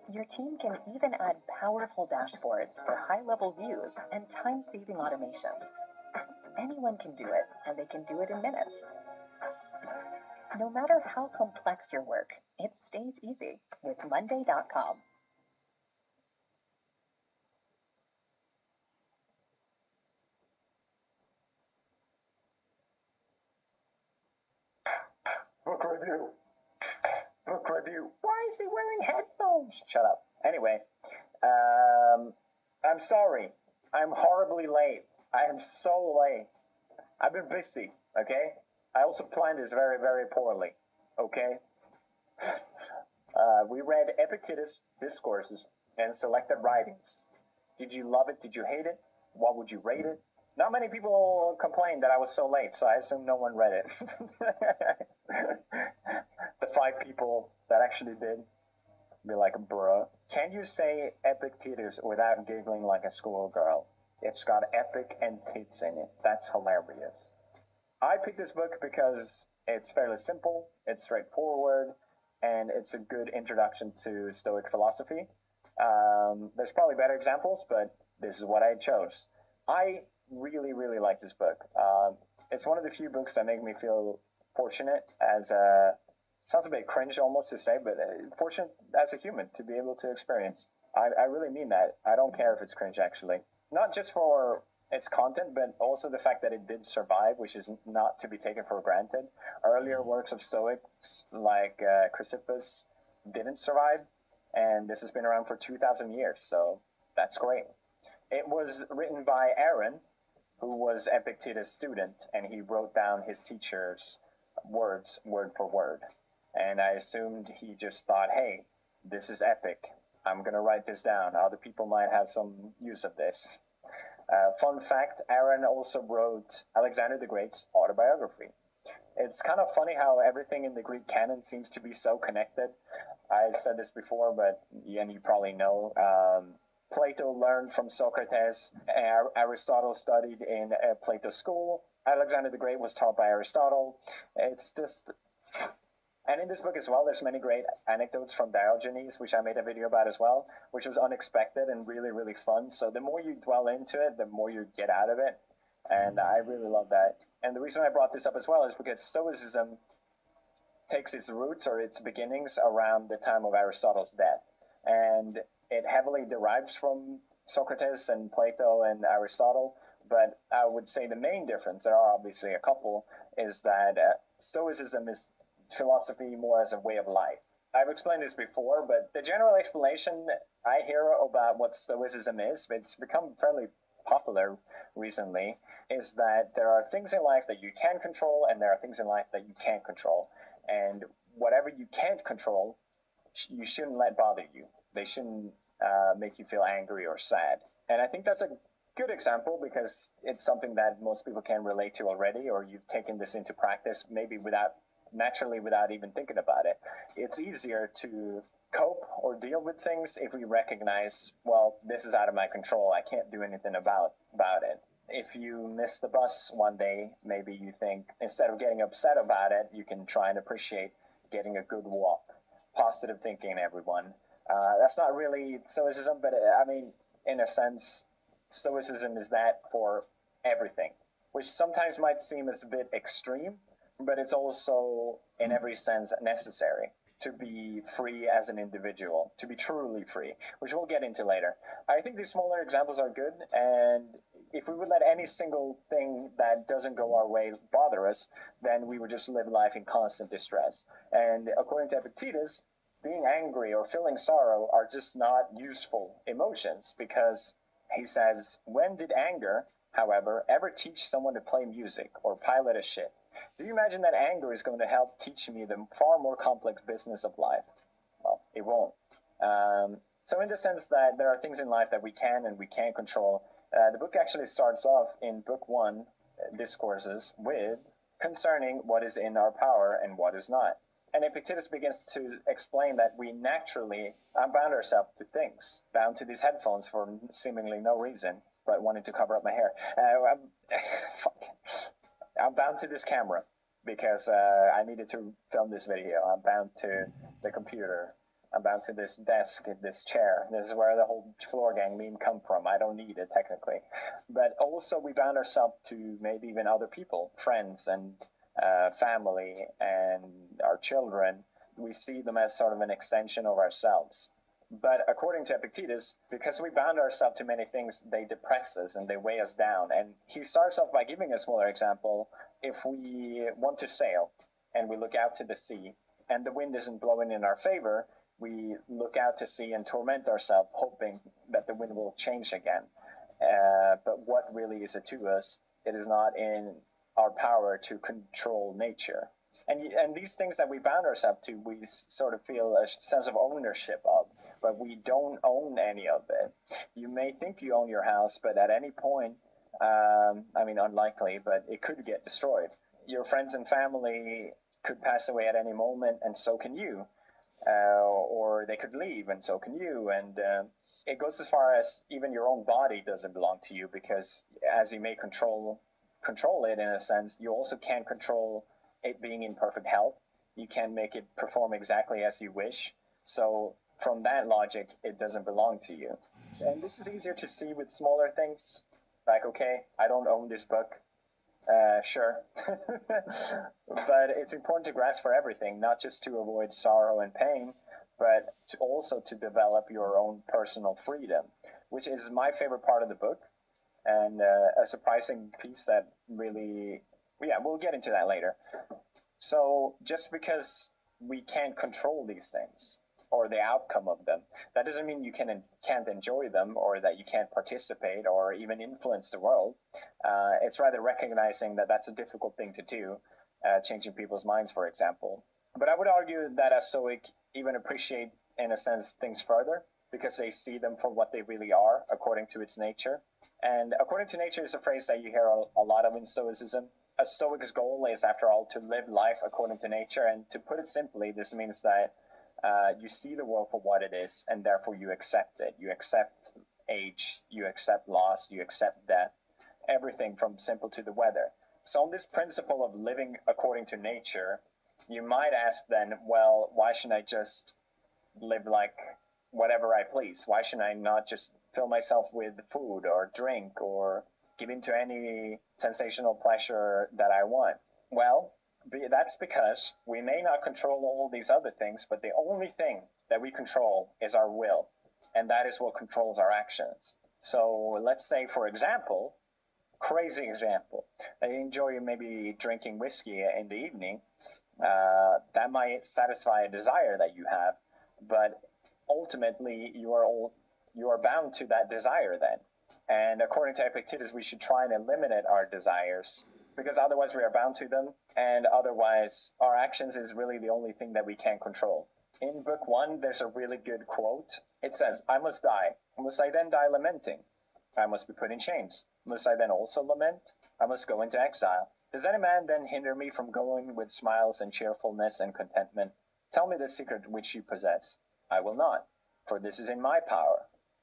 Your team can even add powerful dashboards for high-level views and time-saving automations. Anyone can do it, and they can do it in minutes. No matter how complex your work, it stays easy with Monday.com. Book review. Book review. Why is he wearing headphones? Shut up. Anyway, I'm sorry. I'm horribly late. I am so late. I've been busy, okay? I also planned this very, very poorly, okay? We read Epictetus' discourses and selected writings. Did you love it? Did you hate it? What would you rate it? Not many people complained that I was so late, so I assume no one read it. The 5 people that actually did be like, bruh. Can you say Epictetus without giggling like a schoolgirl? It's got epic and tits in it. That's hilarious. I picked this book because it's fairly simple, it's straightforward, and it's a good introduction to Stoic philosophy. There's probably better examples, but this is what I chose. I really, really like this book. It's one of the few books that make me feel fortunate as a, sounds a bit cringe almost to say, but fortunate as a human to be able to experience. I really mean that. I don't care if it's cringe, actually. Not just for its content, but also the fact that it did survive, which is not to be taken for granted. Earlier works of Stoics, like Chrysippus, didn't survive, and this has been around for 2,000 years, so that's great. It was written by Aaron, who was Epictetus' student, and he wrote down his teacher's words word for word. And I assumed he just thought, hey, this is epic. I'm going to write this down. Other people might have some use of this. Fun fact, Aaron also wrote Alexander the Great's autobiography. It's kind of funny how everything in the Greek canon seems to be so connected. I said this before, but and you probably know, Plato learned from Socrates, Aristotle studied in Plato's school, Alexander the Great was taught by Aristotle. It's just... And in this book as well, there's many great anecdotes from Diogenes, which I made a video about as well, which was unexpected and really, really fun. So the more you dwell into it, the more you get out of it. And I really love that. And the reason I brought this up as well is because Stoicism takes its roots or its beginnings around the time of Aristotle's death. And it heavily derives from Socrates and Plato and Aristotle. But I would say the main difference, there are obviously a couple, is that Stoicism is philosophy more as a way of life. I've explained this before, but the general explanation I hear about what Stoicism is, it's become fairly popular recently, is that there are things in life that you can control and there are things in life that you can't control. And whatever you can't control, you shouldn't let bother you. They shouldn't make you feel angry or sad. And I think that's a good example because it's something that most people can relate to already, or you've taken this into practice maybe naturally without even thinking about it. It's easier to cope or deal with things if we recognize, well, this is out of my control. I can't do anything about it. If you miss the bus one day, maybe you think, instead of getting upset about it, you can try and appreciate getting a good walk. Positive thinking, everyone. That's not really Stoicism, but I mean, in a sense, Stoicism is that for everything, which sometimes might seem as a bit extreme, but it's also, in every sense, necessary to be free as an individual, to be truly free, which we'll get into later. I think these smaller examples are good, and if we would let any single thing that doesn't go our way bother us, then we would just live life in constant distress. And according to Epictetus, being angry or feeling sorrow are just not useful emotions, because he says, when did anger, however, ever teach someone to play music or pilot a ship? Do you imagine that anger is going to help teach me the far more complex business of life? Well, it won't. So in the sense that there are things in life that we can and we can't control, the book actually starts off in book 1, Discourses, with concerning what is in our power and what is not. And Epictetus begins to explain that we naturally unbound ourselves to things, bound to these headphones for seemingly no reason, but wanting to cover up my hair. I'm bound to this camera because I needed to film this video. I'm bound to the computer. I'm bound to this desk, this chair. This is where the whole floor gang meme come from. I don't need it technically. But also we bound ourselves to maybe even other people, friends and family and our children. We see them as sort of an extension of ourselves. But according to Epictetus, because we bound ourselves to many things, they depress us and they weigh us down. And he starts off by giving a smaller example. If we want to sail and we look out to the sea and the wind isn't blowing in our favor, we look out to sea and torment ourselves, hoping that the wind will change again. But what really is it to us? It is not in our power to control nature. And these things that we bound ourselves to, we sort of feel a sense of ownership of, but we don't own any of it. You may think you own your house, but at any point, I mean, unlikely, but it could get destroyed. Your friends and family could pass away at any moment, and so can you. Or they could leave, and so can you. And it goes as far as even your own body doesn't belong to you, because as you may control it in a sense, you also can't control it being in perfect health. you can't make it perform exactly as you wish. So from that logic, it doesn't belong to you. And this is easier to see with smaller things. Like, okay, I don't own this book. Sure. But it's important to grasp for everything, not just to avoid sorrow and pain, but to also to develop your own personal freedom, which is my favorite part of the book, and a surprising piece that really, yeah, we'll get into that later. So just because we can't control these things or the outcome of them, that doesn't mean you can't enjoy them or that you can't participate or even influence the world. It's rather recognizing that that's a difficult thing to do, changing people's minds, for example. But I would argue that a Stoic even appreciate, in a sense, things further because they see them for what they really are, according to its nature. And according to nature is a phrase that you hear a lot of in Stoicism. A Stoic's goal is, after all, to live life according to nature. And to put it simply, this means that you see the world for what it is, and therefore you accept it. You accept age, you accept loss, you accept death, everything from simple to the weather. So on this principle of living according to nature, you might ask then, well, why shouldn't I just live like whatever I please? Why shouldn't I not just fill myself with food or drink or give into any sensational pleasure that I want? Well, that's because we may not control all these other things, but the only thing that we control is our will, and that is what controls our actions. So let's say, for example, crazy example, I enjoy maybe drinking whiskey in the evening. That might satisfy a desire that you have, but ultimately you are bound to that desire then. And according to Epictetus, we should try and eliminate our desires, because otherwise we are bound to them, and otherwise our actions is really the only thing that we can control. In book 1, there's a really good quote. It says, I must die. Must I then die lamenting? I must be put in chains. Must I then also lament? I must go into exile. Does any man then hinder me from going with smiles and cheerfulness and contentment? Tell me the secret which you possess. I will not, for this is in my power.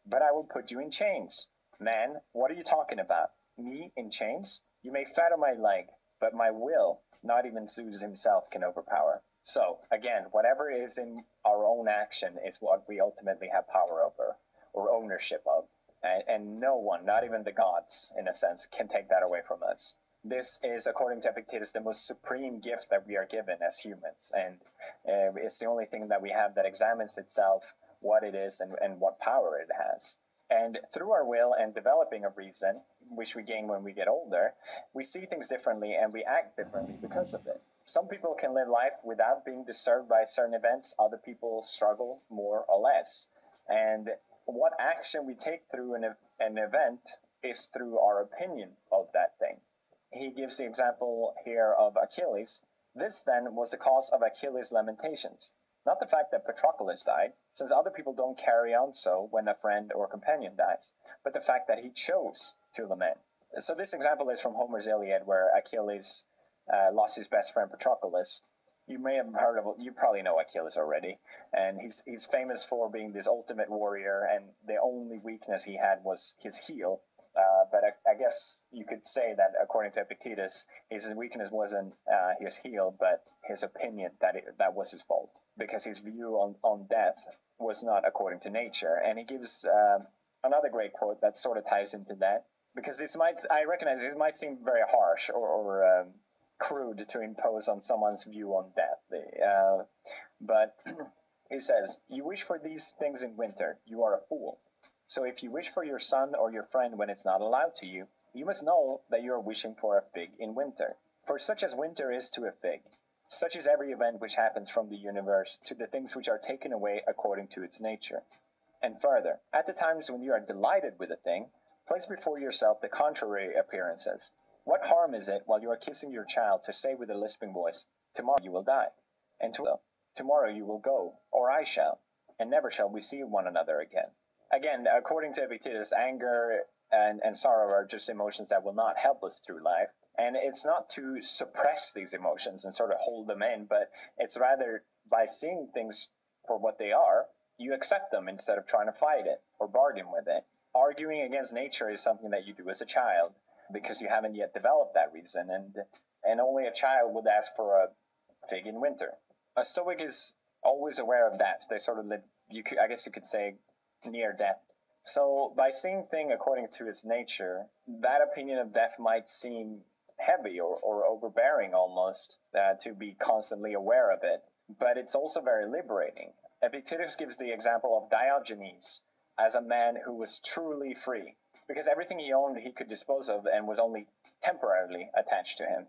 But I will put you in chains. Man, what are you talking about? Me in chains? You may fetter my leg, but my will, not even Zeus himself can overpower. So, again, whatever is in our own action is what we ultimately have power over, or ownership of. And no one, not even the gods, in a sense, can take that away from us. This is, according to Epictetus, the most supreme gift that we are given as humans. And it's the only thing that we have that examines itself, what it is, and what power it has. And through our will and developing a reason, which we gain when we get older, we see things differently and we act differently because of it. Some people can live life without being disturbed by certain events. Other people struggle more or less. And what action we take through an event is through our opinion of that thing. He gives the example here of Achilles. This then was the cause of Achilles' lamentations. Not the fact that Patroclus died, since other people don't carry on so when a friend or companion dies, but the fact that he chose to lament. So this example is from Homer's Iliad, where Achilles lost his best friend Patroclus. You may have heard of, you probably know Achilles already, and he's famous for being this ultimate warrior, and the only weakness he had was his heel. But I guess you could say that, according to Epictetus, his weakness wasn't his heel, but his opinion that was his fault, because his view on death was not according to nature. And he gives another great quote that sort of ties into that, because I recognize this might seem very harsh or crude to impose on someone's view on death. But he says, you wish for these things in winter, you are a fool. So if you wish for your son or your friend when it's not allowed to you, you must know that you are wishing for a fig in winter. For such as winter is to a fig, such is every event which happens from the universe to the things which are taken away according to its nature. And further, at the times when you are delighted with a thing, place before yourself the contrary appearances. What harm is it while you are kissing your child to say with a lisping voice, tomorrow you will die, and tomorrow you will go, or I shall, and never shall we see one another again. Again, according to Epictetus, anger and sorrow are just emotions that will not help us through life. And it's not to suppress these emotions and sort of hold them in, but it's rather by seeing things for what they are, you accept them instead of trying to fight it or bargain with it. Arguing against nature is something that you do as a child because you haven't yet developed that reason, and only a child would ask for a fig in winter. A Stoic is always aware of death. They sort of live, I guess you could say, near death. So by seeing things according to its nature, that opinion of death might seem heavy or overbearing almost, to be constantly aware of it. But it's also very liberating. Epictetus gives the example of Diogenes as a man who was truly free, because everything he owned he could dispose of and was only temporarily attached to him.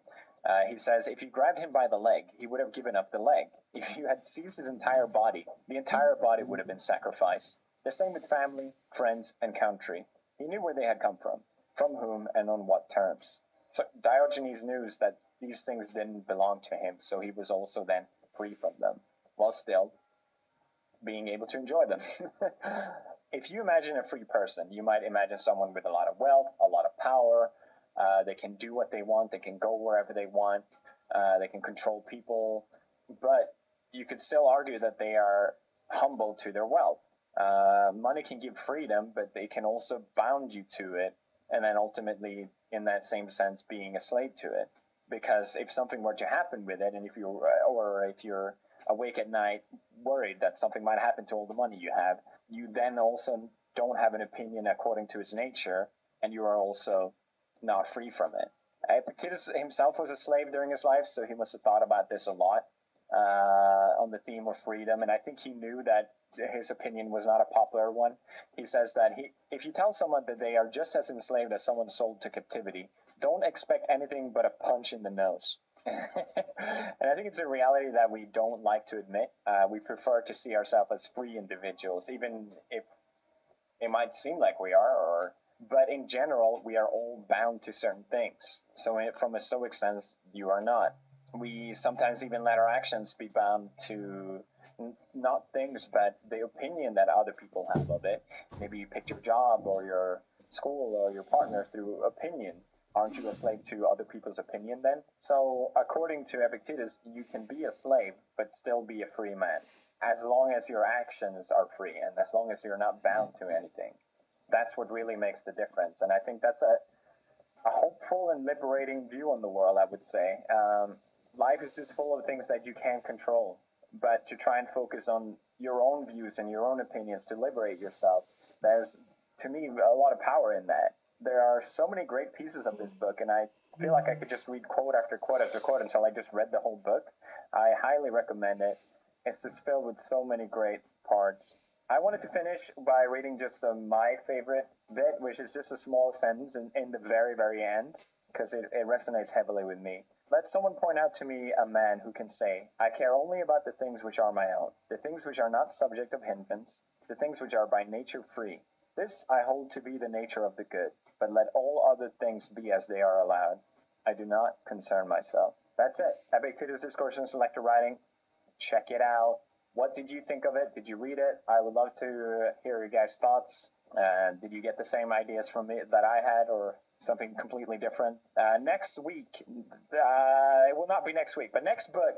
He says, if you grabbed him by the leg, he would have given up the leg. If you had seized his entire body, the entire body would have been sacrificed. The same with family, friends, and country. He knew where they had come from whom, and on what terms. So Diogenes knew that these things didn't belong to him, so he was also then free from them, while still being able to enjoy them. If you imagine a free person, you might imagine someone with a lot of wealth, a lot of power. They can do what they want. They can go wherever they want. They can control people. But you could still argue that they are humble to their wealth. Money can give freedom, but they can also bound you to it. And then ultimately, in that same sense, being a slave to it. Because if something were to happen with it, and if you're awake at night worried that something might happen to all the money you have, you then also don't have an opinion according to its nature, and you are also not free from it. Epictetus himself was a slave during his life, so he must have thought about this a lot on the theme of freedom, and I think he knew that his opinion was not a popular one. He says that if you tell someone that they are just as enslaved as someone sold to captivity, don't expect anything but a punch in the nose. And I think it's a reality that we don't like to admit. We prefer to see ourselves as free individuals, even if it might seem like we are, but in general, we are all bound to certain things. So from a Stoic sense, you are not. We sometimes even let our actions be bound to not things, but the opinion that other people have of it. Maybe you pick your job or your school or your partner through opinion. Aren't you a slave to other people's opinion then? So according to Epictetus, you can be a slave, but still be a free man, as long as your actions are free and as long as you're not bound to anything. That's what really makes the difference. And I think that's a hopeful and liberating view on the world, I would say. Life is just full of things that you can't control. But to try and focus on your own views and your own opinions to liberate yourself, there's, to me, a lot of power in that. There are so many great pieces of this book, and I feel like I could just read quote after quote after quote until I just read the whole book. I highly recommend it. It's just filled with so many great parts. I wanted to finish by reading just my favorite bit, which is just a small sentence in the very, very end, because it resonates heavily with me. Let someone point out to me a man who can say, I care only about the things which are my own, the things which are not subject of hindrance, the things which are by nature free. This I hold to be the nature of the good, but let all other things be as they are allowed. I do not concern myself. That's it. Epictetus' Discourse in Selected Writing. Check it out. What did you think of it? Did you read it? I would love to hear your guys' thoughts. Did you get the same ideas from me that I had, or something completely different? Next week, it will not be next week, but next book,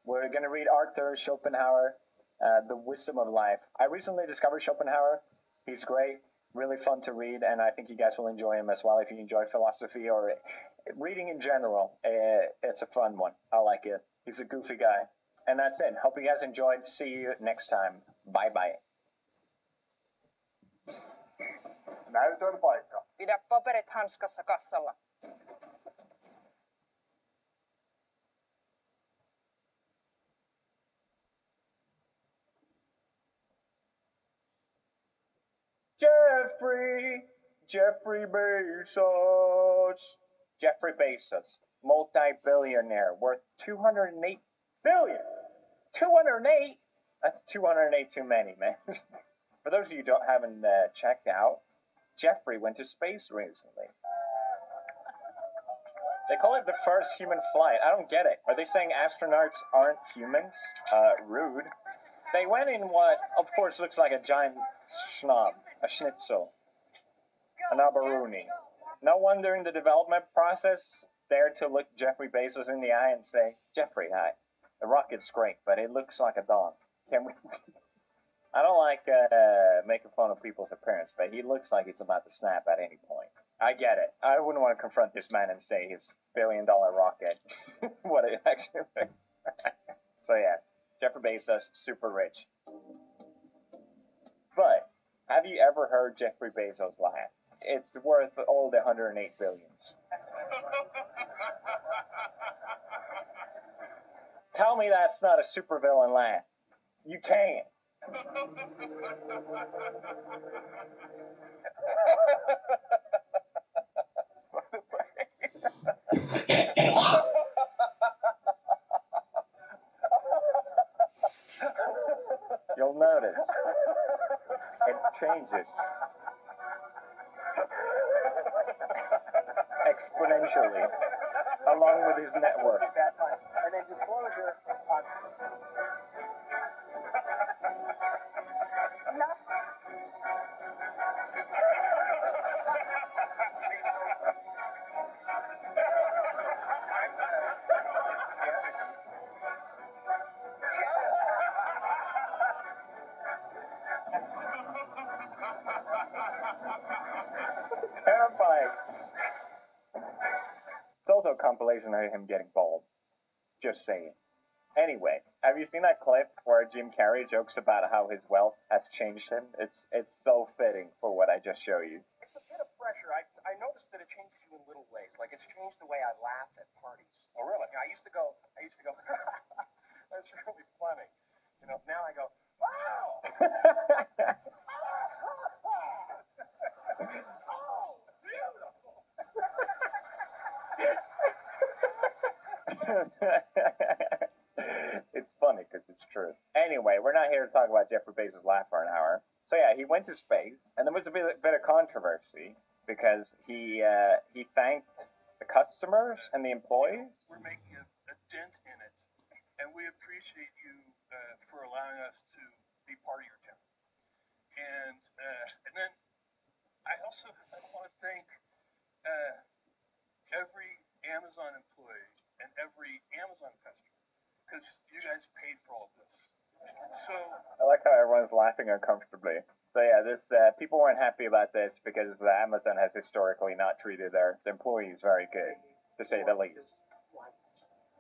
we're going to read Arthur Schopenhauer, The Wisdom of Life. I recently discovered Schopenhauer. He's great, really fun to read, and I think you guys will enjoy him as well if you enjoy philosophy or reading in general. It's a fun one. I like it. He's a goofy guy. And that's it. Hope you guys enjoyed. See you next time. Bye-bye. Näytön paikka. Pidä paperit hanskassa kassalla. Jeffrey Bezos. Jeffrey Bezos, multi-billionaire, worth $208 billion. 208? That's 208 too many, man. For those of you who haven't checked out, Jeffrey went to space recently. They call it the first human flight. I don't get it. Are they saying astronauts aren't humans? Rude. They went in what, of course, looks like a giant schnob, a schnitzel, an abaruni. No one during the development process dared to look Jeffrey Bezos in the eye and say, Jeffrey, hi, the rocket's great, but it looks like a dog. Can we... I don't like making fun of people's appearance, but he looks like he's about to snap at any point. I get it. I wouldn't want to confront this man and say his $1 billion rocket. What it actually So yeah, Jeffrey Bezos, super rich. But have you ever heard Jeffrey Bezos laugh? It's worth all the 108 billions. Tell me that's not a supervillain laugh. You can't. You'll notice it changes exponentially along with his network. And then disclosure on... Terrifying. It's also a compilation of him getting bald. Just saying. Anyway, have you seen that clip where Jim Carrey jokes about how his wealth has changed him? It's so fitting for what I just showed you. It's a bit of pressure. I noticed that it changes you in little ways. Like it's changed the way I laugh at parties. Oh really? Yeah, I used to go, that's really funny. You know, now I go, wow! Oh, beautiful! It's funny because it's true. Anyway, we're not here to talk about Jeffrey Bezos' laugh for an hour. So yeah, he went to space, and there was a bit of controversy because he thanked the customers and the employees. We're making a dent in it, and we appreciate you for allowing us to be part of your town. And then I also want to thank every Amazon employee and every Amazon customer because you guys paid for all of this. So I like how everyone's laughing uncomfortably. So yeah, this people weren't happy about this because Amazon has historically not treated their employees very good, to say the least.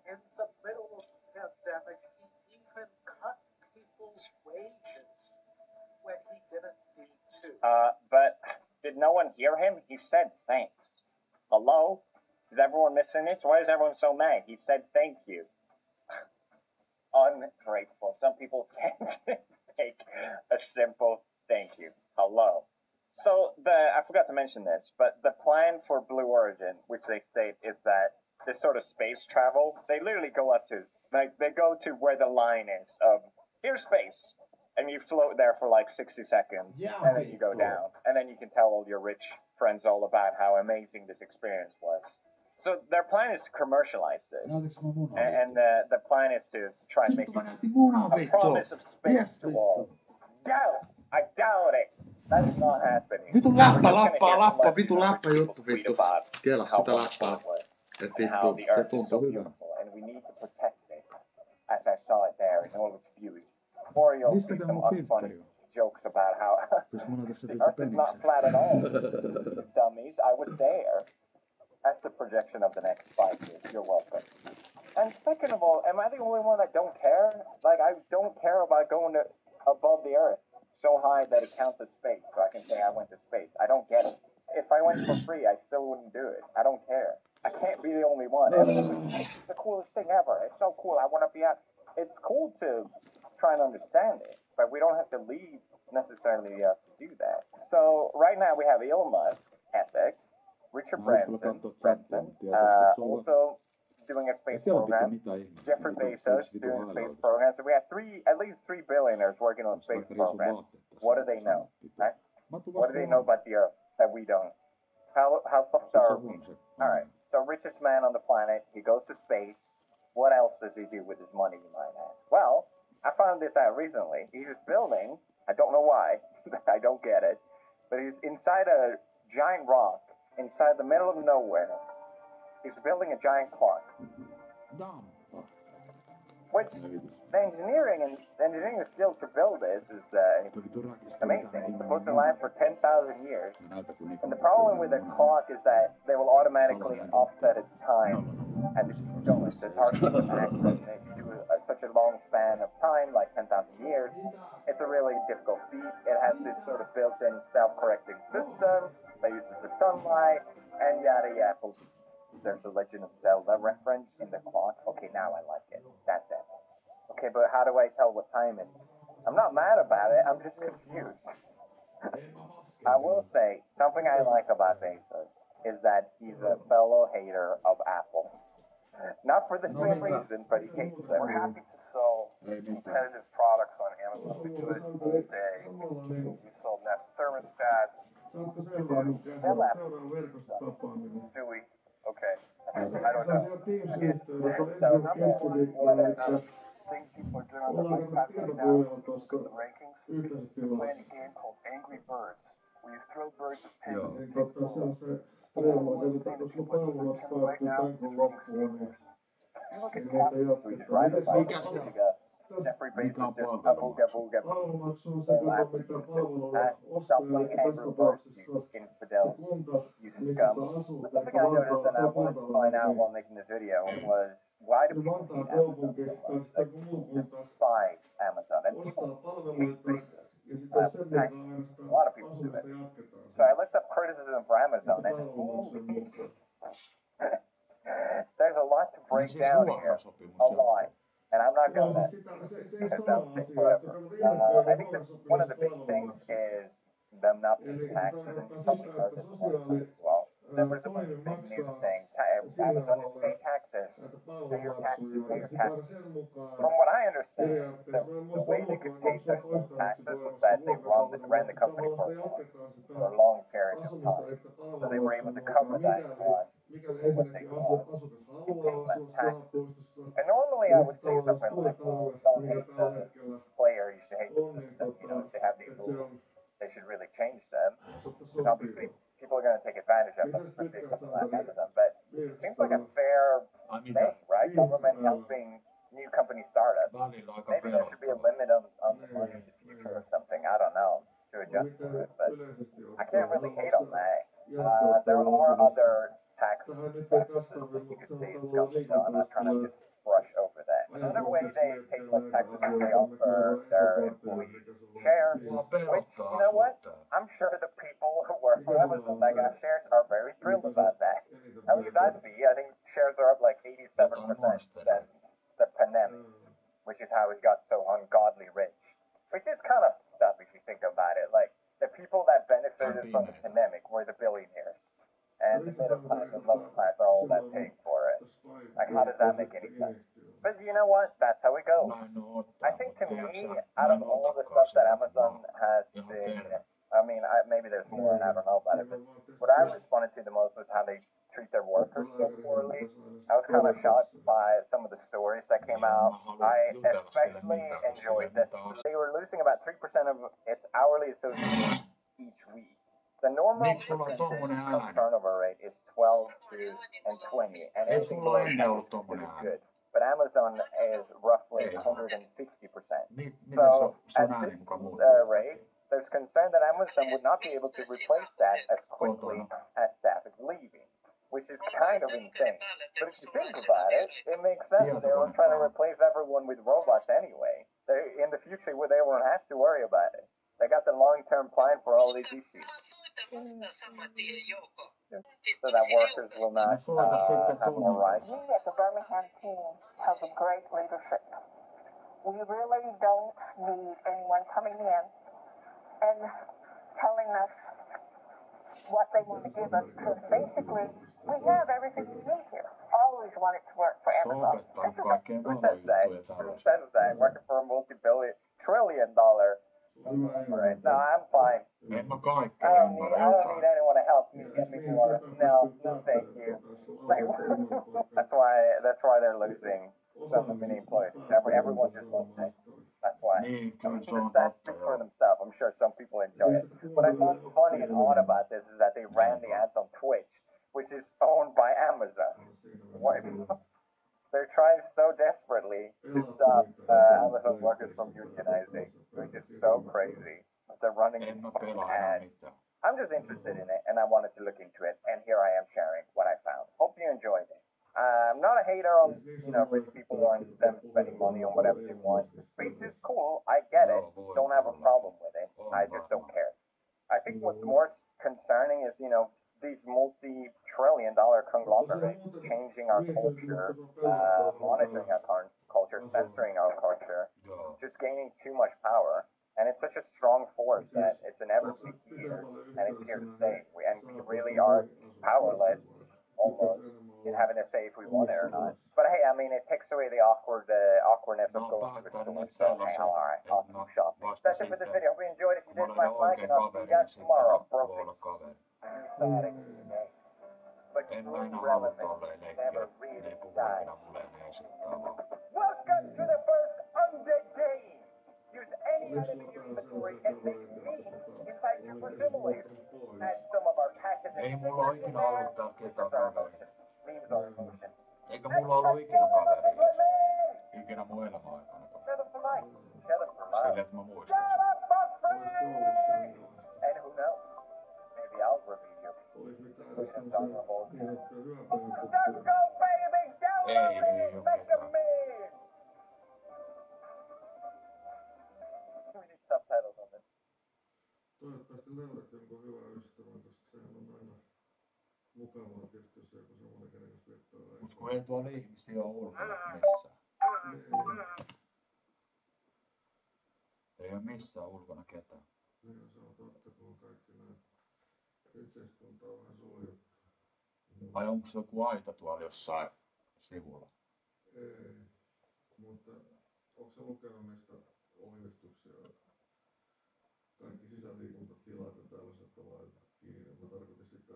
In the middle of the pandemic, he even cut people's wages when he didn't need to. But did no one hear him? He said thanks. Hello? Is everyone missing this? Why is everyone so mad? He said thank you. Ungrateful. Some people can't take a simple thank you. Hello. So I forgot to mention this, but the plan for Blue Origin, which they state, is that this sort of space travel, they literally go up to, like, they go to where the line is of, here's space, and you float there for like 60 seconds, and then you go down, and then you can tell all your rich friends all about how amazing this experience was. So their plan is to commercialize this, and the plan is to try and make a promise of space to all. I doubt it. That's not happening. Vitu läppä, vitu läppäjuttu, vittu. Kela sitä läppää. Et vittu, se tuntuu hyvältä. And we need to protect it, as I saw it there in all its beauty. Or you'll see some unfunny jokes about how the earth is not flat at all. Dummies, I was there. That's the projection of the next 5 years. You're welcome. And second of all, am I the only one that don't care? Like, I don't care about going above the earth so high that it counts as space, so I can say I went to space. I don't get it. If I went for free, I still wouldn't do it. I don't care. I can't be the only one. It's the coolest thing ever. It's so cool. I want to be out. It's cool to try and understand it, but we don't have to leave necessarily to do that. So right now we have Elon Musk, Epic, Richard Branson, also doing a space program. Jeffrey Bezos doing a space program. So we have at least three billionaires working on space programs. What do they know? Right? What do they know about the Earth that we don't? How fucked are we? All right. So richest man on the planet. He goes to space. What else does he do with his money, you might ask? Well, I found this out recently. He's building. I don't know why. I don't get it. But he's inside a giant rock. Inside the middle of nowhere, he's building a giant clock. Which the engineering skill to build this is amazing. It's supposed to last for 10,000 years. And the problem with a clock is that they will automatically offset its time as it keeps going. So it's hard to connect. And if you do such a long span of time, like 10,000 years, it's a really difficult feat. It has this sort of built-in self-correcting system that uses the sunlight, and yada yada. There's a Legend of Zelda reference in the clock. Okay, now I like it. That's it. Okay, but how do I tell what time it is? I'm not mad about it, I'm just confused. I will say, something I like about Bezos is that he's a fellow hater of Apple. Not for the same reason, but he hates them. We're happy to sell competitive products on Amazon. We do it all day. We sell Nest thermostats. Do we? Okay. I don't know. Thing people are doing on the iPad right now, look at the rankings. We're playing a game called Angry Birds, where you throw birds at pigs. Right now, you look at Swedish writers, Jeffrey Bezos just a booga booga. Stop playing Angry Birds, you infidels, you scum. But something I noticed and I wanted to find out while making this video was, why do people hate Amazon so much? Like, despise Amazon. And people hate Bezos. Actually, a lot of people do it. So I looked up criticism for Amazon, and there's a lot to break down here. A lot. And I'm not gonna, because that'll take forever. I think that one of the big things is them not paying taxes, and something else as well. There was a bunch of fake news saying Amazon is pay taxes, pay your taxes. From what I understand, the way they could pay such low taxes was that they ran the company for a long period of time. So they were able to cover that cost with what they cost and pay less taxes. And normally I would say something like, well, don't hate the player, you should hate the system. You know, if they have these rules, they should really change them. Because obviously people are going to take advantage of them, especially something like Amazon. But it seems like a fair thing, right? Government helping new company startups. Maybe there should be a limit on the money in the future or something. I don't know, to adjust for it. But I can't really hate on that. There are other practices that you could say is scummy, so I'm not trying to just brush over that. Another way they pay less taxes is they offer their employees shares, which, you know what? I'm sure the people who work for Amazon that got shares are very thrilled about that. At least I'd be. I think shares are up like 87% since the pandemic, which is how it got so ungodly rich. Which is kind of fucked up if you think about it. Like, the people that benefited from the pandemic were the billionaires. And the middle class and lower class are all that paid for it. Like, how does that make any sense? But you know what? That's how it goes. I think to me, out of all the stuff that Amazon has been, I mean, maybe there's more and I don't know about it, but what I responded to the most was how they treat their workers so poorly. I was kind of shocked by some of the stories that came out. I especially enjoyed this. They were losing about 3% of its hourly associates each week. The normal percentage of turnover rate is 12 and 20, and anything below that is considered good. But Amazon is roughly 150%. So at this rate, there's concern that Amazon would not be able to replace that as quickly as staff is leaving, which is kind of insane. But if you think about it, it makes sense. They were trying to replace everyone with robots anyway. In the future, they won't have to worry about it. They got the long-term plan for all these issues. So that workers will not have more rights. We at the Birmingham team have a great leadership. We really don't need anyone coming in and telling us what they want to give us, because basically we have everything we need here. Always wanted to work for Amazon. Who says that? Who says that? Working for a multi-trillion-dollar corporate. No, I'm fine. I don't need anyone to help me get me more. No, thank you. Like, that's why they're losing so many employees. Everyone just wants it. That's why. The stats speak for themselves. I'm sure some people enjoy it. What I find funny and odd about this is that they ran the ads on Twitch, which is owned by Amazon. They're trying so desperately to stop Amazon workers from unionizing, which is so crazy. They're running these ads. I'm just interested in it, and I wanted to look into it, and here I am sharing what I found. Hope you enjoyed it. I'm not a hater on, rich people and them spending money on whatever they want. Space is cool, I get it. Don't have a problem with it. I just don't care. I think what's more concerning is, these multi-trillion-dollar conglomerates changing our culture, monitoring our culture, censoring our culture, just gaining too much power. And it's such a strong force that it's never here, and it's here to stay. And we really are powerless, almost, in having to say if we want it or not. But hey, I mean, it takes away the awkwardness of going to the store. So hey, alright, I'll keep shopping. That's it for this video. Hope you enjoyed. If you did, smash like, and I'll see you guys tomorrow. Brokers. But true relevance never really dies. Welcome to the first undead game. Use any item in your inventory and make memes inside Super Simulator. Add some of our patented stickers in there. Stickers are emotions. Memes are emotions. Eikä mulla ollut ikinä kaveria. Ikinä mun elämän aikana. Shut up for life. Shut up for life. Silleen, että mä muistan. Shut up for free! And who knows? Maybe I'll review your vulnerable. Circle, baby! Download make a meme! We need subtitles on this. Toivottavasti löydät jonkun hyvän ystävän, koska sehän on aina mukavaa tietysti, jos joku semmoinen, kenen kanssa viettää aikaa. Mut kun ei tuolla ihmisiä ole ulkona missään. Ei oo missään ulkona ketään. Niin, se on totta, kun on kaikki näin. Yhteiskunta on vähän suljettu. Vai onko se joku aita tuolla jossain sivulla? Ei, mutta onko se lukenut niistä ohjeistuksia? Kaikki sisäliikuntatilat ja tällaiset on laitettu kiinni. Mä tarkoitin sitä,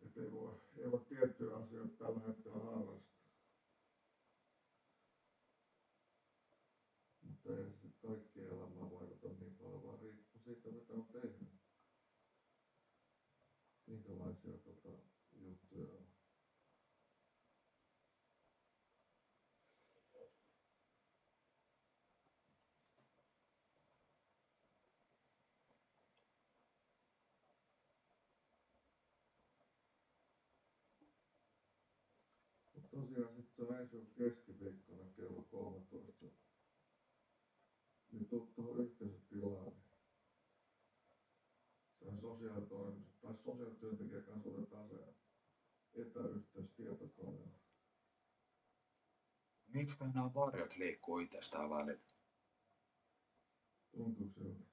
että ei voi tiettyjä asioita tällä hetkellä harrastaa. Mutta ei se sit kaikki elämään vaikuta niin paljon, vaan riippuu siitä, mitä on tehnyt. Minkälaisia juttuja on. Tosiaan sit se on ensi keskiviikkona kello 13. Niin tuu tuohon yhteisötilaan. Se on sosiaalityöntekijä kanssa otetaan se etäyhteys tietokoneella. Miksi nämä varjot liikkuu itsestään välillä? Tuntuuko siltä?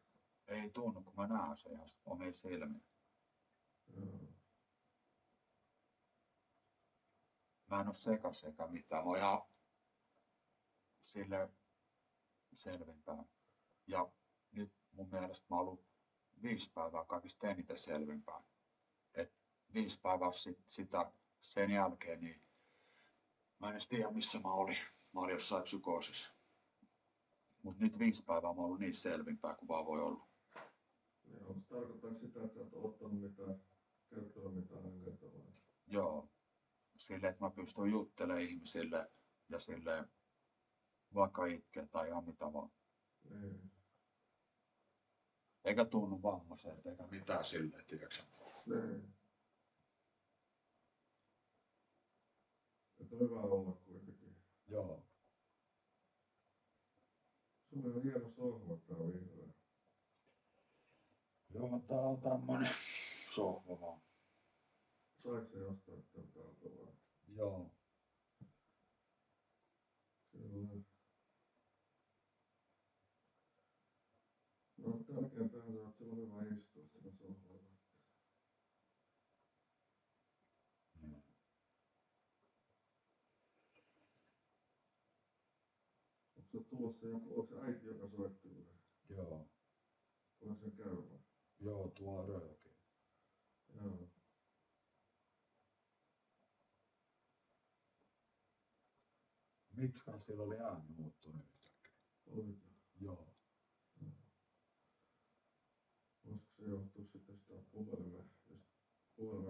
Ei tunnu, kun mä näen sen ihan omilla silmin. Joo. Mä en oo sekas eikä mitään. Mä oon ihan silleen selvinpäin. Ja nyt mun mielestä mä oon ollut 5 päivää kaikista eniten selvinpäin. Et 5 päivää sitä sen jälkeen, niin mä en edes tiedä missä mä olin. Mä olin jossain psykoosissa. Mut nyt 5 päivää mä oon ollut niin selvinpäin kuin vaan voi olla. Joo, se tarkoittaa sitä, että sä et ottanut mitään, kertonut mitään aineita vai? Joo. Silleen, että mä pystyn juttelemaan ihmisille ja silleen vaikka itkee tai ihan mitä vaan. Niin. Eikä tunnu vammaiselta eikä mitään silleen, tiiäksä. Niin. Että on hyvä olla kuitenkin. Joo. Sulla on hieno sohva tää vihreä. Joo, tää on tämmönen sohva vaan. Sais se jostain täältä vai? Joo. Kyllä. No tärkeintähän se on, että sillä on hyvä istua siinä sohvalla. Onko se tulossa joku, onko se äiti, joka soitti vai? Joo. Voin sen käydä? Joo, tuo on röyki. Joo. Miksiköhän sillä oli ääni muuttunut yhtäkkiä? Oliko? Joo. Voisiko se johtua sitten sitä puhelimen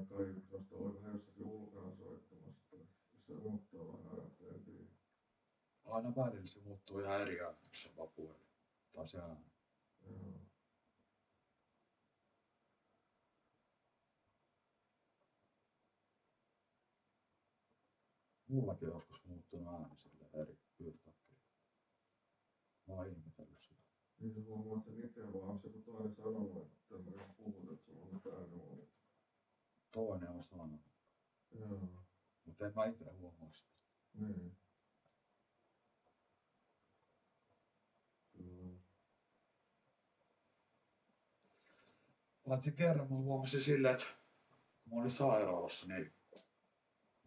kaiuttamasta, oliko hän jossakin ulkona soittamassa, jos se muuttaa vähän ajan, en tiedä. Aina välillä se muuttuu ihan eri ääneksi se vaan puhelin. Tai se ääni. Joo. Mullakin joskus muuttunut ääni silleen eri yhtäkkiä. Mä oon ihmetellyt sitä. Niin sä huomaat sen itse vaan, onko se kun toinen sanonut, että tämmöinen puhut, että sulla on nyt ääni muuttunut? Toinen on sanonut. Joo. Mutta en mä ite huomaa sitä. Niin. Kyllä. Paitsi kerran mä huomasin silleen, että kun mä olin sairaalassa, niin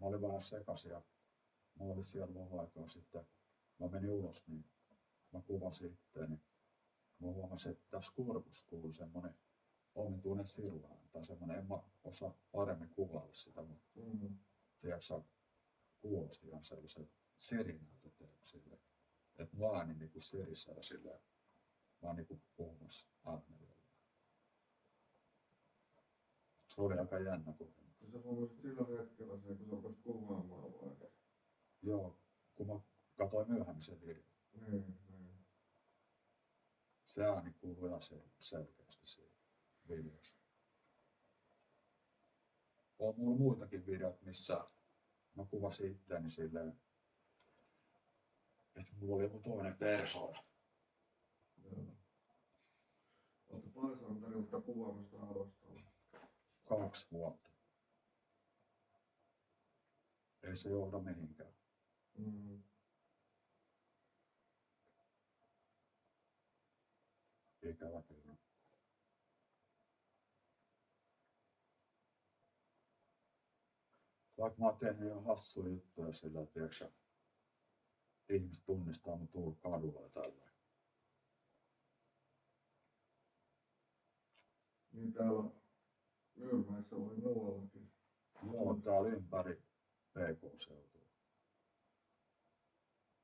mä olin vähän sekaisin ja mä olin siellä vähän aikaa sitten. Mä menin ulos, niin mä kuvasin itteeni. Mä huomasin, että tässä kurkussa kuului semmonen omituinen sirulainen tai semmonen, en mä osaa paremmin kuvailla sitä, mutta tiedätkö, kuulosti ihan sellaisen sirinältä silleen, että mä ääni niinku sirisee silleen, mä oon niinku puhumassa äänellä. Se oli aika jännä kokemus. Ja sä huomasit silloin hetkellä sen, kun sä rupesit kuvaamaan vai? Joo, kun mä katsoin myöhemmin sen videon. Niin. Se ääni kuului ihan selkeästi siinä videossa. On mulla muitakin videoita, missä mä kuvasin itteeni silleen, että mulla oli joku toinen persoona. Joo. Oletko paljon saanut tarjota kuvaamista harrastamaan? 2 vuotta. Ei se johda mihinkään. Ikävä kyllä. Vaikka mä oon tehnyt ihan hassuja juttuja sillä, tiiäksä, ihmiset tunnistaa mun tuolla kadulla ja tälleen. Niin täällä Myyrmäessä vai muuallakin? Joo, täällä ympäri PK-seutua.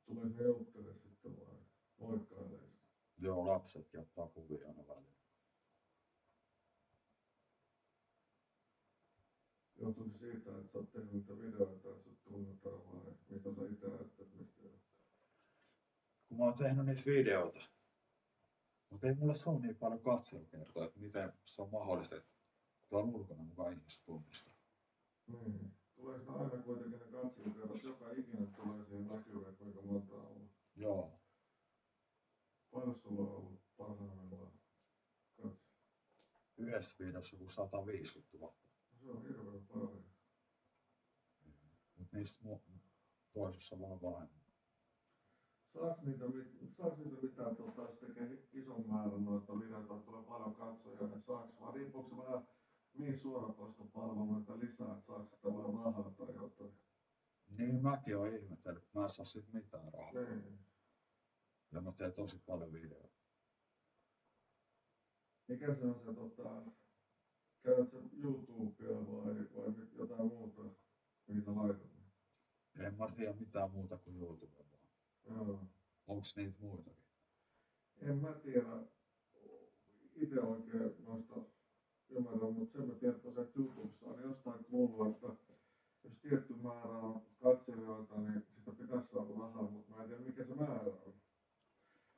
Tulee se joukkele sitten vai moikkailee? Joo, lapsetkin ottaa kuvia aina välillä. Johtuuko siitä, että sä oot tehnyt niitä videoita, että sut tunnetaan vai mitä sä ite ajattelet, mistä johtuu? Kun mä oon tehnyt niitä videoita, mutta ei mulla se ole niin paljon katselukertoa, että miten se on mahdollista, että tuolla ulkona mukaan ihmiset tunnistaa. Niin. Tuleeko ne aina kuitenkin ne katselukertot, joka ikinen tulee siihen näkyvään, kuinka monta on ollut? Joo. Paljon sulla on ollut parhaimmillaan katse? Yhdessä videossa joku 150 000. Se on hirveän paljon. Mut niissä toisessa vaan vähemmän. Saaks niitä mitään, jos tekee ison määrän noita videoita, tulee paljon katsojia, niin saaks vai riippuuko se vähän mihin suoratoistopalveluita lisää, että saaks sitä vähän rahaa tai jotain? Niin mäkin oon ihmetellyt, mä en saa sit mitään rahaa. Niin. Ja mä teen tosi paljon videoita. Mikä se on se käyt sä YouTubea vai jotain muuta, mihin sä laitat? En mä tiedä mitään muuta kuin YouTube vaan. Joo. Onks niitä muitakin? En mä tiedä ite oikein noista ymmärrän, mutta sen mä tiedän, että YouTubessa on jostain kuullut, että jos tietty määrä on katselijoita, niin sitä pitäisi saada rahaa, mutta mä en tiedä mikä se määrä on.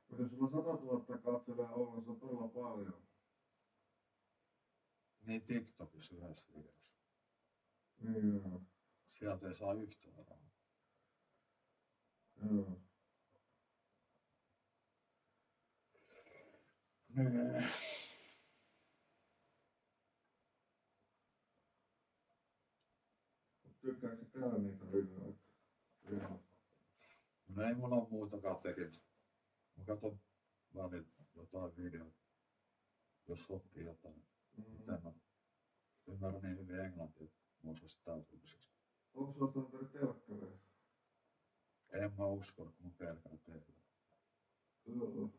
Mutta jos sulla on 100 000 katselijaa on, niin se on todella paljon. Niin TikTokissa yhdessä videossa. Niin joo. Sieltä ei saa yhtään rahaa. Joo. Niin. Tykkääksä tehdä niitä videoita? No ei mulla oo muutakaan tekemistä. Mä katon välillä jotain videoita, jos sopii jotain. Mutta en mä ymmärrä niin hyvin englantia, että mä osaisin täytymisesti. Onko sulla sitä telkkaria? En mä uskonut, kun mä pelkään teillä. Joo.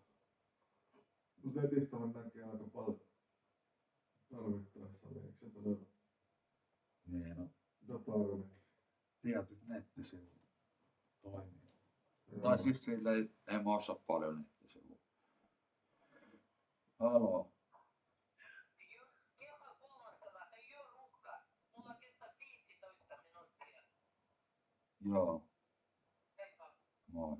Mut netistähän näkee aika paljon tarvittaessa, niin eikö se todella? Niin no. Jotain. Tietyt nettisivut toimii. Tai siis silleen en mä osaa paljon nettisivuja. Haloo. Joo. Moi.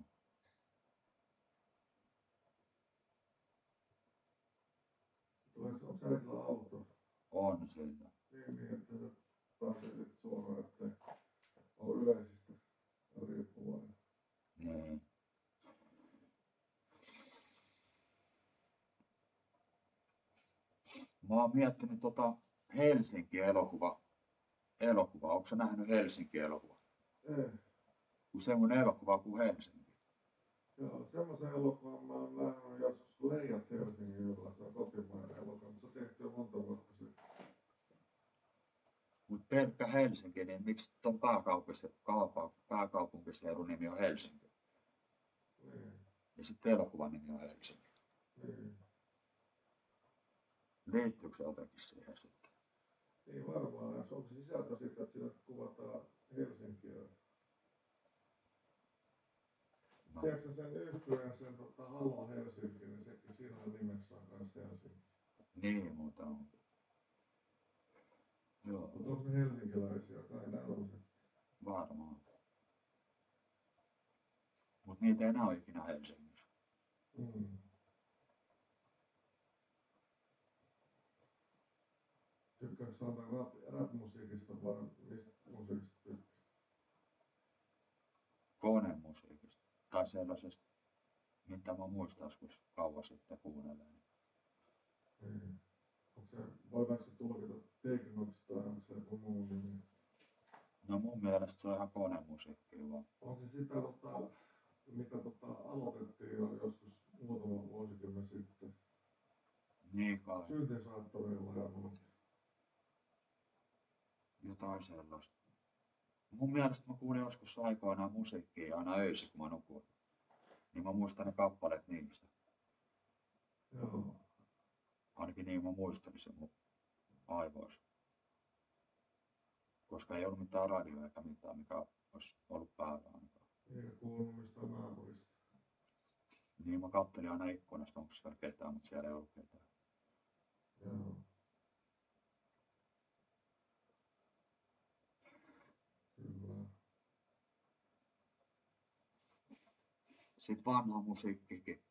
Onko äidillä auto? On sillä. Niin, että sä pääsetit suoraan, ettei ole yleisistä. Mä oon miettinyt Helsinki-elokuva. Onko sä nähnyt Helsinki-elokuva? Ei. Kun semmonen elokuva kuin Helsinki. Joo, semmoisen elokuvan mä oon nähnyt joskus Leijat Helsingillä. Se on kotimainen elokuva, mutta se tehty jo monta vuotta sitten. Mut pelkkä Helsinki, niin miksi ton pääkaupunkiseudun nimi on Helsinki? Niin. Ja sitten elokuvan nimi on Helsinki. Niin. Liittyykö se jotenkin siihen sitten? Niin varmaan, jos onko se sisältö sitä, että siinä kuvataan Helsinkiä. No. Tiedätkö sen yhtyeen sen Halo Helsinki, niin sekin siinä on nimessä on kans Helsinki. Niin, mutta on. Joo. Mutta onko ne helsinkiläisiä? Kai ne on se. Varmaan. Mut niitä ei näy ikinä Helsingissä. Mm. Tykkääkö sä antaa rap-musiikista vai mistä musiikista tykkää? Konemusiikista. Tai sellaisesta, mitä mä muistan joskus kauan sitten kuunnelleen. Niin. Voidaanko se tulkita teknoksi tai onko se joku muu nimi? No mun mielestä se on ihan konemusiikkia vaan. Onko se sitä, mitä aloitettiin jo joskus muutama vuosikymmen sitten? Niin kai. Syntesaattorilla ja muuta. Jotain sellaista. Mun mielestä mä kuulin joskus aikoinaan musiikkia aina öisin, kun mä nukuin. Niin mä muistan ne kappaleet niistä. Joo. Ainakin niin mä muistelin sen mun aivoissa. Koska ei ollut mitään radioa eikä mitään, mikä olisi ollut päällä ainakaan. Eikä kuulunut mistään naapurista. Niin mä kattelin aina ikkunasta, onko siellä ketään, mutta siellä ei ollut ketään. Joo. Kyllä. Sitten vanha musiikkikin.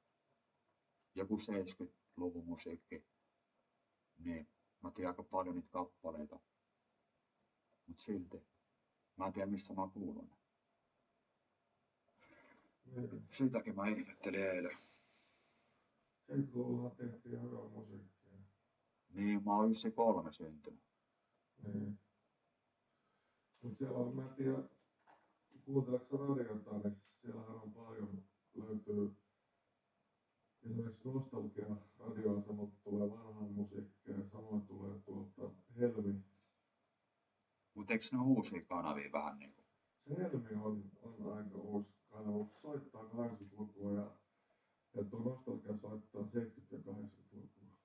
Joku 70-luvun musiikki. Niin mä tiedän aika paljon niitä kappaleita. Mut silti. Mä en tiedä missä mä oon kuullut ne. Sitäkin mä ihmettelin eilen. 70-luvulla tehtiin hyvää musiikkia. Niin, mä oon 93 syntynyt. Niin. Mut siellä on, mä en tiedä, kuunteleksä radiota, niin siellähän on paljon, löytyy esimerkiksi Nostalgia radioasemalta tulee vanhaa musiikkia ja samoin tulee tuolta Helmi. Mut eiks ne uusia kanavia vähän niinku? Se Helmi on aika uusi kanava, soittaa 80-lukua ja tuo Nostalgia soittaa 70- ja 80-lukua.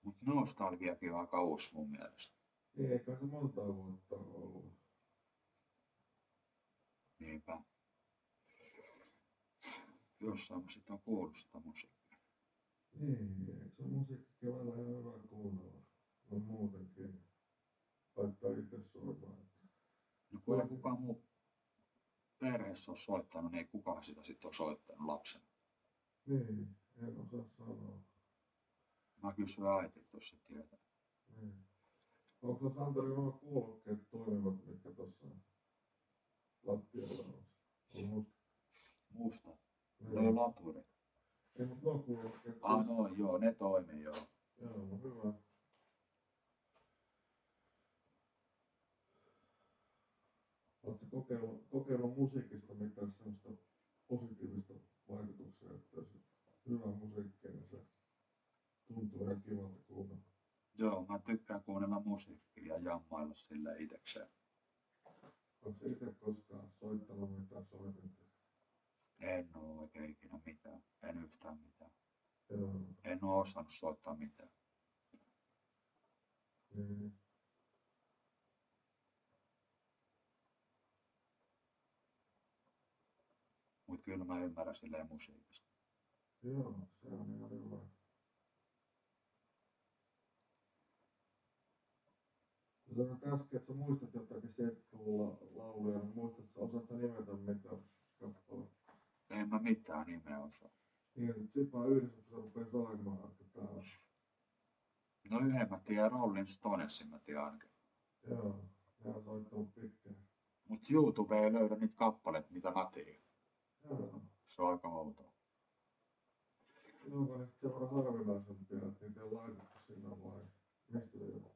Mut Nostalgiakin on aika uusi mun mielestä. Niin, eikä se monta vuotta ollut. Niinpä. Jossain mä sit on kuullut sitä musiikkia. Niin, eikö se musiikkikin välillä ihan hyvä kuunnella? No muutenkin. Laittaa itse soimaan. No kun ei kukaan muu perheessä ole soittanut, niin ei kukaan sitä sit ole soittanut lapsena. Niin, en osaa sanoa. Mä kysyin äitiltä, jos se tietää. Niin. Onko se Santeri nuo kuulokkeet toimivat, mitkä tossa lattialla on? On Musta. Niin. Ne on laturi. Ei, mut nuo kuulokkeet. No joo, ne toimii joo. Joo, no hyvä. Oletko kokeillut musiikista mitään semmoista positiivista vaikutuksia, että jos hyvä musiikki, niin se tuntuu ihan kivalta kuunnella? Joo, mä tykkään kuunnella musiikkia ja jammailla sille itekseen. Oletko itse koskaan soittanut mitään soitinta? En oo oikein ikinä mitään. En yhtään mitään. Joo. En oo osannut soittaa mitään. Niin. Mut kyllä mä ymmärrän silleen musiikista. Joo, se on ihan hyvä. Sanoit äsken, että sä muistat jotakin 70-luvulla lauluja, niin osaat sä nimetä mitään kappaletta? En mä mitään nimeä osaa. Niin, että sit vaan yhdessä, kun se rupee soimaan, että täällä. No yhden mä tiedän, Rolling Stonesin mä tiedän ainakin. Joo, ne on soittanut pitkään. Mut YouTube ei löydä niitä kappaleita, mitä mä tiedän. Joo. Se on aika outoa. Onko ne sen verran harvinaisempia, että niitä ei laitettu sinne vai? Mistä se johtuu?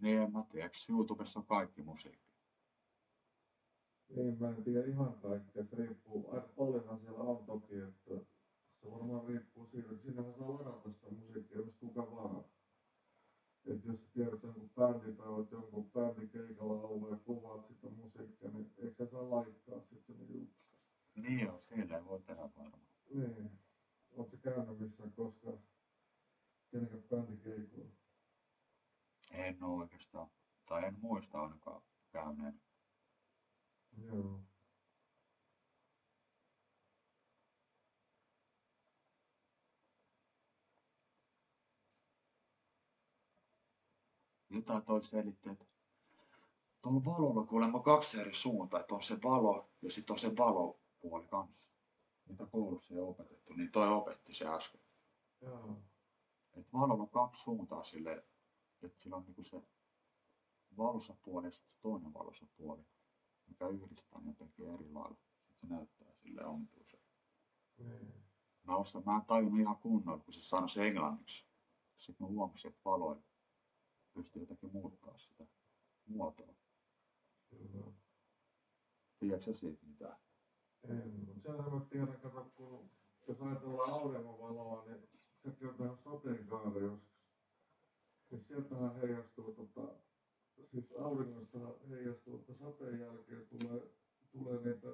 Niin en mä tiedä, eikö YouTubessa on kaikki musiikki? Niin, mä en tiedä ihan kaikkea, se riippuu, aika paljonhan siellä on toki, että se varmaan riippuu siitä, että sinnehän saa ladata sitä musiikkia, mistä kuka vaan. Että jos sä tiedät jonkun bändin tai oot jonkun bändin keikalla ollut ja kuvaat sitä musiikkia, niin eikö sä saa laittaa sit sen juttu? Niin joo, silleen voi tehdä varmaan. Niin. Oot sä käynyt missään koskaan kenenkään bändikeikoilla? En oo oikeastaan, tai en muista ainakaan käyneen. Joo. Jotain toi selitti, että tuolla valolla kuulemma 2 eri suuntaa, että on se valo ja sit on se valopuoli kanssa. Mitä koulussa ei opetettu, niin toi opetti se äsken. Joo. Et valolla on 2 suuntaa silleen, että sillä on niinku se valossa puoli ja sit se toinen valossa puoli, mikä yhdistää ne tekee eri lailla. Sit se näyttää silleen omituisen. Mä en tajunnut ihan kunnolla, kun se sanoi se englanniksi. Sitten mä huomasin, että valoilla pystyy jotenkin muuttaa sitä muotoa. Kyllä. Tiedätkö sä siitä mitään? En, mutta senhän mä tiedän, kato, kun jos ajatellaan auringonvaloa, niin sekin on tähän sateenkaari joskus. Ja sieltähän heijastuu siis auringosta heijastuu, että sateen jälkeen tulee niitä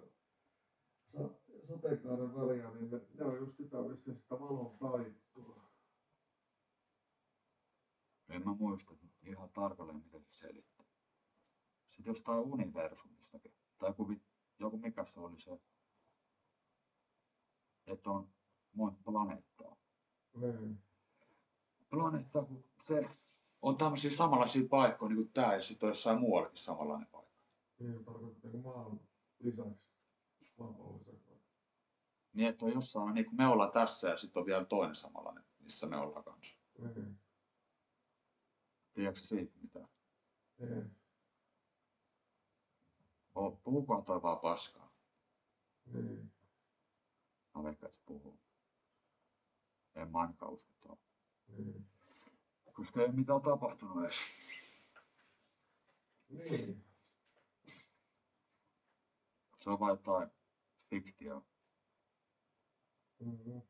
sateenkaaren väriä, niin ne on just sitä vissiin sitä valon taittua. En mä muista ihan tarkalleen, miten se selittää. Sitten jostain universumistakin. Tai joku mikä se oli se, että on monta planeettaa. Planeetta, kun se on tämmöisiä samanlaisia paikkoja niin kuin tää ja sitten on jossain muuallakin samanlainen paikka. Niin, tarkoittaa maan lisäksi. Maapallon lisäksi. Niin, että on jossain, niin kuin me ollaan tässä ja sitten on vielä toinen samanlainen, missä me ollaan kanssa. Tiedätkö siitä mitään? Ei. Puhukohan toi vaan paskaa? Niin. Mä veikkaan, että se puhuu. En mä ainakaan usko tuolla. Niin. Koska ei mitään tapahtunut edes. Niin. Se on vain jotain fiktio. Mm-hmm.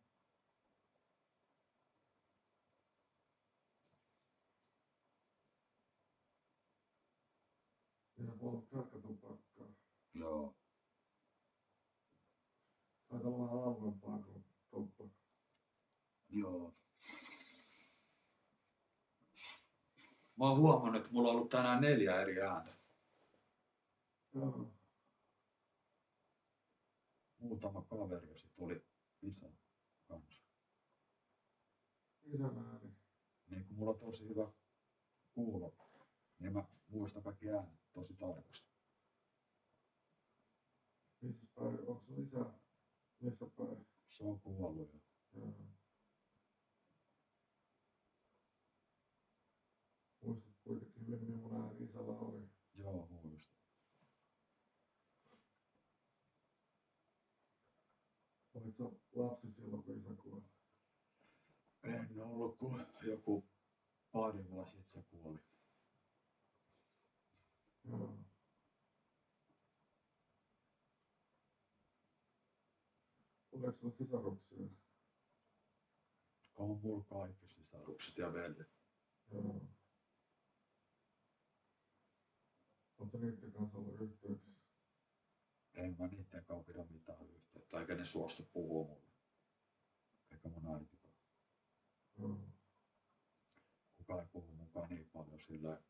Ja poltat sähkötupakkaa. Joo. Taitaa olla vähän halvempaa kuin tupakka. Joo. Mä oon huomannut, että mulla on ollut tänään 4 eri ääntä. Joo. Muutama kaveri ja sit tuli isän kanssa. Isän ääni. Niin kun mulla on tosi hyvä kuulo, niin mä muistan kaikki äänet tosi tarkasti. Missä päin? Onko sun isä? Missä päin? Se on kuollut jo. Joo. Muistat kuitenkin hyvin, millainen ääni isällä oli. Joo, muistan. Olitko lapsi silloin, kun isä kuoli? En ollut, kun joku pari vuosi sitten se kuoli. Joo. Oliko sulla sisaruksia? On mulla kaikki sisarukset ja veljet. Joo. Oletko niiden kanssa ollut yhteyksissä? En mä niitten kanssa pidä mitään yhteyttä, eikä ne suostu puhua mulle. Eikä mun äitikaan. Kukaan ei puhu mukaan niin paljon sillä,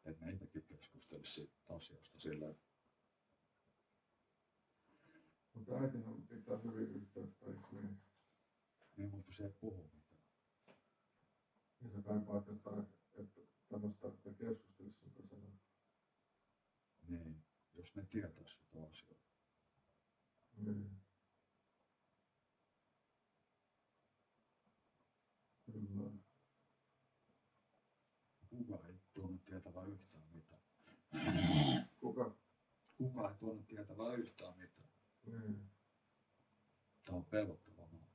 että ne itsekin keskustelisi siitä asiasta sillä. Mutta äitihän pitää hyvin yhteyttä, eikö niin? Niin, mutta se ei puhu mitään. Niin sä kaipaat jotain, että tämmöistä, että keskustelisi sun kanssa. Niin, jos ne tietäis sitä asiaa. Niin. Kyllä. Kuka ei tunnu tietävän yhtään mitään. Kuka? Kuka ei tunnu tietävän yhtään mitään. Niin. Tää on pelottava maa.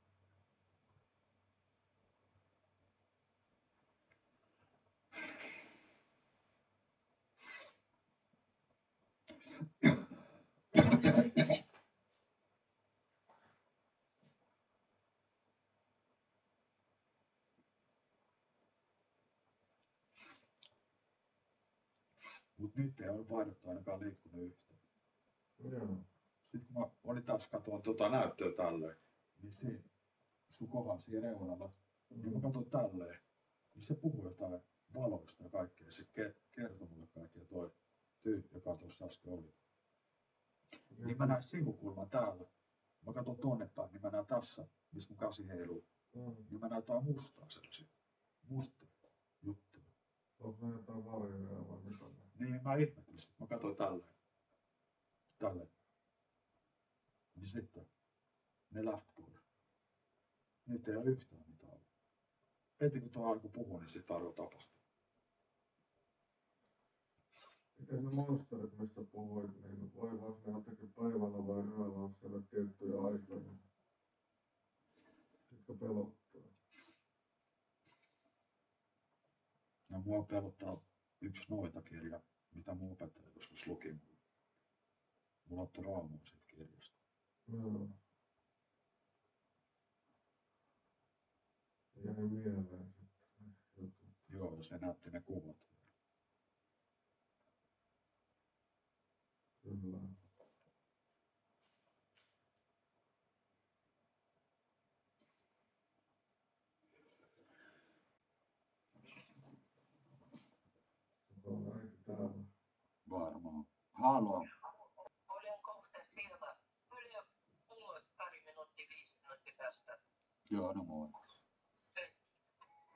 Mut nyt ei ole vaihdottu ainakaan liikkunut yhtään. Joo. Sitten kun mä olin taas katoin näyttöä tälleen, niin siinä sun kohan siinä reunalla, niin mä katsoin tälleen, niin se puhui jotain valoista ja kaikkea. Se kertoi mulle kaikkea toi tyyppi, joka tuossa äsken oli. Niin mä näin sivukulman täällä. Mä katson tonne päin, niin mä näen tässä, missä mun käsi heiluu. Niin mä näen jotain mustaa sellaisia. Mustia juttuja. Onko ne jotain varjoja vai mitä? Niin mä ihmettelin sit. Mä katsoin tälleen. Niin sitten ne lähti pois. Nyt ei ole yhtään mitään ollut. Heti kun tuo alkoi puhua, niin siitä alkoi tapahtua. Eikä ne monsterit, mistä puhuit, niin voivat ne jotenkin päivällä vai yöllä olla siellä tiettyjä aikoja, jotka pelottaa? No mua pelottaa yksi Noita-kirja, mitä mun opettaja joskus luki mulle. Mulla otti raamua siitä kirjasta. Joo. Jäi mieleen sitten. Joo, ja se näytti ne kuvat. Kyllä. Onko äiti täällä? Varmaan. Halo. Olen kohta siellä. Yle ulos pari minuuttia, 5 minuuttia päästä. Joo, no moi.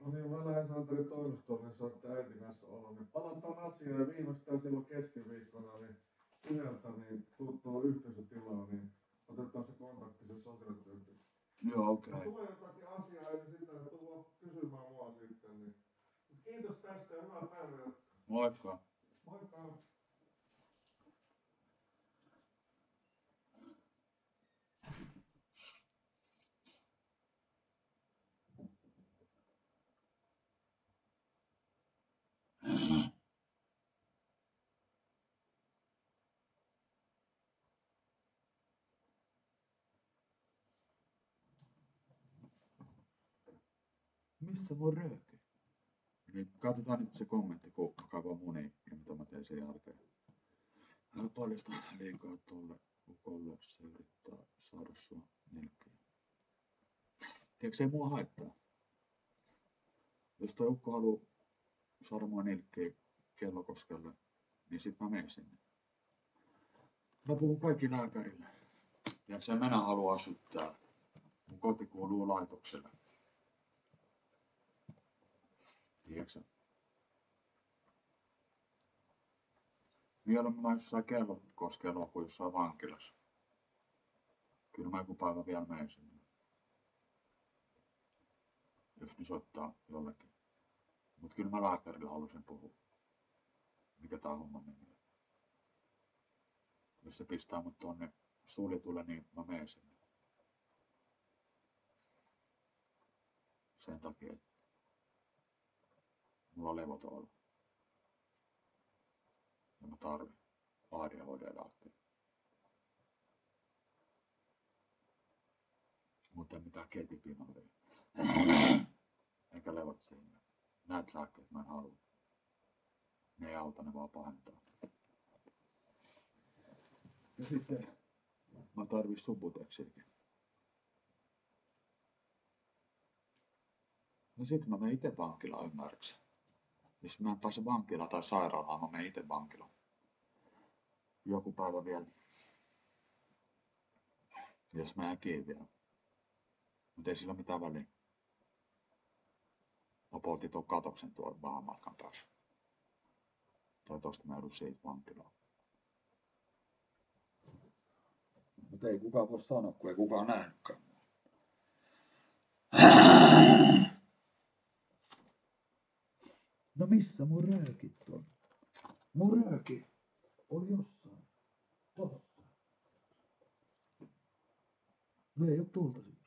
No niin, mä lähden Santarin toimistoon, niin saatte äitin kanssa olla. Niin palataan asiaan ja viimeistään silloin keskiviikkona, niin yhdeltä niin tuo yhteisötilaa, niin otetaan se kontakti sen sosiaalityöntekijän. Joo, okei. Jos tulee jotakin asiaa, niin sitä tullaan kysymään mua sitten. Niin. Kiitos tästä ja hyvää päivää. Moikka. Moikka. Missä mun rööki? Niin katsotaan nyt se kommentti, kun mä kaivan muni ja mitä mä teen sen jälkeen. Älä paljasta liikaa tolle ukolle, se yrittää saada sua nilkkiin. Tiedätkö, se ei mua haittaa. Jos toi ukko haluu saada mua nilkkiin Kellokoskelle, niin sit mä menen sinne. Mä puhun kaikki lääkärille. Tiedätkö, minä haluan asua täällä. Mun koti kuuluu laitokselle. Tiedätkö? Mieluummin mä jossain Kellokoskella kuin jossain vankilassa. Kyllä mä joku päivä vielä menen sinne. Jos ne soittaa jollekin. Mut kyllä mä lääkärillä halusin puhua. Mikä tää homma menee. Jos se pistää mut tonne suljetulle, niin mä menen sinne. Sen takia, että mulla on levoton olo. Ja mä tarvin ADHD-lääkkeitä. Mutta ei mitään ketipinoria. Eikä levotsiinia. Näitä lääkkeitä mä en halua. Ne ei auta, ne vaan pahentaa. Ja sitten mä tarvin Subutexiakin. No sit mä menen ite vankilaan, ymmärräksä? Jos mä en pääse vankilaan tai sairaalaan, mä menen ite vankilaan. Joku päivä vielä. Jos mä jään kiinni vielä. Mut ei sillä mitään väliä. Mä poltin tuon katoksen tuolla vähän matkan päässä. Toivottavasti mä joudun siitä vankilaan. Mut ei kukaan voi sanoa, kun ei kukaan nähnytkään mua. No missä mun röökit on? Mun rööki oli jossain. Tossa. No ei oo tulta sit.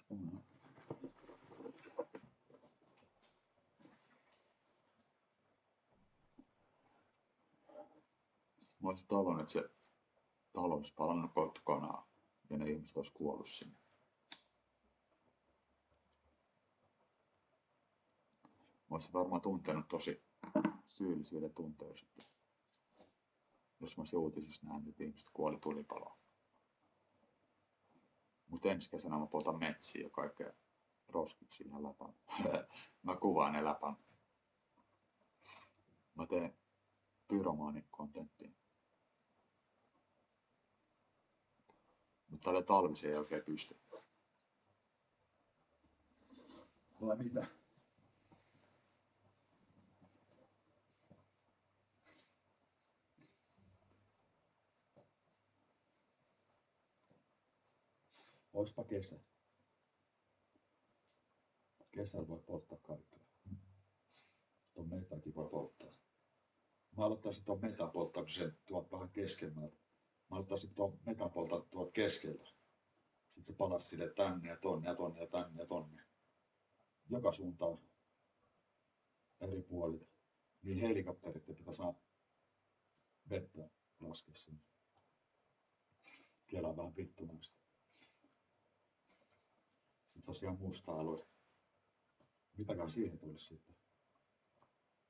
Mä olisin toivonut, että se talo olisi palannut kokonaan ja ne ihmiset olisi kuollut sinne. Mä olisin varmaan tuntenut tosi syyllisyyden tunteja sitten. jos mä olisin uutisissa nähnyt, että ihmiset kuoli tulipaloon. Mutta ensi kesänä mä poltan metsiä ja kaikkea roskiksi ihan läpän. Mä kuvaan ne läpän. Mä teen pyromaanikontenttia. Mutta tälle talvisi ei oikein pysty. Vai mitä? Oispa kesä. Kesällä voi polttaa kaikkea. Tuon metaakin voi polttaa. Mä aloittaisin tuon metan polttamisen tuolta vähän keskemmältä. Mä aloittaisin tuon metan polttaa tuolta keskeltä. Sitten se palasi sille tänne ja tonne ja tonne ja tänne ja tonne. Joka suuntaan eri puolilta. Niin helikopterit pitää saada vettä laskea sinne. Kelaa vähän vittumaista. Sitten se on ihan musta alue. Mitäkään siihen tulisi sitten?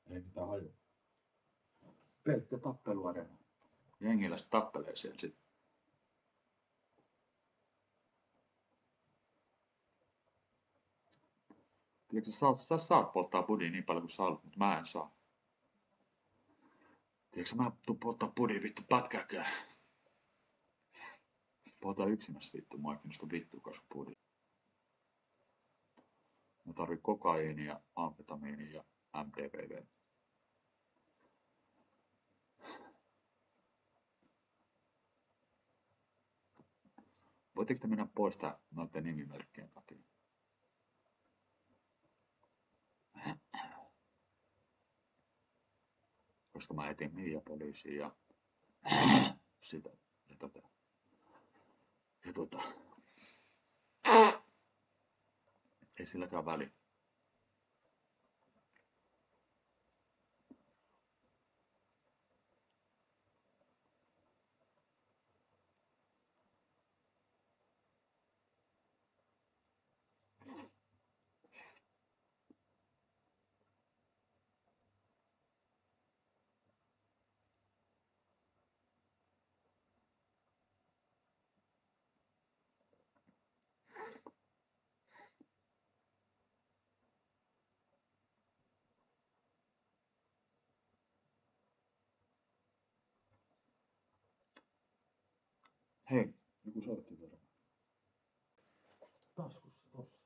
Ei mitään hajua. Pelkkä tappeluareena. Jengiläiset tappelee siellä sitten. Tiedätkö, sä saat polttaa budia niin paljon kuin sä haluat, mutta mä en saa. Tiedätkö, mä tuun polttaa budia vittu pätkääkään. Poltaan yksinässä vittu, mä oikein sitä vittua sun budia. Mä tarvii kokaiinia, amfetamiinia ja MDPV. Voitteko te mennä pois noiden nimimerkkien takia? Koska mä etin Miia poliisiin ja sitä ja tätä. Ja ei silläkään väliä. Hei, joku soitti varmaan. Taskussa tossa.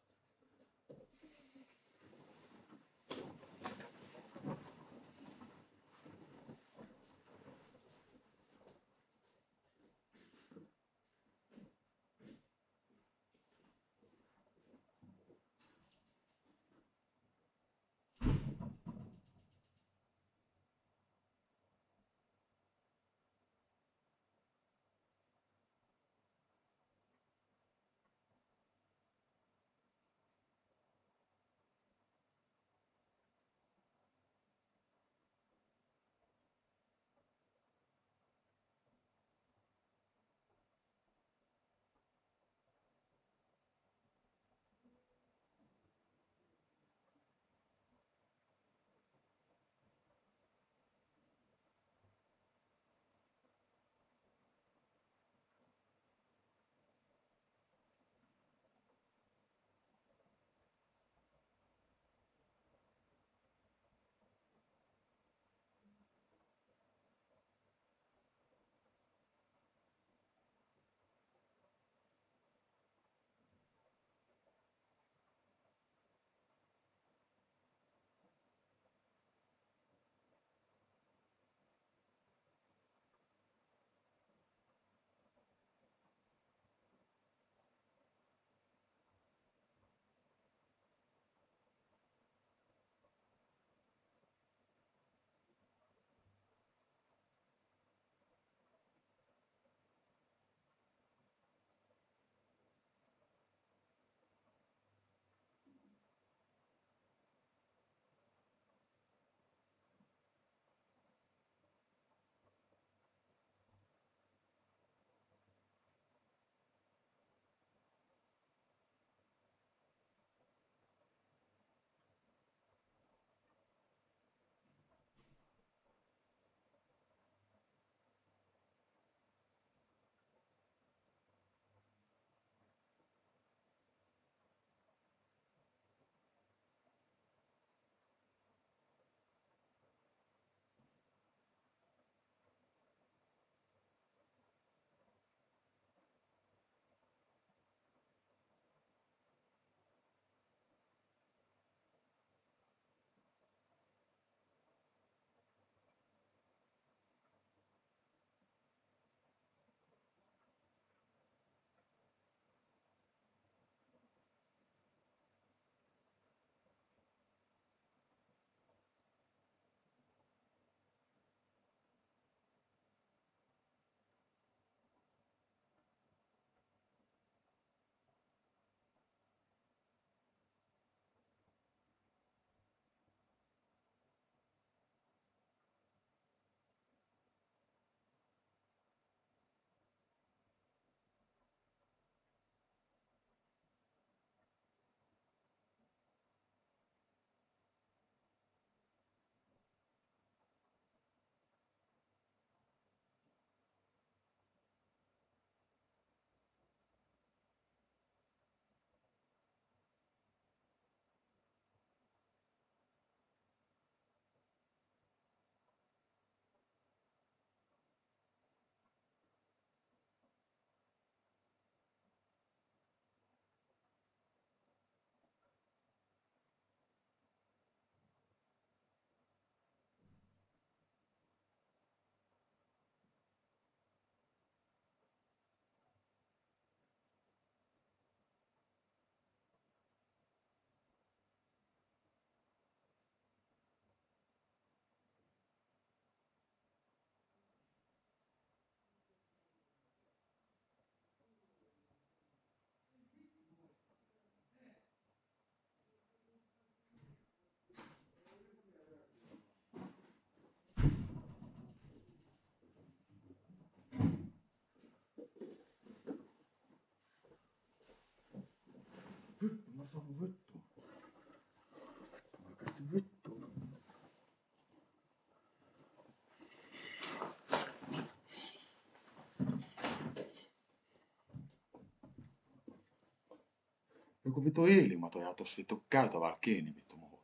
Joku vittu ilmato ja tossa vittu käytävällä kiinni vittu muuhun.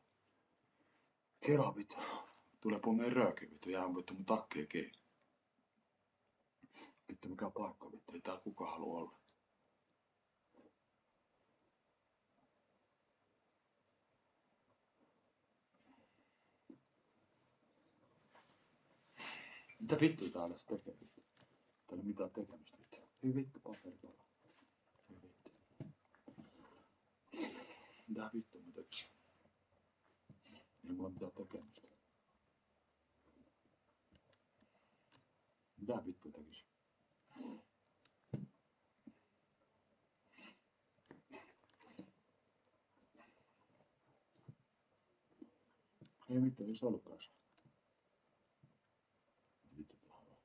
Kela vittu. Tulee pomeen rööki vittu. Jää vittu mun takkiin kiinni. Vittu mikä paikka vittu. Ei tää kukaan halua olla. Mitä vittu täällä se tekee vittu? Täällä ei mitään tekemistä vittu. Ei vittu paperipala. Ei vittu. Mitä vittu mä tekisin? Ei mulla mitään tekemistä. Mitä vittu tekisin? Ei vittu, ei se ollutkaan se. Vittu tähän on.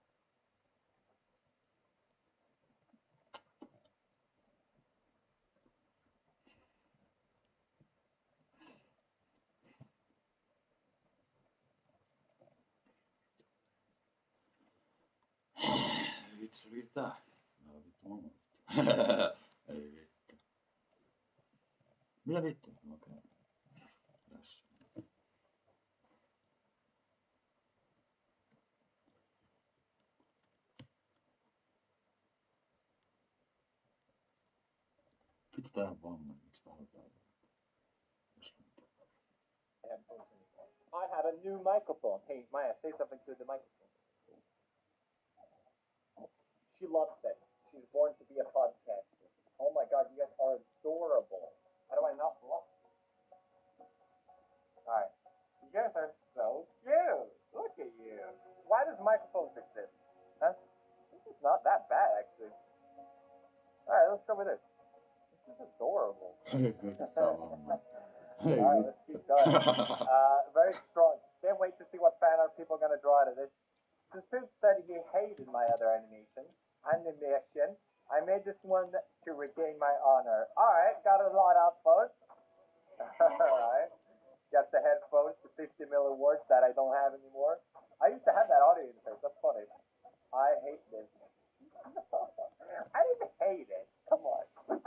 Vittu se olikin tää. No vittu oma vittu. Ei vittu. Mitä vittu? Okei. Tässä. Vittu tää on vamman. Miksi tää on täällä? I have a new microphone. Hey, Maya, say something to the microphone. She loves it. She's born to be a podcaster. Oh my god, you guys are adorable. How do I not block? Alright. You guys are so cute. Look at you. Why does microphones exist? Huh? This is not that bad, actually. Alright, let's go with this. This is adorable. Alright, let's keep going. Very strong. Can't wait to see what fan art people are going to draw out of this. Since Pooch said he hated my other animation, I made this one to regain my honor. Alright, got a lot of votes. Alright. Got the headphones, the 50 mil awards that I don't have anymore. I used to have that audio interface, that's funny. I hate this. I didn't hate it. Come on. I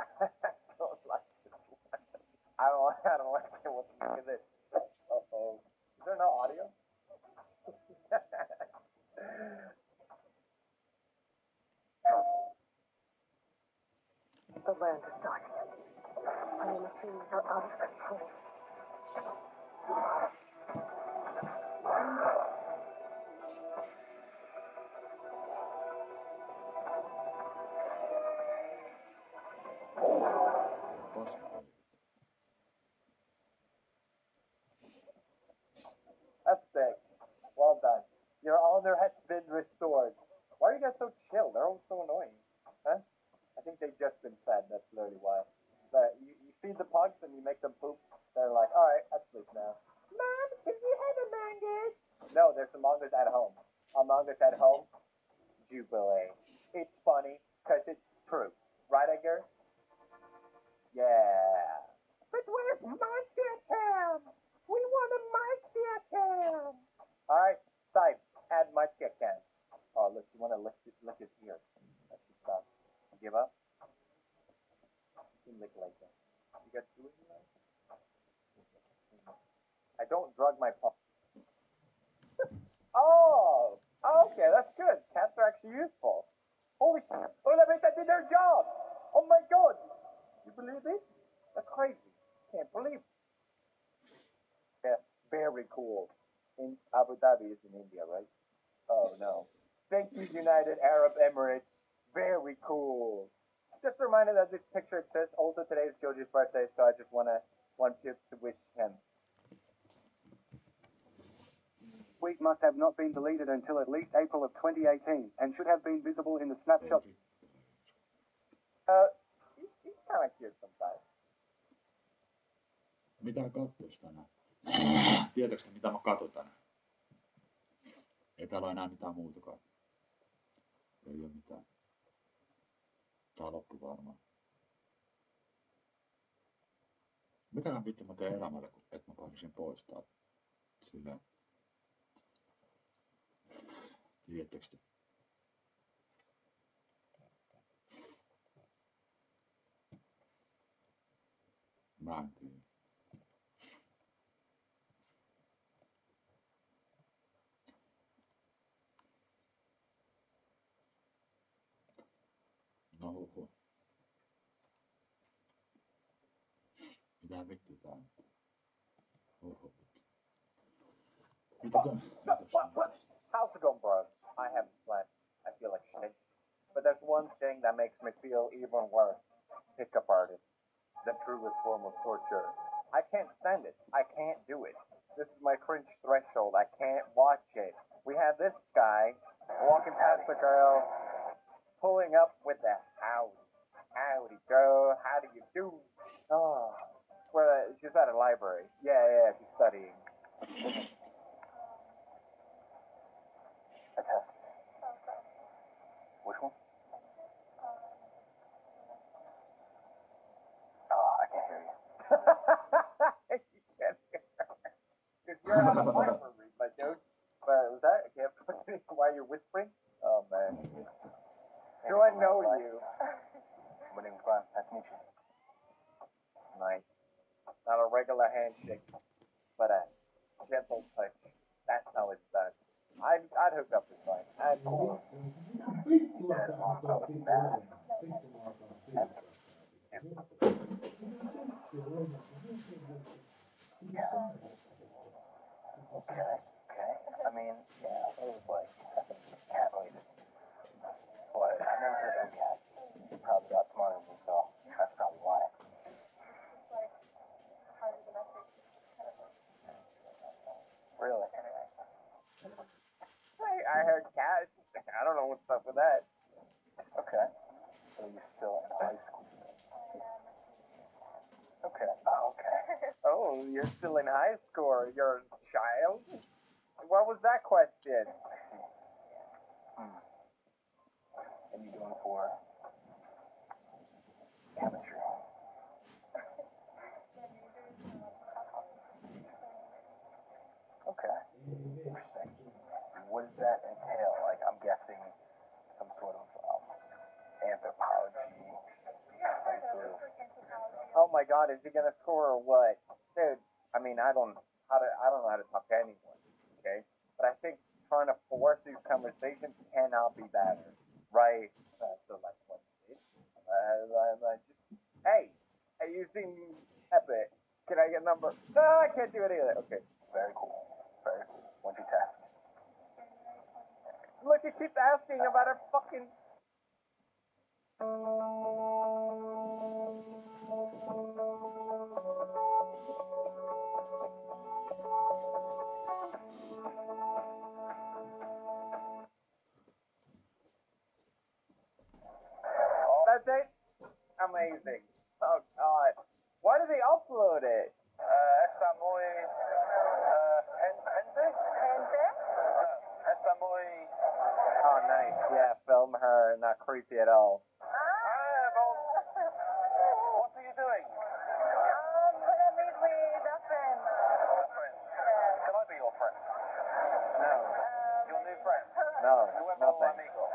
don't like this one. I don't like it. What the fuck is this? Uh-oh. Is there no audio? The land is dying. And the machines are out of control. That's sick. Well done. Your honor has been restored. Why are you guys so chill? They're all so annoying. Huh? I think they've just been fed. That's literally why. But you feed the pugs and you make them poop. They're like, alright, I sleep now. Mom, can you have Among Us? No, there's Among Us at home. Among Us at home? Jubilee. It's funny because it's true. Right, Edgar? Yeah. But where's my cam? We want a my cam. Alright, Sais, add my cam. Oh, look, you want to lick his ear. That should stop. Give up? You lick like that. You got two of you now? I don't drug my palm. Oh! Okay, that's good. Cats are actually useful. Holy shit. Oh, they did their job! Oh my god! You believe this? That's crazy. Can't believe it. Yeah, very cool. In Abu Dhabi is in India, right? Oh no. Thank you, United Arab Emirates. Very cool. Just a reminder that this picture exists. Also, today is Joji's birthday, so I just want Pips to wish him. Tweet must have not been deleted until at least April of 2018 and should have been visible in the snapshot. He's kind of cute sometimes. Mitä kattois tänään? Tiedätkö mitä mä katon tänään? Ei täällä ole enää mitään muutakaan. Ei oo mitään. Tää loppu varmaan. Mitäkään vittu mä teen elämällä, et mä pääsisin pois täältä? Silleen. Tiedättekö te? Mä en tiedä. No huhu. Mitä vittu tää on? Huhu. How's it going, bros? I haven't slept. I feel like shit. But there's one thing that makes me feel even worse. Pickup artists. The truest form of torture. I can't stand this. I can't do it. This is my cringe threshold. I can't watch it. We have this guy walking past a girl, pulling up with a howdy. Howdy, girl. How do you do? Oh. Well, she's at a library. Yeah, she's studying. A test. Which one? Oh, I can't hear you. You can't hear her. Because you're at a library, my dude. But was that? I can't why you're whispering? Oh, man. Do I know you? My name's Brian. Nice to meet you. Nice. Not a regular handshake, but a gentle touch. That's how it's done. I'd hook up with Brian. I'd cool. Okay. I mean, yeah, it was like cat related. But I never heard of cats. You probably got smarter than me, so that's probably why. Really? I heard cats. I don't know what's up with that. Okay. So you're still in high school. Okay. Oh, okay. Oh, you're still in high school. You're a child? What was that question? I see. And you're doing for chemistry. Okay. Interesting. What does that entail? Like, I'm guessing some sort of anthropology. Some sort of... Oh my God, is he gonna score or what? Dude, I mean, I don't know how to talk to anyone, okay? But I think trying to force these conversations cannot be better, right? So like, what's this? Hey, you seem epic. Can I get a number? No, I can't do it either. Okay. Very cool. Very cool. What'd you test? Look, he keeps asking about her fucking... That's it? Amazing. Oh God. Why did they upload it? Está muy... gente? Gente? No. Está muy... Oh, nice. Yeah, film her. Not creepy at all. What are you doing? Gonna meet with a friend. Friends. Can I be your friend? No. Your new friend? No. Nuevo No thanks. amigo.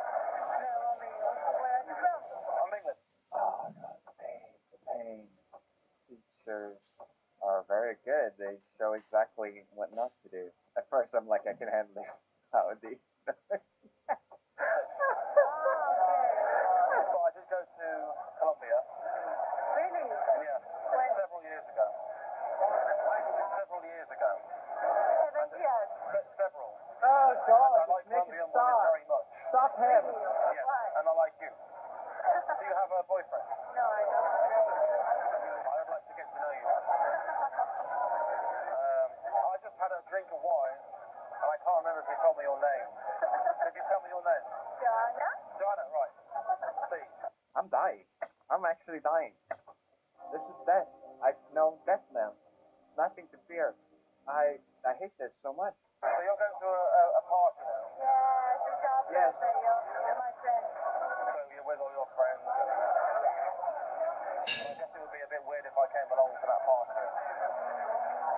Nuevo amigo. Where are you from? I'm England. Oh, God. The pain. Teachers are very good. They show exactly what not to do. At first, I'm like, I can handle this. Howdy. So I did go to Colombia. Really? Yes. When? Several years ago. Several years ago. 7 years. Several. Oh, God. I like Just make Colombian it women stop. very much. Stop him. Yes. And I like you. Do you have a boyfriend? No, I don't. I would like to get to know you. I just had a drink of wine, and I can't remember if you told me your name. Could you tell me your name? Joanna? Joanna, right. Steve. I'm dying. I'm actually dying. This is death. I know death now. Nothing to fear. I hate this so much. So you're going to a party now? Yeah, it's a job. Yes. You're my friend. So you're with all your friends, and I guess it would be a bit weird if I came along to that party. It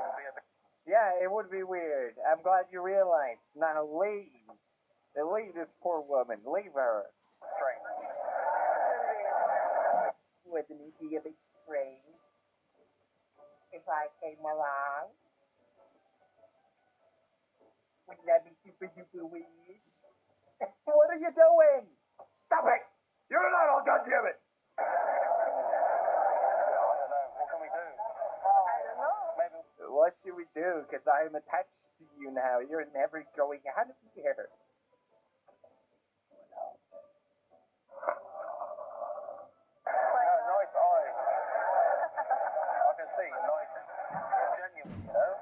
would be a bit Yeah, it would be weird. I'm glad you realized. Now leave. Leave this poor woman. Leave her. strange. Wouldn't it be a bit strange? if I came along? Wouldn't that be super duper weird? What are you doing? Stop it! You're an adult, goddammit! I don't know. What can we do? I don't know. Maybe. What should we do? Because I'm attached to you now. You're never going out of here. Nice eyes. I can see nice, genuine, you know?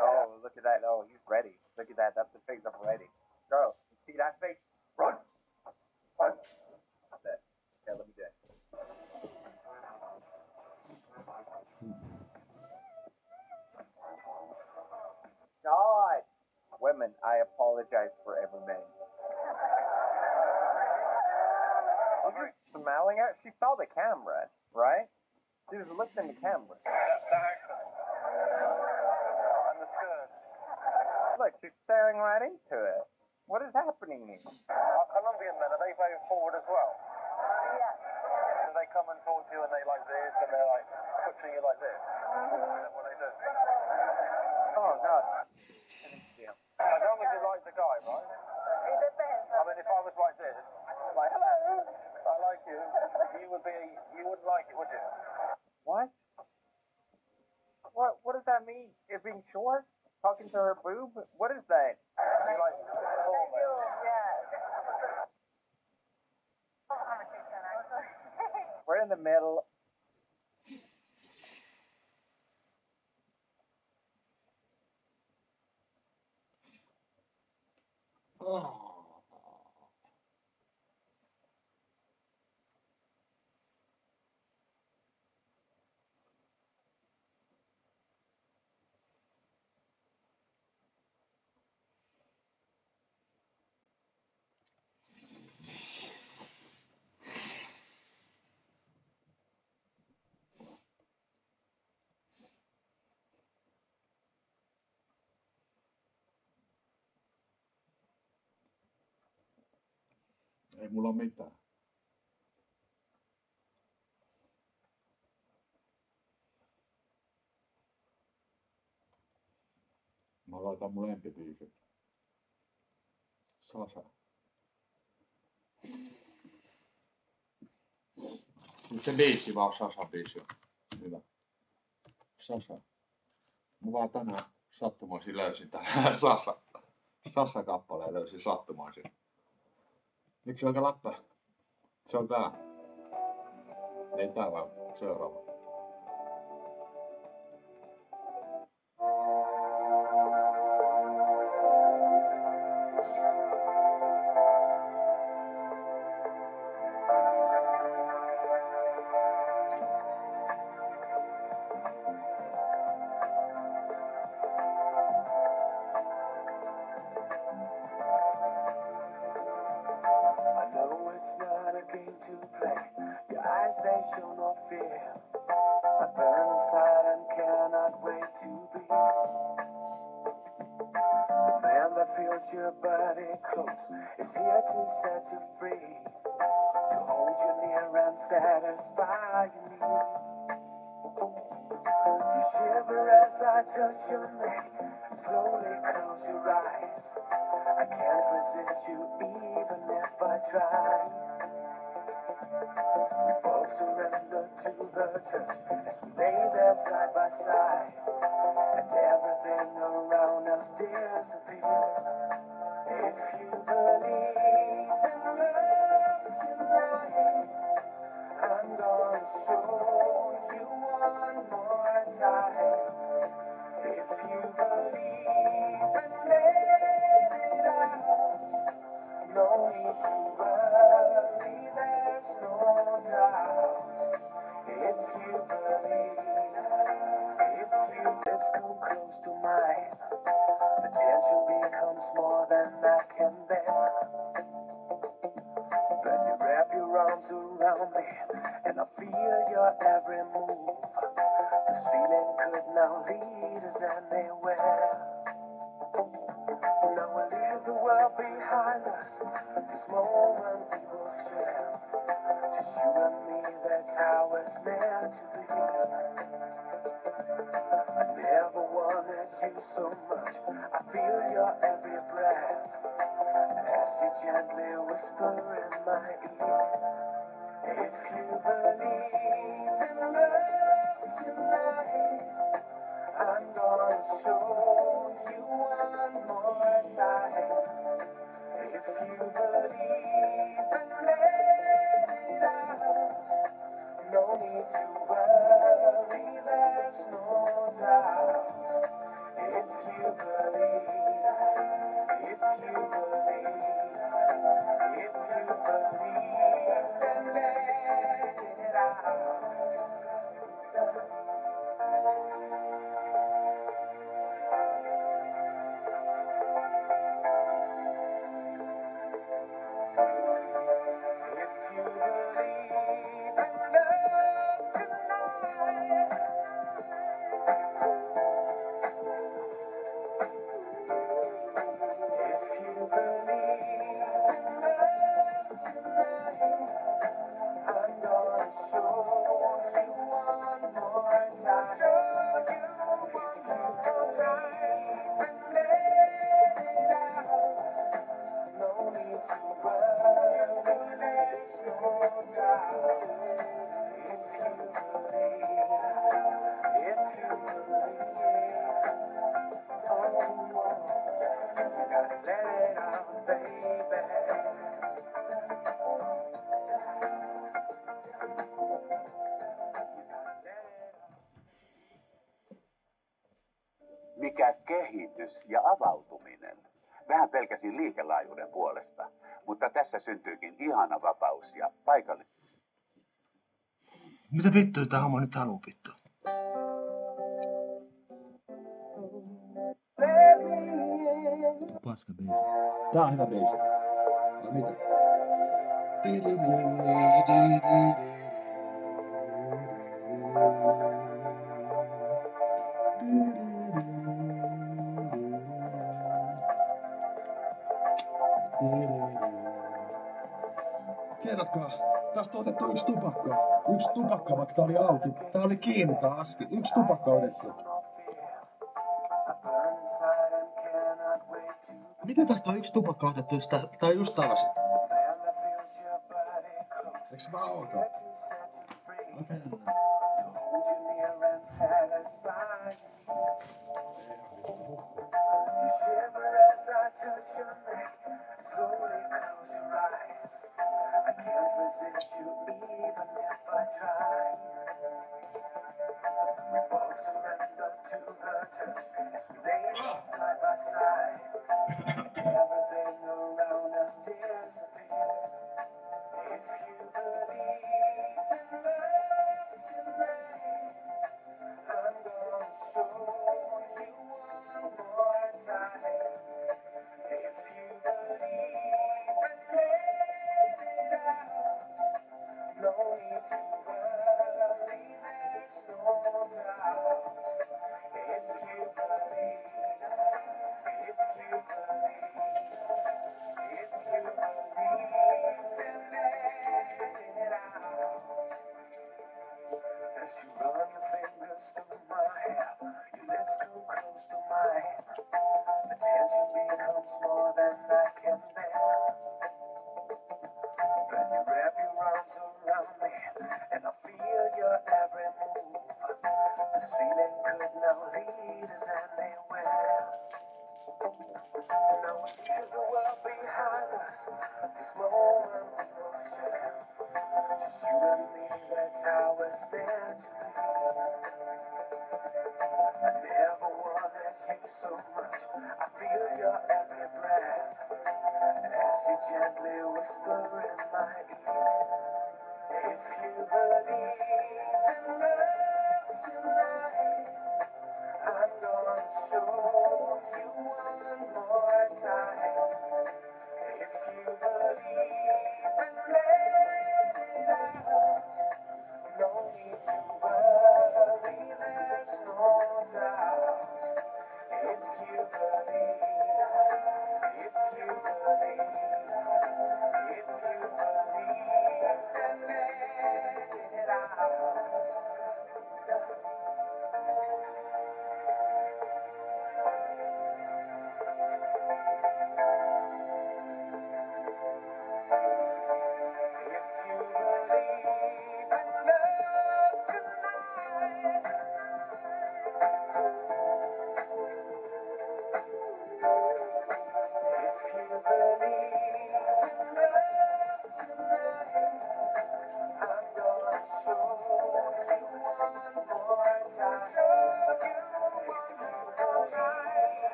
Oh, look at that. Oh, he's ready. Look at that. That's the face of ready. Girl, you see that face? Run! Run! That's that. Yeah, let me do it. God! Women, I apologize for every man. I'm just smiling at her. She saw the camera, right? She was looking in the camera. That accent. And the skirt. Look, she's staring right into it. What is happening here? Are Colombian men, are they very forward as well? Yes. Do they come and talk to you and they like this and they're like touching you like this? Is that what they do? Oh, God. As long as you like the guy, right? It depends. I mean, if I was like this, like, hello, I like you, you wouldn't like it, would you? What? What does that mean? It being short? Talking to her boob? What is that? You like tall men? We're in the middle. Oh. Ei mulla mitään. Mä laitan mun lempibiisin. Sasa. Nyt se biisi vaan Sasa-biisi on hyvä. Sasa. Mä vaan tänään sattumoisin löysin tää Sasa-kappaleen löysin sattumoisin. Yksi oikea läppä. Se on tää. Ei tää vaan seuraava. Your body close is here to set you free, to hold you near and satisfy your needs. You shiver as I touch your neck, slowly close your eyes. I can't resist you even if I try. We both surrender to the touch as we lay there side by side, and everything around us disappears. If you believe in love tonight, I'm gonna show you one more time. If you believe and let it out, no need to worry, there's no doubt. If you believe, if your lips come close to mine, the tension becomes more than I can bear. Then you wrap your arms around me, and I feel your every move. This feeling could now lead us anywhere. Now we leave the world world behind us. This moment we will share. Just you and me, that's how it's meant to be. I never wanted you so much. I feel your every breath as you gently whisper in my ear. If you believe in love tonight, I'm gonna show you one more time. If you believe and let it out, no need to worry, there's no doubt. If you believe, if you believe, if you believe and let it out. Mikä kehitys ja avautuminen. Vähän pelkäsin liikelaajuuden puolesta, mutta tässä syntyykin ihana vapaus ja paikallinen. Mitä vittua tää homma nyt haluu vittua? Paska biisi. Tää on hyvä biisi. No mitä? Tiedätkö, tästä on otettu yksi tupakka. Yksi tupakka, vaikka tää oli auki. Tää oli kiinni tää aski. Yksi tupakka otettu. Miten tästä on yksi tupakka otettu, jos tää on just tavasin? Eiks mä oota? Okei.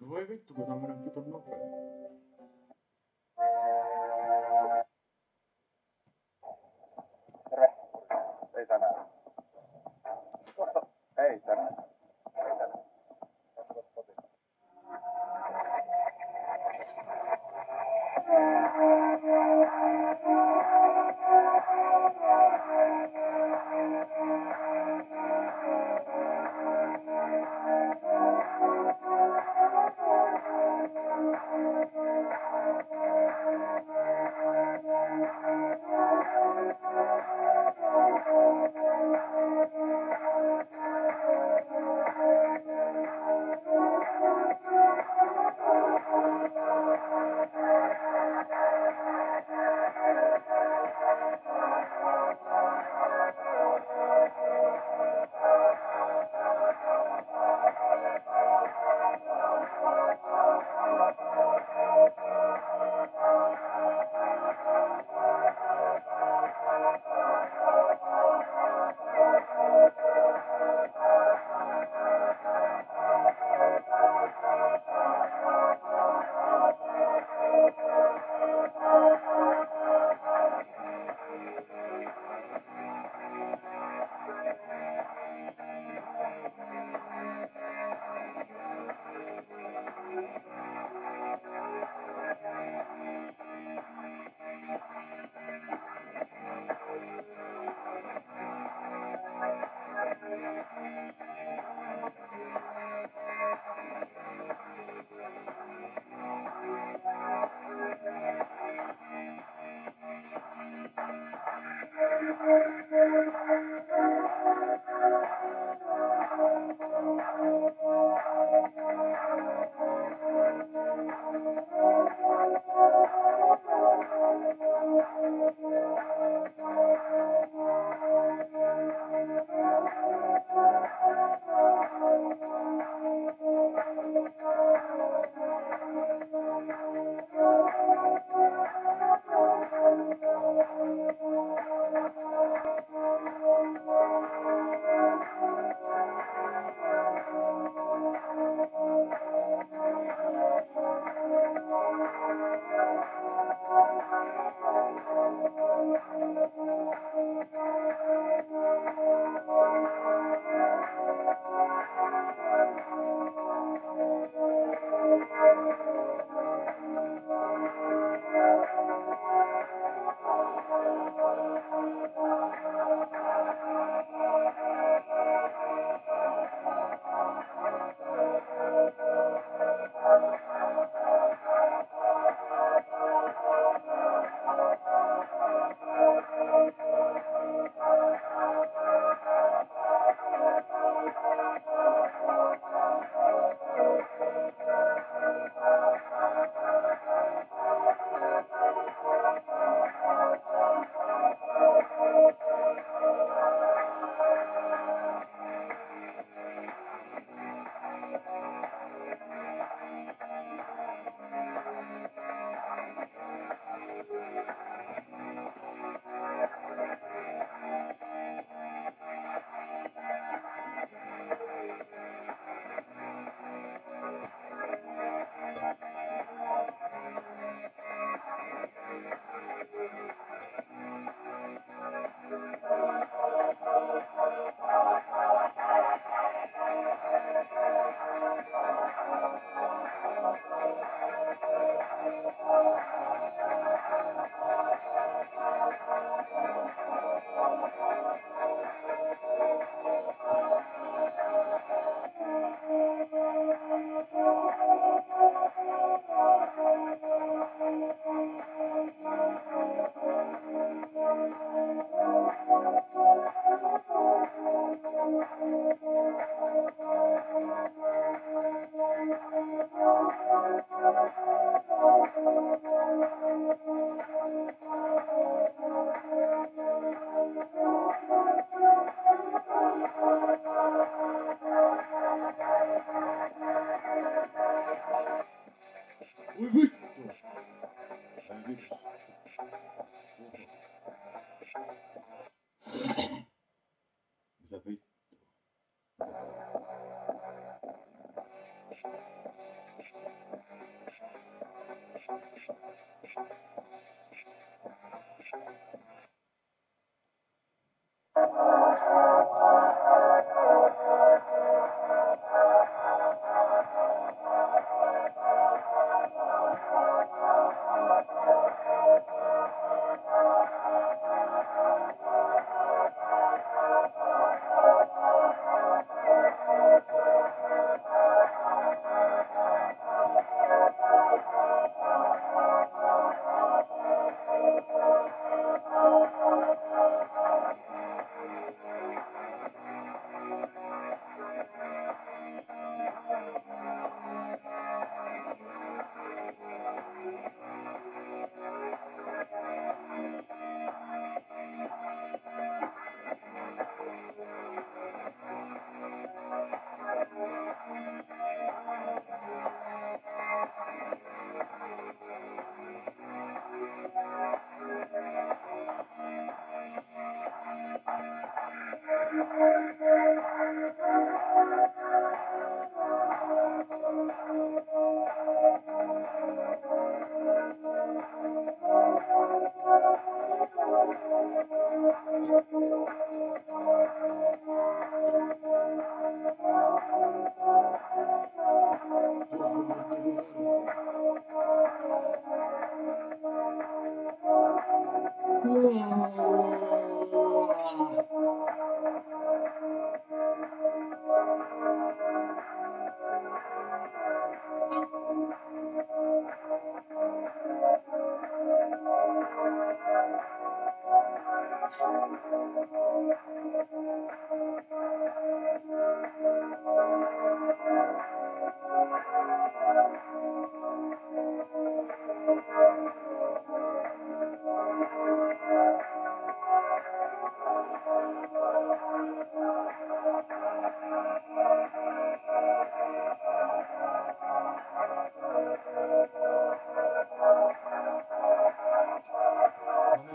No voi vittu, kun tämmönen vitun nopea. Terve. Ei tänään. Ei tänään. Ei tänään. Oi vittu! Ei vitus. Mitä vittua?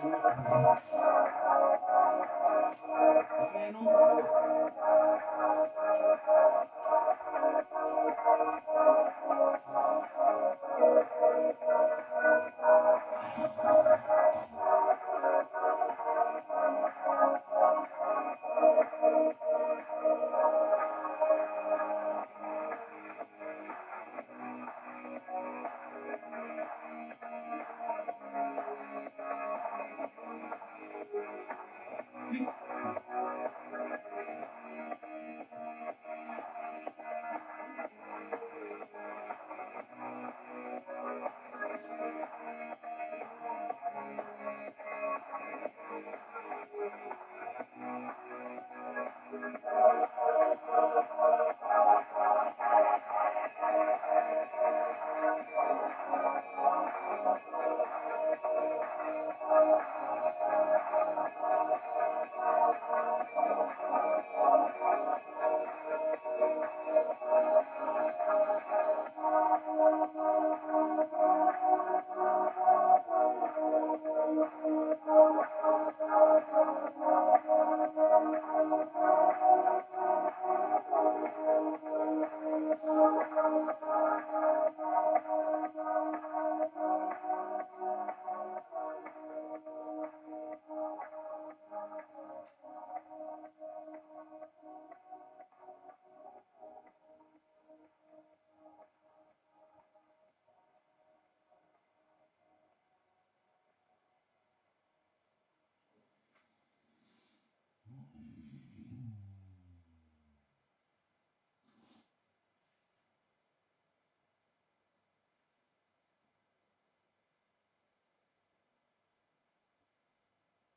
Mitä tää on?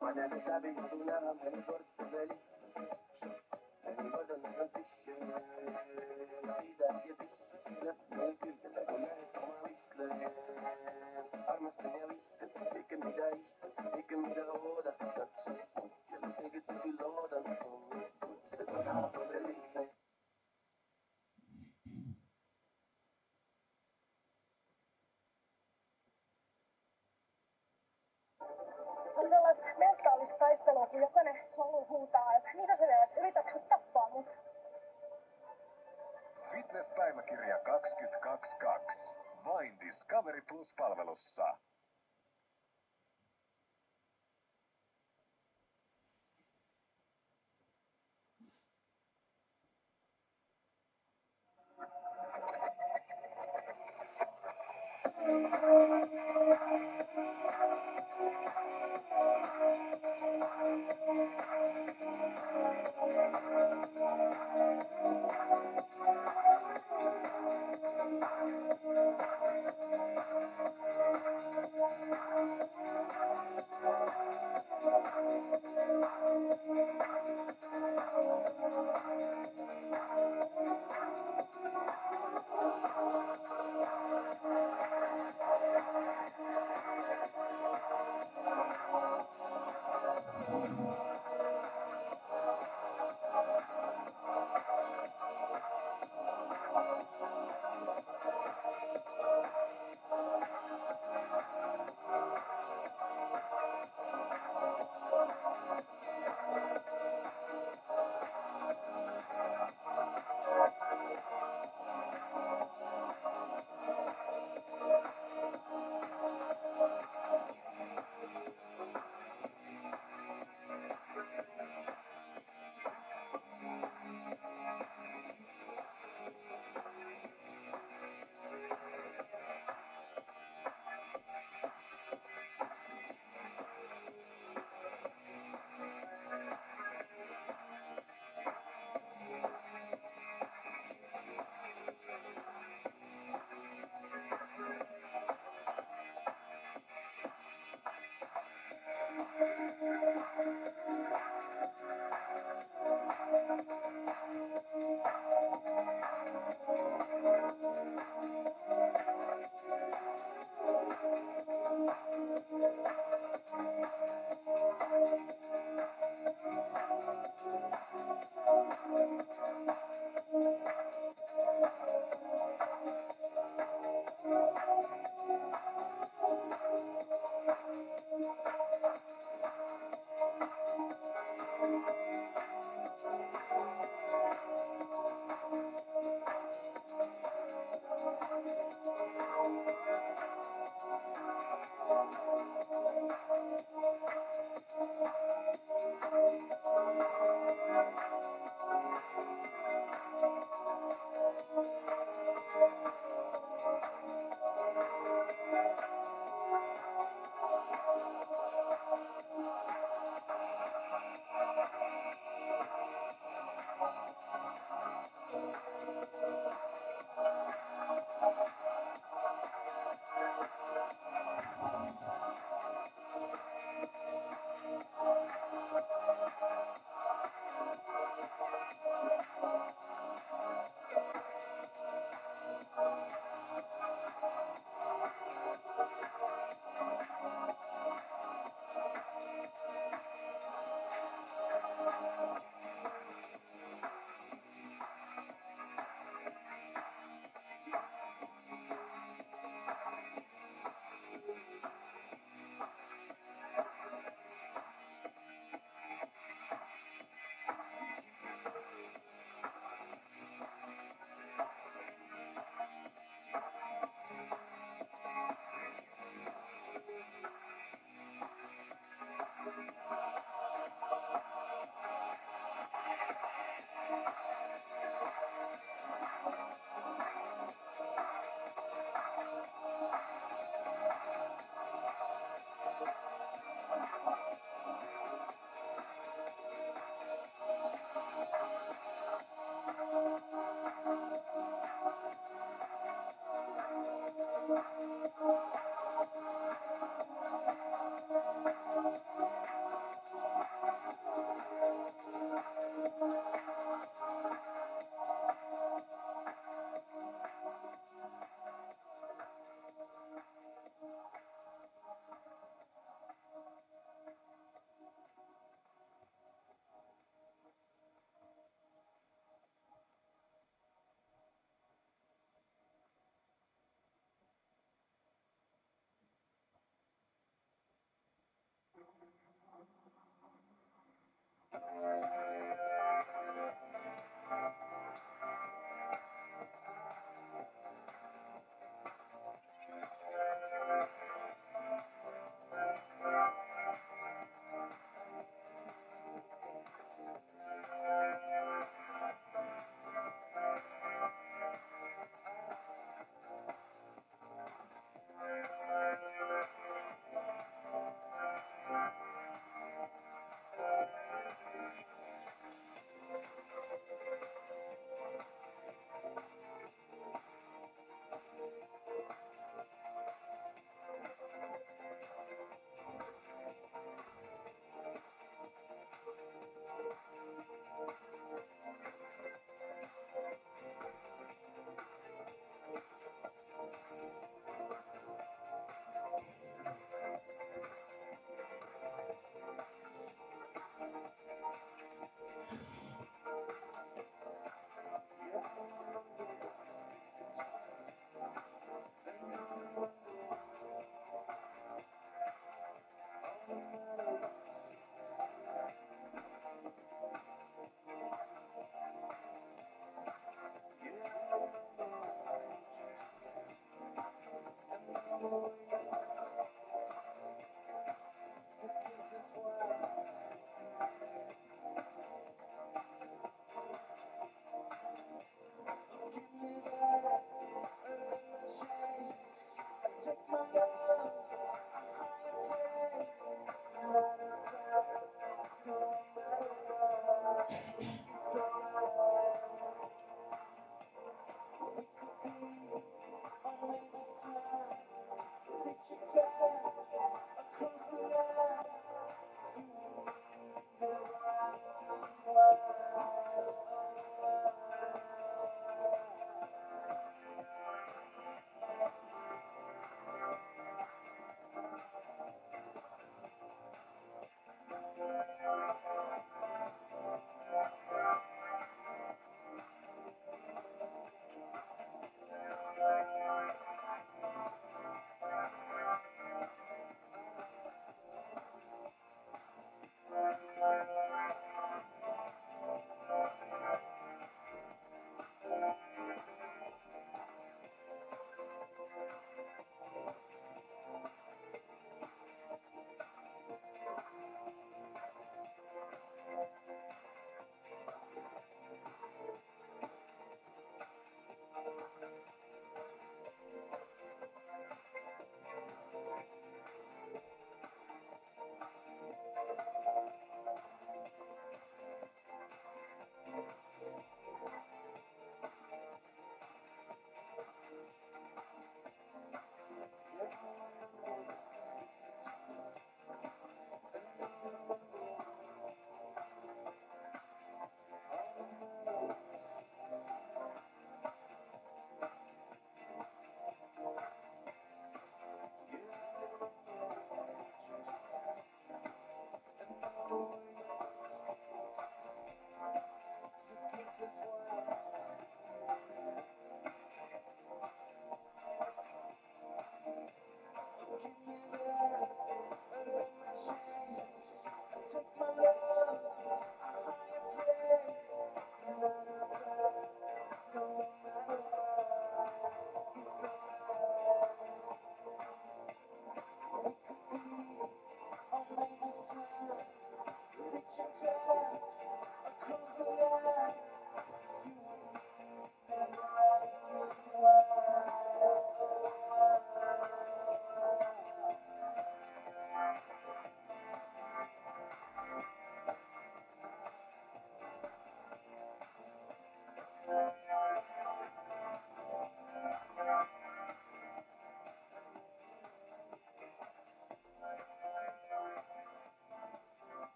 وانا بتعبي طولها من برتغالي يعني برضه انا كنتش بعيدة يا بيش لا ممكن تلاقونها طعمها ويش لا armas tenía vistas y que mira vistas y que mira ahora yo no sé que tú filodan se trataba por el isla. Se on sellaista mentaalista taistelua, kun jokainen solu huutaa, että mitä sä teet, yritätkö sä tappaa mut? Fitness-päiväkirja 2022. Vain Discovery Plus-palvelussa.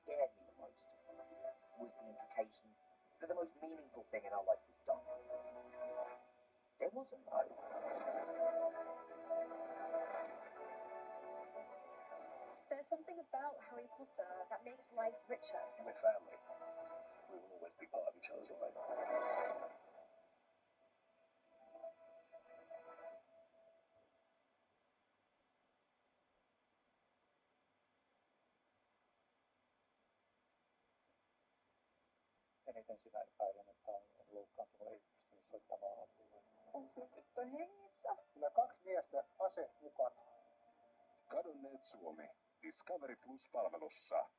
scared me the most was the implication that the most meaningful thing in our life was done. There wasn't, though. There's something about Harry Potter that makes life richer. We're family. We will always be part of each other's life. Eniten sinä epäilen, että on loukkaantunut, ei pystynyt soittamaan apua. Onks nyt tyttö hengissä? Kyllä 2 miestä ase mukana. Kadonneet Suomi. Discovery Plus-palvelussa.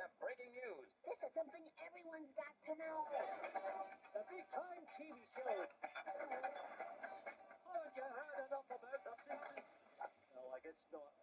have breaking news. This is something everyone's got to know. The big time TV shows. Haven't you heard enough about the Simpsons? No, I guess not.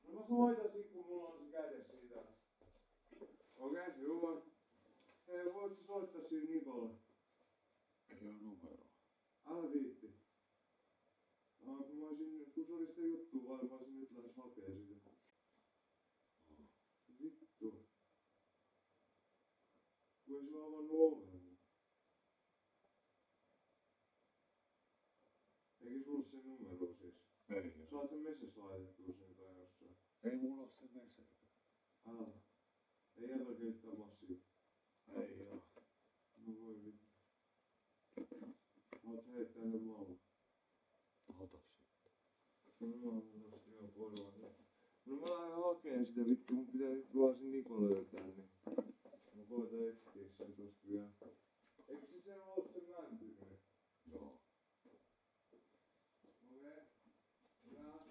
No mä soitan sit kun mulla on se kädessä siitä. Okei, hyvä. Hei, voit sä soittaa siinä Nikolle? Ei oo numeroa. Älä viitti. Kun se oli sitä juttua vai mä olisin nyt lähes hakee sitä. Vittu. Kun ei sillä avannut oven. Eikö sulla se numero siis? Ei oo. Saat sen meses laitettua sen tai jossain. Ei mulla oo se mese. Älä. Ei jäbälkä yhtään massia. Ei oo. No voi vittu. Haluat sä heittää yhden maun? Ota sitten. No nosti ihan korvan. No mä lähden hakeen sitä vittu, mun pitää nyt vaan sen Niko löytää, niin mä koitan etsiä sen tosta vielä. Eikö se ollut se mäntynen? Joo. Okei. Hyvä.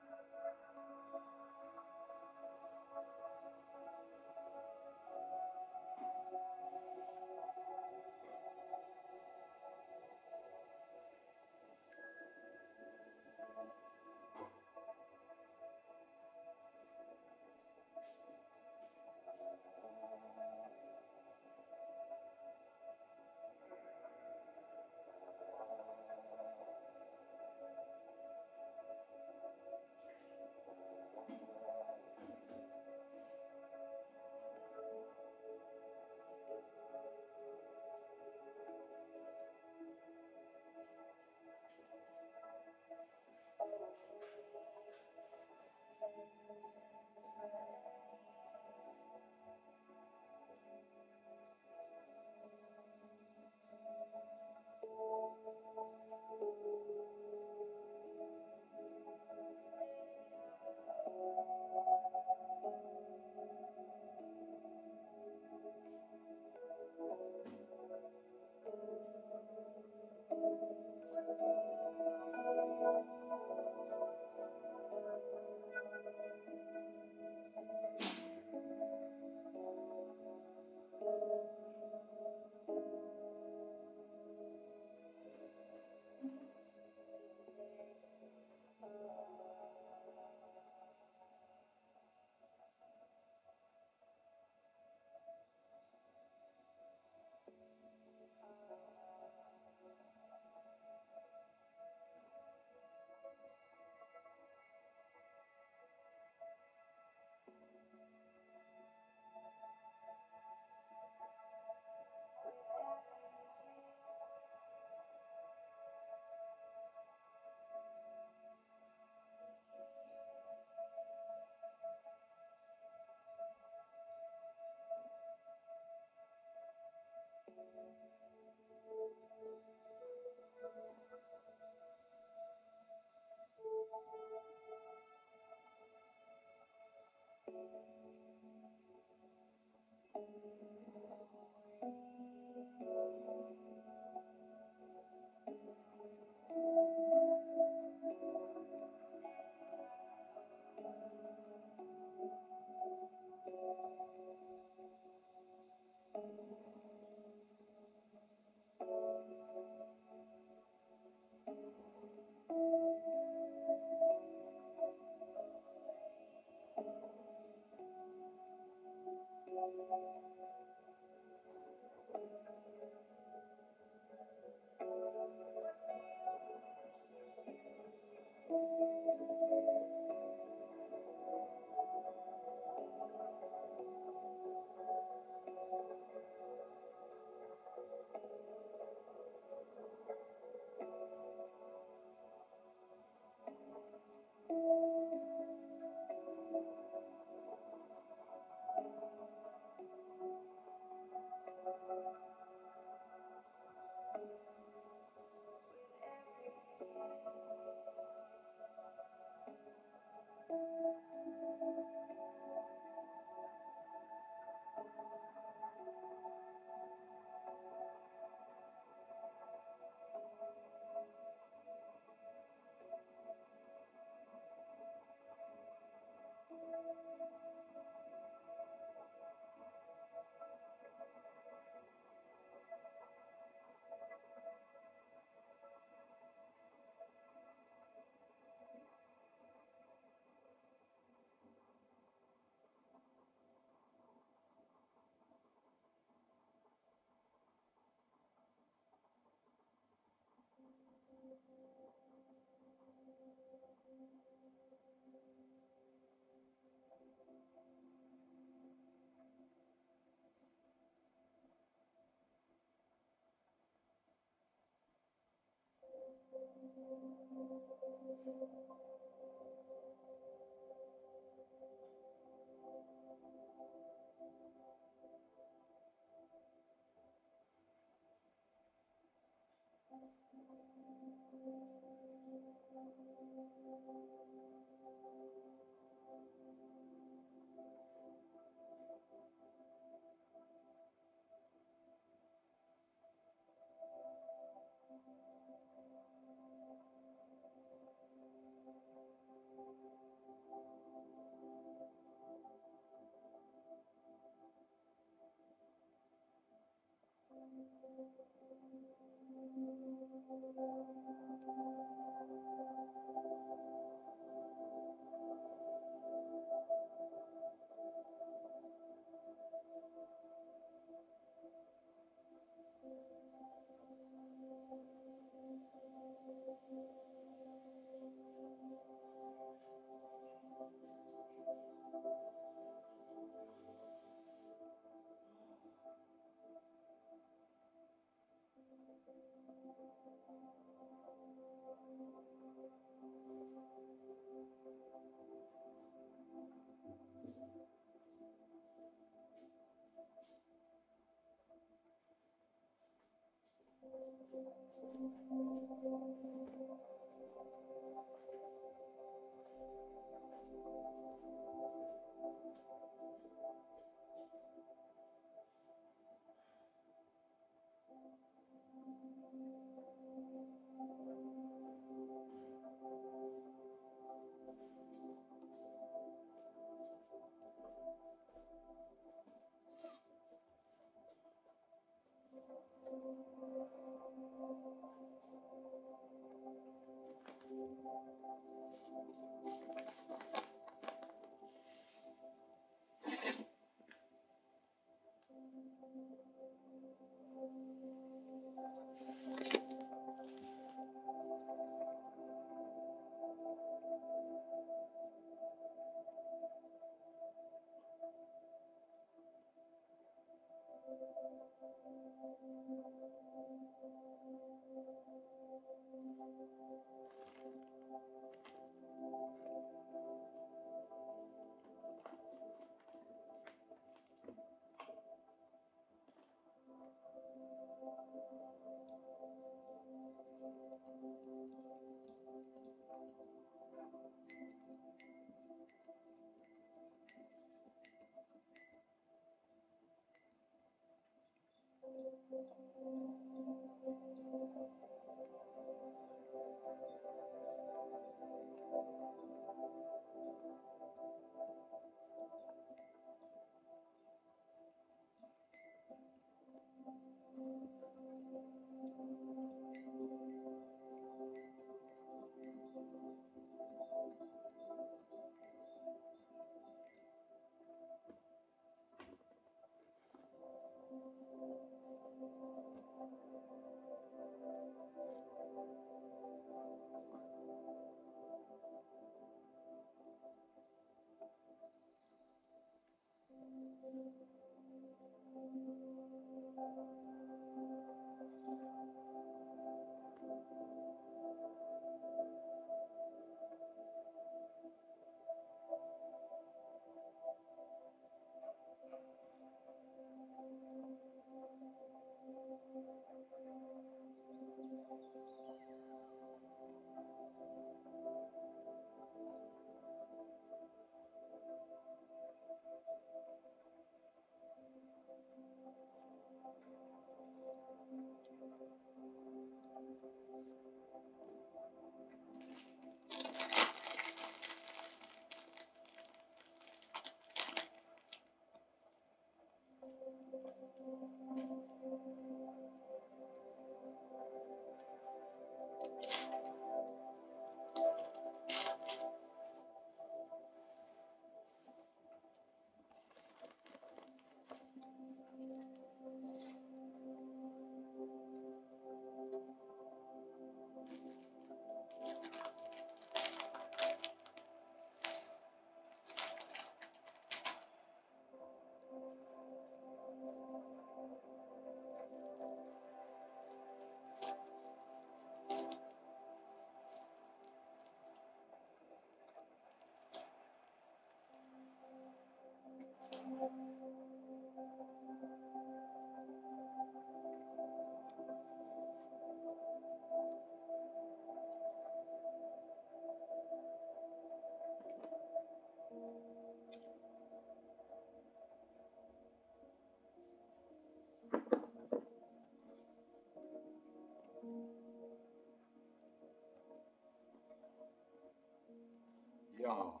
Jaa.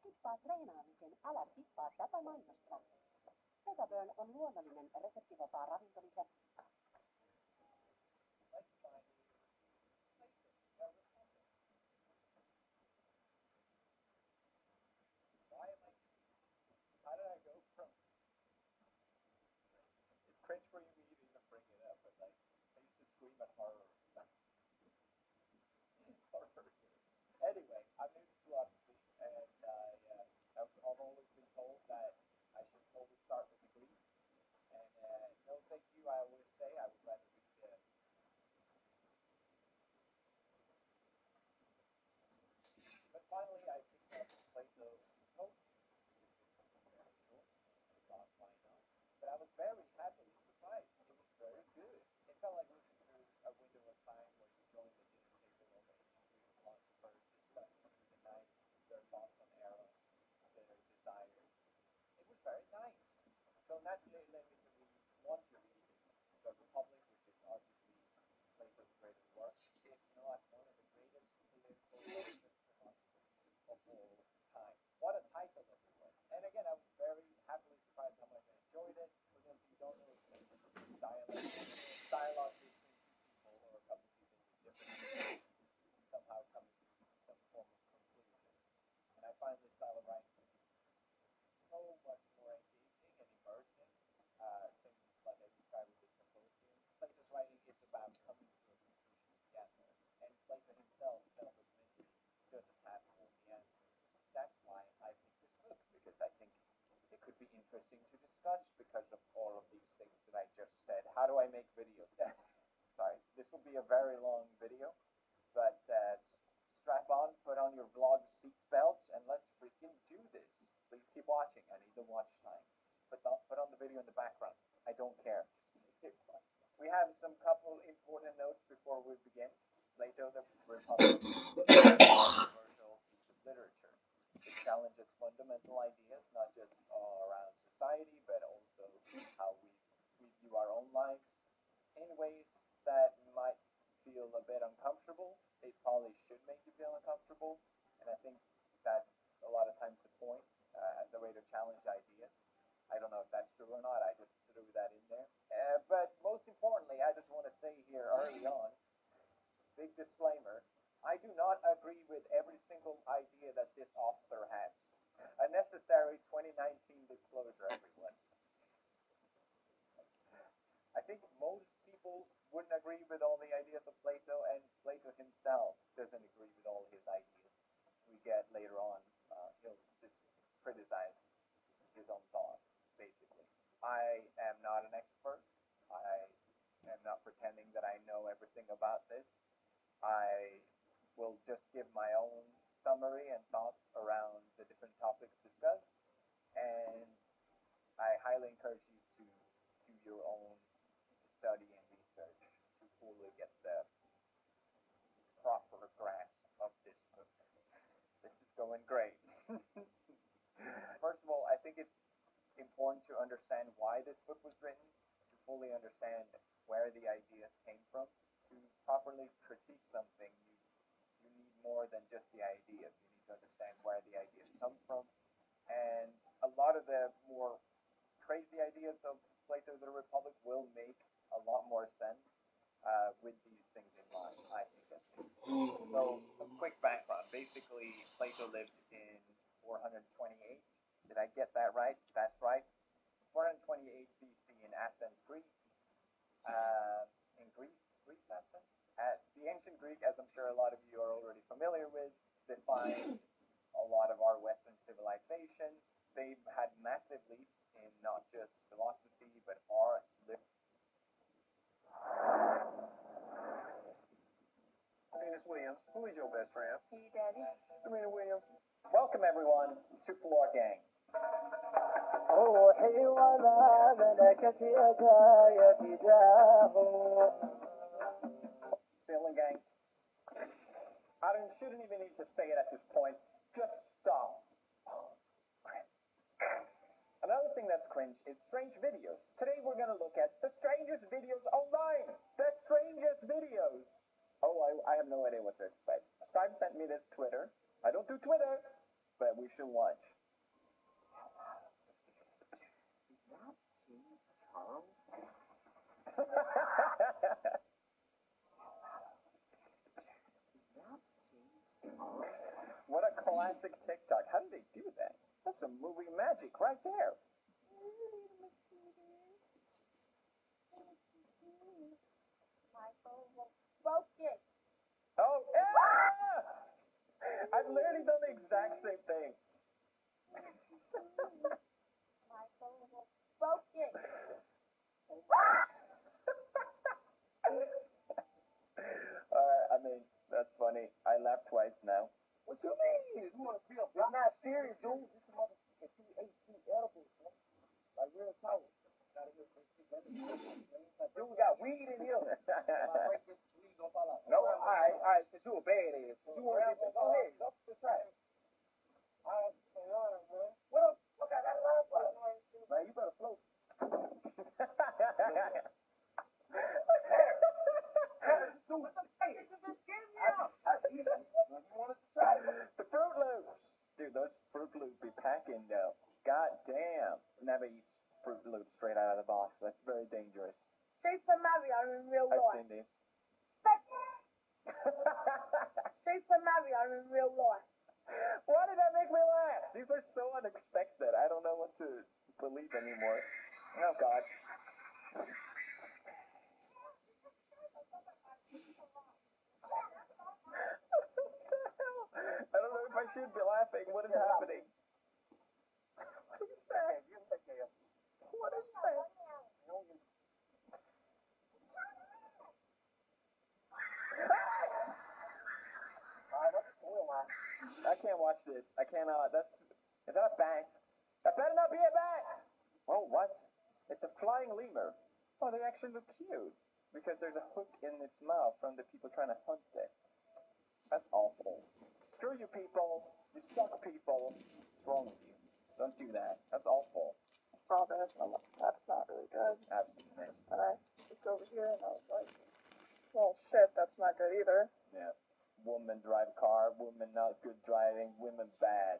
skippaa treenaamisen, älä skippaa tätä mainosta. Megaburn on luonnollinen reseptivapaa ravintolise. How did I go from? It's cringe for me to even bring it up, but like I used to scream at horror. Anyway, I'm new to philosophy, and I've always been told that I should always start with the Greek. And no, thank you. I always say I would rather read. But finally, I picked up Plato's poetry, which is very short. I thought, why not? But I was very happily surprised. It was very good. It felt like looking through a window of time where you join the dinner table of ancient Greek philosophers, discussing through the night their thoughts on eros, their desires. It was very nice. So naturally, it led me to want to read The Republic, which is obviously Plato's greatest work, if not one of the greatest political philosophers of all time. What a title, everyone. And again, I was very happily surprised how much I enjoyed it. For those of you who don't know, it's basically dialogue between two people or a couple of people with different opinions, somehow coming to some form of conclusion. And I find this style of writing so much more engaging and immersing, since, like I described with the symposium, Plato's writing is about coming to a conclusion together. And Plato himself self-admittedly doesn't have all the answers. That's why I picked this book, because I think it could be interesting to discuss because of all of these things that I just said. How do I make videos? Sorry, this will be a very long video, but strap on, put on your vlog seat belts, and let's freaking do this. Please keep watching. I need the watch time. Put on the video in the background. I don't care. We have some couple important notes before we begin. Plato, the Republic, is a controversial piece of literature. It challenges fundamental ideas, not just around society, but also how we view our own lives in ways that might feel a bit uncomfortable. It probably should make you feel uncomfortable, and I think that's a lot of times the point, as a way to challenge ideas. I don't know if that's true or not. I just threw that in there. But most importantly, I just want to say here early on, big disclaimer, I do not agree with every single idea that this author has. A necessary 2019 disclosure, everyone. I think most people wouldn't agree with all the ideas of Plato, and Plato himself doesn't agree with all his ideas. We get later on, he'll just criticize his own thoughts, basically. I am not an expert. I am not pretending that I know everything about this. I will just give my own summary and thoughts around the different topics discussed, and I highly encourage you to do your own study and research to fully get the proper grasp of this book. This is going great. First of all, I think it's important to understand why this book was written, to fully understand where the ideas came from. To properly critique something, you need more than just the ideas. You need to understand where the ideas come from. And a lot of the more crazy ideas of Plato the Republic will make a lot more sense with these things in mind, I think. So, a quick background. Basically, Plato lived in 428. Did I get that right? That's right. 428 BC in Athens, Greece. Greece, Athens. The ancient Greek, as I'm sure a lot of you are already familiar with, defined a lot of our Western civilization. They've had massive leaps in not just philosophy, but art. Venus Williams, who is your best friend? Hey, Daddy. Serena Williams. Welcome, everyone, to Floor Gang. روحي وما ملكت يداي فداه. Sailing Gang. Shouldn't even need to say it at this point. Just stop. Another thing that's cringe is strange videos. Today we're going to look at the strangest videos online. The strangest videos. Oh, I have no idea what to expect. Simon sent me this Twitter. I don't do Twitter. but we should watch. What a classic TikTok. How did they do that? That's some movie magic right there. Focus. Oh, yeah! I've literally done the exact same thing. Focus. Alright, I mean, that's funny. I laughed twice now. What you mean? You want to be a It's not serious, dude. This is motherfucking THC edibles, man. Like real talk. Dude got weed in here. No, alright, since you a badass. You want to get go ahead, go try it. Alright, man. What the fuck I got a line for? Man, you better float. The Fruit Loops! Dude, those Fruit Loops be packing though. God damn. Never eats Fruit Loops straight out of the box. That's very dangerous. Super Mario in real I've life. seen these. Super Mario in real life. Why did that make me laugh? These are so unexpected. I don't know what to believe anymore. Oh God. I don't know if I should be laughing. What is happening? What is that? What is that? I can't watch this. I cannot. Is that a bat? That better not be a bat! Oh, what? It's a flying lemur. Oh, they actually look cute. Because there's a hook in its mouth from the people trying to hunt it. That's awful. Screw you people. You suck people. What's wrong with you? Don't do that. That's awful. Oh, that's not really good. Absolutely. And I looked over here and I was like, well, shit, that's not good either. Yeah. Woman drive car, woman not good driving, women bad.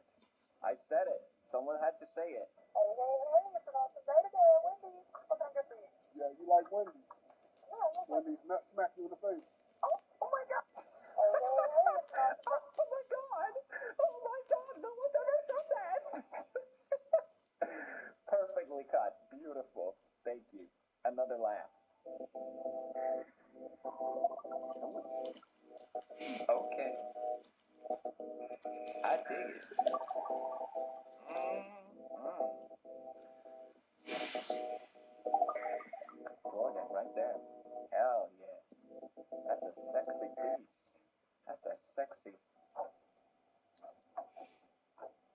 I said it. Someone had to say it. Hey, Mr. Nelson, right there, Wendy's. What can I get for you? Yeah, you like Wendy's? Yeah, Wendy's nut smack you in the face. Oh my God. Hey, Mr. Nelson. Oh my God! Oh my God! No one's ever said that! Perfectly cut. Beautiful. Thank you. Another laugh. Okay. I dig it. Gordon, right there. Hell yeah. That's a sexy beast. That's a sexy.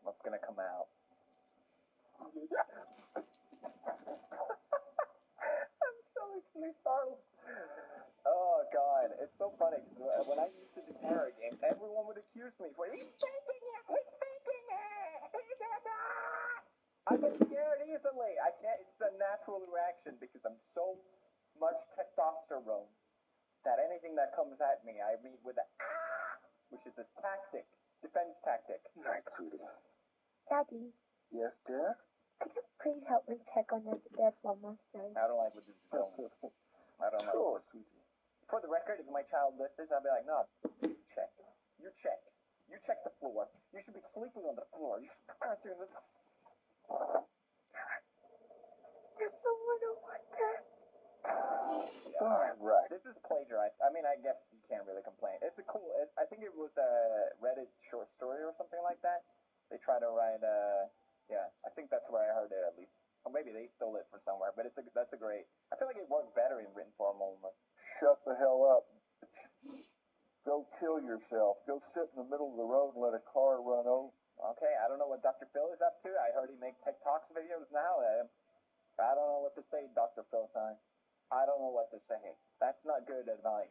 What's gonna come out? I'm so easily startled. Oh God, it's so funny because when I used to do horror games, everyone would accuse me for he's faking it, he's faking it, I get scared easily. I can't. It's a natural reaction because I'm so much testosterone that anything that comes at me, I meet with a which is a tactic, defense tactic. Night, sweetie. Daddy, Yes, dear? could you please help me check on the dead one more time? I don't like what this is going. I don't know. Sure, sweetie. For the record, if my child listens, I'll be like, no, you check. You check. You check the floor. You should be sleeping on the floor. You should be doing this. There's someone over there. Right. This is plagiarized. I mean, I guess you can't really complain. It's a cool. I think it was a Reddit short story or something like that. They try to write. Yeah, I think that's where I heard it at least. Or maybe they stole it from somewhere. But that's a great. I feel like it worked better in written form almost. Shut the hell up. Go kill yourself. Go sit in the middle of the road and let a car run over. Okay, I don't know what Dr. Phil is up to. I heard he makes TikToks videos now. I don't know what to say, Dr. Phil, son. I don't know what to say. That's not good advice.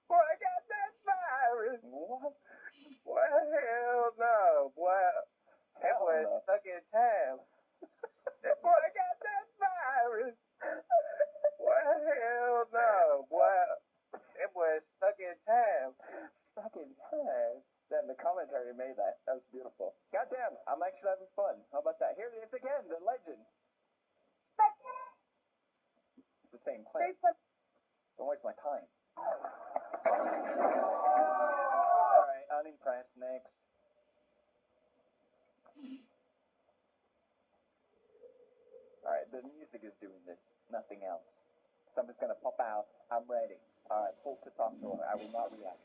Boy, I got that virus. What? Boy, hell no, boy. That boy is stuck in time. That boy got that virus. Boy, hell no, boy. That boy is stuck in time. Stuck in time? Damn, the commentary made that. That was beautiful. Goddamn, I'm actually having fun. How about that? Here it is again, the legend. It's the same clip. Don't waste my time. Alright, unimpressed. Next. Alright, the music is doing this. Nothing else. Something's gonna pop out. I'm ready. Alright, full to talk to her. I will not react.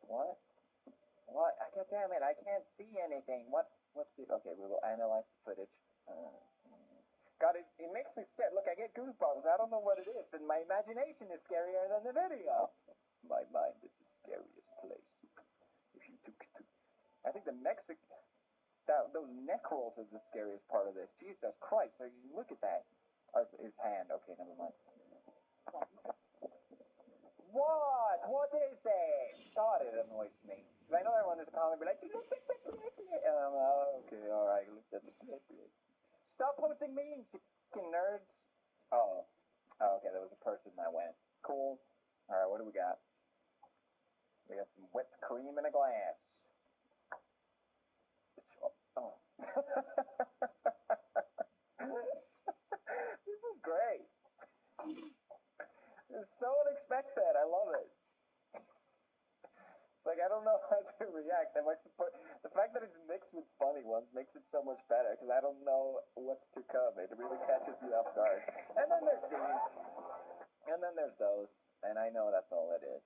What? What? God damn it, I can't see anything. What's the... Okay, we will analyze the footage. God, it makes me scared. Look, I get goosebumps. I don't know what it is, and my imagination is scarier than the video. My mind is the scariest place. If you took to... I think the those neck rolls is the scariest part of this. Jesus Christ, so you look at that. Oh, it's his hand. Okay, never mind. What? What is it? God, it annoys me. Because I know everyone is calling me like, okay, alright, look at the Stop posting memes, you fucking nerds. Oh, okay, there was a person that went. Cool. Alright, what do we got? We got some whipped cream in a glass. Oh. This is great. It's so unexpected. I love it. It's like I don't know how to react. The fact that it's mixed with funny ones makes it so much better because I don't know what's to come. It really catches you off guard. And then there's these. And then there's those. And I know that's all it is.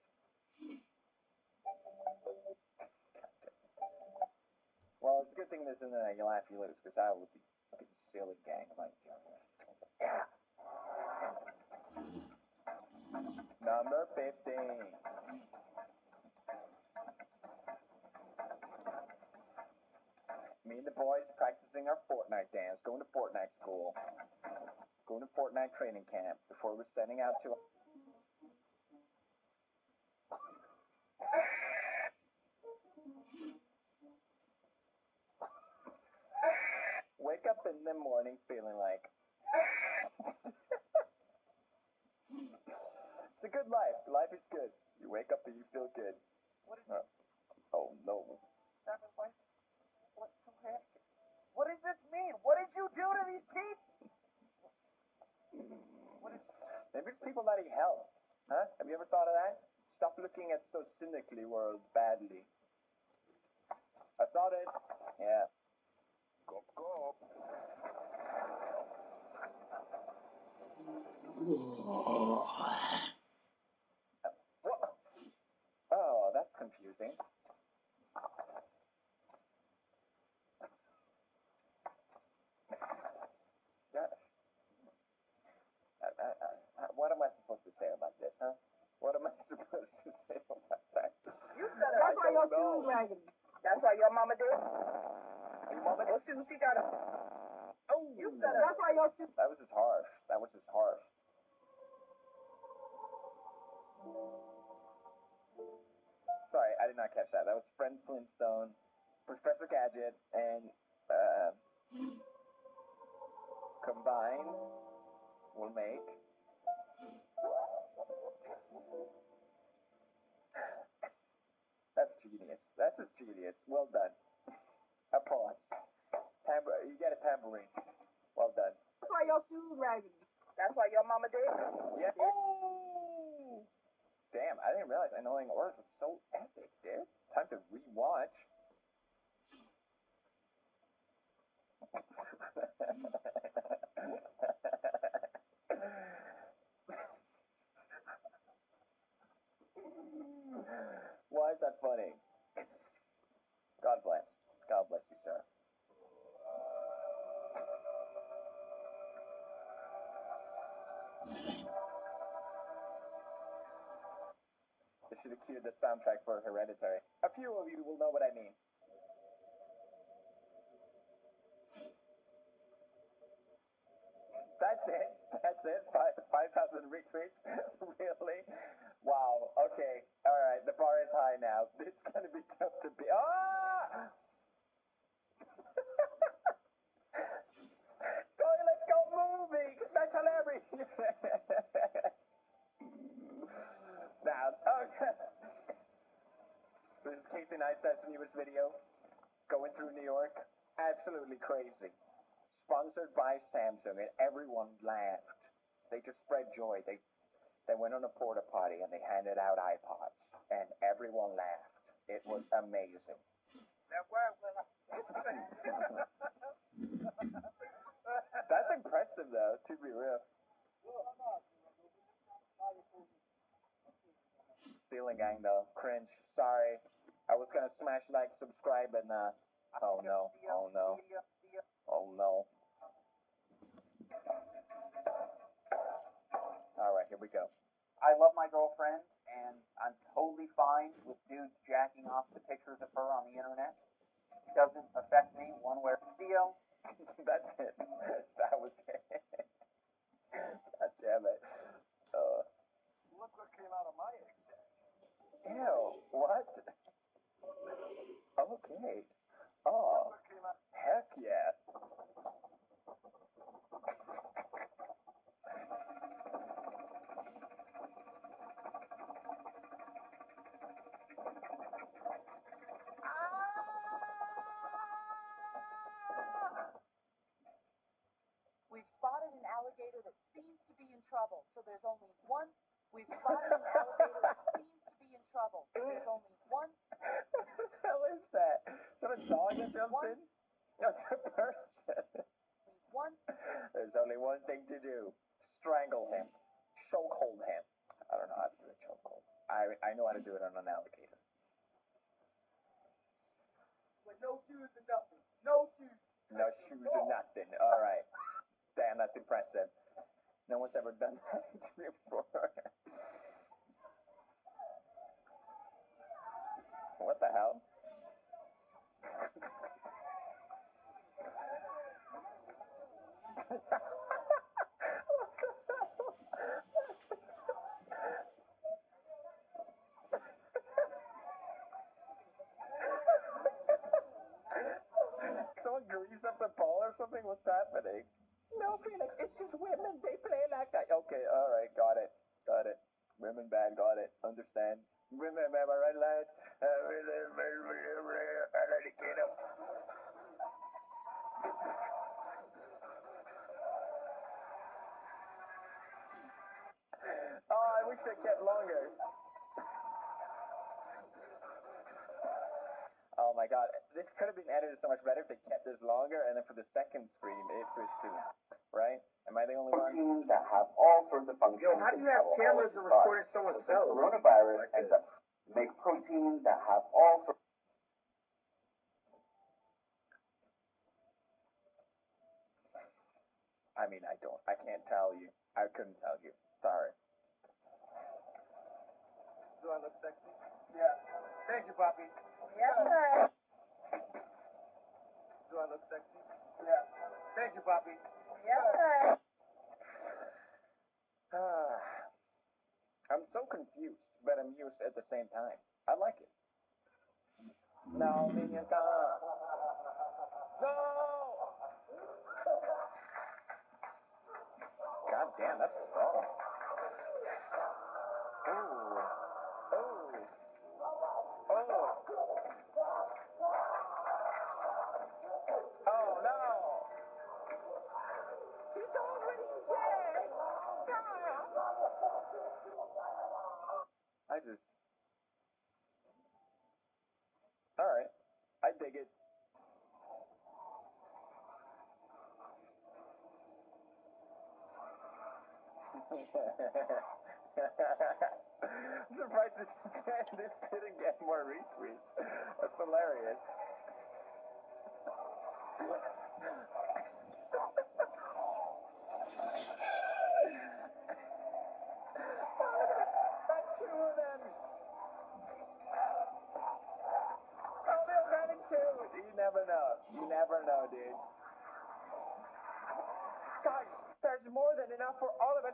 Well, it's a good thing this isn't a you laugh, you lose, because I would be fucking silly gang. Like, yeah. Number 15. Me and the boys practicing our Fortnite dance, going to Fortnite school, going to Fortnite training camp before we're setting out to... Wake up in the morning feeling like... It's a good life. Life is good. You wake up and you feel good. Oh, no. What does this mean? What did you do to these people? Maybe it's people that he helped. Huh? Have you ever thought of that? Stop looking at so cynically world badly. I saw this. Yeah. Go, go. What? Oh, that's confusing. What am I supposed to say about this, huh? What am I supposed to say about that? You said it. That's why your shoes raggedy. That's why your mama did. Your mama did? Your shoes, she got it. Oh, you said it. That's why your shoes. That was just harsh. That was just harsh. Sorry, I did not catch that. That was Friend Flintstone, Professor Gadget, and combine will make That's genius. That's just genius. Well done. Applause. You get a tambourine. Well done. That's why your shoes raggedy. That's why your mama did. Yeah. Oh! Damn, I didn't realize Annoying Words was so epic, dude. Time to rewatch. Why is that funny? God bless. God bless you, sir. They should have cued the soundtrack for Hereditary. A few of you will know what I mean. That's it. That's it. 5,000 retweets. Really? Wow. Okay. All right. The bar is high now. It's gonna be tough to be. Ah! Toilet Go movie. That's hilarious. Casey Neistat's newest video, going through New York, absolutely crazy. Sponsored by Samsung, and everyone laughed. They just spread joy. They went on a porta potty and they handed out iPods, and everyone laughed. It was amazing. That's impressive, though, to be real. Ceiling gang, though. Cringe. Sorry. I was gonna smash like, subscribe, and oh no. Oh no. Oh no. Alright, here we go. I love my girlfriend, and I'm totally fine with dudes jacking off to pictures of her on the internet. Doesn't affect me one way or the other. That's it. That was it. God damn it. Look what came out of my egg sack. Ew. What? Okay. Oh. Heck yeah. We've spotted an alligator that seems to be in trouble, so there's only one. We've spotted an alligator that seems to be in trouble, so there's only one. What the hell is that? Is that a dog that jumps in? No, it's a person. One. There's only one thing to do. Strangle him. Chokehold him. I don't know how to do a chokehold. I know how to do it on an alligator. With no shoes and nothing. No shoes. No shoes or nothing. Alright. Damn, that's impressive. No one's ever done that before. What the hell? Someone grease up the ball or something? What's happening? No, Felix, it's just women. They play like that. Okay, alright, got it. Got it. Women bad, got it. Understand. Women, am I right, lad? Alligator. Oh, I wish it kept longer. Oh my god, this could have been edited so much better if they kept this longer, and then for the second screen, it switched to, right? Am I the only one? Proteins that have all sorts of functions. Yo, how do you have cameras that recorded someone's cells? Coronavirus ends up make proteins that have all sorts. I mean, I can't tell you. I couldn't tell you. Sorry. Do I look sexy? Yeah. Thank you, Poppy. Yes, sir. Do I look sexy? Yeah. Thank you, Poppy. Yes, sir. I'm so confused, but amused at the same time. I like it. No, Minya-san. No! God damn, that's strong. Ooh. Ooh. Oh. Oh no! He's already dead! Stop! I just... Alright. I dig it. I'm surprised this didn't get more retweets. That's hilarious. Got two of them. Oh, they got it too. You never know. You never know, dude. Guys, there's more than enough for all of us.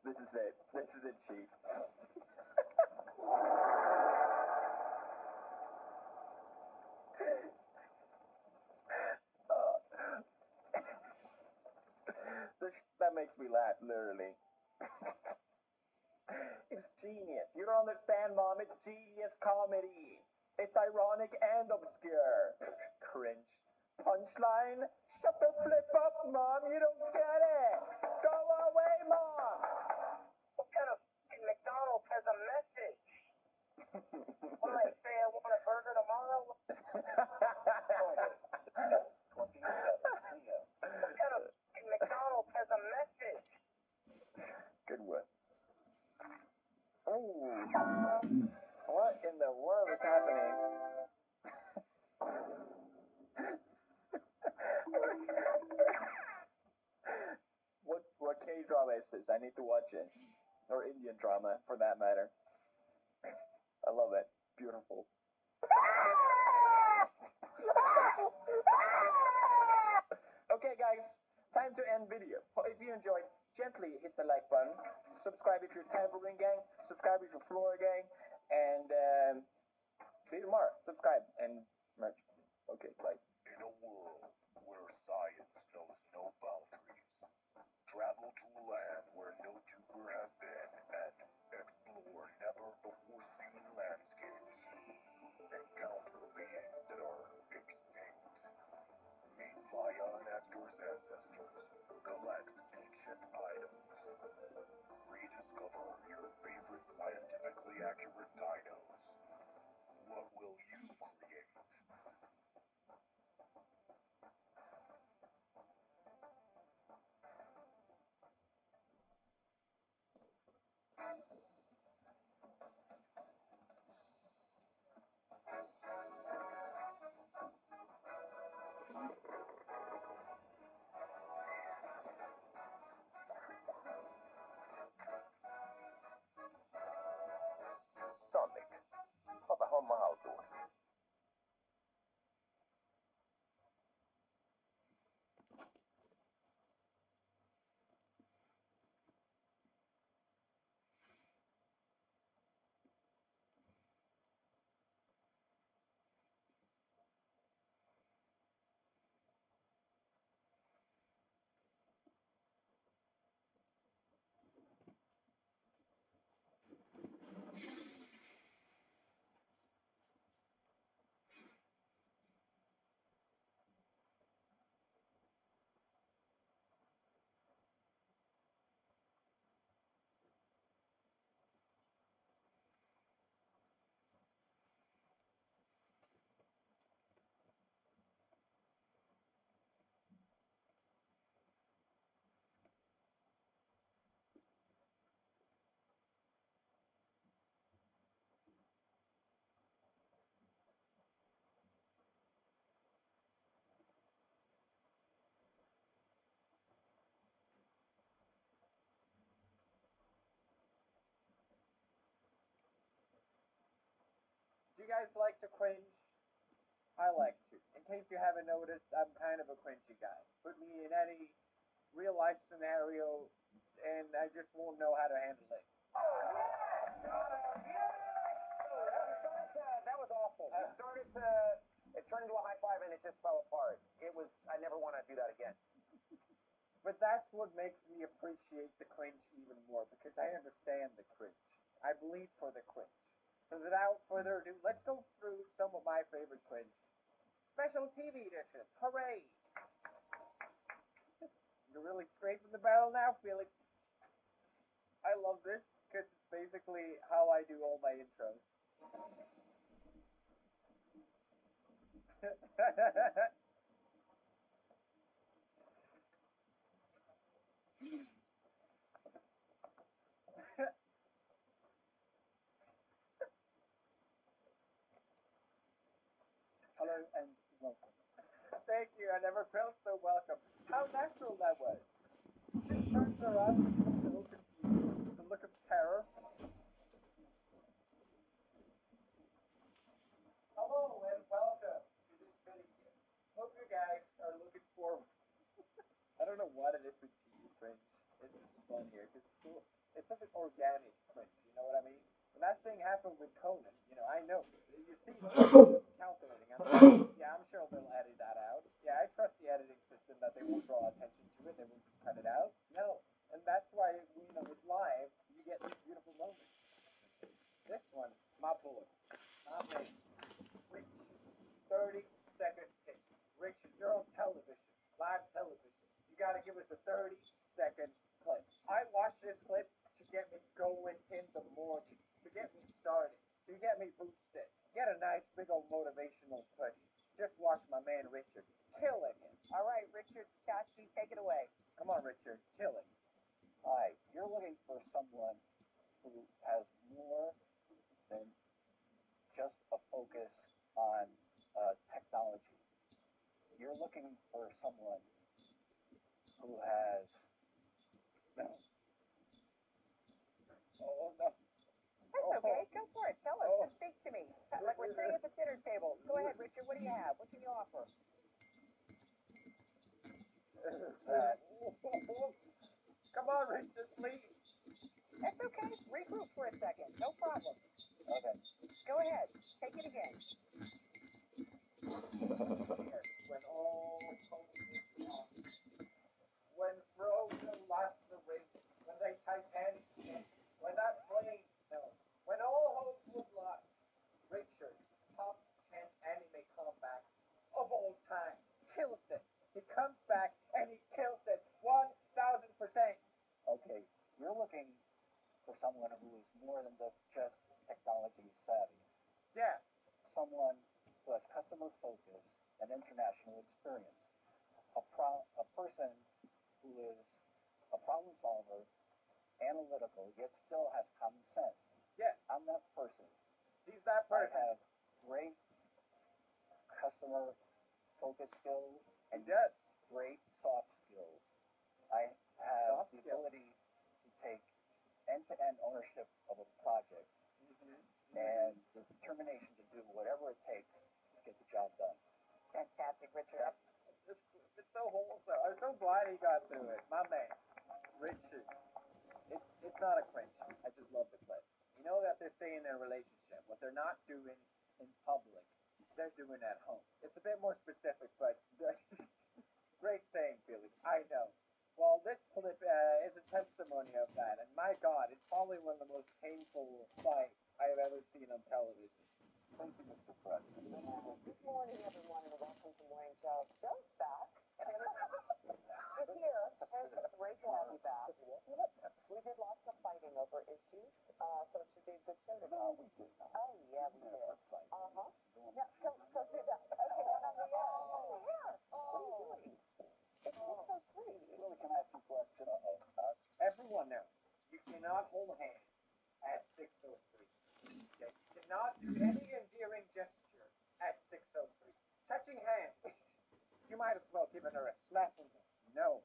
This is it. This is it, Chief. makes me laugh, literally. It's genius. You don't understand, Mom. It's genius comedy. It's ironic and obscure. Cringe. Punchline? Shut the flip up, Mom. You don't get it. Go away, Mom. What kind of McDonald's has a message? What do I say? I want a burger tomorrow? What kind of McDonald's has a message? Good one. Ooh. What in the world is happening? What K-drama is this? I need to watch it. Or Indian drama, for that matter. I love it. Beautiful. Okay, guys. Time to end video. If you enjoyed, gently hit the like button. Subscribe if you're Tambourine Gang. Subscribe if you're Flora Gang. And see you tomorrow. Subscribe and merch. Okay, bye. In a world where science knows no boundaries, travel to a land where no tuber has been and explore never-before-seen landscapes. Encounter beings that are extinct. Meet Maya and Hector's ancestors. Collect ancient items. Rediscover your favorite scientifically accurate dinos. What will you create? Sonic, ota homma haltuun. Do you guys like to cringe? I like to. In case you haven't noticed, I'm kind of a cringy guy. Put me in any real life scenario and I just won't know how to handle it. That was awful. It turned into a high five and it just fell apart. I never want to do that again. But that's what makes me appreciate the cringe even more because I understand the cringe. I bleed for the cringe. So without further ado, let's go through some of my favorite cringe. Special TV edition. Hooray! You're really scraping the barrel now, Felix. I love this because it's basically how I do all my intros. Hello and welcome. Thank you. I never felt so welcome. How natural that was. Just turns around with a little confusion, the look of terror. Hello and welcome to this video. Hope you guys are looking forward. I don't know what it is with TV cringe. It's just fun here because it's such an organic cringe. You know what I mean? When that thing happened with Conan, I know. You see, calculating. I'm sure they'll edit that out. Yeah, I trust the editing system that they won't draw attention to it. They won't just cut it out. No, just a 30-second clip. I watched this clip to get me going in the morning, to get me started, to get me boosted, get a nice big old motivational push. Just watch my man Richard killing it. All right, Richard Chachi, take it away. Come on, Richard, kill it. Hi, you're looking for someone who has more than just a focus on technology. You're looking for someone who has Oh, no. That's okay. Go for it. Tell us. Just speak to me. Like we're sitting at the dinner table. Go ahead, Richard. What do you have? What can you offer? Come on, Richard, please. That's okay. Regroup for a second. No problem. Okay. Go ahead. Take it again. When all hope is lost, when Frodo lost the ring, when they Titanic sank, when that plane fell, when all hope was lost, Richard, top 10 anime comebacks of all time, kills it. He comes back and he kills it 1,000%. Okay, you're looking for someone who is more than just technology savvy. Yeah. Someone who has customer focus and international experience. A person who is a problem solver, analytical, yet still has common sense. Yes. I'm that person. He's that person. I have great customer focus skills and great soft skills. I have the ability to take end-to-end ownership of a project and the determination to do whatever it takes to get the job done. Fantastic, Richard. It's so wholesome. I'm so glad he got through it. My man, Richard. It's not a cringe. I just love the clip. You know that they're saying in their relationship, what they're not doing in public, they're doing at home. It's a bit more specific, but great saying, Felix. I know. Well, this clip is a testimony of that, and my God, it's probably one of the most painful fights I have ever seen on television. Thank you, Mr. President. Good morning, everyone, and welcome to Morning Joe. Joe's back. He's here, and it's great to have you back. We did lots of fighting over issues, so it should be a good show today. Oh, we did. Oh, yeah, we did. Uh-huh. Yeah, don't do that. Okay, no, we are. Oh, we are. What are you doing? It's 6:03. Really, can I ask you a question? Everyone knows you cannot hold hands at 6:03. Okay? You cannot do any endearing gesture at 6:03. Touching hands, you might as well give her a slap on the nose.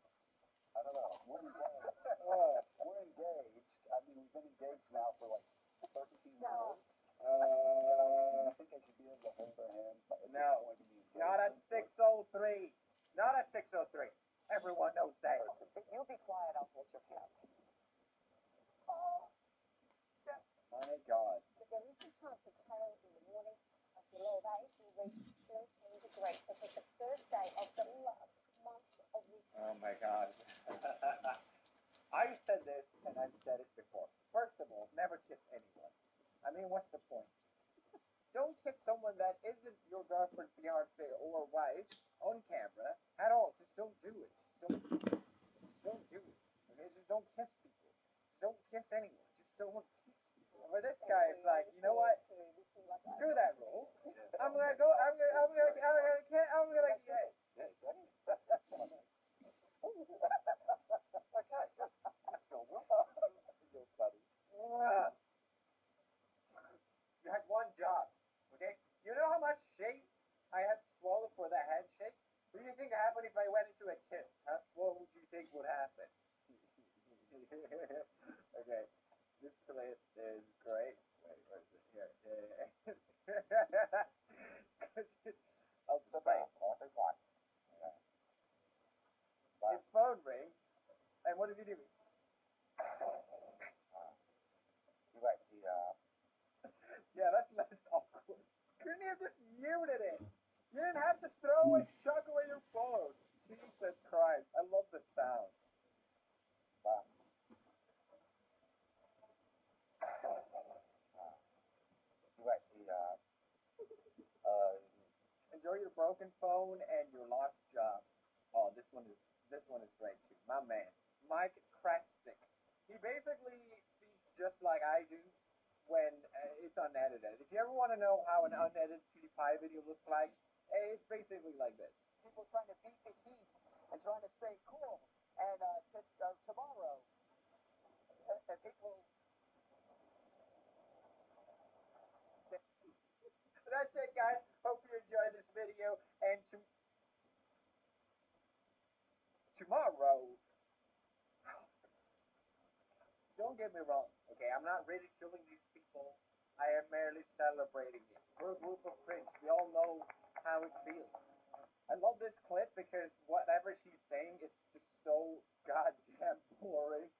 I don't know. We're engaged. We're engaged. I mean, we've been engaged now for like 13 years. I think I should be able to hold her hand. No, not at 6:03. Not at 6:03. Everyone knows that. If you be quiet, I'll hold your hand. My God. There is a chance of tail in the morning. Below that, it will reach 13 degrees. So it's the first day of the last month of the Oh my God. I've said this and I've said it before. First of all, never kiss anyone. I mean, what's the point? Don't kiss someone that isn't your girlfriend, fiance, or wife on camera at all. Just don't do it. Just don't do it. Okay? Just don't kiss people. Just don't kiss anyone. Just don't kiss people. But this guy is like, you know what? Screw that rule. I'm gonna go. I'm gonna. You had one job, okay? You know how much shade I had to swallow for that handshake? What do you think happened if I went into a kiss? Huh? What would you think would happen? Okay, this clip is great. Wait, where is it? Here. Oh, wait. His phone rings, and what does he do? Yeah, that's less awkward. Couldn't you have just muted it? You didn't have to throw and chuck away your phone. Jesus Christ, I love the sound. Enjoy your broken phone and your lost job. Oh, this one is great too. My man, Mike Krafsick. He basically speaks just like I do when it's unedited. If you ever want to know how an unedited PewDiePie video looks like, it's basically like this. People trying to beat the heat and trying to stay cool. And tomorrow, and people. That's it, guys. Hope you enjoyed this video. And tomorrow, don't get me wrong, okay? I'm not ridiculing these people. I am merely celebrating it. We're a group of cringe. We all know how it feels. I love this clip because whatever she's saying is just so goddamn boring.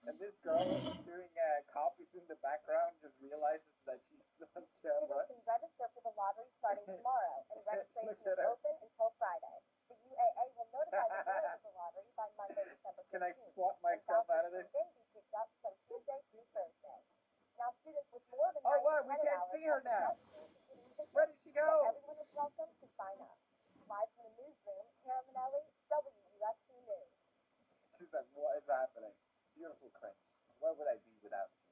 And this girl doing copies in the background just realizes that she's on camera. You can register for the lottery starting tomorrow, and registration is open until Friday. The UAA will notify the winners of the lottery by Monday, December 15th. Can I swap myself out of this? Then be picked up from Tuesday through Thursday. Now, students with more than Oh, what? We can't see her now. Where did she go? Everyone is welcome to sign up. Live from the newsroom, Kara Manelli, WUSC News. She's like, what is happening? Beautiful cringe. Where would I be without you?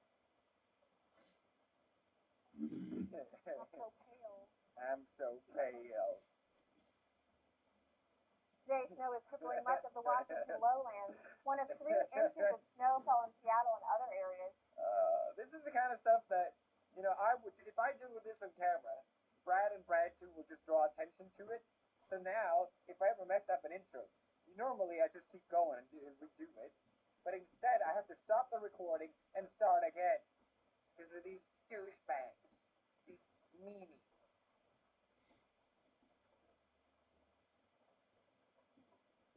I'm so pale. I'm so pale. Today, snow is crippling much of the Washington lowlands. One of 3 inches of snow fell in Seattle and other areas. This is the kind of stuff that, you know, I would, if I do this on camera, Brad and Brad too will just draw attention to it. So now, if I ever mess up an intro, normally I just keep going and redo it. But instead, I have to stop the recording and start again. Because of these douchebags. These meanies.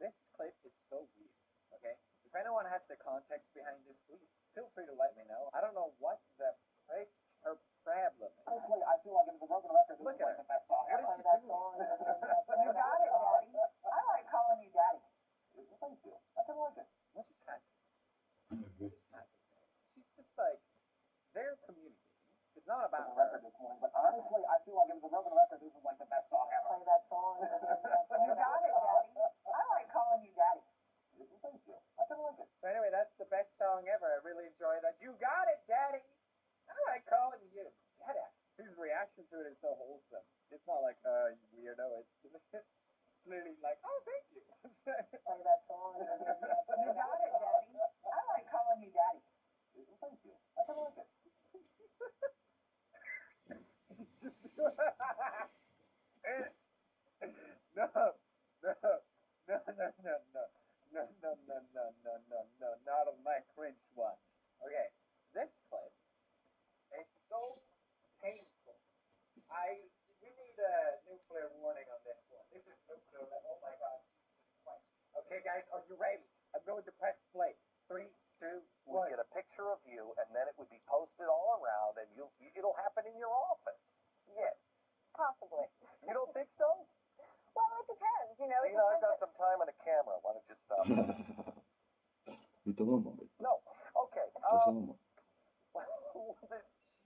This clip is so weird, okay? If anyone has the context behind this, please feel free to let me know. I don't know what the frick her problem is. Honestly, I feel like it was a broken record. Look at her. What is she doing? You got it, Daddy. I like calling you Daddy. Thank you. I can like it. What just happened? She's just like, they're communicating. It's not about her. This morning, but honestly, I feel like it was a broken record. This is like the best song ever. Play that song. You got it, Daddy. I like calling you Daddy. Thank you. I can like it. So anyway, that's the best song ever. I really enjoy that. You got it, Daddy. I like calling you Daddy. His reaction to it is so wholesome. It's not like, you weirdo. It's literally like, oh, thank you. Play that song. You got it, Daddy. I like calling you Daddy. Thank you. I can like it. No, not on my cringe one. Okay, this clip is so painful. We need a nuclear warning on this one. This is nuclear. Oh my God, Jesus Christ. Okay, guys, are you ready? I'm going to press play. 3, 2, 1. We'd get a picture of you, and then it would be posted all around, and it'll happen in your office. Yeah. Possibly. You don't think so? Well, it depends, you know. I've got some time on the camera. Why don't you stop? Vittu homma vittu. No. Okay. Toi se homma.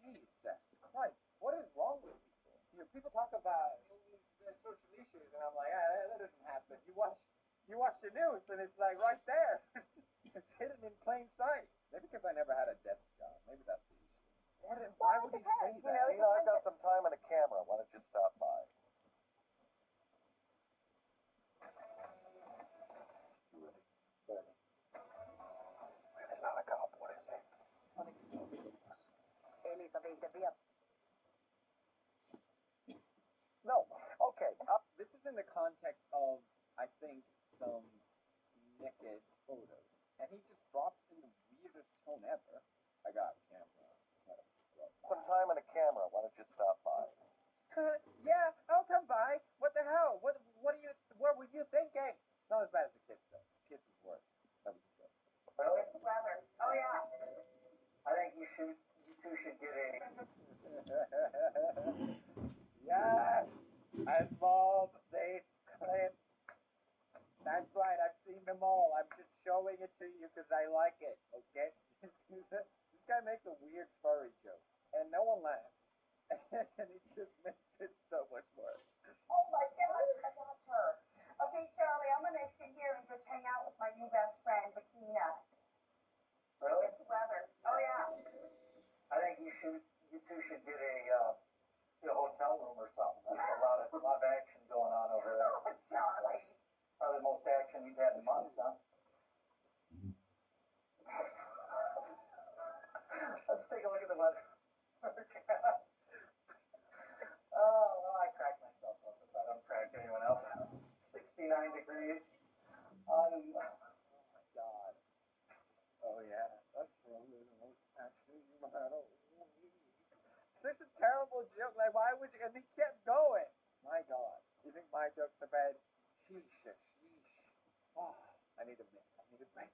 Jesus Christ. What is wrong with people? You know, people talk about these social issues, and I'm like, that doesn't happen. You watch the news, and it's like right there. It's hidden in plain sight. Maybe because I never had a desk job. Maybe that's the issue. Why would he say that? I've got some time on the camera. Why don't you stop by? It's not a cop. What is it? No. Okay. This is in the context of, I think, some naked photos. And he just drops in the weirdest tone ever. I got a camera. Some time on the camera. Why don't you stop by? Yeah, I'll come by. What the hell? What were you thinking? It's not as bad as a kiss, though. Kiss was worse. That was a joke. Really? Weather. Oh, yeah. I think you two should get a... Yes! I love this clip. That's right, I've seen them all. I'm just showing it to you because I like it, okay? This guy makes a weird furry joke, and no one laughs. And it just makes it so much worse. Oh my God, I love her. Okay, Charlie, I'm gonna sit here such a terrible joke. Like, why would you? And he kept going. My God. You think my jokes are bad? Sheesh. Oh, I need a minute. I need a break.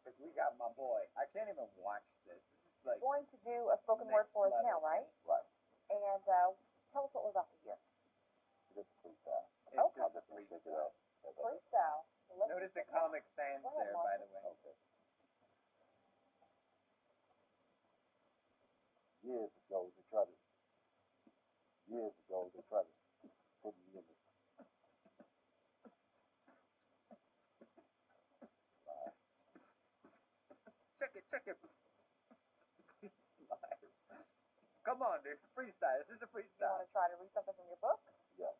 Because we got my boy. I can't even watch this. This is like. Going to do a spoken word for us now, right? Right. And tell us what we're about to hear. Just freestyle. It's Okay. just a freestyle. Freestyle. Well, Notice the Comic Sans Go ahead, there, Mark. by the way. Okay. Years ago, they tried to put me in the Check it. It's live. Come on, dude. Freestyle. This is a You freestyle. want to try to read something from your book? yeah.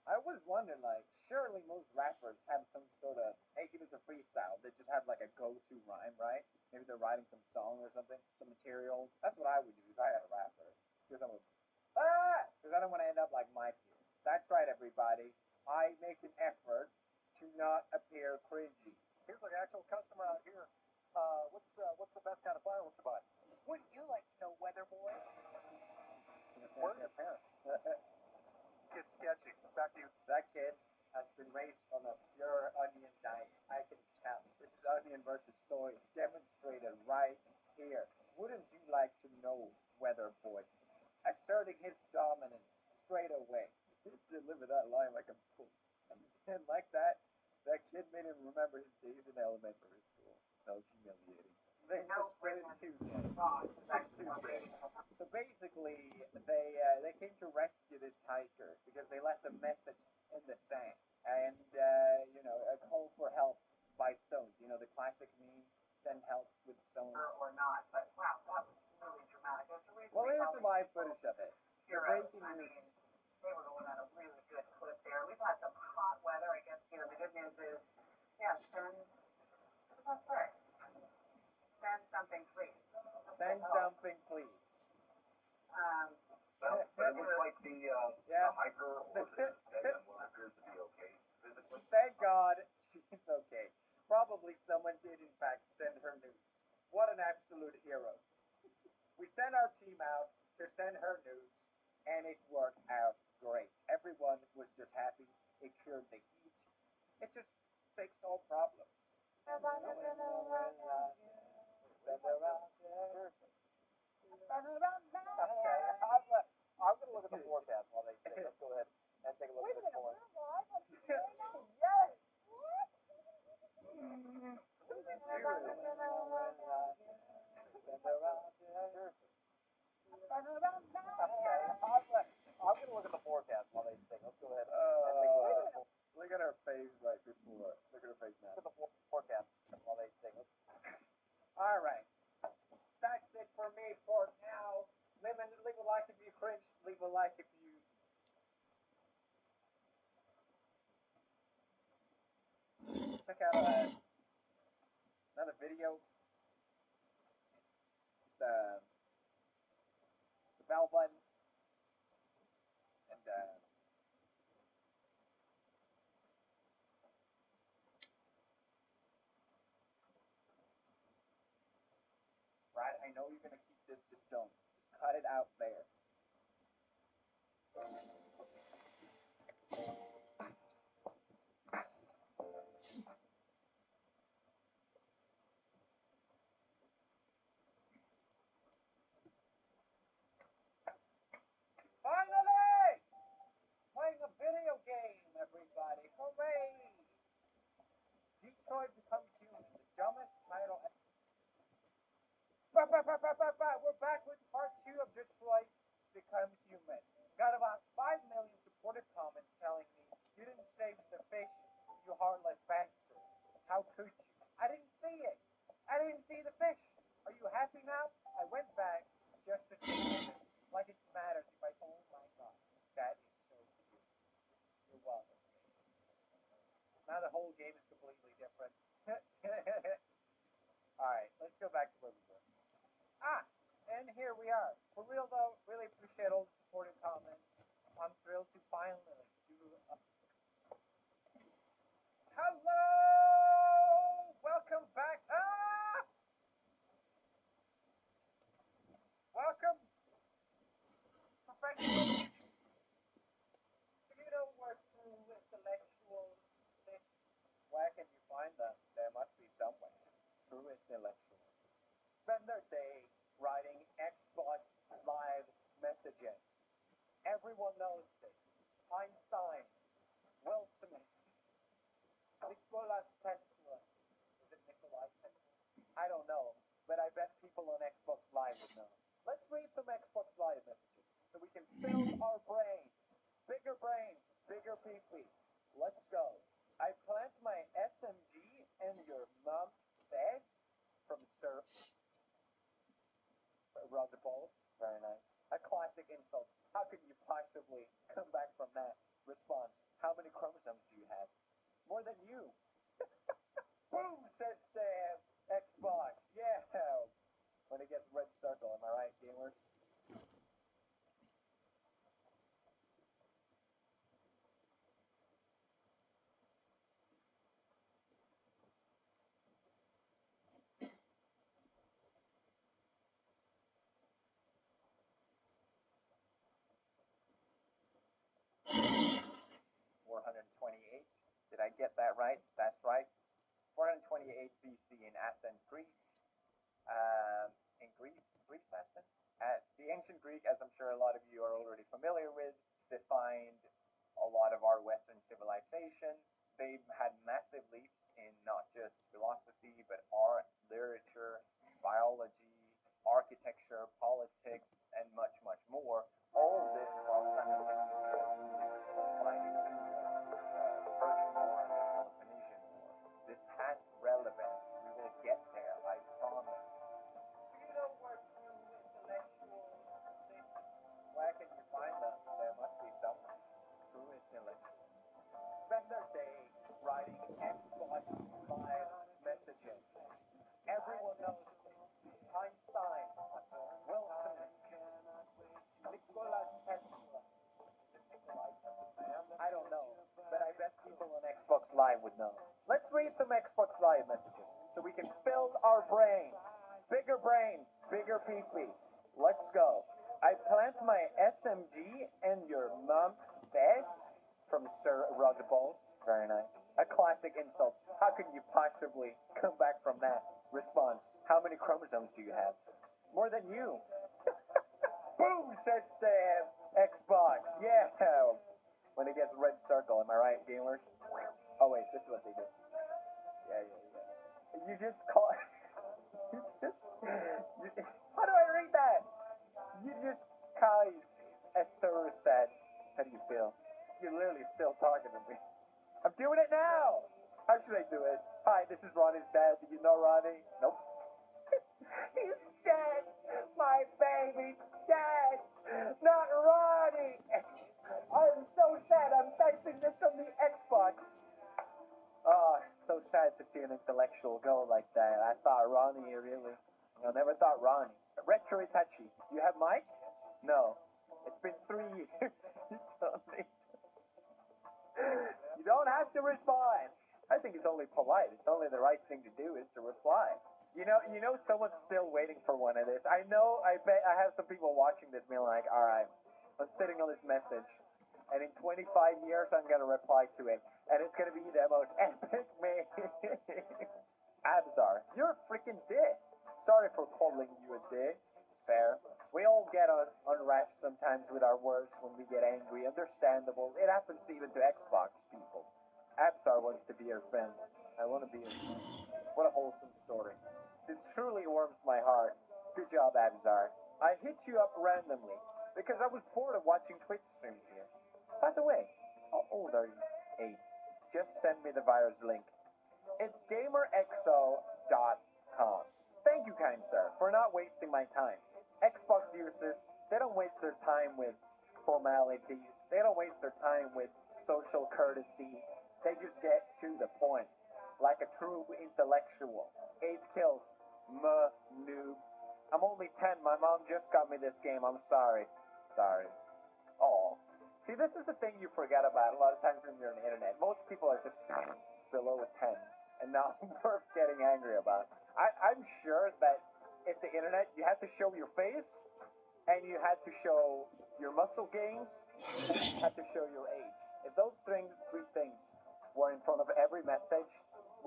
I was wondering, like, surely most rappers have some sort of, hey, give us a freestyle. They just have, like, a go-to rhyme, right? Maybe they're writing some song or something, some material. That's what I would do if I had a rapper. Because I don't want to end up like Mike here. That's right, everybody. I make an effort to not appear cringy. Here's an actual customer out here. What's the best kind of fireworks to buy? Wouldn't you like to know, Weather Boy? Where are your parents? It's sketchy. Back to you. That kid has been raised on a pure onion diet. I can tell. This is onion versus soy demonstrated right here. Wouldn't you like to know, Weather Boy? Asserting his dominance straight away. Deliver that line like a fool. And like that kid made him remember his days in elementary school. So humiliating. This is too bad. So basically, they came to rescue this hiker because they left a message in the sand and a call for help by stones. You know the classic meme: send help with stones. Or not, but wow, that was really dramatic. It was really Well, here's some live footage of it. The breaking news. They were going at a really good clip there. We've had some hot weather. I guess the good news is, send something, please. Send something, please. But it looks like the hiker or the dead one appears to be okay physically. Thank God she's okay. Probably someone did in fact send her news. What an absolute hero. We sent our team out to send her news, and it worked out great. Everyone was just happy. It cured the heat. It just fixed all problems. I'm going to look at the forecast while they sing. Let's go ahead and take a look at this morning. Yes! I'm going to look at the forecast while they sing. Let's go ahead and take a look at this morning. Look at her face right before. Look at her face now. Look at the forecast while they sing. All right. That's it for me for now. Leave a like if you cringe. Leave a like if you... Check out another video. The bell button. And right, I know you're gonna keep this, just don't. Just cut it out there. Finally! Playing a video game, everybody. Hooray! Detroit Becomes Human, the dumbest title ever. We're back with part 2 of Detroit Becomes Human. Got about 5 million supportive comments telling me, you didn't save the fish, you heartless bastard. How could you? I didn't see it. I didn't see the fish. Are you happy now? I went back just to see it. Like it matters if I... Oh my God. That is so cute. You're welcome. Now the whole game is completely different. Alright, let's go back to where we were. And here we are. For real though, really appreciate all the supportive comments. I'm thrilled to finally do a... Hello! Welcome back. Welcome Where can you find them? There must be somewhere. True intellectuals. Spend their day writing Xbox Live messages. Everyone knows this. Einstein, Will Smith, Nikola Tesla. Is it Nikolai Tesla? I don't know, but I bet people on Xbox Live would know. Let's read some Xbox Live messages so we can fill our brains. Bigger brains, bigger pee-pee. Let's go. I plant my SMG in your mom's face from Sir Roger Balls. Very nice. A classic insult. How could you possibly come back from that response? How many chromosomes do you have? More than you. Boom, says the Xbox. Yeah. When it gets red circle, am I right, gamers? Did I get that right? That's right. 428 BC in Athens, Greece. In Greece, Athens. The ancient Greek, as I'm sure a lot of you are already familiar with, defined a lot of our Western civilization. They've had massive leaps in not just philosophy, but art, literature, biology, architecture, politics, and much, much more. All this while simultaneously fighting Persian War and the Peloponnesian War. This has relevance. We will get there, I promise. Do you know where true intellectuals sit? Where can you find them? There must be somewhere. True intellectuals. Spend their day writing Xbox Live messages. Everyone knows this. Einstein, Will Smith, Nikola Tesla. I don't know, but I bet people on Xbox Live would know. Let's read some Xbox Live messages so we can fill our brains. Bigger brain, bigger pee-pee. Let's go. I plant my SMG in your mom's face from Sir Roger Balls. Very nice. A classic insult. How could you possibly come back from that response? How many chromosomes do you have? More than you. Boom, says the Xbox. Yeah. When it gets red circle, am I right, gamers? Oh wait, this is what they do. Yeah. You just call. How do I read that? You just guys, as Sir said. How do you feel? You're literally still talking to me. I'm doing it now. How should I do it? Hi, this is Ronnie's dad. Do you know Ronnie? Nope. He's dead. My baby's dead. Not Ronnie. I'm so sad. I'm typing this on the Xbox. Oh, so sad to see an intellectual go like that. I thought Ronnie really. I never thought Ronnie. Retro Itachi. You have mic? No. It's been 3 years. You don't have to respond. I think it's only polite. It's only the right thing to do is to reply. You know, someone's still waiting for one of this. I know. I bet I have some people watching this being like, all right, I'm sitting on this message, and in 25 years I'm gonna reply to it, and it's gonna be the most epic meme. Abzar, you're a freaking dick. Sorry for calling you a dick. Fair. We all get unrest sometimes with our words when we get angry. Understandable. It happens even to Xbox people. Abzar wants to be your friend. I want to be your friend. What a wholesome story. This truly warms my heart. Good job, Abzar. I hit you up randomly because I was bored of watching Twitch streams here. By the way, how old are you? 8. Just send me the virus link. It's gamerxo.com. Thank you, kind sir, for not wasting my time. Xbox users, they don't waste their time with formalities. They don't waste their time with social courtesy. They just get to the point. Like a true intellectual. 8 kills. Noob. I'm only 10. My mom just got me this game. I'm sorry. Sorry. Oh. See, this is the thing you forget about a lot of times when you're on the internet. Most people are just below a 10. And not worth getting angry about. I'm sure that if the internet, you had to show your face, and you had to show your muscle gains, and you had to show your age. If those three things were in front of every message,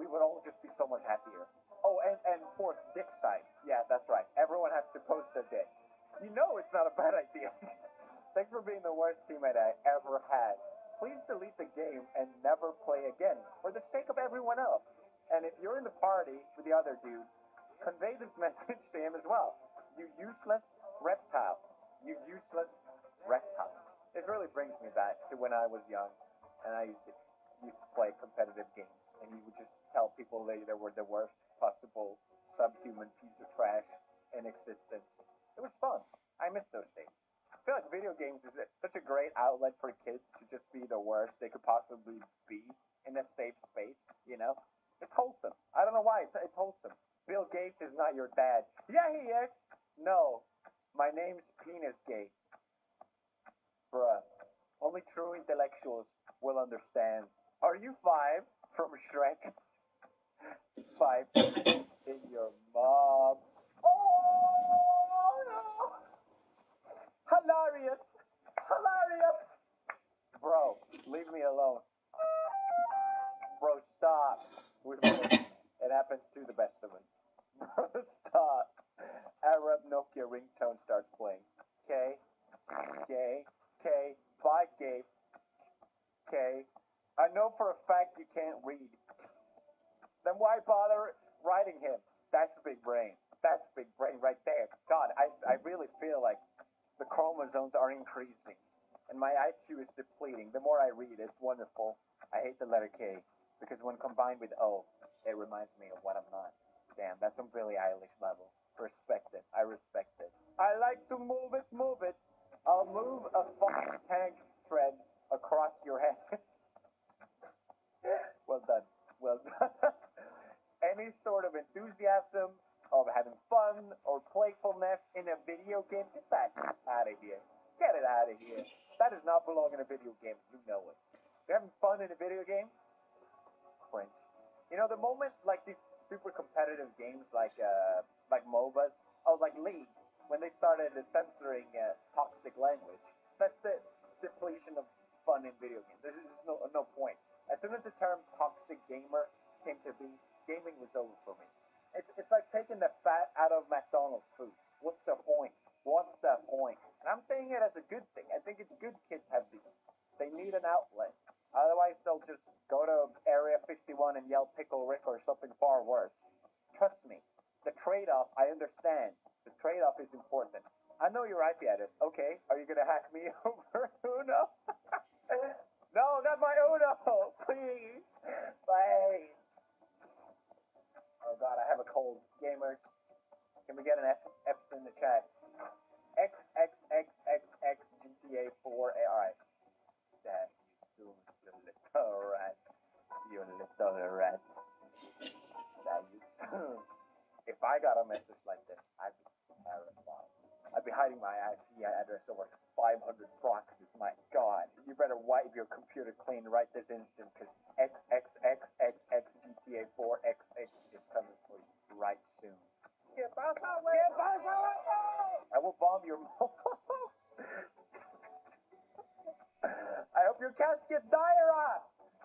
would all just be so much happier. Oh, and fourth, dick size. Yeah, that's right. Everyone has to post a dick. You know it's not a bad idea. Thanks for being the worst teammate I ever had. Please delete the game and never play again, for the sake of everyone else. And if you're in the party with the other dude, convey this message to him as well. You useless reptile. You useless reptile. This really brings me back to when I was young, and I used to play competitive games, and you would just tell people they were the worst possible subhuman piece of trash in existence. It was fun. I miss those days. I feel like video games is such a great outlet for kids to just be the worst they could possibly be in a safe space, you know? It's wholesome. I don't know why. It's wholesome. Bill Gates is not your dad. Yeah, he is. No. My name's Penis Gate. Bruh. Only true intellectuals will understand. Are you 5 from Shrek? 5 in your mom. Oh no! Hilarious! Hilarious! Bro, leave me alone. Bro, stop. It happens to the best of us. Bro, stop. Arab Nokia ringtone starts playing. K. Bye, Gabe. K. I know for a fact you can't read. Then why bother writing him? That's big brain. That's big brain right there. God, I really feel like the chromosomes are increasing. And my IQ is depleting. The more I read, it's wonderful. I hate the letter K. Because when combined with O, it reminds me of what I'm not. Damn, that's some Billie Eilish level. Respect it. I respect it. I like to move it, move it. I'll move a fucking tank thread across your head. Well done. Well done. Any sort of enthusiasm, of having fun, or playfulness in a video game, get that out of here. Get it out of here. That does not belong in a video game. You know it. You're having fun in a video game? Cringe. You know, the moment like these super competitive games like MOBAs, like League, when they started censoring toxic language, that's the depletion of fun in video games. There's just no point. As soon as the term toxic gamer came to be, gaming was over for me. It's like taking the fat out of McDonald's food. What's the point? What's the point? And I'm saying it as a good thing. I think it's good kids have these. They need an outlet. Otherwise, they'll just go to Area 51 and yell Pickle Rick or something far worse. Trust me, the trade-off, I understand. The trade-off is important. I know your IP address. Okay, are you going to hack me over Uno? No, not my Uno! Please! Please! Oh god, I have a cold. Gamers, can we get an F in the chat? XXXXX GTA 4. Alright. That you little rat. You little rat. That you soon. If I got a message like this, I'd be terrified. I'd be hiding my IP address over 500 proxies. My god. You better wipe your computer clean right this instant, because XXXXX GTA 4 XX is coming for you right soon. Get back away! Get back away! I will bomb your I hope your cat gets diarrhea!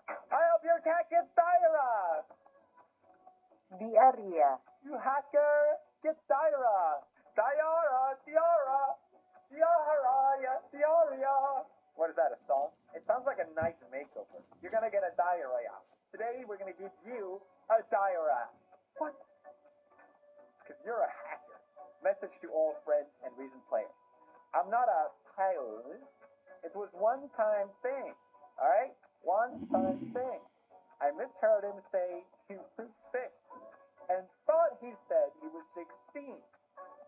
I hope your cat gets diarrhea! Diarrhea. You hacker! Get diarrhea! Diarrhea! What is that, a song? It sounds like a nice makeover. You're gonna get a diarrhea. Today, we're gonna give you a diarrhea. What? Because you're a hacker. Message to all friends and recent players. I'm not a pilot. It was one-time thing. Alright? One-time thing. I misheard him say he was 6 and thought he said he was 16.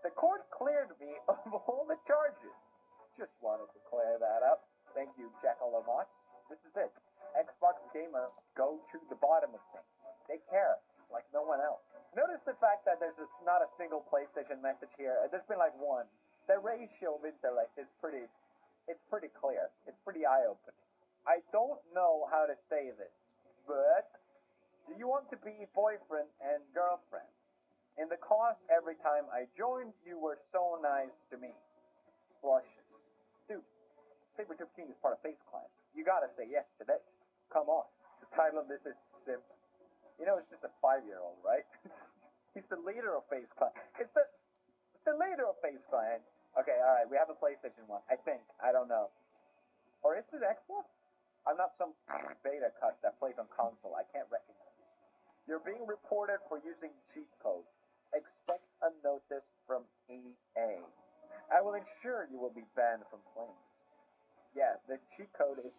The court cleared me of all the charges. Just wanted to clear that up. Thank you, Jekyll Amos. This is it. Xbox gamer go to the bottom of things. They care, like no one else. Notice the fact that there's not a single PlayStation message here. There's been like one. The ratio of intellect is pretty clear. It's pretty eye-opening. I don't know how to say this, but do you want to be boyfriend and girlfriend? In the class, every time I joined, you were so nice to me. Blushes. Dude, Sabretooth King is part of Face Clan. You gotta say yes to this. Come on. The title of this is Simp. You know, it's just a 5-year-old, right? He's the leader of Face Clan. It's the leader of Face Clan. Okay, all right. We have a PlayStation 1. I think. I don't know. Or is it Xbox? I'm not some beta cut that plays on console. I can't recognize. You're being reported for using cheat code. Expect a notice from EA. I will ensure you will be banned from playing this. Yeah, the cheat code is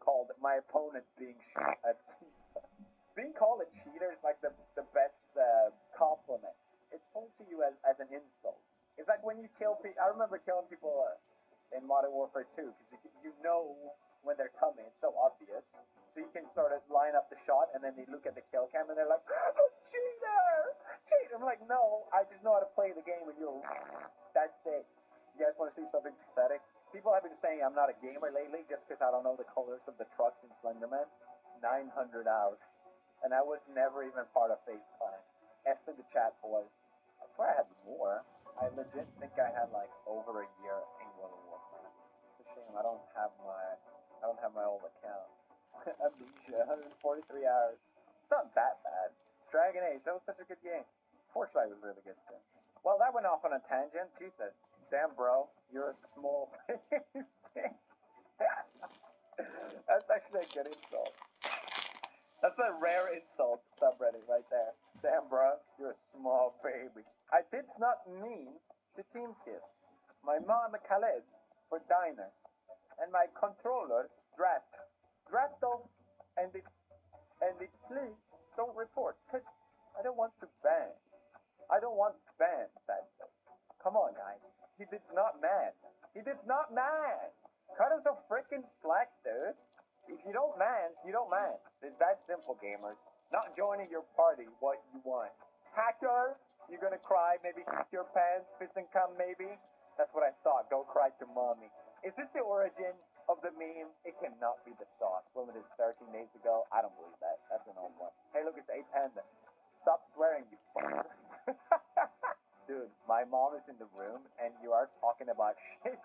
called my opponent being shit at FIFA. Being called a cheater is like the best compliment. It's told to you as an insult. It's like when you kill people. I remember killing people in Modern Warfare 2 because you know when they're coming. It's so obvious. So you can sort of line up the shot and then they look at the kill cam and they're like, oh, cheater! Cheater! I'm like, no, I just know how to play the game and you're that's it. You guys want to see something pathetic? People have been saying I'm not a gamer lately just because I don't know the colors of the trucks in Slenderman. 900 hours. And I was never even part of Face Clan. S in the chat, boys. I swear I had more. I legit think I had like over a year in World of Warcraft. It's a shame I don't have my old account. Amnesia, 143 hours. It's not that bad. Dragon Age, that was such a good game. Torchlight was really good too. Well, that went off on a tangent. Jesus. Damn, bro. You're a small That's actually a good insult. That's a rare insult subreddit right there. Damn, bro, you're a small baby. I did not mean to team kiss. My mom Khaled for diner, and my controller dropped off, and it please don't report, cause I don't want to ban. I don't want ban, sadly. Come on, guys. He did not man. He did not man. Cut him some freaking slack, dude. If you don't man, you don't man. It's that simple, gamers. Not joining your party, what you want. Hacker, you're gonna cry, maybe shit your pants, piss and cum, maybe. That's what I thought. Go cry to mommy. Is this the origin of the meme? It cannot be the sauce. When it is 13 days ago, I don't believe that. That's an old one. Hey, look, it's A Panda. Stop swearing, you fucker. Dude, my mom is in the room, and you are talking about shit.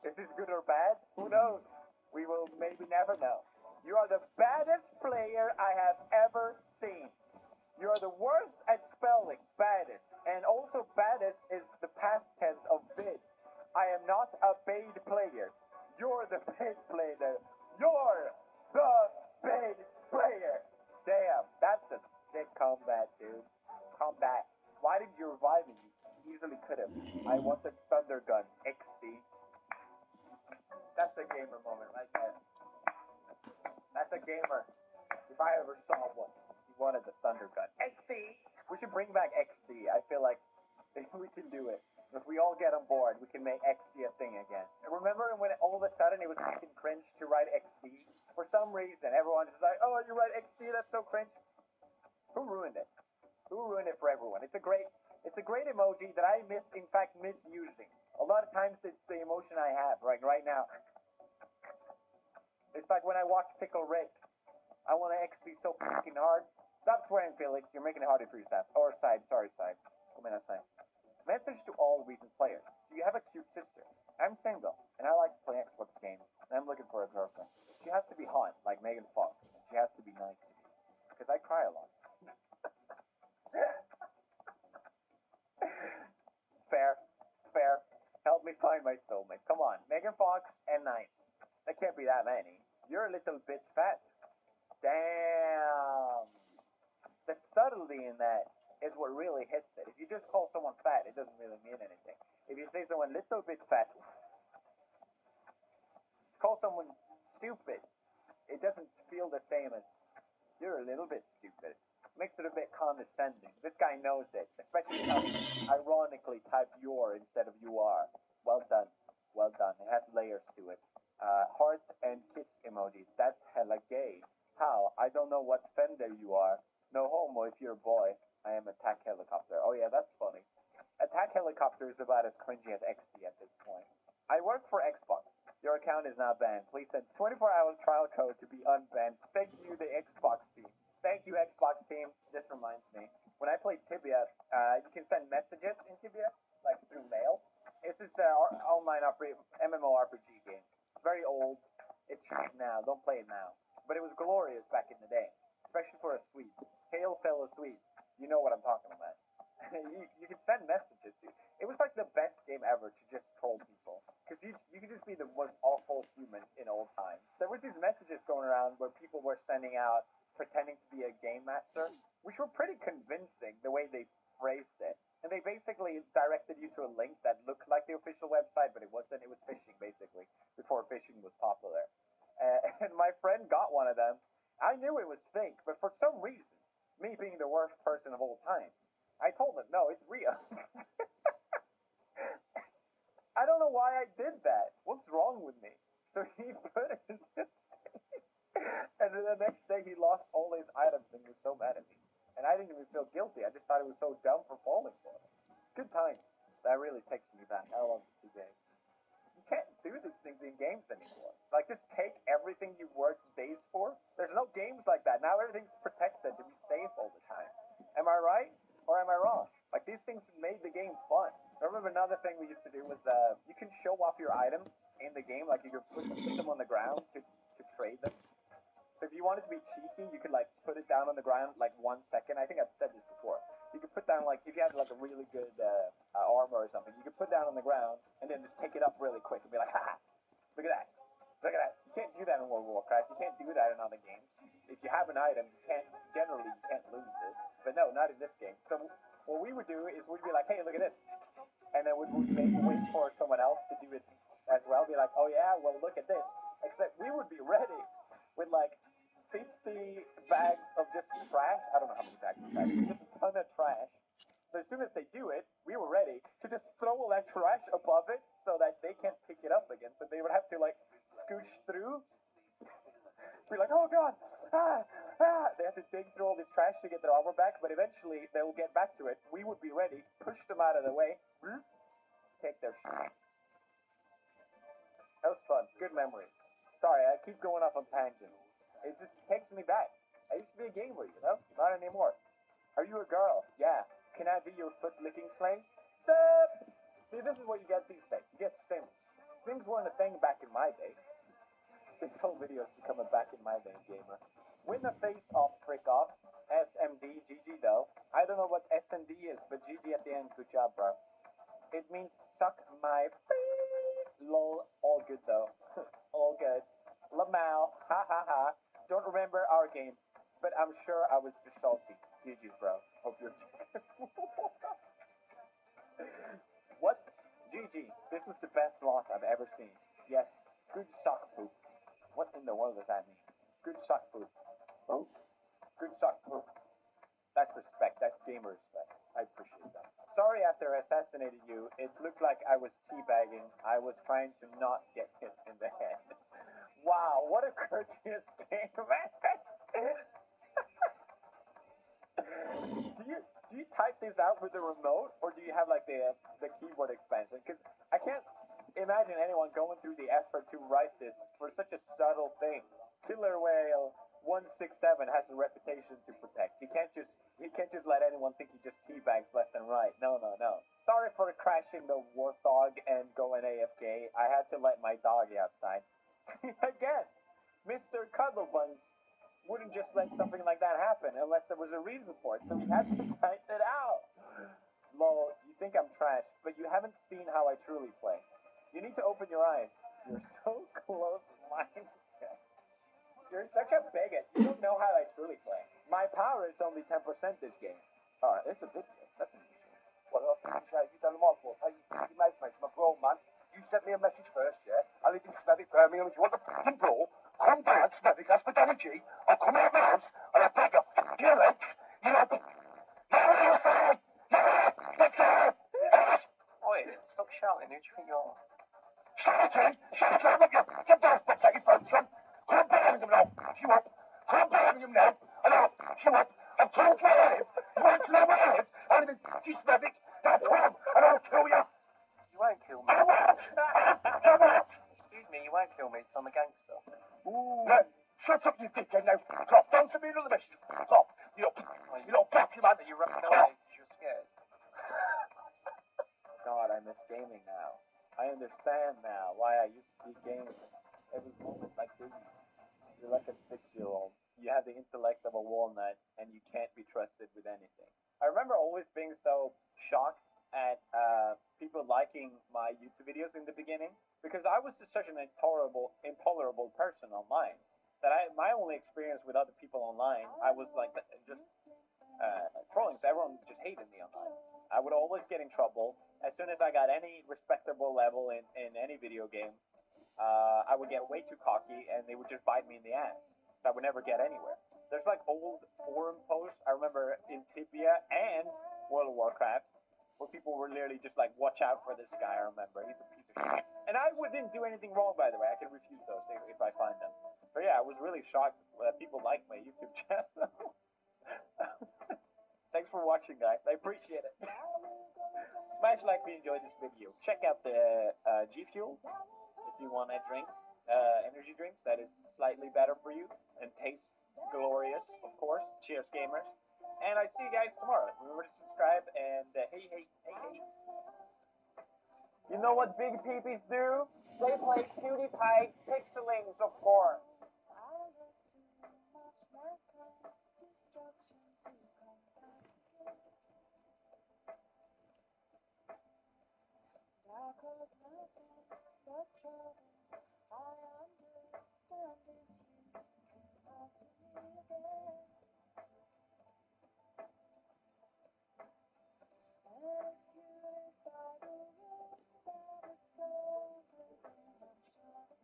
Is this good or bad? Who knows? We will maybe never know. You are the baddest player I have ever seen. You are the worst at spelling, baddest. And also baddest is the past tense of bid. I am not a paid player. You're the paid player. You're the paid player. Damn, that's a sick combat, dude. Combat. Why did you revive me? You easily could have. I want the Thunder Gun XD. That's a gamer moment right there. That's a gamer. If I ever saw one, he wanted the Thunder Gun. XD! We should bring back XD. I feel like we can do it. If we all get on board, we can make XD a thing again. And remember when all of a sudden it was fucking cringe to write XD? For some reason, everyone's just like, oh, you write XD? That's so cringe. Who ruined it? Who ruined it for everyone? It's a great emoji that I misusing. A lot of times it's the emotion I have right now. It's like when I watch Pickle Rick. I want to XD so fucking hard. Stop swearing, Felix. You're making it harder for yourself. Or Side. Sorry, Side. Message to all recent players. Do you have a cute sister? I'm single, and I like to play Xbox games, and I'm looking for a girlfriend. She has to be hot, like Megan Fox, and she has to be nice to me. Because I cry a lot. Fair. Help me find my soulmate. Come on. Megan Fox and nice. There can't be that many. You're a little bit fat. Damn. The subtlety in that is what really hits it. If you just call someone fat, it doesn't really mean anything. If you say someone little bit fat, call someone stupid, it doesn't feel the same as you're a little bit stupid. Makes it a bit condescending. This guy knows it, especially how he ironically typed your instead of you are. Well done. Well done. It has layers to it. Heart and kiss emoji. That's hella gay. How? I don't know what fender you are. No homo if you're a boy. I am Attack Helicopter. Oh yeah, that's funny. Attack Helicopter is about as cringy as XD at this point. I work for Xbox. Your account is now banned. Please send 24-hour trial code to be unbanned. Thank you, the Xbox team. Thank you, Xbox team. This reminds me. When I play Tibia, you can send messages in Tibia, like through mail. It's this online MMORPG game. It's very old. It's now. Don't play it now. But it was glorious back in the day, especially for a Swede. Hail fellow Swede. You know what I'm talking about. you could send messages, dude. It was like the best game ever to just troll people. Because you could just be the most awful human in old times. There was these messages going around where people were sending out pretending to be a game master, which were pretty convincing the way they phrased it. And they basically directed you to a link that looked like the official website, but it wasn't. It was phishing, basically, before phishing was popular. And my friend got one of them. I knew it was fake, but for some reason, me being the worst person of all time, I told him, no, it's real. I don't know why I did that. What's wrong with me? So he put it in this thing. And then the next day he lost all his items and was so mad at me. And I didn't even feel guilty. I just thought it was so dumb for falling for it. Good times. That really takes me back. I love the game. You can't do these things in games anymore. Like, just take everything you worked days for. There's no games like that. Now everything's protected to be safe all the time. Am I right? Or am I wrong? Like, these things made the game fun. I remember another thing we used to do was, you can show off your items in the game. Like, you could put them on the ground to trade them. So if you wanted to be cheeky, you could, like, put it down on the ground, like, 1 second. I think I've said this before. You could put down, like, if you had, like, a really good armor or something, you could put down on the ground and then just take it up really quick and be like, haha, look at that. Look at that. You can't do that in World of Warcraft. You can't do that in other games. If you have an item, you can't lose it. But no, not in this game. So what we would do is we'd be like, hey, look at this. And then we'd wait for someone else to do it as well. Be like, oh yeah, well, look at this. Except we would be ready with, like, 50 bags of just trash. I don't know how many bags of trash. Just a ton of trash. So as soon as they do it, we were ready to just throw all that trash above it so that they can't pick it up again. So they would have to, like, scooch through. Be like, oh god, They have to dig through all this trash to get their armor back, but eventually they will get back to it. We would be ready, push them out of the way, take their shit. That was fun. Good memory. Sorry, I keep going off on tangents. It just takes me back. I used to be a gamer, you know? Not anymore. Are you a girl? Yeah. Can I be your foot-licking slave? Stop! See, this is what you get these days. You get Sims. Sims weren't a thing back in my day. This whole video is becoming back in my day gamer. Win the face-off trick-off. SMD, GG though. I don't know what SMD is, but GG at the end. Good job, bro. It means suck my lol. All good though. All good. Lamau. Ha ha ha. Don't remember our game, but I'm sure I was just salty. GG, bro. Hope you're... What? GG. This was the best loss I've ever seen. Yes. Good suck poop. What in the world does that mean? Good suck poop. Oh. Good suck poop. That's respect. That's gamer respect. I appreciate that. Sorry after I assassinated you. It looked like I was teabagging. I was trying to not get hit in the head. Wow, what a courteous game, man. Do you type this out with the remote, or do you have like the keyboard expansion? Because I can't imagine anyone going through the effort to write this for such a subtle thing. Killer Whale 167 has a reputation to protect. He can't just let anyone think he just teabags left and right. No. Sorry for crashing the warthog and going AFK. I had to let my doggy outside. Again, Mr. Cuddle Buns wouldn't just let something like that happen unless there was a reason for it, so he had to type it out. Lol, you think I'm trash, but you haven't seen how I truly play. You need to open your eyes. You're so close-minded. You're such a bigot. You don't know how I truly play. My power is only 10% this game. Alright, it's a bit good. That's an issue. Well, I appreciate you done my fault. Hey, you mate, I'm a grown man. You sent me a message first, yeah? I live in Snapchat, Birmingham. If you want the f***ing brawl, come down, Snapchat, that's for Danny G. I'll come out of the house and I'll break your f***ing legs. You know the... Oi, stop shouting. Who do you think you are? Shut up, look, you don't take your phone, son. Come Birmingham now. You up. Come Birmingham now. And I'll you up. I'm told where I live. You want to know where I live? I live in Snapchat. That's where I am. And I'll kill you. You won't kill me. Excuse me, you won't kill me, so I'm a gangster. Ooh. No, shut up, you dickhead now. Stop. Don't send me another message. Stop. You little bastard, man. You're running away because you're scared. God, I miss gaming now. I understand now why I used to be gaming. Every moment like this the intellect of a walnut, and you can't be trusted with anything. I remember always being so shocked at people liking my YouTube videos in the beginning because I was just such an intolerable person online that my only experience with other people online, I was like just trolling. So everyone just hated me online. I would always get in trouble as soon as I got any respectable level in any video game. I would get way too cocky and they would just bite me in the ass. So I would never get anywhere. There's like old forum posts I remember in Tibia and World of Warcraft where people were literally just like, watch out for this guy. I remember he's a piece of shit. And I didn't do anything wrong, by the way. I can refute those if I find them. So yeah, I was really shocked that people like my YouTube channel. Thanks for watching, guys. I appreciate it. Smash like if you enjoyed this video. Check out the G Fuels if you want a drink, energy drinks that is slightly better for you and tastes glorious, of course. Cheers, gamers. And I see you guys tomorrow. Remember to subscribe and hey. You know what big peepees do? They play PewDiePie pixelings, of course.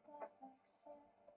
That makes sense.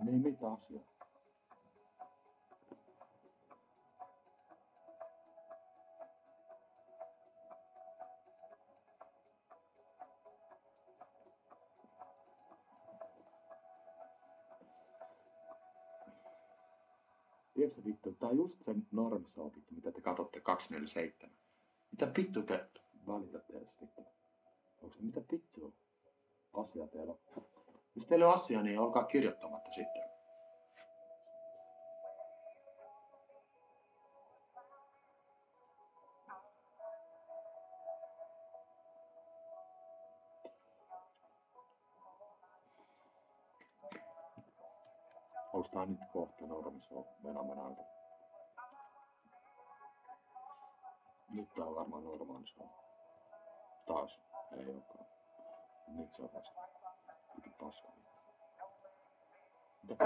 Niin mitä asiaa? Tiedätkö vittu, tää on just sen normisoo vittu, mitä te katsotte 247. Mitä vittu te välitätte edes vittu? Onks te mitä vittua asiaa teillä on? Jos teillä on asia, niin olkaa kirjoittamatta sitten. Onks tää nyt kohta normisoo menomenalta? Nyt tää on varmaan normaalisoo. Taas ei ookaan. Nyt se on vasta. Piti paska. Mitä?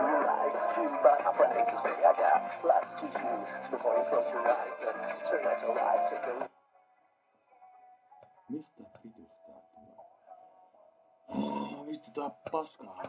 Mistä vitusta tää tulee? Vittu tää paskaa.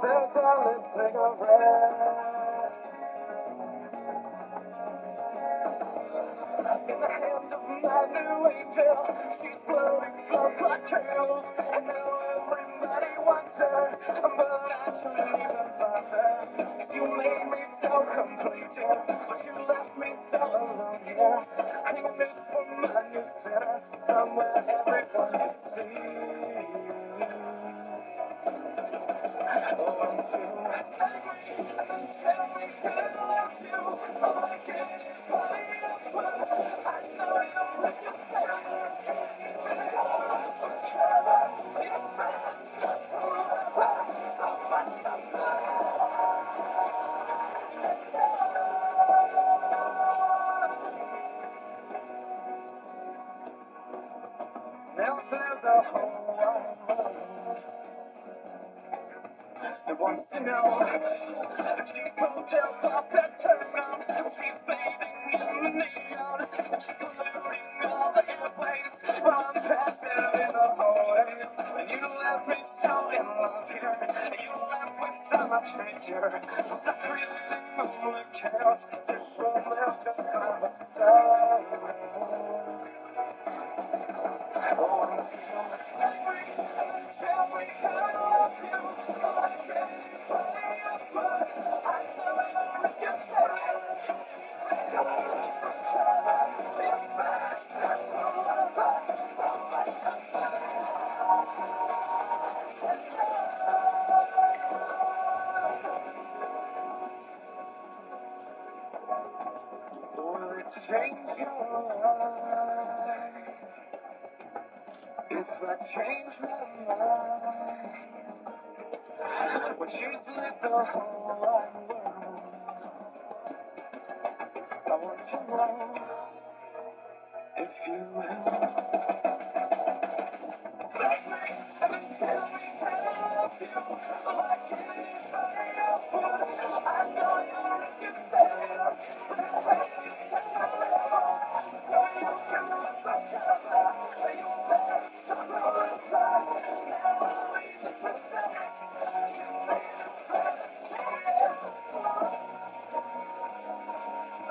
There's a lit cigarette in the hand of my new angel. She's blowing smoke like candles, and now everybody wants her, but I shouldn't even bother. 'Cause you made me so complete, yeah, but you left me so alone here. Hanging this for my new sinner, somewhere everyone can see. Oh, I'm too angry, and tell me can I love you? All I get is body elsewhere. I know you with your family. Your best, so much tougher. Now there's a whole wide world that wants to know the cheap hotels off that turn on. She's bathing in the neon, and she's polluting all the airways while I'm passive in the hallways. And you left me so in love here, and you left with so much danger. Stop creating all the chaos. This world left just kind of us. Oh, I'm too angry, and tell me can I love you? All I get is body elsewhere. I know you're with your parents. Your best, that's all over. So much tougher. change your mind? If I change my mind, would you split the whole wide world? I want to know if you will.